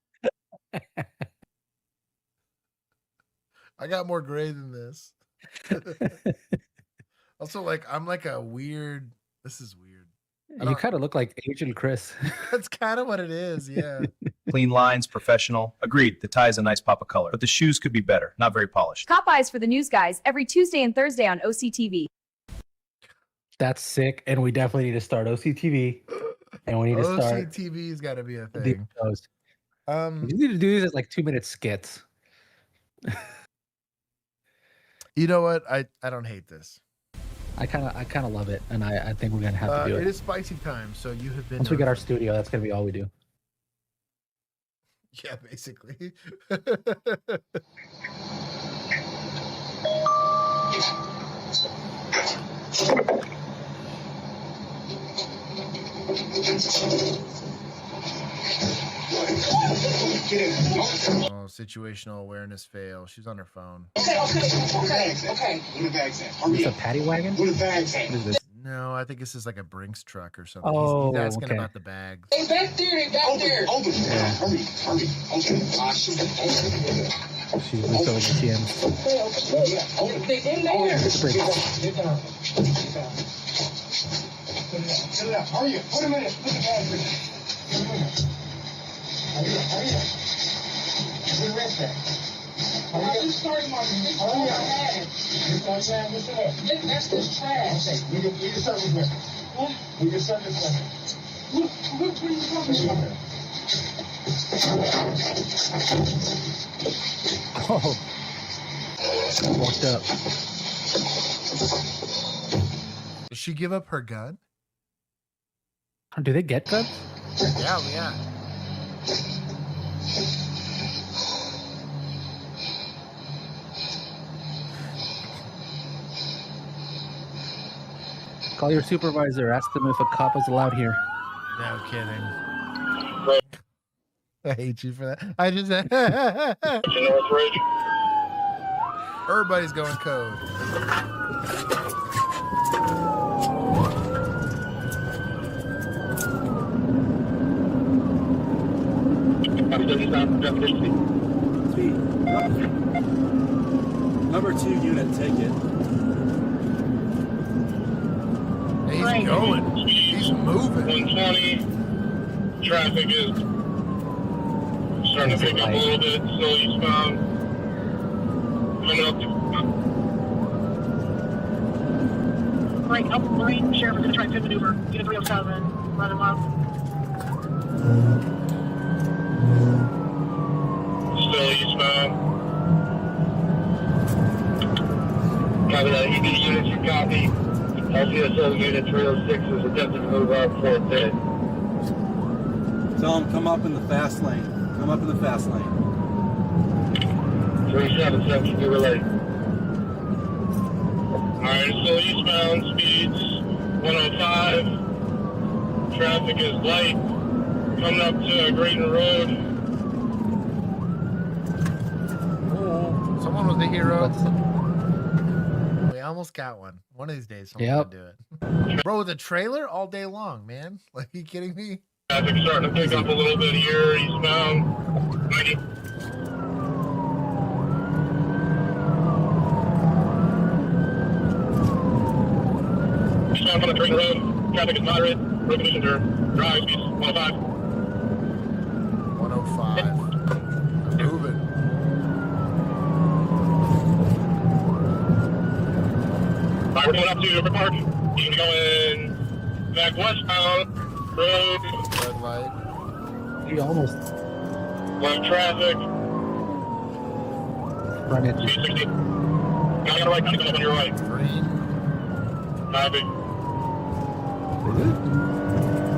S1: I got more gray than this. Also, like, I'm like a weird. This is weird.
S3: You kind of look like Agent Chris.
S1: That's kind of what it is, yeah.
S19: Clean lines, professional. Agreed, the tie is a nice pop of color, but the shoes could be better. Not very polished.
S21: Cop Eyes for the News Guys every Tuesday and Thursday on OCTV.
S3: That's sick, and we definitely need to start OCTV. And we need to start.
S1: OCTV's got to be a thing.
S3: You need to do these as like 2-minute skits.
S1: You know what? I don't hate this.
S3: I kind of love it, and I think we're gonna have to do it.
S1: It is spicy time, so you have been.
S3: Once we get our studio, that's gonna be all we do.
S1: Yeah, basically. Oh situational awareness fail. She's on her phone.
S10: Okay.
S3: It's a paddy wagon? What is this?
S1: No, I think this is like a Brinks truck or something.
S3: Oh,
S1: he's asking
S3: okay.
S1: about the bags.
S10: Hey, back there. Open.
S3: Yeah.
S10: Hurry. Okay.
S3: She's refilling ATMs.
S10: They in there.
S3: Get down.
S10: Put it out. Hurry up. Put him in it. Put the bag in it. Hurry up. Put the rest back. Sorry, Martin. This is all bad. That's this trash. Okay, we can start with this. What? We can start this one. Look, what are you talking about?
S3: Oh. Walked up.
S1: Did she give up her gun?
S3: Do they get guns?
S1: Yeah.
S3: Call your supervisor. Ask them if a cop is allowed here.
S1: No kidding. I hate you for that. I just everybody's going code.
S4: Number 2 unit, take it.
S1: He's going. He's moving.
S17: 120. Traffic is starting to pick up a little bit. Still eastbound. Coming up to.
S16: Like up Marine Sheriff is going to try and pit maneuver. Unit 307. Run him up.
S17: Still eastbound. Copy that. ED units, you copy. LCSO unit 306 is attempting to move up for a pit.
S4: Tell them come up in the fast lane. Come up in the fast lane.
S17: 377, you relate. Alright, still eastbound, speeds 105. Traffic is light. Coming up to Grayton Road.
S1: Oh, someone was the hero. We almost got one. One of these days, someone's gonna do it. Bro, with a trailer all day long, man. Like, are you kidding me?
S17: Traffic starting to pick up a little bit here, eastbound. 90. Eastbound on the Grayton Road. Traffic is moderate. Road conditions are dry. Speeds 105.
S1: 105. Moving.
S17: Alright, we're going up to River Park. You're going back westbound. Road.
S1: Red light.
S3: He almost
S17: Left traffic.
S3: run it.
S17: Speed 60. Now you got a right. Now you on your right.
S1: Green.
S17: Copy.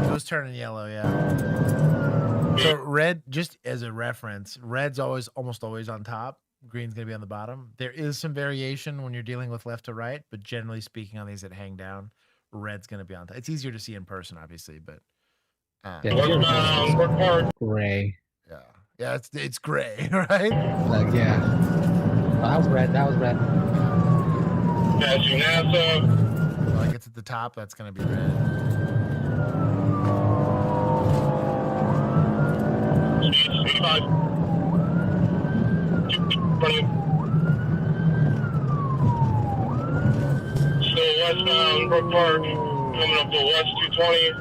S1: It was turning yellow, yeah. So red, just as a reference, red's almost always on top. Green's gonna be on the bottom. There is some variation when you're dealing with left to right, but generally speaking, on these that hang down, red's gonna be on top. It's easier to see in person, obviously, but
S3: Gray.
S1: Yeah, it's gray, right?
S3: Yeah. Oh, that was red. That was red.
S17: Passing NASA.
S1: When it gets at the top, that's gonna be red.
S17: Speeds 85. In front of you. Still westbound Brook Park. Coming up to West 220.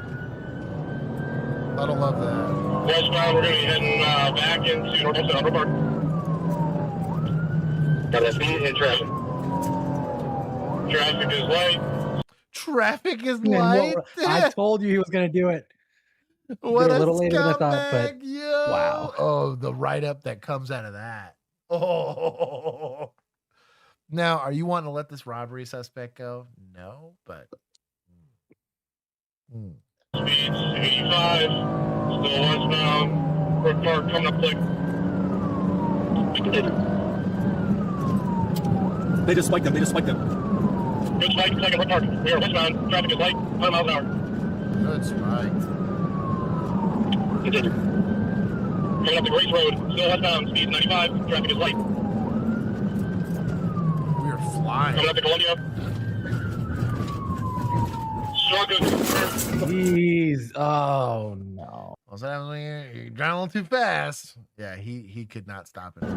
S1: I don't love that.
S17: Westbound, we're going to be heading back into Northwest Brook Park. Got that speed in traffic. Traffic is light.
S1: Traffic is
S3: Man,
S1: light.
S3: I told you he was gonna do it.
S1: What
S3: Did
S1: a
S3: little later than I thought,
S1: scumbag,
S3: but
S1: yo.
S3: wow.
S1: Oh, the write-up that comes out of that. Oh. Now, are you wanting to let this robbery suspect go? No, but.
S17: Speeds 85. Still westbound. Brook Park coming up quick.
S4: They just spiked them. They just spiked them.
S17: Good spike. Second Brook Park. We are westbound. Traffic is light. 100 miles an hour.
S1: Good spike.
S17: Continue. Coming up the Grace Road, still westbound, speed 95, traffic is light.
S1: We are flying.
S17: Coming up to Columbia.
S3: Jeez. Oh no.
S1: What's that happens when you're driving a little too fast? Yeah, he could not stop it.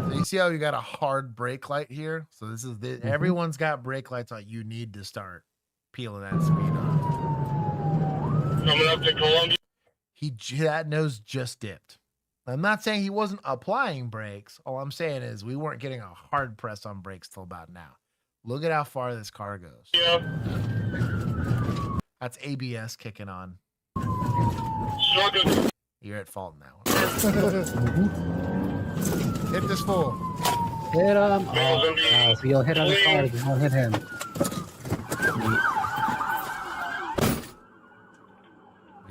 S1: So you see how you got a hard brake light here? So this is everyone's got brake lights on. You need to start peeling that speed off.
S17: Coming up to Columbia.
S1: That nose just dipped. I'm not saying he wasn't applying brakes. All I'm saying is we weren't getting a hard press on brakes till about now. Look at how far this car goes.
S17: Yeah.
S1: That's ABS kicking on.
S17: Struggling.
S1: You're at fault now. Hit this fool.
S3: Hit him. Oh, so you'll hit other cars and won't hit him.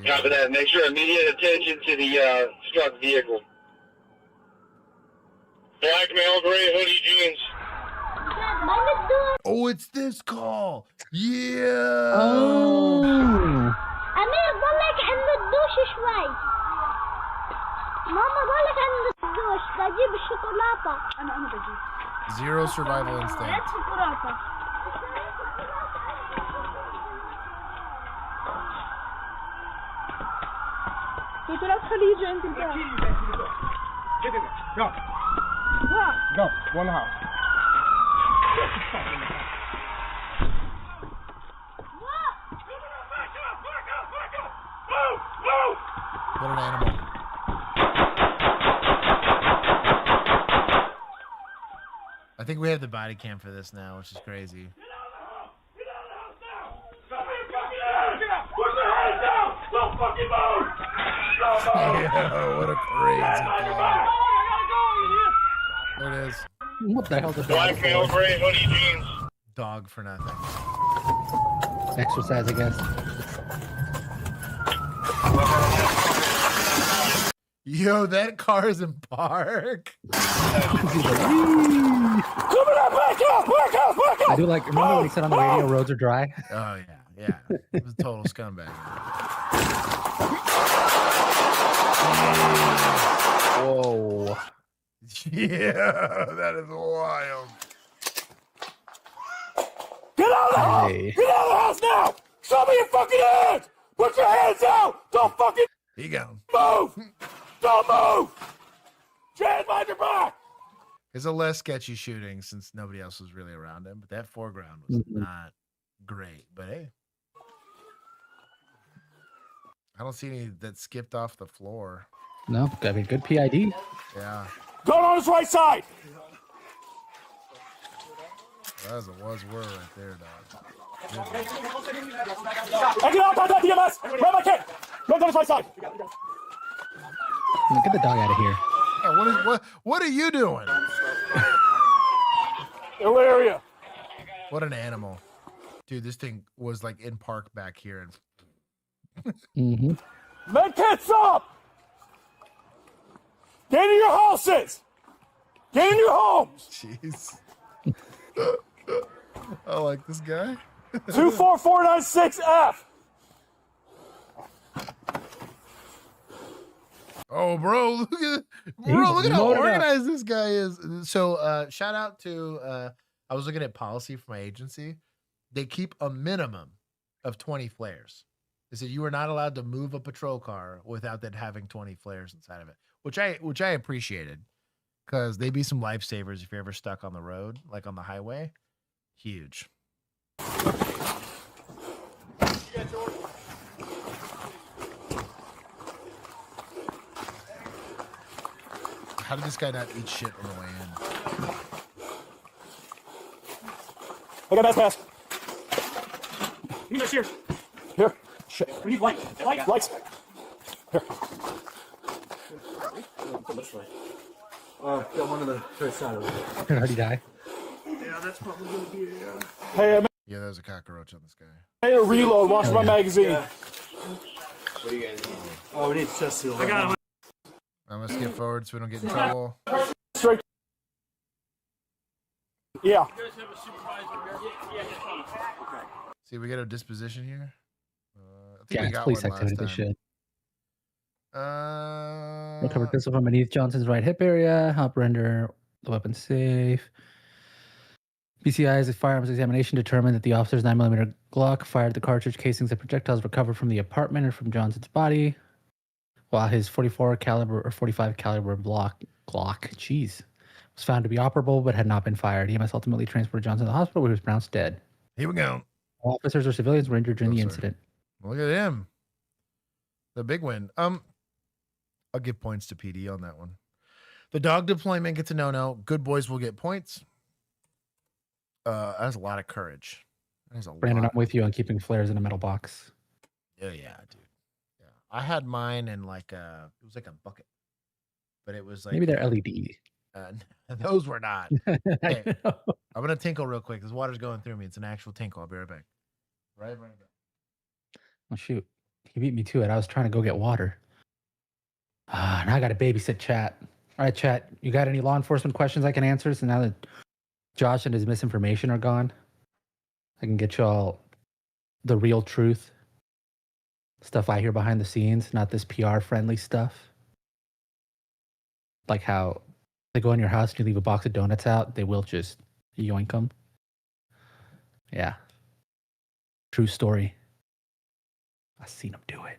S17: Copy that. Make sure immediate attention to the struck vehicle. Black male, gray hoodie, jeans.
S1: Oh, it's this call. Yeah.
S10: أمير ضلك عند الدوش شوي. ماما ضلك عند الدوش بجيب الشوكولاتة. أنا بجيب.
S1: Zero survival instinct.
S10: هات شوكولاتة. قلت له خليه يجي عند الباب.
S17: Go. Go. One house.
S1: What an animal. I think we have the body cam for this now, which is crazy. Yeah, what a crazy call. There it is.
S3: What the hell is
S17: Black male, gray hoodie, jeans.
S1: Dog for nothing.
S3: Exercise, I guess.
S1: Yo, that car is in park.
S3: I do like, remember when he said on the radio, roads are dry?
S1: Oh, yeah. It was a total scumbag.
S3: Whoa.
S1: Yeah, that is wild.
S17: Get out of the house!
S3: Hey.
S17: Get out of the house now! Show me your fucking hands! Put your hands out! Don't fucking
S1: He gone.
S17: move! Don't move! Jan, mind your back!
S1: It's a less sketchy shooting since nobody else was really around him, but that foreground was not great. But hey, I don't see any that skipped off the floor.
S3: No, I mean, good PID.
S1: Yeah,
S17: Going on his right side!
S1: that was a were right there, dog.
S17: Hey, get out of that DMS! Grab my kid! Go on his right side!
S3: Get the dog out of here.
S1: Yeah, what are you doing?
S17: Area.
S1: What an animal. Dude, this thing was like in park back here.
S3: Mm-hmm.
S17: Med kits up! Get in your houses! Get in your homes!
S1: Jeez. I like this guy.
S17: 24496F!
S1: Oh, bro, look at how organized this guy is. So, shout out to, I was looking at policy for my agency. They keep a minimum of 20 flares. They said you are not allowed to move a patrol car without that having 20 flares inside of it, which I appreciated because they'd be some lifesavers if you're ever stuck on the road, like on the highway. Huge. How did this guy not eat shit on the way in?
S17: I got mass pass. You guys here. Here. Shit. We need light. Lights. Here.
S4: Got one on the third side of it.
S3: How did he die?
S4: Yeah, that's probably going to be a...
S17: Hey,
S1: Yeah, there's a cockroach on this guy.
S17: Hey, a reload. Watch my magazine.
S4: Yeah. What do you guys need? Oh, we need chest seal. I got him.
S1: I'm gonna skip forward so we don't get in trouble.
S17: Straight. Yeah.
S1: See, we got a disposition here. I think
S3: Yeah,
S1: we
S3: it's
S1: got
S3: police
S1: one
S3: activity.
S1: last
S3: They
S1: time.
S3: should. Recovered pistol from beneath Johnson's right hip area. Help render the weapon safe. BCI's firearms examination determined that the officer's 9mm Glock fired the cartridge casings and projectiles recovered from the apartment and from Johnson's body, while his 44 caliber or 45 caliber Glock, was found to be operable but had not been fired. EMS ultimately transported Johnson to the hospital where he was pronounced dead.
S1: Here we go.
S3: All officers or civilians were injured during the incident.
S1: Look at him. The big win. I'll give points to PD on that one. The dog deployment gets a no-no. Good boys will get points. That's a lot of courage.
S3: Brandon, I'm with you on keeping flares in a metal box.
S1: Yeah, dude. Yeah, I had mine in like it was like a bucket, but it was like
S3: Maybe they're LED.
S1: Those were not. Hey, I'm gonna tinkle real quick. This water's going through me. It's an actual tinkle. I'll be right back. Right back.
S3: Oh shoot, he beat me to it. I was trying to go get water. Now I got to babysit chat. All right, chat. You got any law enforcement questions I can answer? So now that Josh and his misinformation are gone, I can get y'all the real truth. Stuff I hear behind the scenes, not this PR-friendly stuff. Like how they go in your house and you leave a box of donuts out, they will just yoink them. Yeah. True story. I seen them do it.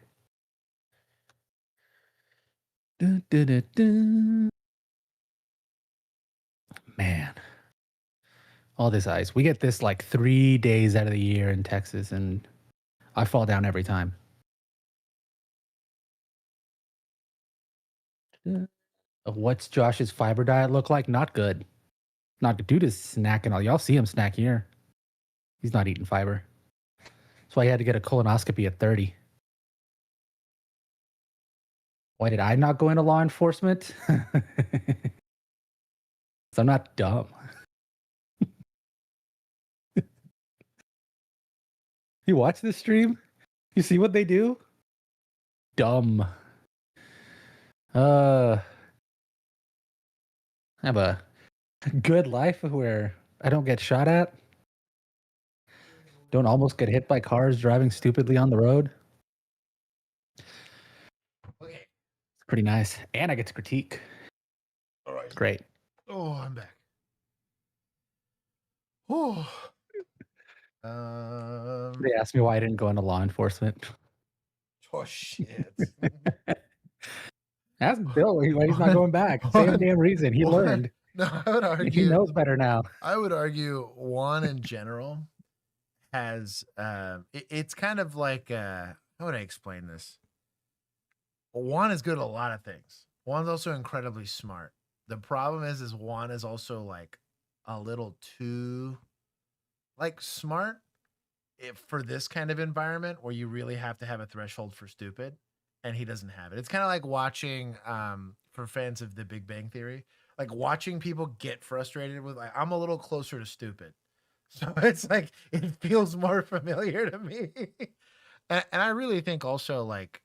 S3: Dun, dun, dun, dun. Man. All this ice. We get this like 3 days out of the year in Texas, and I fall down every time. What's Josh's fiber diet look like? Not good. Not good. Dude is snacking all. Y'all see him snack here. He's not eating fiber. That's why he had to get a colonoscopy at 30. Why did I not go into law enforcement? So I'm not dumb. You watch this stream? You see what they do? Dumb. I have a good life where I don't get shot at. Don't almost get hit by cars driving stupidly on the road.
S1: Okay.
S3: It's pretty nice. And I get to critique.
S1: All right.
S3: It's great.
S1: Oh, I'm back. Oh.
S3: They asked me why I didn't go into law enforcement.
S1: Oh shit.
S3: Ask Bill why he's not going back. Same damn reason. He learned.
S1: No, I would argue
S3: He knows better now.
S1: I would argue Juan in general has it's kind of like how would I explain this? Juan is good at a lot of things. Juan's also incredibly smart. The problem is Juan is also like a little too like smart for this kind of environment where you really have to have a threshold for stupid, and he doesn't have it. It's kind of like watching for fans of The Big Bang Theory, like watching people get frustrated with like I'm a little closer to stupid. So it's like it feels more familiar to me. And I really think also like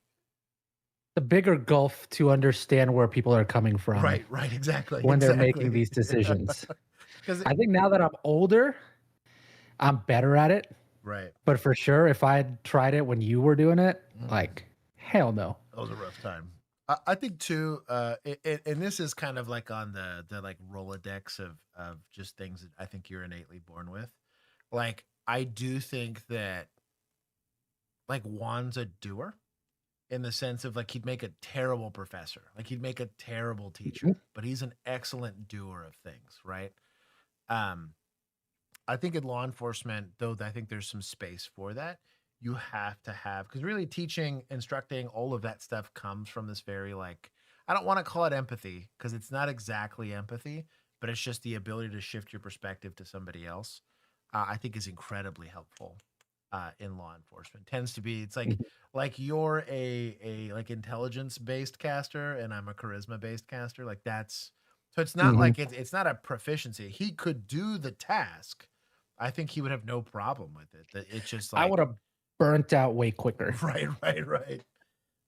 S3: The bigger gulf to understand where people are coming from.
S1: right, exactly.
S3: When they're making these decisions. I think now that I'm older, I'm better at it.
S1: Right.
S3: But for sure, if I had tried it when you were doing it, like, hell no.
S1: That was a rough time. I think too, and this is kind of like on the like Rolodex of just things that I think you're innately born with. Like, I do think that like Juan's a doer in the sense of like he'd make a terrible professor, like he'd make a terrible teacher, but he's an excellent doer of things, right? I think in law enforcement, though, I think there's some space for that. You have to have, because really teaching, instructing, all of that stuff comes from this very like, I don't want to call it empathy because it's not exactly empathy, but it's just the ability to shift your perspective to somebody else. I think is incredibly helpful in law enforcement. Tends to be, it's like you're a like intelligence based caster and I'm a charisma based caster. Like that's, so it's not like it's not a proficiency. He could do the task. I think he would have no problem with it. It's just like
S3: I would have burnt out way quicker.
S1: Right.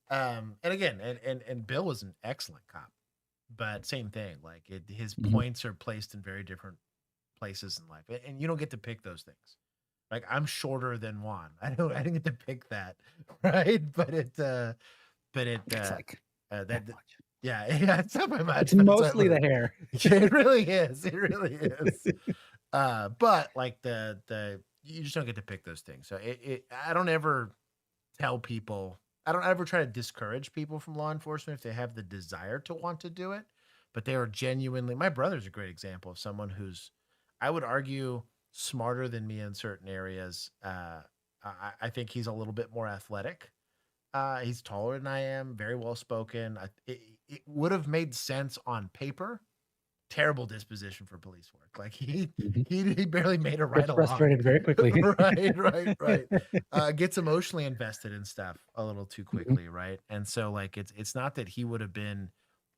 S1: And again, and Bill was an excellent cop, but same thing. Like his points are placed in very different places in life, and you don't get to pick those things. Like I'm shorter than Juan. I didn't get to pick that, right? But
S3: it's like
S1: Yeah, it's not by much.
S3: It's mostly the hair.
S1: It really is. It really is. But like you just don't get to pick those things. So I don't ever tell people. I don't ever try to discourage people from law enforcement if they have the desire to want to do it. But they are genuinely. My brother's a great example of someone who's, I would argue, smarter than me in certain areas. I think he's a little bit more athletic. He's taller than I am, very well spoken. It would have made sense on paper. Terrible disposition for police work. Like he barely made a right along.
S3: Frustrated very quickly.
S1: right. Gets emotionally invested in stuff a little too quickly, right? And so like it's not that he would have been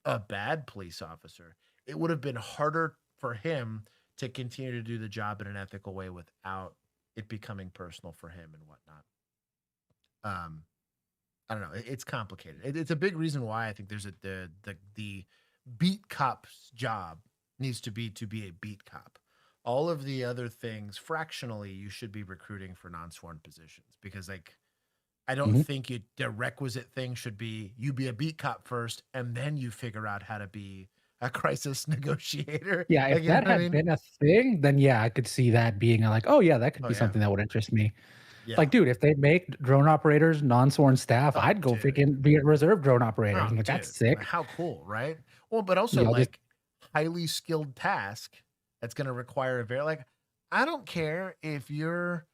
S1: a bad police officer. It would have been harder for him to continue to do the job in an ethical way without it becoming personal for him and whatnot. I don't know. It's complicated. It's a big reason why I think there's the beat cop's job needs to be a beat cop. All of the other things, fractionally, you should be recruiting for non-sworn positions because, like, I don't think the requisite thing should be you be a beat cop first and then you figure out how to be a crisis negotiator.
S3: Yeah, if that had been a thing, then yeah, I could see that being like, oh yeah, that could be something that would interest me.
S1: Yeah.
S3: Like, dude, if they make drone operators non-sworn staff, I'd go freaking be a reserve drone operator. I'm like, that's sick.
S1: How cool, right? Well, but also like highly skilled task that's going to require a very I don't care if you're,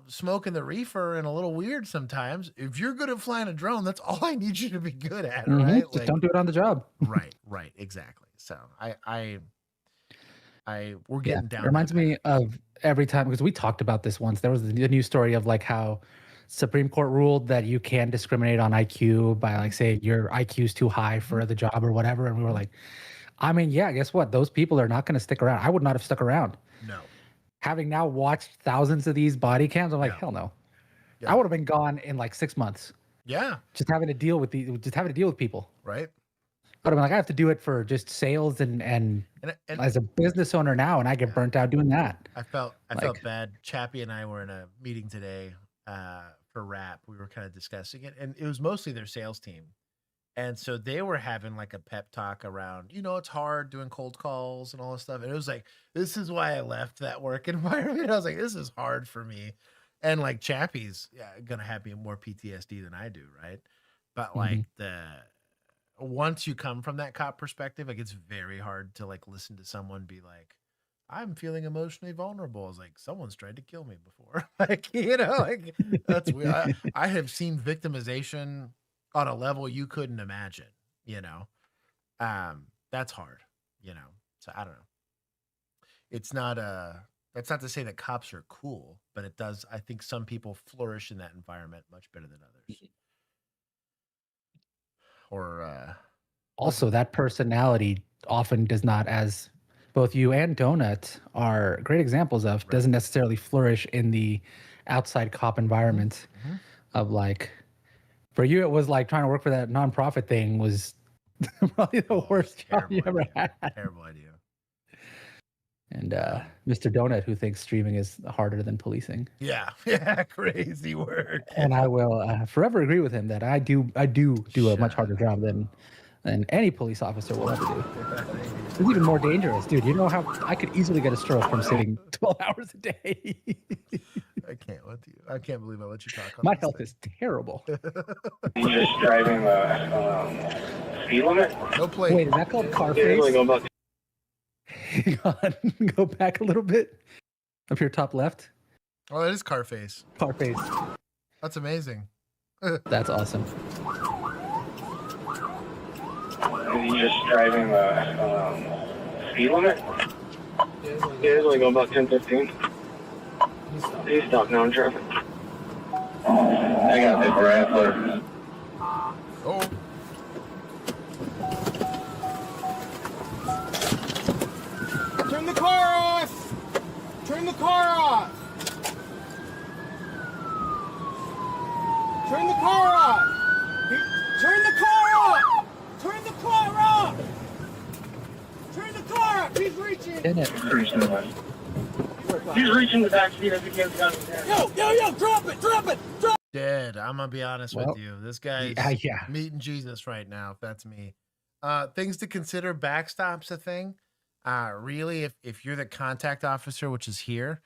S1: smoking the reefer and a little weird sometimes. If you're good at flying a drone, that's all I need you to be good at, right?
S3: Just don't do it on the job.
S1: Right, exactly. So we're getting down.
S3: It reminds me of every time, because we talked about this once. There was the news story of like how Supreme Court ruled that you can discriminate on IQ by like saying your IQ is too high for the job or whatever. And we were like, I mean, yeah, guess what? Those people are not going to stick around. I would not have stuck around.
S1: No.
S3: Having now watched thousands of these body cams, I'm like, hell no. I would have been gone in like 6 months.
S1: Yeah.
S3: Just having to deal with people.
S1: Right.
S3: But I'm like, I have to do it for just sales and as a business owner now, and I get burnt out doing that.
S1: I felt bad. Chappie and I were in a meeting today for RAP. We were kind of discussing it, and it was mostly their sales team. And so they were having like a pep talk around, it's hard doing cold calls and all this stuff. And it was like, this is why I left that work environment. I was like, this is hard for me. And like Chappie's going to have me more PTSD than I do, right? But like once you come from that cop perspective, like it's very hard to like listen to someone be like, I'm feeling emotionally vulnerable. It's like someone's tried to kill me before. Like, that's weird. I have seen victimization on a level you couldn't imagine, that's hard, so I don't know. It's not that's not to say that cops are cool, but it does. I think some people flourish in that environment much better than others. Or
S3: also that personality often does not, as both you and Donut are great examples of, doesn't necessarily flourish in the outside cop environment of like, for you, it was like trying to work for that nonprofit thing was probably the worst job you ever had.
S1: Terrible idea.
S3: And Mr. Donut, who thinks streaming is harder than policing.
S1: Yeah, crazy work.
S3: And I will forever agree with him that I do a much harder job than any police officer will ever do. It's even more dangerous, dude. You know how I could easily get a stroke from sitting 12 hours a day.
S1: I can't believe I let you talk on
S3: my health is terrible.
S17: You just driving speed limit?
S1: No plate.
S3: Wait, is that called car face? Hang on, go back a little bit. Up here, top left.
S1: Oh, that is car face.
S3: Car face.
S1: That's amazing.
S3: That's awesome.
S17: You just driving speed limit? Yeah, it's only going about 10-15. Please stop now in traffic. I got the grappler.
S1: Oh.
S10: Turn the car off! Turn the car off! Turn the car off! Turn the car off! Turn the car off! Turn the car off! He's reaching!
S17: He's reaching the back seat as he gets down.
S10: Yo, drop it! Drop it! Drop it!
S1: Dead. I'm gonna be honest with you. This guy's meeting Jesus right now. If that's me. Things to consider. Backstop's a thing. Really, if you're the contact officer, which is here,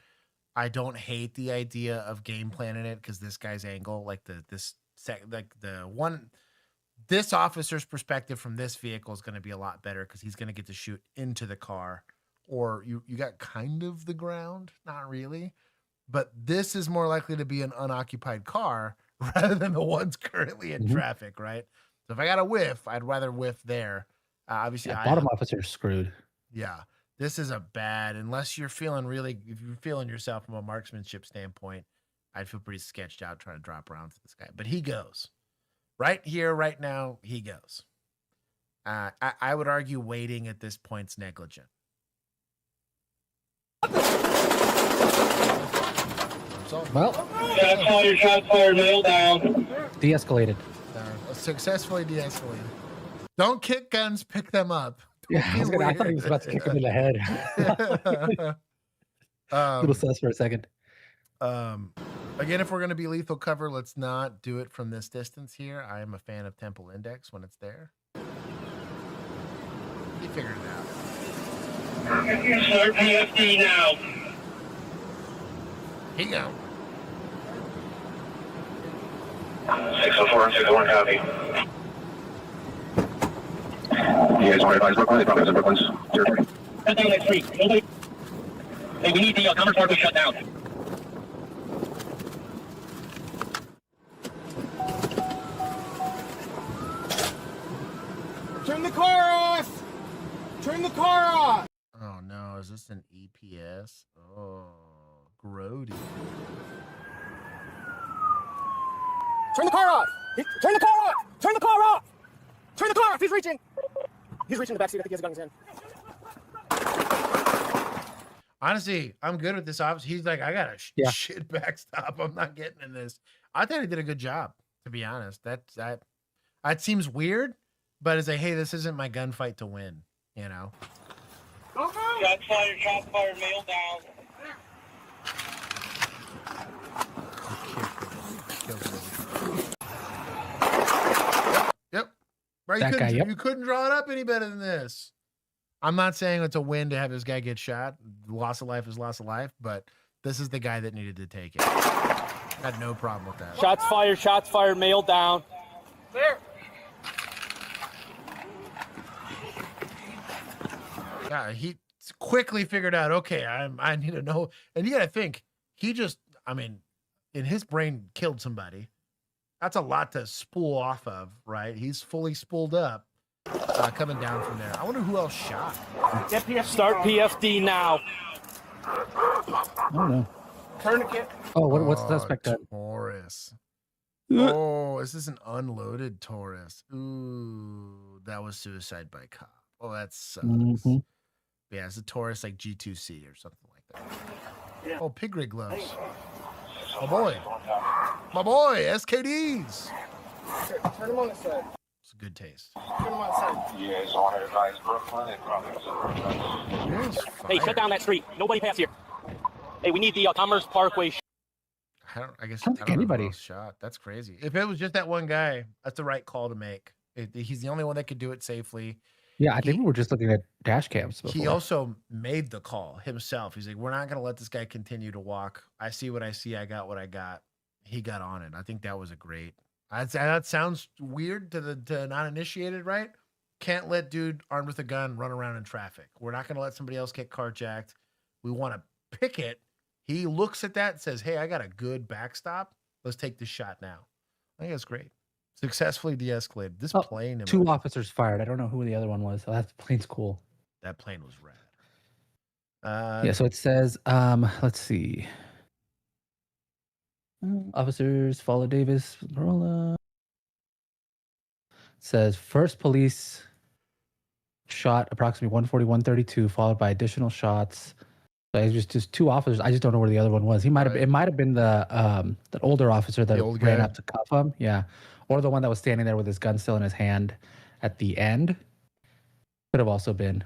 S1: I don't hate the idea of game planning it because this guy's angle, like this officer's perspective from this vehicle is going to be a lot better because he's going to get to shoot into the car, or you got kind of the ground, not really, but this is more likely to be an unoccupied car rather than the ones currently in traffic, right? So if I got a whiff, I'd rather whiff there. Obviously,
S3: bottom officer's screwed.
S1: Yeah, this is a bad, unless you're feeling if you're feeling yourself from a marksmanship standpoint, I'd feel pretty sketched out trying to drop rounds to this guy. But he goes. Right here, right now, he goes. I would argue waiting at this point's negligent.
S3: Well,
S10: shots fired, nail down.
S3: De-escalated.
S1: Successfully de-escalated. Don't kick guns, pick them up.
S3: Yeah, I thought he was about to kick him in the head. Little sus for a second.
S1: Again, if we're going to be lethal cover, let's not do it from this distance here. I am a fan of temple index when it's there. He figured it out.
S10: Start PFD now.
S1: Here you go.
S17: 604 and 601 copy. You guys want to advise Brooklyn? They probably have Brooklyn's territory.
S10: Shut down that street. Nobody. Hey, we need the Commerce Parkway shut down.
S2: Turn the car off! Turn the car off!
S1: Oh no, is this an EPS? Oh, grody.
S2: Turn the car off! Turn the car off! Turn the car off! Turn the car off! He's reaching! He's reaching the backseat. I think he has a gun in his hand.
S1: Honestly, I'm good with this officer. He's like, I got a shit backstop. I'm not getting in this. I thought he did a good job, to be honest. That seems weird, but it's like, hey, this isn't my gunfight to win, you know?
S10: Shots fired, male down.
S1: Yep. Right, you couldn't draw it up any better than this. I'm not saying it's a win to have this guy get shot. Loss of life is loss of life, but this is the guy that needed to take it. Had no problem with that.
S2: Shots fired, male down. There.
S1: Yeah, he quickly figured out, okay, I need to know. And you got to think, he just, I mean, in his brain, killed somebody. That's a lot to spool off of, right? He's fully spooled up, coming down from there. I wonder who else shot.
S2: Start PFD now.
S3: I don't know.
S2: Tourniquet.
S3: Oh, what's the suspect done?
S1: Taurus. Oh, is this an unloaded Taurus? Ooh, that was suicide by cop. Oh, that sucks. Yeah, it's a Taurus like G2C or something like that. Oh, pig rig gloves. Oh boy. My boy, SKDs.
S2: Turn him on the side.
S1: It's a good taste.
S2: Turn him on the side.
S17: You guys want to advise Brooklyn? They probably have
S2: Hey, shut down that street. Nobody pass here. Hey, we need the Commerce Parkway.
S1: I don't
S3: think anybody
S1: know who else shot. That's crazy. If it was just that one guy, that's the right call to make. He's the only one that could do it safely.
S3: Yeah, I think we were just looking at dash cams before.
S1: He also made the call himself. He's like, we're not going to let this guy continue to walk. I see what I see. I got what I got. He got on it. I think that was a great. That sounds weird to the non-initiated, right? Can't let dude armed with a gun run around in traffic. We're not going to let somebody else get carjacked. We want to pick it. He looks at that and says, hey, I got a good backstop. Let's take this shot now. I think that's great. Successfully de-escalated. This plane.
S3: Two officers fired. I don't know who the other one was. So that plane's cool.
S1: That plane was rad.
S3: Yeah, so it says, let's see. Officers follow Davis. It says first police shot approximately 140, 132, followed by additional shots. So it was just two officers. I just don't know where the other one was. It might have been the older officer that ran up to cuff him. Yeah. Or the one that was standing there with his gun still in his hand at the end. Could have also been.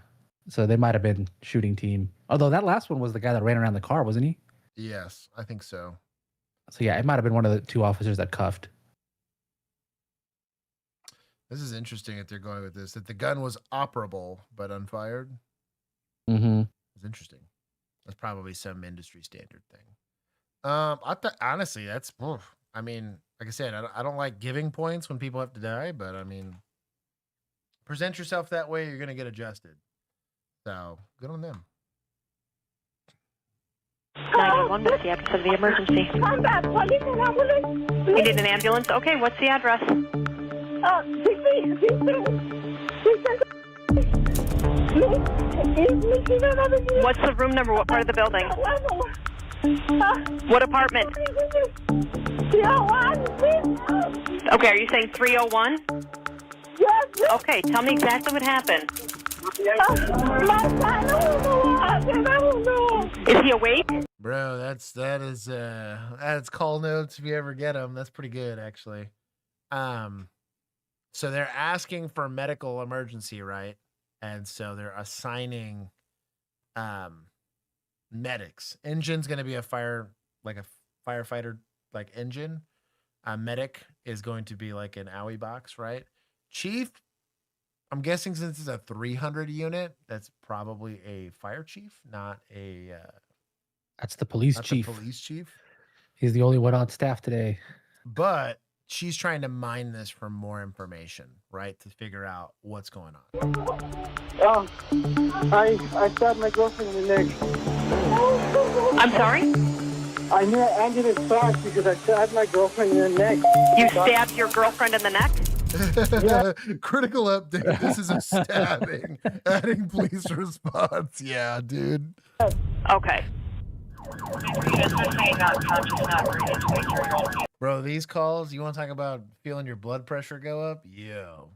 S3: So they might have been shooting team. Although that last one was the guy that ran around the car, wasn't he?
S1: Yes, I think so.
S3: So yeah, it might have been one of the 2 officers that cuffed.
S1: This is interesting that they're going with this, that the gun was operable but unfired.
S3: Mm-hmm.
S1: It's interesting. That's probably some industry standard thing. Honestly, that's, I mean, like I said, I don't like giving points when people have to die, but I mean, present yourself that way, you're going to get adjusted. So, good on them.
S8: 911, what's the address of the emergency? You need an ambulance? Okay, what's the address? What's the room number? What part of the building? What apartment? 301. Okay, are you saying 301? Yes. Okay, tell me exactly what happened. Is he awake?
S1: Bro, that's call notes if you ever get them. That's pretty good, actually. So they're asking for medical emergency, right? And so they're assigning medics. Engine's going to be a firefighter like engine. Medic is going to be like an owie box, right? Chief, I'm guessing since it's a 300 unit, that's probably a fire chief, not a
S3: That's the police chief.
S1: The police chief.
S3: He's the only one on staff today.
S1: But she's trying to mine this for more information, right? To figure out what's going on.
S10: I stabbed my girlfriend in the neck.
S8: I'm sorry?
S10: I knew I ended it fast because I stabbed my girlfriend in the neck.
S8: You stabbed your girlfriend in the neck?
S1: Critical update. This is a stabbing. Adding police response. Yeah, dude.
S8: Okay.
S1: Bro, these calls, you want to talk about feeling your blood pressure go up? Yo.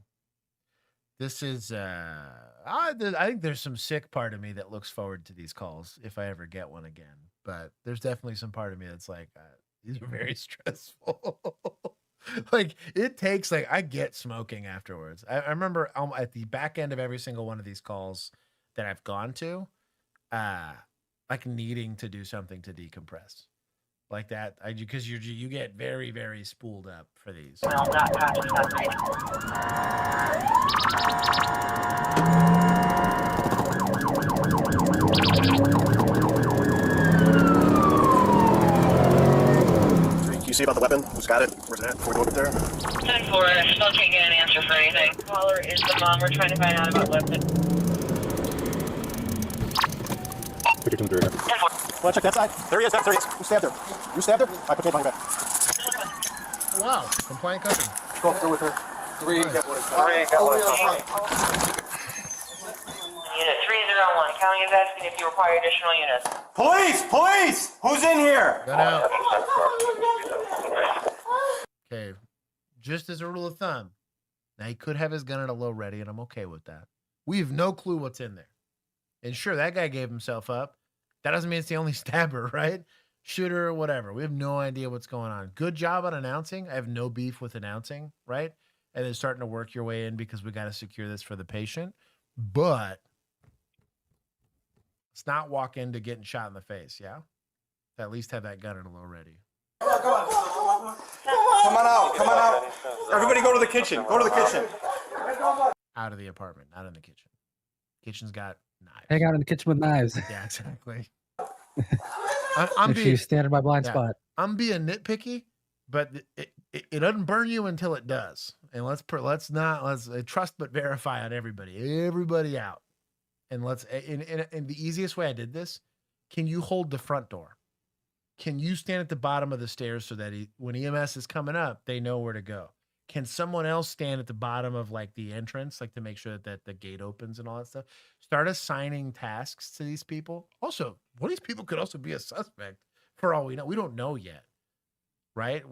S1: This is, I think there's some sick part of me that looks forward to these calls if I ever get one again. But there's definitely some part of me that's like, these are very stressful. Like, it takes, like, I get smoking afterwards. I remember at the back end of every single one of these calls that I've gone to, like needing to do something to decompress. Like that, because you get very, very spooled up for these.
S10: Well, not conscious, not breathing.
S2: Can you see about the weapon? Who's got it? Where's it at? Before we go over there.
S10: 10-4, still can't get an answer for anything. Caller is the mom. We're trying to find out about weapon.
S2: Put your 2-3 here. 10-4. Well, check that side. There he is. There he is. Who stabbed her? You stabbed her? I put your behind your back.
S1: Wow. Compliant custom.
S2: Go through with her. 3.
S10: Unit 301, county is asking if you require additional units.
S14: Police! Police! Who's in here?
S1: Gun out. Okay. Just as a rule of thumb, now he could have his gun at a low ready, and I'm okay with that. We have no clue what's in there. And sure, that guy gave himself up. That doesn't mean it's the only stabber, right? Shooter or whatever. We have no idea what's going on. Good job on announcing. I have no beef with announcing, right? And then starting to work your way in because we got to secure this for the patient. But let's not walk into getting shot in the face, yeah? At least have that gun at a low ready.
S14: Come on out. Come on out. Everybody go to the kitchen. Go to the kitchen.
S1: Out of the apartment, not in the kitchen. Kitchen's got knives.
S3: Hang out in the kitchen with knives.
S1: Yeah, exactly.
S3: Make sure you stand in my blind spot.
S1: I'm being nitpicky, but it doesn't burn you until it does. And let's trust but verify on everybody out. And and the easiest way I did this, can you hold the front door? Can you stand at the bottom of the stairs so that when EMS is coming up, they know where to go? Can someone else stand at the bottom of like the entrance, like to make sure that the gate opens and all that stuff? Start assigning tasks to these people. Also, one of these people could also be a suspect for all we know. We don't know yet, right?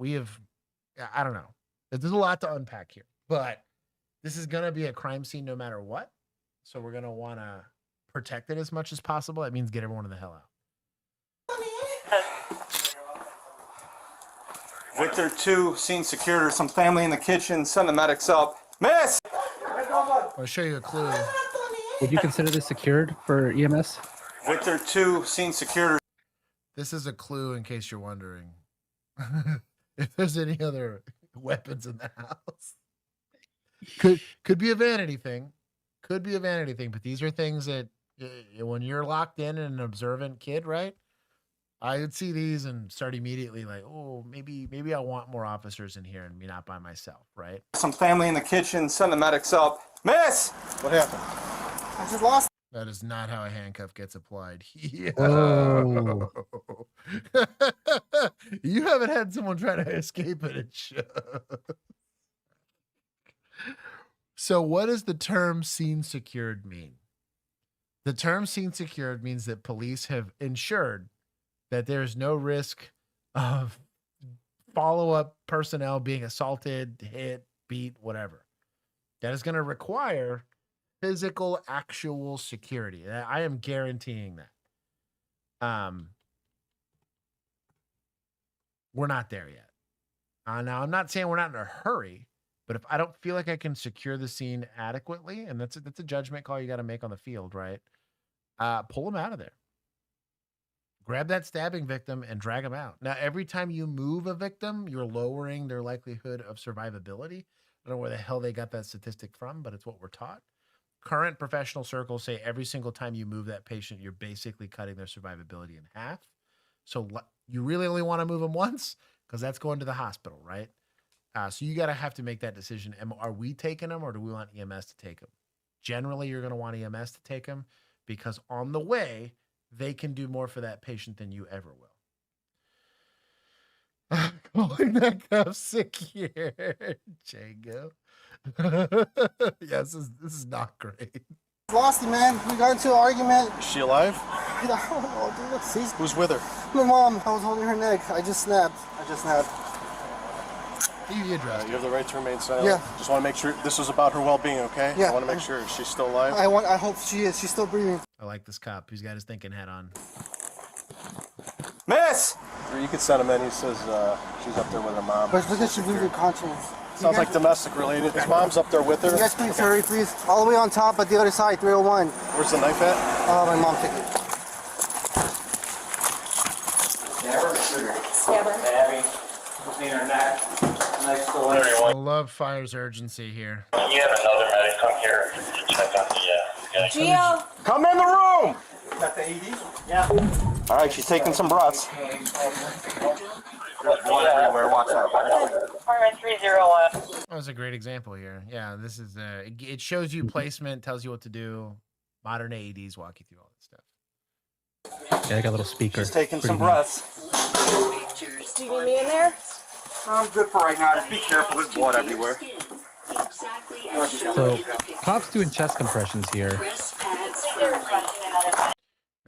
S1: I don't know. There's a lot to unpack here, but this is going to be a crime scene no matter what. So we're going to want to protect it as much as possible. That means get everyone the hell out.
S14: Victor 2, scene secured. There's some family in the kitchen. Send the medics up. Miss!
S1: I'll show you a clue.
S3: Would you consider this secured for EMS?
S14: Victor 2, scene secured.
S1: This is a clue in case you're wondering. if there's any other weapons in the house. Could be a vanity thing. Could be a vanity thing, but these are things that when you're locked in and an observant kid, right? I would see these and start immediately like, oh, maybe I want more officers in here and me not by myself, right?
S14: Some family in the kitchen, send the medics up. Miss! What happened? I just lost.
S1: That is not how a handcuff gets applied.
S3: Whoa.
S1: You haven't had someone try to escape it. It shows. So what does the term scene secured mean? The term scene secured means that police have ensured that there's no risk of follow-up personnel being assaulted, hit, beat, whatever. That is going to require physical, actual security. I am guaranteeing that. We're not there yet. Now, I'm not saying we're not in a hurry, but if I don't feel like I can secure the scene adequately, and that's a judgment call you got to make on the field, right? Pull them out of there. Grab that stabbing victim and drag them out. Now, every time you move a victim, you're lowering their likelihood of survivability. I don't know where the hell they got that statistic from, but it's what we're taught. Current professional circles say every single time you move that patient, you're basically cutting their survivability in half. So you really only want to move them once because that's going to the hospital, right? So you got to have to make that decision. Are we taking them or do we want EMS to take them? Generally, you're going to want EMS to take them because on the way, they can do more for that patient than you ever will. Calling that cuff secure, Django. Yes, this is not great.
S14: Lost him, man. We got into an argument.
S4: Is she alive?
S14: I don't know, dude. Let's see.
S4: Who's with her?
S14: My mom. I was holding her neck. I just snapped.
S1: You addressed
S4: You have the right to remain silent.
S14: Yeah.
S4: Just want to make sure this was about her well-being, okay?
S14: Yeah.
S4: I want to make sure she's still alive.
S14: I hope she is. She's still breathing.
S1: I like this cop. He's got his thinking hat on.
S14: Miss!
S4: You could send him in. He says she's up there with her mom.
S14: But look at she breathing conscience.
S4: Sounds like domestic related. His mom's up there with her.
S14: You guys please hurry, please. All the way on top at the other side, 301.
S4: Where's the knife at?
S14: My mom took it.
S1: I love fire's urgency here.
S10: You have another medic come here to check on the
S16: Gio!
S14: Come in the room!
S10: Got the AED?
S14: Yeah. All right, she's taking some breaths.
S10: There's blood everywhere. Watch out. Department 301.
S1: That was a great example here. Yeah, this is it shows you placement, tells you what to do. Modern AEDs walk you through all that stuff.
S3: Yeah, I got a little speaker.
S14: She's taking some
S3: Pretty
S14: breaths.
S16: Do you need me in there?
S14: I'm good for right now. Just be careful. There's blood everywhere.
S3: So, cops doing chest compressions here.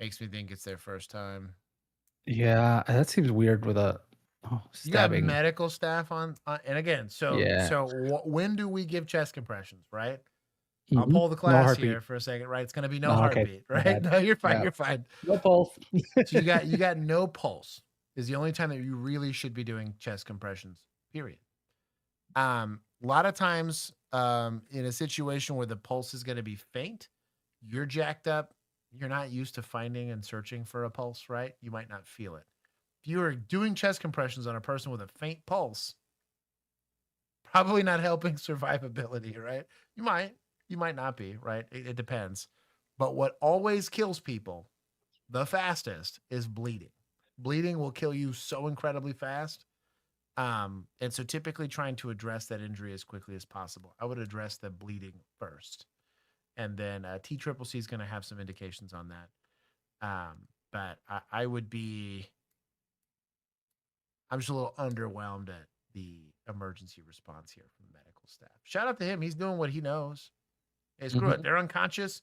S1: Makes me think it's their first time.
S3: Yeah, that seems weird with a
S1: You got
S3: stabbing.
S1: medical staff on and again, so
S3: Yeah.
S1: when do we give chest compressions, right? I'll
S3: Mhm.
S1: pull the
S3: No
S1: class
S3: heartbeat.
S1: here for a second, right? It's going to be no
S3: Oh, okay.
S1: heartbeat,
S3: My
S1: right?
S3: bad.
S1: No, you're fine.
S3: Yeah.
S1: You're fine.
S3: No pulse.
S1: So you got no pulse is the only time that you really should be doing chest compressions, period. A lot of times in a situation where the pulse is going to be faint, you're jacked up, you're not used to finding and searching for a pulse, right? You might not feel it. If you are doing chest compressions on a person with a faint pulse, probably not helping survivability, right? You might not be, right? It depends. But what always kills people the fastest is bleeding. Bleeding will kill you so incredibly fast. And so typically trying to address that injury as quickly as possible. I would address the bleeding first. And then TCCC is going to have some indications on that. But I'm just a little underwhelmed at the emergency response here from the medical staff. Shout out to him. He's doing what he knows. Hey, screw it. They're unconscious.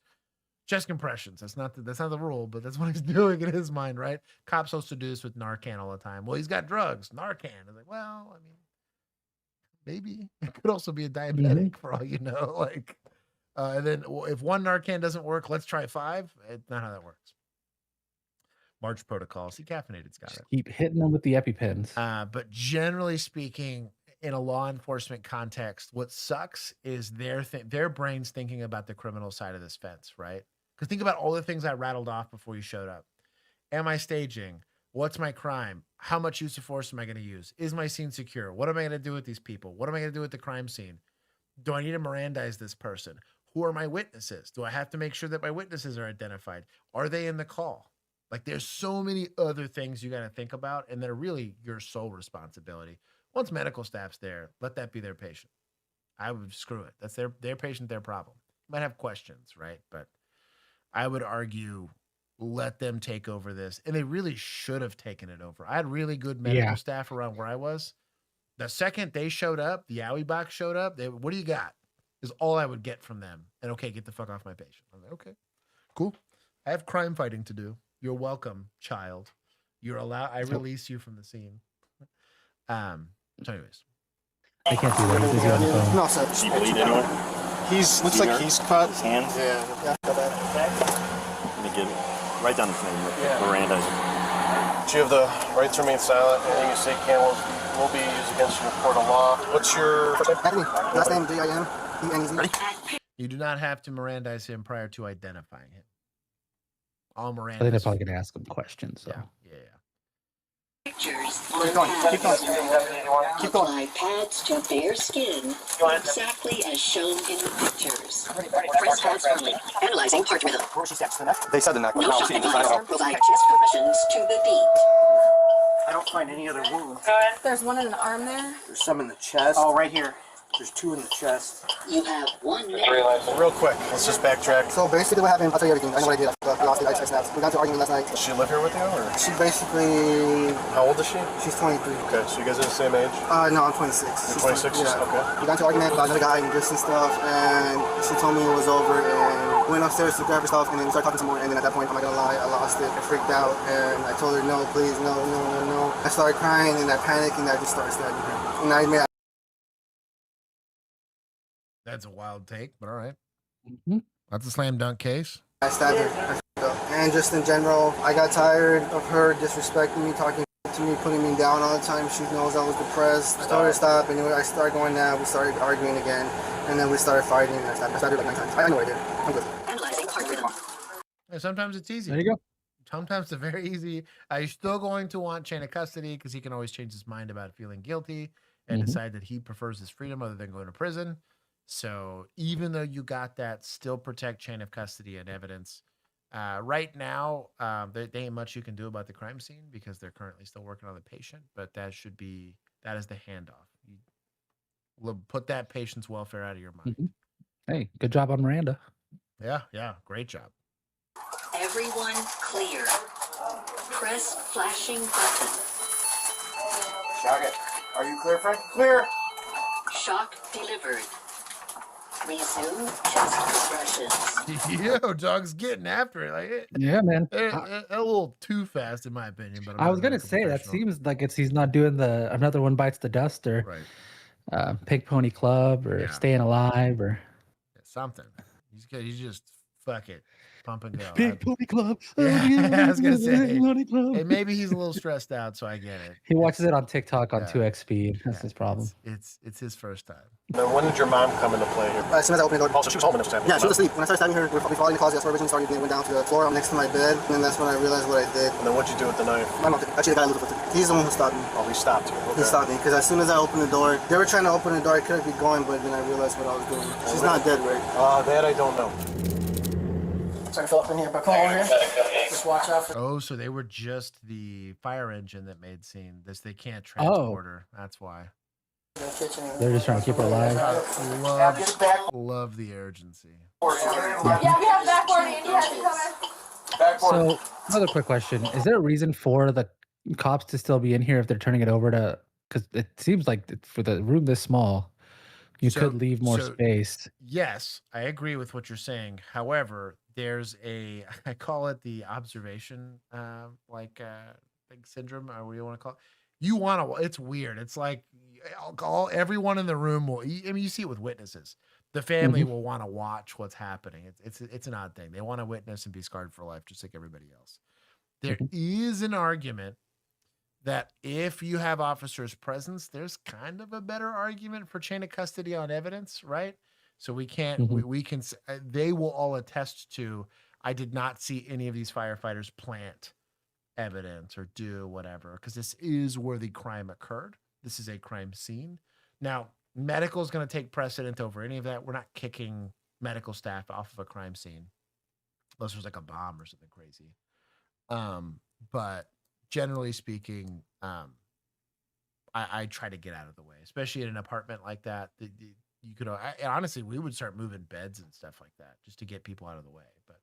S1: Chest compressions. That's not the rule, but that's what he's doing in his mind, right? Cops supposed to do this with Narcan all the time. Well, he's got drugs. Narcan. I'm like, well, I mean, maybe it could also be a diabetic for all you know. Like, and then if one Narcan doesn't work, let's try 5. It's not how that works. March protocol. See, caffeinated's got it.
S3: Keep hitting them with the EpiPens.
S1: But generally speaking, in a law enforcement context, what sucks is their brains thinking about the criminal side of this fence, right? Because think about all the things I rattled off before you showed up. Am I staging? What's my crime? How much use of force am I going to use? Is my scene secure? What am I going to do with these people? What am I going to do with the crime scene? Do I need to Mirandize this person? Who are my witnesses? Do I have to make sure that my witnesses are identified? Are they in the call? Like, there's so many other things you got to think about, and they're really your sole responsibility. Once medical staff's there, let that be their patient. I would screw it. That's their patient, their problem. You might have questions, right? But I would argue let them take over this. And they really should have taken it over. I had really good medical staff around where I was. The second they showed up, the Yowie box showed up, what do you got? Is all I would get from them. And okay, get the fuck off my patient. I'm like, okay, cool. I have crime fighting to do. You're welcome, child. You're allowed. I release you from the scene. So anyways.
S3: I can't do that. He's busy on the phone.
S2: No, sir.
S4: Is he bleeding anywhere?
S2: Looks like he's cut.
S4: His hand?
S2: Yeah.
S4: Let me get it. Write down his name. Miranda.
S5: Do you have the right to remain silent? Anything you say will be used against you in a court of law. What's your
S2: Anthony? Last name D-I-M-E-N-E-Z.
S1: You do not have to Mirandize him prior to identifying him. All Miranda.
S3: I think they're probably going to ask him questions. So.
S1: Yeah.
S10: Pictures
S2: Keep going. Keep going. Keep going.
S10: apply pads to bare skin exactly as shown in the pictures. Press pads firmly. Analyzing heart rhythm.
S2: Where was she at? The neck? They said the neck.
S10: No shock advisor. Provide chest compressions to the beat.
S2: I don't find any other wounds.
S16: There's one in the arm there.
S2: There's some in the chest. Oh, right here. There's 2 in the chest.
S10: You have 1 minute.
S5: Real quick, let's just backtrack.
S2: So basically what happened, I'll tell you everything. I know what I did. I lost the snaps. We got into argument last night.
S5: Does she live here with you, or?
S2: She basically...
S5: How old is she?
S2: She's 23.
S5: Okay, so you guys are the same age?
S2: No, I'm 26.
S5: You're 26?
S2: Yeah.
S5: Okay.
S2: We got into argument about another guy and this and stuff, and she told me it was over, and went upstairs to grab her stuff, and then we started talking some more, and then at that point, I'm not gonna lie, I lost it. I freaked out, and I told her, no, please, no. I started crying, and I panicked, and I just started stabbing her. And I admit,
S1: That's a wild take, but all right. That's a slam dunk case.
S2: I stabbed her. And just in general, I got tired of her disrespecting me, talking to me, putting me down all the time. She knows I was depressed. I told her to stop, and I started going down. We started arguing again, and then we started fighting, and I stabbed her like 9 times. I know what I did. I'm good.
S10: Analyzing heart rhythm.
S1: And sometimes it's easy.
S3: There you go.
S1: Sometimes it's very easy. You're still going to want chain of custody because he can always change his mind about feeling guilty and decide that he prefers his freedom other than going to prison. So even though you got that, still protect chain of custody and evidence. Right now, there ain't much you can do about the crime scene because they're currently still working on the patient, but that is the handoff. You put that patient's welfare out of your mind.
S3: Hey, good job on Miranda.
S1: Yeah, great job.
S10: Everyone clear. Press flashing button.
S2: Shock it. Are you clear, Frank? Clear.
S10: Shock delivered. Resume chest compressions.
S1: Yo, dog's getting after it. Like,
S3: Yeah, man.
S1: a little too fast, in my opinion. But
S3: I was gonna say that seems like he's not doing the another one bites the dust or Pig Pony Club or Staying Alive or
S1: something. He's good. He's just fuck it, pump and go.
S3: Pig Pony Club.
S1: Yeah, I was gonna say, hey, maybe he's a little stressed out, so I get it.
S3: He watches it on TikTok on 2x speed. That's his problem.
S1: It's his first time.
S5: Then when did your mom come into play here?
S2: As soon as I opened the door.
S5: Also, she was home when it was happening.
S2: Yeah, she was asleep. When I started stabbing her, we followed in the closet. That's where I originally started. Then it went down to the floor next to my bed. And then that's when I realized what I did.
S5: And then what'd you do with the knife?
S2: My mom actually the guy lived with it. He's the one who stopped me.
S5: Oh, he stopped you. Okay.
S2: He stopped me because as soon as I opened the door, they were trying to open the door. I couldn't be going, but then I realized what I was doing. She's not dead, right?
S5: That I don't know.
S2: Trying to fill up in here, but come over here. Just watch out for.
S1: Oh, so they were just the fire engine that made scene. They can't transport her. That's why.
S3: They're just trying to keep her alive.
S1: Love the urgency.
S16: Yeah, we have backboard. Andy has to come in.
S3: So another quick question: is there a reason for the cops to still be in here if they're turning it over to? Because it seems like for the room this small, you could leave more space.
S1: Yes, I agree with what you're saying. However, there's I call it the observation syndrome, or what do you want to call it? It's weird. It's like everyone in the room will. I mean, you see it with witnesses. The family will want to watch what's happening. It's an odd thing. They want to witness and be scarred for life, just like everybody else. There is an argument that if you have officers' presence, there's kind of a better argument for chain of custody on evidence, right? So we can't, we can, they will all attest to, I did not see any of these firefighters plant evidence or do whatever, because this is where the crime occurred. This is a crime scene. Now, medical is going to take precedent over any of that. We're not kicking medical staff off of a crime scene unless there's like a bomb or something crazy. But generally speaking, I try to get out of the way, especially in an apartment like that. You could honestly, we would start moving beds and stuff like that just to get people out of the way. But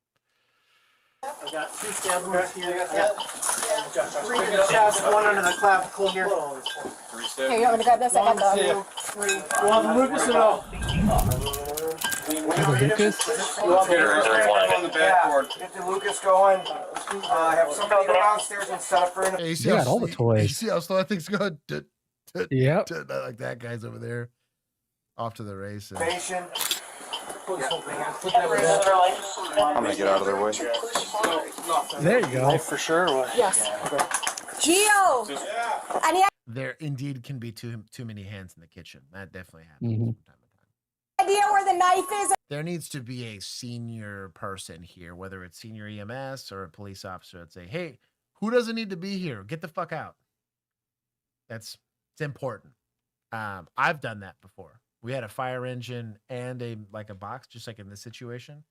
S10: I got 2 stab wounds here. Yeah. 3 in the chest, 1 under the clavicle here.
S16: Here, you want me to grab this? I got the
S10: 1, 2, 3. You want the Lucas or no?
S3: Lucas?
S10: You want the on the backboard. Get the Lucas going. Have somebody go downstairs and set up for
S1: hey,
S3: you got all the toys.
S1: You see how slow that thing's going?
S3: Yep.
S1: Like that guy's over there, off to the races.
S10: Patient.
S17: I'm gonna get out of their way.
S3: There you go.
S17: For sure.
S16: Yes. Gio! I need
S1: There indeed can be too many hands in the kitchen. That definitely happens from time to time.
S16: idea where the knife is.
S1: There needs to be a senior person here, whether it's senior EMS or a police officer, that say, "Hey, who doesn't need to be here? Get the fuck out." It's important. I've done that before. We had a fire engine and a box, just like in this situation.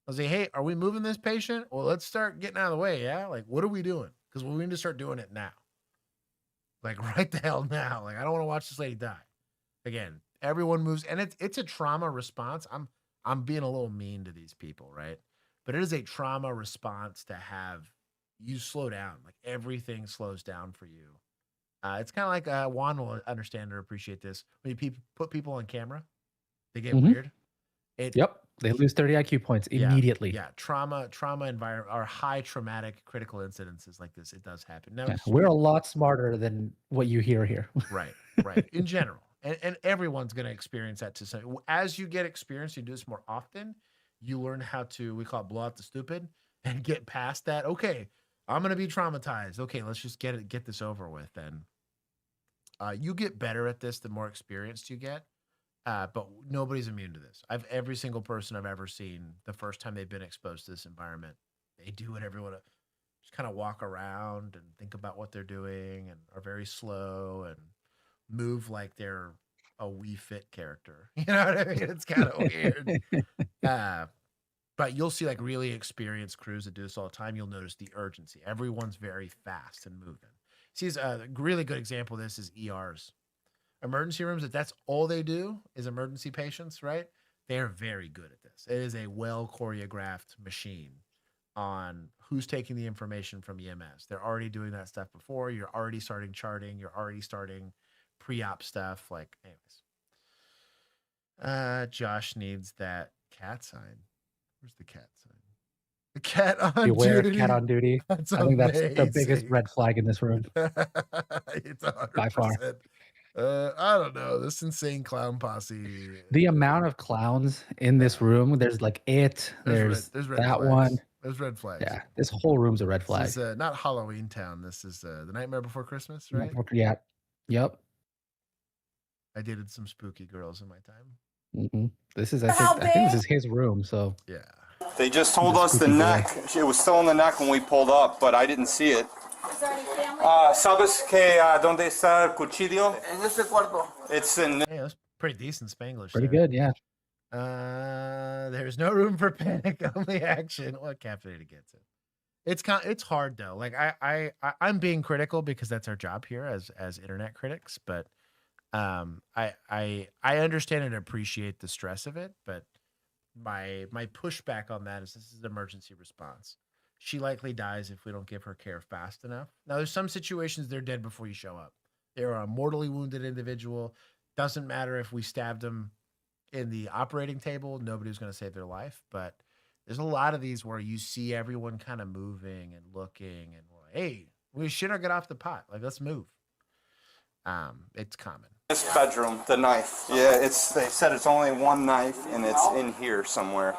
S1: I was like, "Hey, are we moving this patient? Well, let's start getting out of the way, yeah? Like, what are we doing? Because we need to start doing it now. Like, right the hell now. Like, I don't want to watch this lady die." Again, everyone moves, and it's a trauma response. I'm being a little mean to these people, right? But it is a trauma response to have you slow down. Like, everything slows down for you. It's kind of like Juan will understand or appreciate this. When you put people on camera, they get weird.
S3: Yep. They lose 30 IQ points immediately.
S1: Yeah. Trauma environment or high traumatic critical incidences like this, it does happen. Now,
S3: We're a lot smarter than what you hear here.
S1: Right. In general. And everyone's going to experience that to some. As you get experience, you do this more often, you learn how to, we call it blow out the stupid, and get past that. Okay, I'm going to be traumatized. Okay, let's just get this over with. And you get better at this the more experienced you get. But nobody's immune to this. Every single person I've ever seen, the first time they've been exposed to this environment, they do what everyone just kind of walk around and think about what they're doing and are very slow and move like they're a Wii Fit character. You know what I mean? It's kind of weird. But you'll see like really experienced crews that do this all the time. You'll notice the urgency. Everyone's very fast and moving. See, a really good example of this is ERs. Emergency rooms, if that's all they do is emergency patients, right? They are very good at this. It is a well choreographed machine on who's taking the information from EMS. They're already doing that stuff before. You're already starting charting. You're already starting pre-op stuff. Like, anyways. Josh needs that cat sign. Where's the cat sign? The cat on
S3: Beware
S1: duty.
S3: cat on duty.
S1: That's
S3: I think that's the
S1: amazing.
S3: biggest red flag in this room.
S1: It's 100%.
S3: By far.
S1: I don't know. This insane clown posse.
S3: The amount of clowns in this room, there's like there's
S1: red
S3: that
S1: flags.
S3: one.
S1: There's red flags.
S3: Yeah, this whole room's a red flag.
S1: This is not Halloween Town. This is the Nightmare Before Christmas, right?
S3: Yeah. Yep.
S1: I dated some spooky girls in my time.
S3: This is, I think this is his room. So
S1: yeah.
S14: They just told us the neck. It was still in the neck when we pulled up, but I didn't see it. ¿Sabes que dónde está el cuchillo?
S10: En este cuarto.
S14: It's in.
S1: Hey, that's pretty decent Spanglish.
S3: Pretty
S1: there.
S3: good, yeah.
S1: There's no room for panic, only action. What captivated gets it. It's hard though. Like I'm being critical because that's our job here as internet critics, but I understand and appreciate the stress of it, but my pushback on that is this is emergency response. She likely dies if we don't give her care fast enough. Now, there's some situations they're dead before you show up. They're a mortally wounded individual. Doesn't matter if we stabbed them in the operating table. Nobody's going to save their life. But there's a lot of these where you see everyone kind of moving and looking and, hey, we shouldn't get off the pot. Like, let's move. It's common.
S14: This bedroom, the knife. Yeah, they said it's only one knife and it's in here somewhere.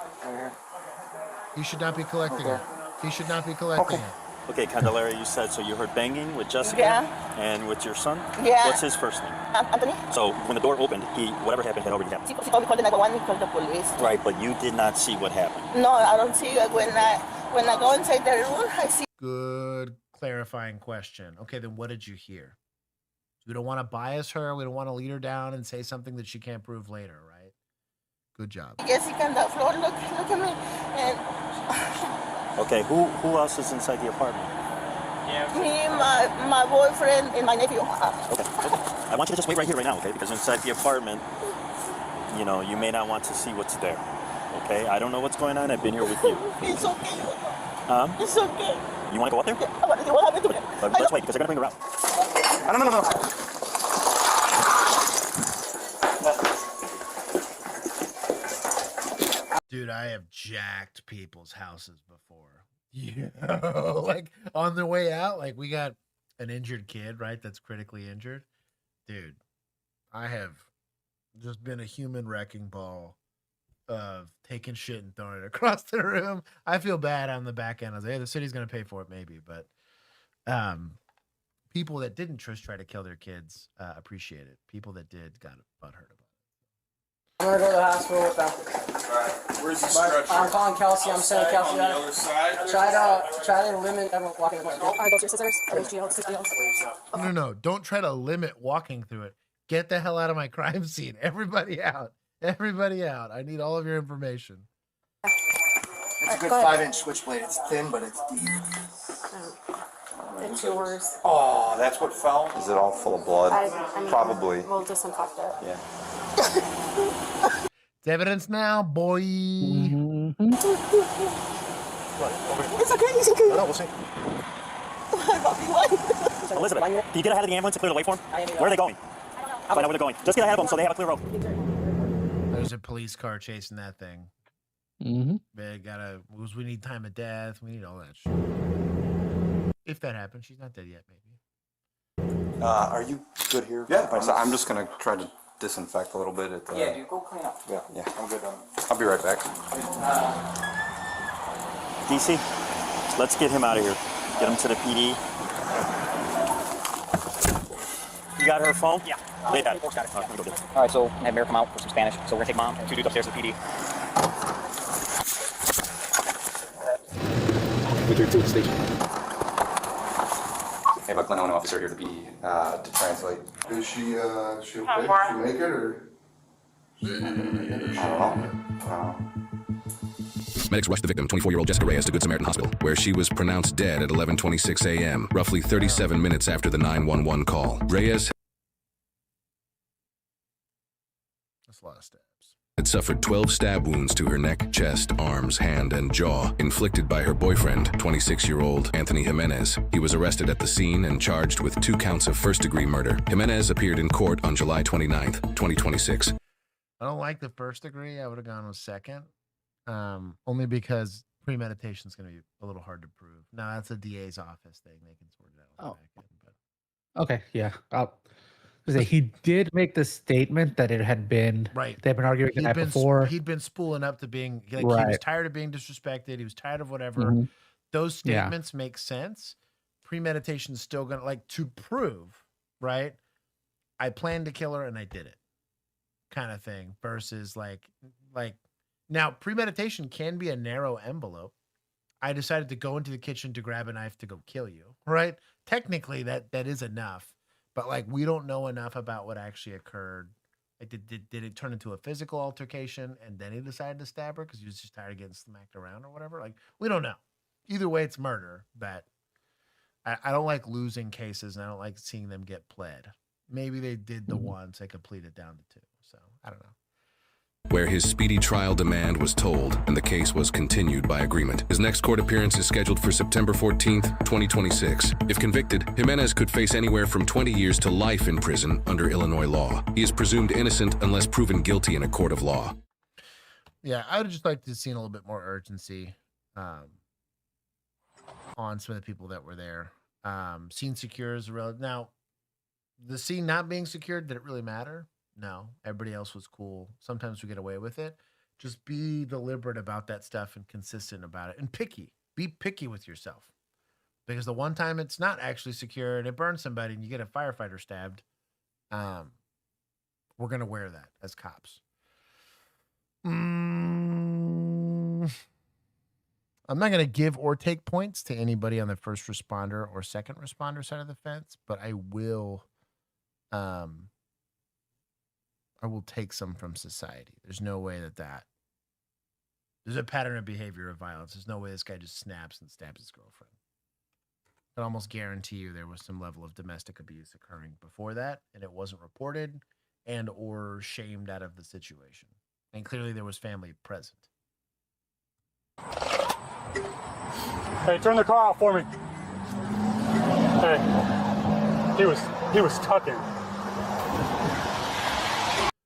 S1: You should not be collecting it. He should not be collecting it.
S18: Okay, Candelaria, you said so you heard banging with Jessica and with your son?
S16: Yeah.
S18: What's his first name?
S16: Anthony.
S18: So when the door opened, whatever happened had already happened.
S16: He called the 911, he called the police.
S18: Right, but you did not see what happened.
S16: No, I don't see it. When I go inside the room, I see.
S1: Good clarifying question. Okay, then what did you hear? We don't want to bias her. We don't want to lead her down and say something that she can't prove later, right? Good job.
S10: Jessica on the floor, look at me. And
S18: Okay, who else is inside the apartment?
S10: me, my boyfriend, and my nephew.
S18: Okay. I want you to just wait right here, right now, okay? Because inside the apartment, you know, you may not want to see what's there. Okay? I don't know what's going on. I've been here with you.
S10: It's okay.
S18: It's
S10: okay.
S18: You want to go up there?
S10: I want to see what happened to me.
S18: Let's wait, because they're going to bring her out. No.
S1: Dude, I have jacked people's houses before. Yeah. Like on the way out, like we got an injured kid, right? That's critically injured. Dude, I have just been a human wrecking ball of taking shit and throwing it across the room. I feel bad on the back end. I was like, hey, the city's going to pay for it maybe. But people that didn't just try to kill their kids appreciate it. People that did got butthurt about it.
S11: I'm going to go to the hospital with them.
S14: Where's the stretcher?
S11: I'm calling Kelsey. I'm saying Kelsey.
S14: On the other side?
S11: Try to limit everyone walking in the door. All right, go to your scissors.
S1: No. Don't try to limit walking through it. Get the hell out of my crime scene. Everybody out. Everybody out. I need all of your information.
S2: It's a good 5-inch switchblade. It's thin, but it's deep.
S20: It's yours.
S14: Oh, that's what fell? Is it all full of blood?
S20: I mean,
S14: Probably.
S20: We'll disinfect it.
S14: Yeah.
S1: It's evidence now, boy.
S10: It's okay. It's okay.
S18: No, we'll see. Elizabeth, can you get ahead of the ambulance and clear the way for them? Where are they going? Find out where they're going. Just get ahead of them so they have a clear road.
S1: There's a police car chasing that thing.
S3: Mm-hmm.
S1: We need time of death. We need all that shit. If that happens, she's not dead yet, maybe.
S14: Are you good here? Yeah. I'm just going to try to disinfect a little bit.
S11: Yeah, dude, go clean up.
S14: Yeah. I'm good. I'll be right back.
S18: DC, let's get him out of here. Get him to the PD. You got her phone? Yeah. Lay that. All
S11: right, so have Mayor come out for some Spanish. So we're going to take Mom and 2 dudes upstairs to the PD.
S12: With your food station.
S14: Hey, Buckland, I officer here to be to translate.
S2: Is she okay? Did she make it or?
S14: I don't know.
S22: Medics rushed the victim, 24-year-old Jessica Reyes, to Good Samaritan Hospital, where she was pronounced dead at 11:26 a.m., roughly 37 minutes after the 911 call. Reyes
S1: That's a lot of stabs.
S22: had suffered 12 stab wounds to her neck, chest, arms, hand, and jaw, inflicted by her boyfriend, 26-year-old Anthony Jimenez. He was arrested at the scene and charged with 2 counts of first-degree murder. Jimenez appeared in court on July 29th, 2026.
S1: I don't like the first degree. I would have gone with second. Only because premeditation is going to be a little hard to prove. No, that's a DA's office thing. They can sort it out.
S3: Oh.
S1: Back end, but.
S3: Okay, yeah. He did make the statement that it had been
S1: right.
S3: They've been arguing the night before.
S1: He'd been spooling up to being like
S3: right.
S1: He was tired of being disrespected. He was tired of whatever.
S3: Mhm.
S1: Those statements make sense. Premeditation is still gonna to prove, right? I planned to kill her and I did it, kind of thing. Versus like now premeditation can be a narrow envelope. I decided to go into the kitchen to grab a knife to go kill you, right? Technically, that is enough. But we don't know enough about what actually occurred. Did it turn into a physical altercation and then he decided to stab her because he was just tired of getting smacked around or whatever? We don't know. Either way, it's murder. But I don't like losing cases and I don't like seeing them get pled. Maybe they did the once, they could plead it down to 2. So I don't know.
S22: Where his speedy trial demand was told and the case was continued by agreement. His next court appearance is scheduled for September 14th, 2026. If convicted, Jimenez could face anywhere from 20 years to life in prison under Illinois law. He is presumed innocent unless proven guilty in a court of law.
S1: Yeah, I would just like to have seen a little bit more urgency on some of the people that were there. Scene secure is relative. Now, the scene not being secured, did it really matter? No, everybody else was cool. Sometimes we get away with it. Just be deliberate about that stuff and consistent about it and picky. Be picky with yourself. Because the one time it's not actually secure and it burns somebody and you get a firefighter stabbed, we're going to wear that as cops. I'm not going to give or take points to anybody on the first responder or second responder side of the fence, but I will take some from society. There's no way that there's a pattern of behavior of violence. There's no way this guy just snaps and stabs his girlfriend. I can almost guarantee you there was some level of domestic abuse occurring before that, and it wasn't reported and or shamed out of the situation. And clearly there was family present.
S7: Hey, turn the car off for me. Hey, he was tucking.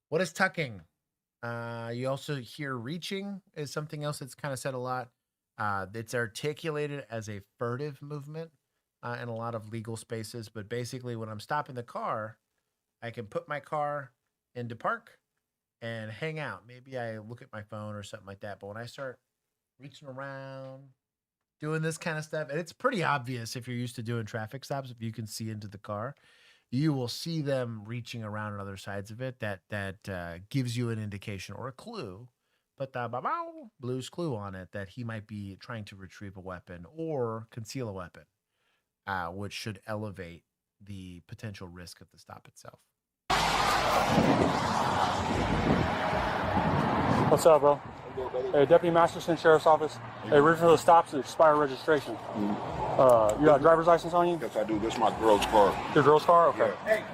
S1: What is tucking? You also hear reaching is something else that's kind of said a lot. It's articulated as a furtive movement in a lot of legal spaces. But basically, when I'm stopping the car, I can put my car into park and hang out. Maybe I look at my phone or something like that. But when I start reaching around, doing this kind of stuff, and it's pretty obvious if you're used to doing traffic stops, if you can see into the car, you will see them reaching around on other sides of it. That gives you an indication or a clue, but the blue's clue on it that he might be trying to retrieve a weapon or conceal a weapon, which should elevate the potential risk of the stop itself.
S7: What's up, bro? Hey, Deputy Masterson, Sheriff's Office. Hey, reason for the stops and expired registration. You got a driver's license on you?
S9: Yes, I do. This is my girl's car.
S7: Your girl's car? Okay.
S9: Yeah.
S1: Hey.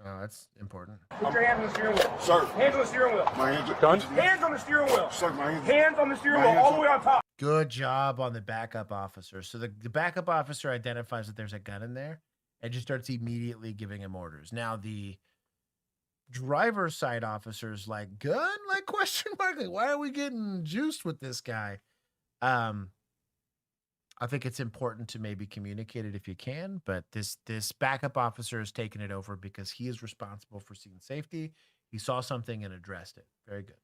S1: That's important.
S9: Put your hands on the steering wheel. Sir.
S4: Hands on the steering wheel.
S9: My hands are
S7: done.
S4: Hands on the steering wheel.
S9: Sir, my hands.
S4: Hands on the steering wheel, all the way on top.
S1: Good job on the backup officer. So the backup officer identifies that there's a gun in there and just starts immediately giving him orders. Now the driver's side officer's like, gun? Like, question mark? Like, why are we getting juiced with this guy? I think it's important to maybe communicate it if you can, but this backup officer has taken it over because he is responsible for scene safety. He saw something and addressed it. Very good.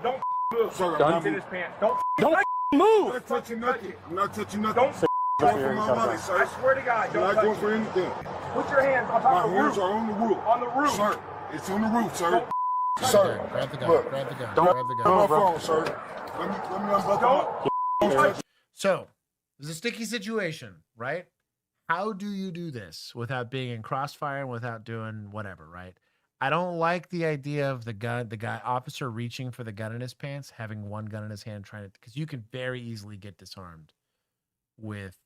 S4: Don't move.
S9: Sir,
S4: Don't in his pants. Don't
S9: I'm
S7: move.
S9: not touching nothing. I'm not touching nothing.
S4: Don't
S9: going for my money, sir.
S4: I swear to God,
S9: I'm
S4: don't
S9: not
S4: touch
S9: going for
S4: it.
S9: anything.
S4: Put your hands on top of the
S9: My
S4: roof.
S9: hands are on the roof.
S4: On the roof.
S9: Sir, it's on the roof, sir.
S4: Don't
S9: Sir,
S1: grab the gun.
S9: look.
S1: Grab the gun.
S9: Don't
S1: grab the gun.
S9: my phone, sir. Let me unbuckle my...
S1: So, there's a sticky situation, right? How do you do this without being in crossfire and without doing whatever, right? I don't like the idea of the guy officer reaching for the gun in his pants, having one gun in his hand, trying to, because you can very easily get disarmed with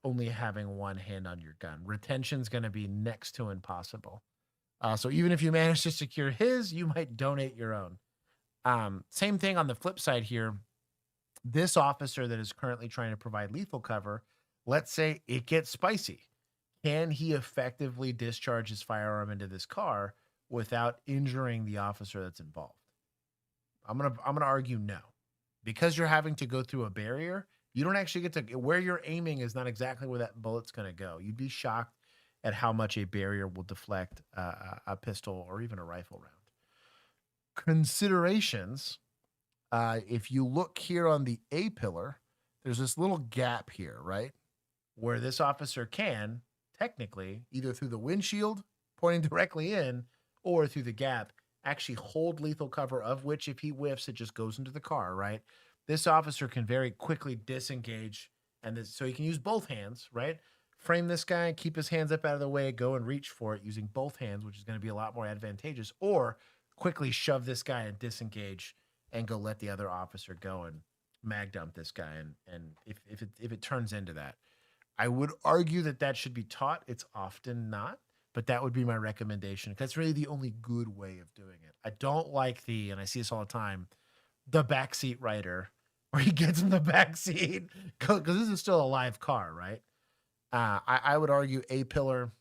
S1: only having one hand on your gun. Retention's going to be next to impossible. So even if you manage to secure his, you might donate your own. Same thing on the flip side here. This officer that is currently trying to provide lethal cover, let's say it gets spicy. Can he effectively discharge his firearm into this car without injuring the officer that's involved? I'm gonna argue no. Because you're having to go through a barrier, you don't actually get to, where you're aiming is not exactly where that bullet's gonna go. You'd be shocked at how much a barrier will deflect a pistol or even a rifle round. Considerations. If you look here on the A pillar, there's this little gap here, right? Where this officer can, technically, either through the windshield pointing directly in or through the gap, actually hold lethal cover, of which if he whiffs, it just goes into the car, right? This officer can very quickly disengage, and so he can use both hands, right? Frame this guy, keep his hands up out of the way, go and reach for it using both hands, which is going to be a lot more advantageous, or quickly shove this guy and disengage and go let the other officer go and mag dump this guy. And if it turns into that, I would argue that should be taught. It's often not, but that would be my recommendation. That's really the only good way of doing it. I don't like and I see this all the time, the backseat rider, where he gets in the backseat because this is still a live car, right? I would argue A pillar,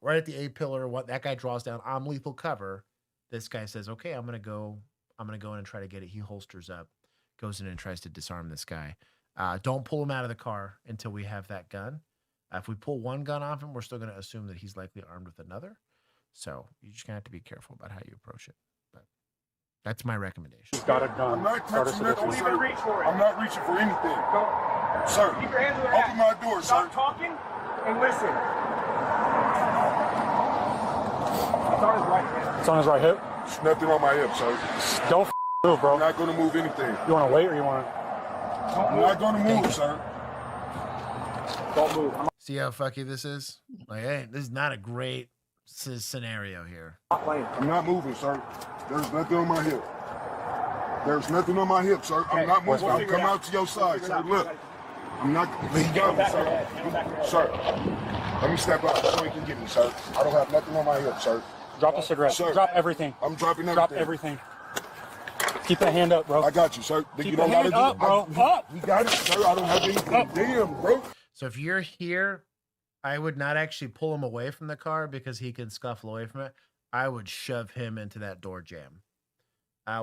S1: right at the A pillar, what that guy draws down, I'm lethal cover. This guy says, okay, I'm going to go in and try to get it. He holsters up, goes in and tries to disarm this guy. Don't pull him out of the car until we have that gun. If we pull one gun off him, we're still going to assume that he's likely armed with another. So you just going to have to be careful about how you approach it. But that's my recommendation.
S7: He's got a gun.
S9: I'm not touching nothing,
S4: Don't even reach for it.
S9: I'm not reaching for anything.
S4: Don't.
S9: Sir,
S4: Keep your hands on the
S9: open my door,
S4: Stop
S9: sir.
S4: talking and listen. It's on his right hand.
S7: It's on his right hip.
S9: There's nothing on my hip, sir.
S7: Don't move, bro.
S9: I'm not going to move anything.
S7: You want to wait or you want to?
S9: I'm not gonna move, sir.
S7: Don't move.
S1: See how fucky this is? Like, hey, this is not a great scenario here.
S9: I'm not moving, sir. There's nothing on my hip. There's nothing on my hip, sir. I'm not moving. I'm coming out to your side, sir. Look. I'm not. He got me, sir. Sir, let me step out so he can get me, sir. I don't have nothing on my hip, sir.
S7: Drop the cigarette.
S9: Sir,
S7: Drop everything.
S9: I'm dropping everything.
S7: Drop everything. Keep that hand up, bro.
S9: I got you, sir.
S7: Keep the hand up, bro. Up.
S9: You got it, sir. I don't have anything.
S7: Up.
S9: Damn, bro.
S1: So if you're here, I would not actually pull him away from the car because he can scuffle away from it. I would shove him into that door jam.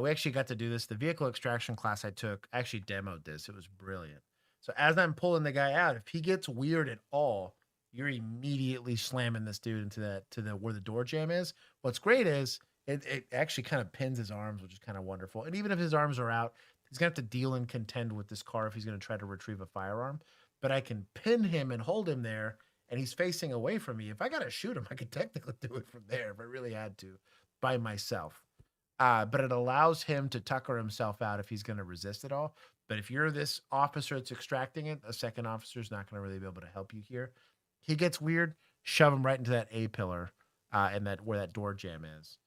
S1: We actually got to do this. The vehicle extraction class I took actually demoed this. It was brilliant. So as I'm pulling the guy out, if he gets weird at all, you're immediately slamming this dude into where the door jam is. What's great is it actually kind of pins his arms, which is kind of wonderful. And even if his arms are out, he's gonna have to deal and contend with this car if he's gonna try to retrieve a firearm. But I can pin him and hold him there, and he's facing away from me. If I gotta shoot him, I could technically do it from there if I really had to, by myself. But it allows him to tucker himself out if he's going to resist it all. But if you're this officer that's extracting it, a second officer is not going to really be able to help you here. He gets weird, shove him right into that A pillar and where that door jam is.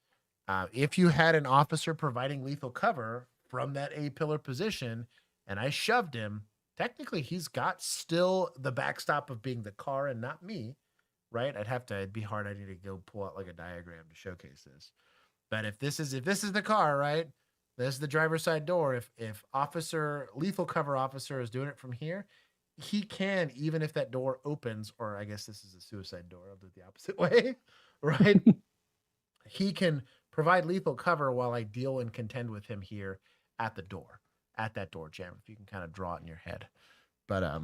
S1: If you had an officer providing lethal cover from that A pillar position and I shoved him, technically he's got still the backstop of being the car and not me, right? It'd be hard. I need to go pull out like a diagram to showcase this. But if this is the car, right? This is the driver's side door. If lethal cover officer is doing it from here, he can, even if that door opens, or I guess this is a suicide door, I'll do it the opposite way, right? He can provide lethal cover while I deal and contend with him here at that door jam. If you can kind of draw it in your head. But I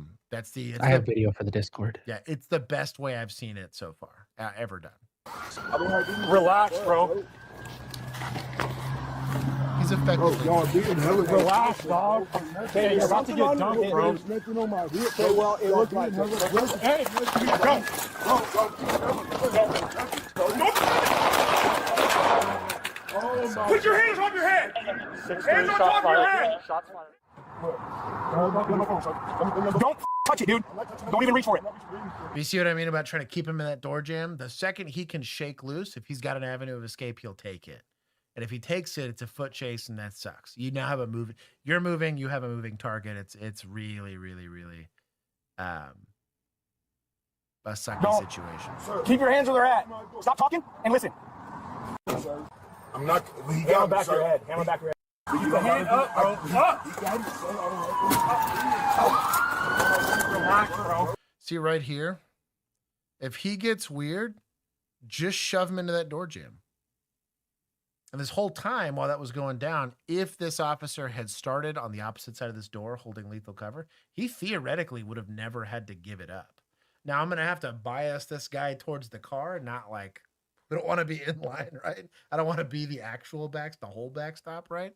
S3: have video for the Discord.
S1: Yeah, it's the best way I've seen it so far, ever done.
S7: Relax, bro.
S1: He's effective.
S7: Relax, dog. Okay, you're about to get dumped, bro.
S9: Okay, well, it looks like it.
S7: Hey, go. Put your hands on your head. Hands on top of your head. Shots fired.
S9: Don't
S7: touch it, dude. Don't even reach for it.
S1: You see what I mean about trying to keep him in that door jam? The second he can shake loose, if he's got an avenue of escape, he'll take it. And if he takes it, it's a foot chase, and that sucks. You now have you're moving, you have a moving target. It's really, really, really a sucky situation.
S7: Keep your hands where they're at. Stop talking and listen.
S9: I'm not.
S7: Hand on back of your head. Hand on back of your head. Keep the hand up, bro. Up. Relax, bro.
S1: See right here? If he gets weird, just shove him into that door jam. And this whole time while that was going down, if this officer had started on the opposite side of this door holding lethal cover, he theoretically would have never had to give it up. Now I'm going to have to bias this guy towards the car, not like, we don't want to be in line, right? I don't want to be the actual the whole backstop, right?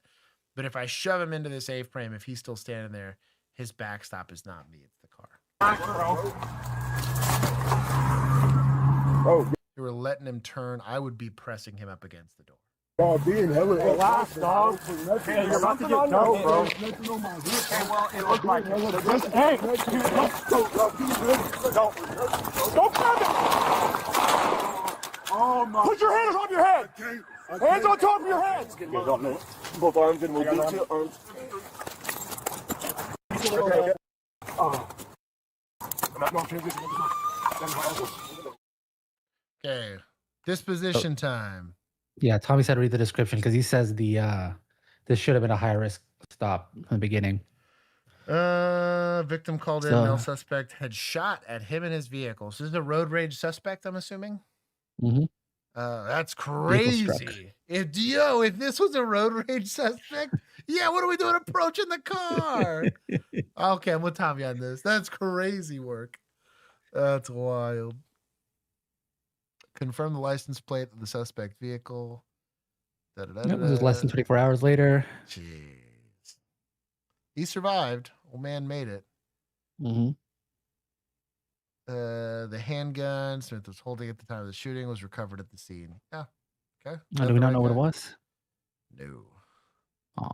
S1: But if I shove him into this A-frame, if he's still standing there, his backstop is not me, it's the car.
S9: Oh,
S1: you were letting him turn, I would be pressing him up against the door.
S9: Being hella
S7: relax, dog. Hey, you're about to get dumped, bro. Okay, well, it looks like it. Hey, don't grab it.
S9: Oh my!
S7: Put your hands on your head. Hands on top of your head.
S9: Both arms and we'll get your arms.
S1: Okay, disposition time.
S3: Yeah, Tommy said read the description because he says this should have been a high risk stop in the beginning.
S1: Victim called in, male suspect had shot at him in his vehicle. So this is a road rage suspect, I'm assuming.
S3: Mm-hmm.
S1: That's crazy. If this was a road rage suspect, yeah, what are we doing approaching the car? Okay, I'm with Tommy on this. That's crazy work. That's wild. Confirm the license plate of the suspect vehicle.
S3: It was less than 24 hours later.
S1: Jeez. He survived. Old man made it.
S3: Mm-hmm.
S1: The handgun Smith was holding at the time of the shooting was recovered at the scene. Yeah. Okay.
S3: Do we not know what it was?
S1: No.
S3: Oh.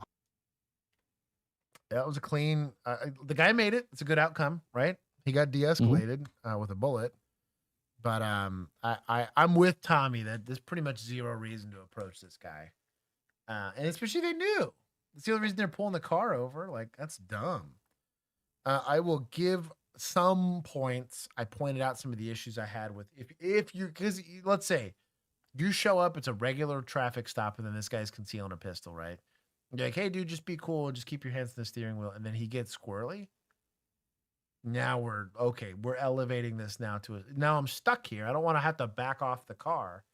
S1: That was a clean. The guy made it. It's a good outcome, right? He got de-escalated with a bullet. But I'm with Tommy that there's pretty much zero reason to approach this guy, and especially they knew. It's the only reason they're pulling the car over. Like, that's dumb. I will give some points. I pointed out some of the issues I had with if you, because let's say you show up, it's a regular traffic stop, and then this guy's concealing a pistol, right? You're like, hey, dude, just be cool. Just keep your hands in the steering wheel. And then he gets squirrely. Now we're okay. We're elevating this now to now I'm stuck here. I don't want to have to back off the car.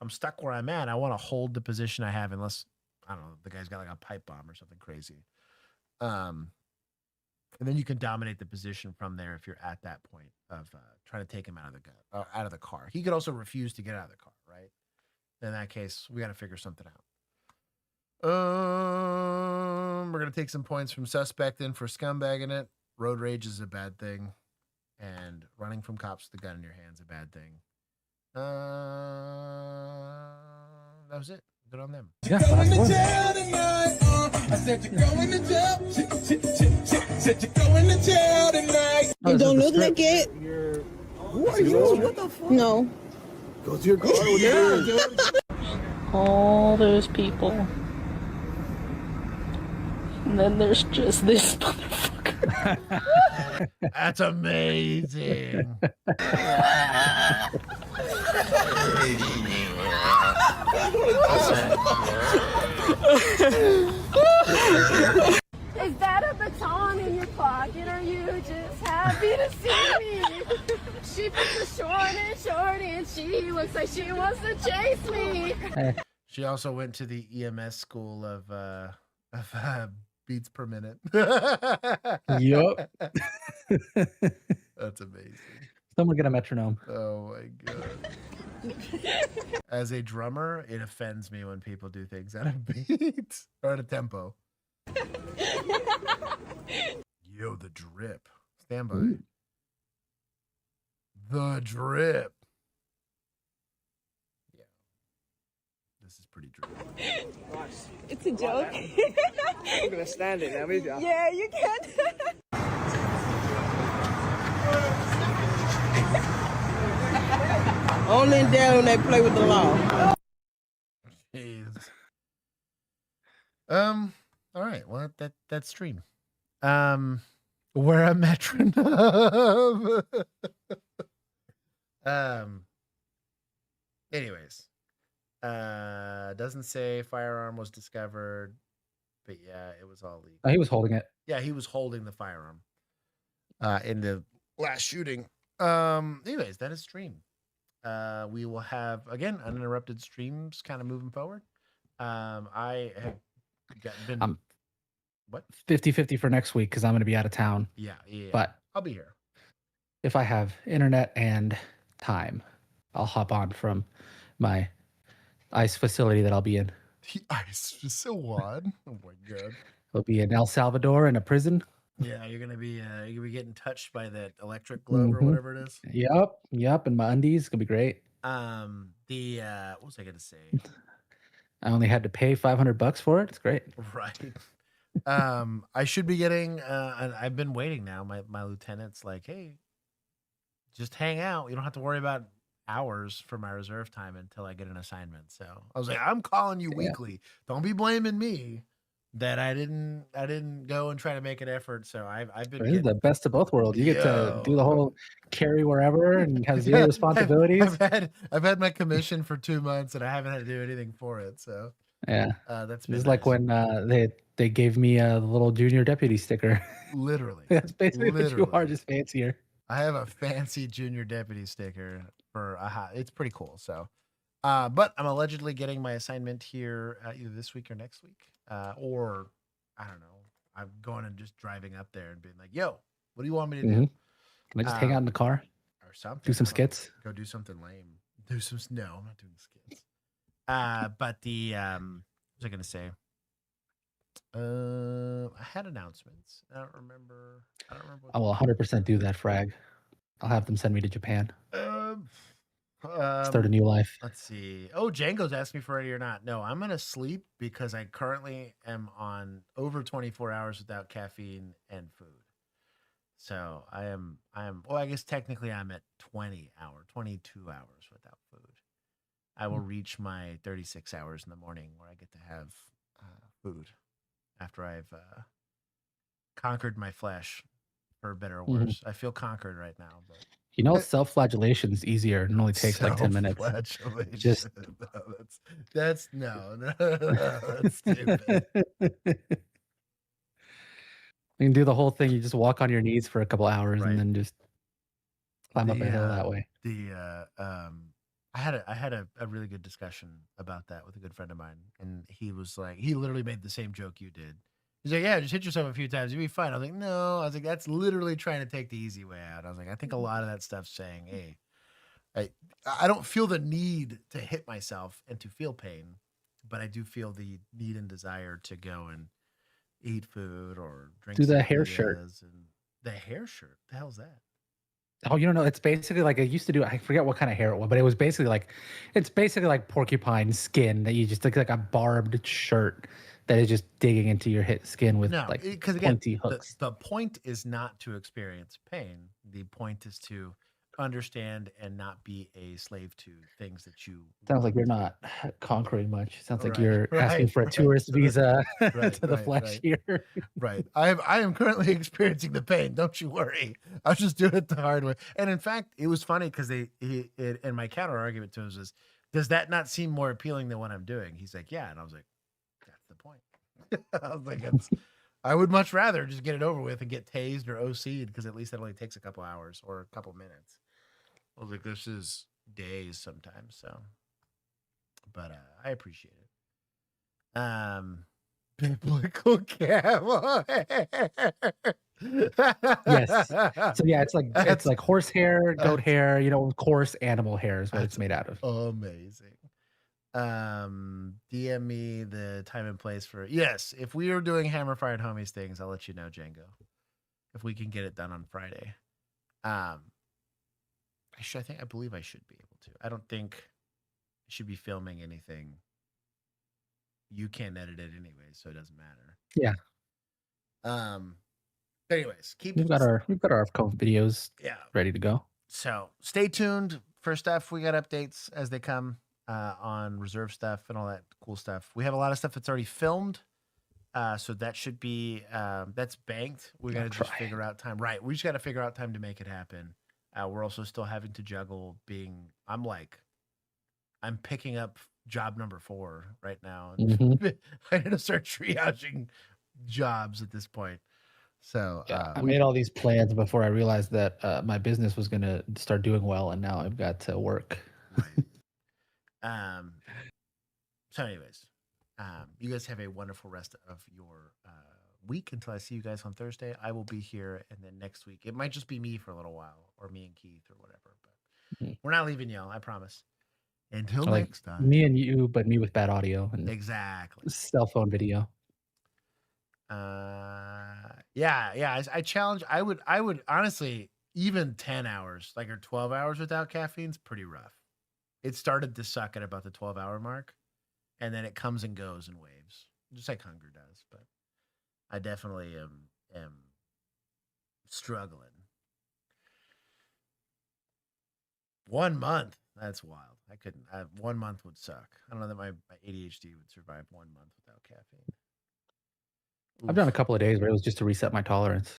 S1: I'm stuck where I'm at. I want to hold the position I have unless, I don't know, the guy's got like a pipe bomb or something crazy. And then you can dominate the position from there if you're at that point of trying to take him out of the car. He could also refuse to get out of the car, right? In that case, we got to figure something out. We're gonna take some points from suspect in for scumbagging it. Road rage is a bad thing, and running from cops with a gun in your hand is a bad thing. That was it. Good on them.
S10: Yeah, last one. I said you're going to jail. Said you're going to jail tonight.
S15: It don't look like it.
S10: Who are you? What the fuck?
S15: No.
S10: Go to your car. Yeah, dude.
S15: All those people. And then there's just this motherfucker.
S1: That's amazing.
S20: Is that a baton in your pocket? Or are you just happy to see me? She put the short and she looks like she wants to chase me.
S1: She also went to the EMS school of beats per minute.
S3: Yup.
S1: That's amazing.
S3: Someone get a metronome.
S1: Oh my god. As a drummer, it offends me when people do things out of beats or out of tempo. Yo, the drip. Stand by.
S3: Ooh.
S1: The drip. Yeah. This is pretty drip.
S20: It's a joke.
S4: I'm gonna stand it now, maybe.
S20: Yeah, you can.
S15: Only in there when they play with the law.
S1: Jeez. All right. Well, that's stream. We're a metronome. Anyways. Doesn't say firearm was discovered, but yeah, it was all legal.
S3: Oh, he was holding it.
S1: Yeah, he was holding the firearm in the last shooting. Anyways, that is stream. We will have again uninterrupted streams kind of moving forward. I have been what
S3: 50-50 for next week because I'm going to be out of town.
S1: Yeah.
S3: But
S1: I'll be here.
S3: If I have internet and time, I'll hop on from my ICE facility that I'll be in.
S1: The ICE facility. Oh my god.
S3: I'll be in El Salvador in a prison.
S1: Yeah, you're gonna be getting touched by that electric glove or whatever it is.
S3: Yep, and my undies. It's gonna be great.
S1: What was I gonna say?
S3: I only had to pay $500 for it. It's great.
S1: Right. I should be getting and I've been waiting now. My lieutenant's like, hey, just hang out. You don't have to worry about hours for my reserve time until I get an assignment. So I was like, I'm calling you weekly. Don't be blaming me that I didn't go and try to make an effort. So I've been
S3: This is the best of both worlds. You get to do the whole carry wherever and have zero
S1: Yeah,
S3: responsibilities.
S1: I've had my commission for 2 months and I haven't had to do anything for it. So
S3: Yeah,
S1: that's
S3: this is like when they gave me a little junior deputy sticker.
S1: Literally.
S3: That's basically what you are, just fancier.
S1: I have a fancy junior deputy sticker for it's pretty cool. So, but I'm allegedly getting my assignment here either this week or next week, or I don't know. I'm going and just driving up there and being like, "Yo, what do you want me to do?"
S3: Can I just hang out in the car?
S1: Or something?
S3: Do some skits?
S1: Go do something lame. No, I'm not doing skits. But the what was I gonna say? I had announcements. I don't remember.
S3: I will 100% do that, Frag. I'll have them send me to Japan. Start a new life.
S1: Let's see. Oh, Django's asked me if we're ready or not. No, I'm gonna sleep because I currently am on over 24 hours without caffeine and food. So I am. Well, I guess technically I'm at 22 hours without food. I will reach my 36 hours in the morning where I get to have food after I've conquered my flesh, for better or worse. I feel conquered right now, but
S3: You know, self-flagellation is easier and only takes like 10 minutes.
S1: self-flagellation.
S3: Just
S1: No, that's stupid.
S3: You can do the whole thing. You just walk on your knees for a couple hours and
S1: Right.
S3: then just climb up a hill that way.
S1: I had a really good discussion about that with a good friend of mine, and he was like, he literally made the same joke you did. He's like, yeah, just hit yourself a few times, you'll be fine. I was like, no. I was like, that's literally trying to take the easy way out. I was like, I think a lot of that stuff's saying, hey, I don't feel the need to hit myself and to feel pain, but I do feel the need and desire to go and eat food or drink.
S3: Do the hair shirt.
S1: And the hair shirt. The hell's that?
S3: Oh, you don't know? It's basically like I used to do. I forget what kind of hair it was, but it was basically like, it's basically like porcupine skin that you just like a barbed shirt that is just digging into your skin with like pointy hooks.
S1: The point is not to experience pain. The point is to understand and not be a slave to things that you.
S3: Sounds like you're not conquering much. Sounds like you're asking for a tourist visa to the flesh here.
S1: Right. I am currently experiencing the pain. Don't you worry. I was just doing it the hard way. And in fact, it was funny because and my counter argument to him was, does that not seem more appealing than what I'm doing? He's like, yeah. And I was like, that's the point. I was like, I would much rather just get it over with and get tased or OC'd, because at least that only takes a couple hours or a couple minutes. I was like, this is days sometimes. So, but I appreciate it. Biblical camo.
S3: Yes. So yeah, it's like horse hair, goat hair, coarse animal hair is what it's made out of.
S1: Amazing. DM me the time and place for yes. If we are doing Hammer Fired Homies things, I'll let you know, Django. If we can get it done on Friday. I believe I should be able to. I don't think I should be filming anything. You can't edit it anyway, so it doesn't matter.
S3: Yeah.
S1: Anyways,
S3: we've got our COVID videos ready to go.
S1: So stay tuned for stuff. We got updates as they come on reserve stuff and all that cool stuff. We have a lot of stuff that's already filmed. So that should be that's banked. We gotta just figure out time. Right. We just gotta figure out time to make it happen. We're also still having to juggle I'm picking up job number 4 right now. I need to start triaging jobs at this point. So
S3: I made all these plans before I realized that my business was going to start doing well, and now I've got to work.
S1: Right. So anyways, you guys have a wonderful rest of your week until I see you guys on Thursday. I will be here, and then next week it might just be me for a little while, or me and Keith or whatever, but we're not leaving y'all, I promise. Until next time.
S3: Me and you, but me with bad audio and
S1: exactly
S3: cell phone video.
S1: I challenge. I would honestly, even 10 hours, like, or 12 hours without caffeine's pretty rough. It started to suck at about the 12-hour mark, and then it comes and goes in waves, just like hunger does. But I definitely am struggling. 1 month. That's wild. I couldn't. 1 month would suck. I don't know that my ADHD would survive 1 month without caffeine.
S3: I've done a couple of days where it was just to reset my tolerance.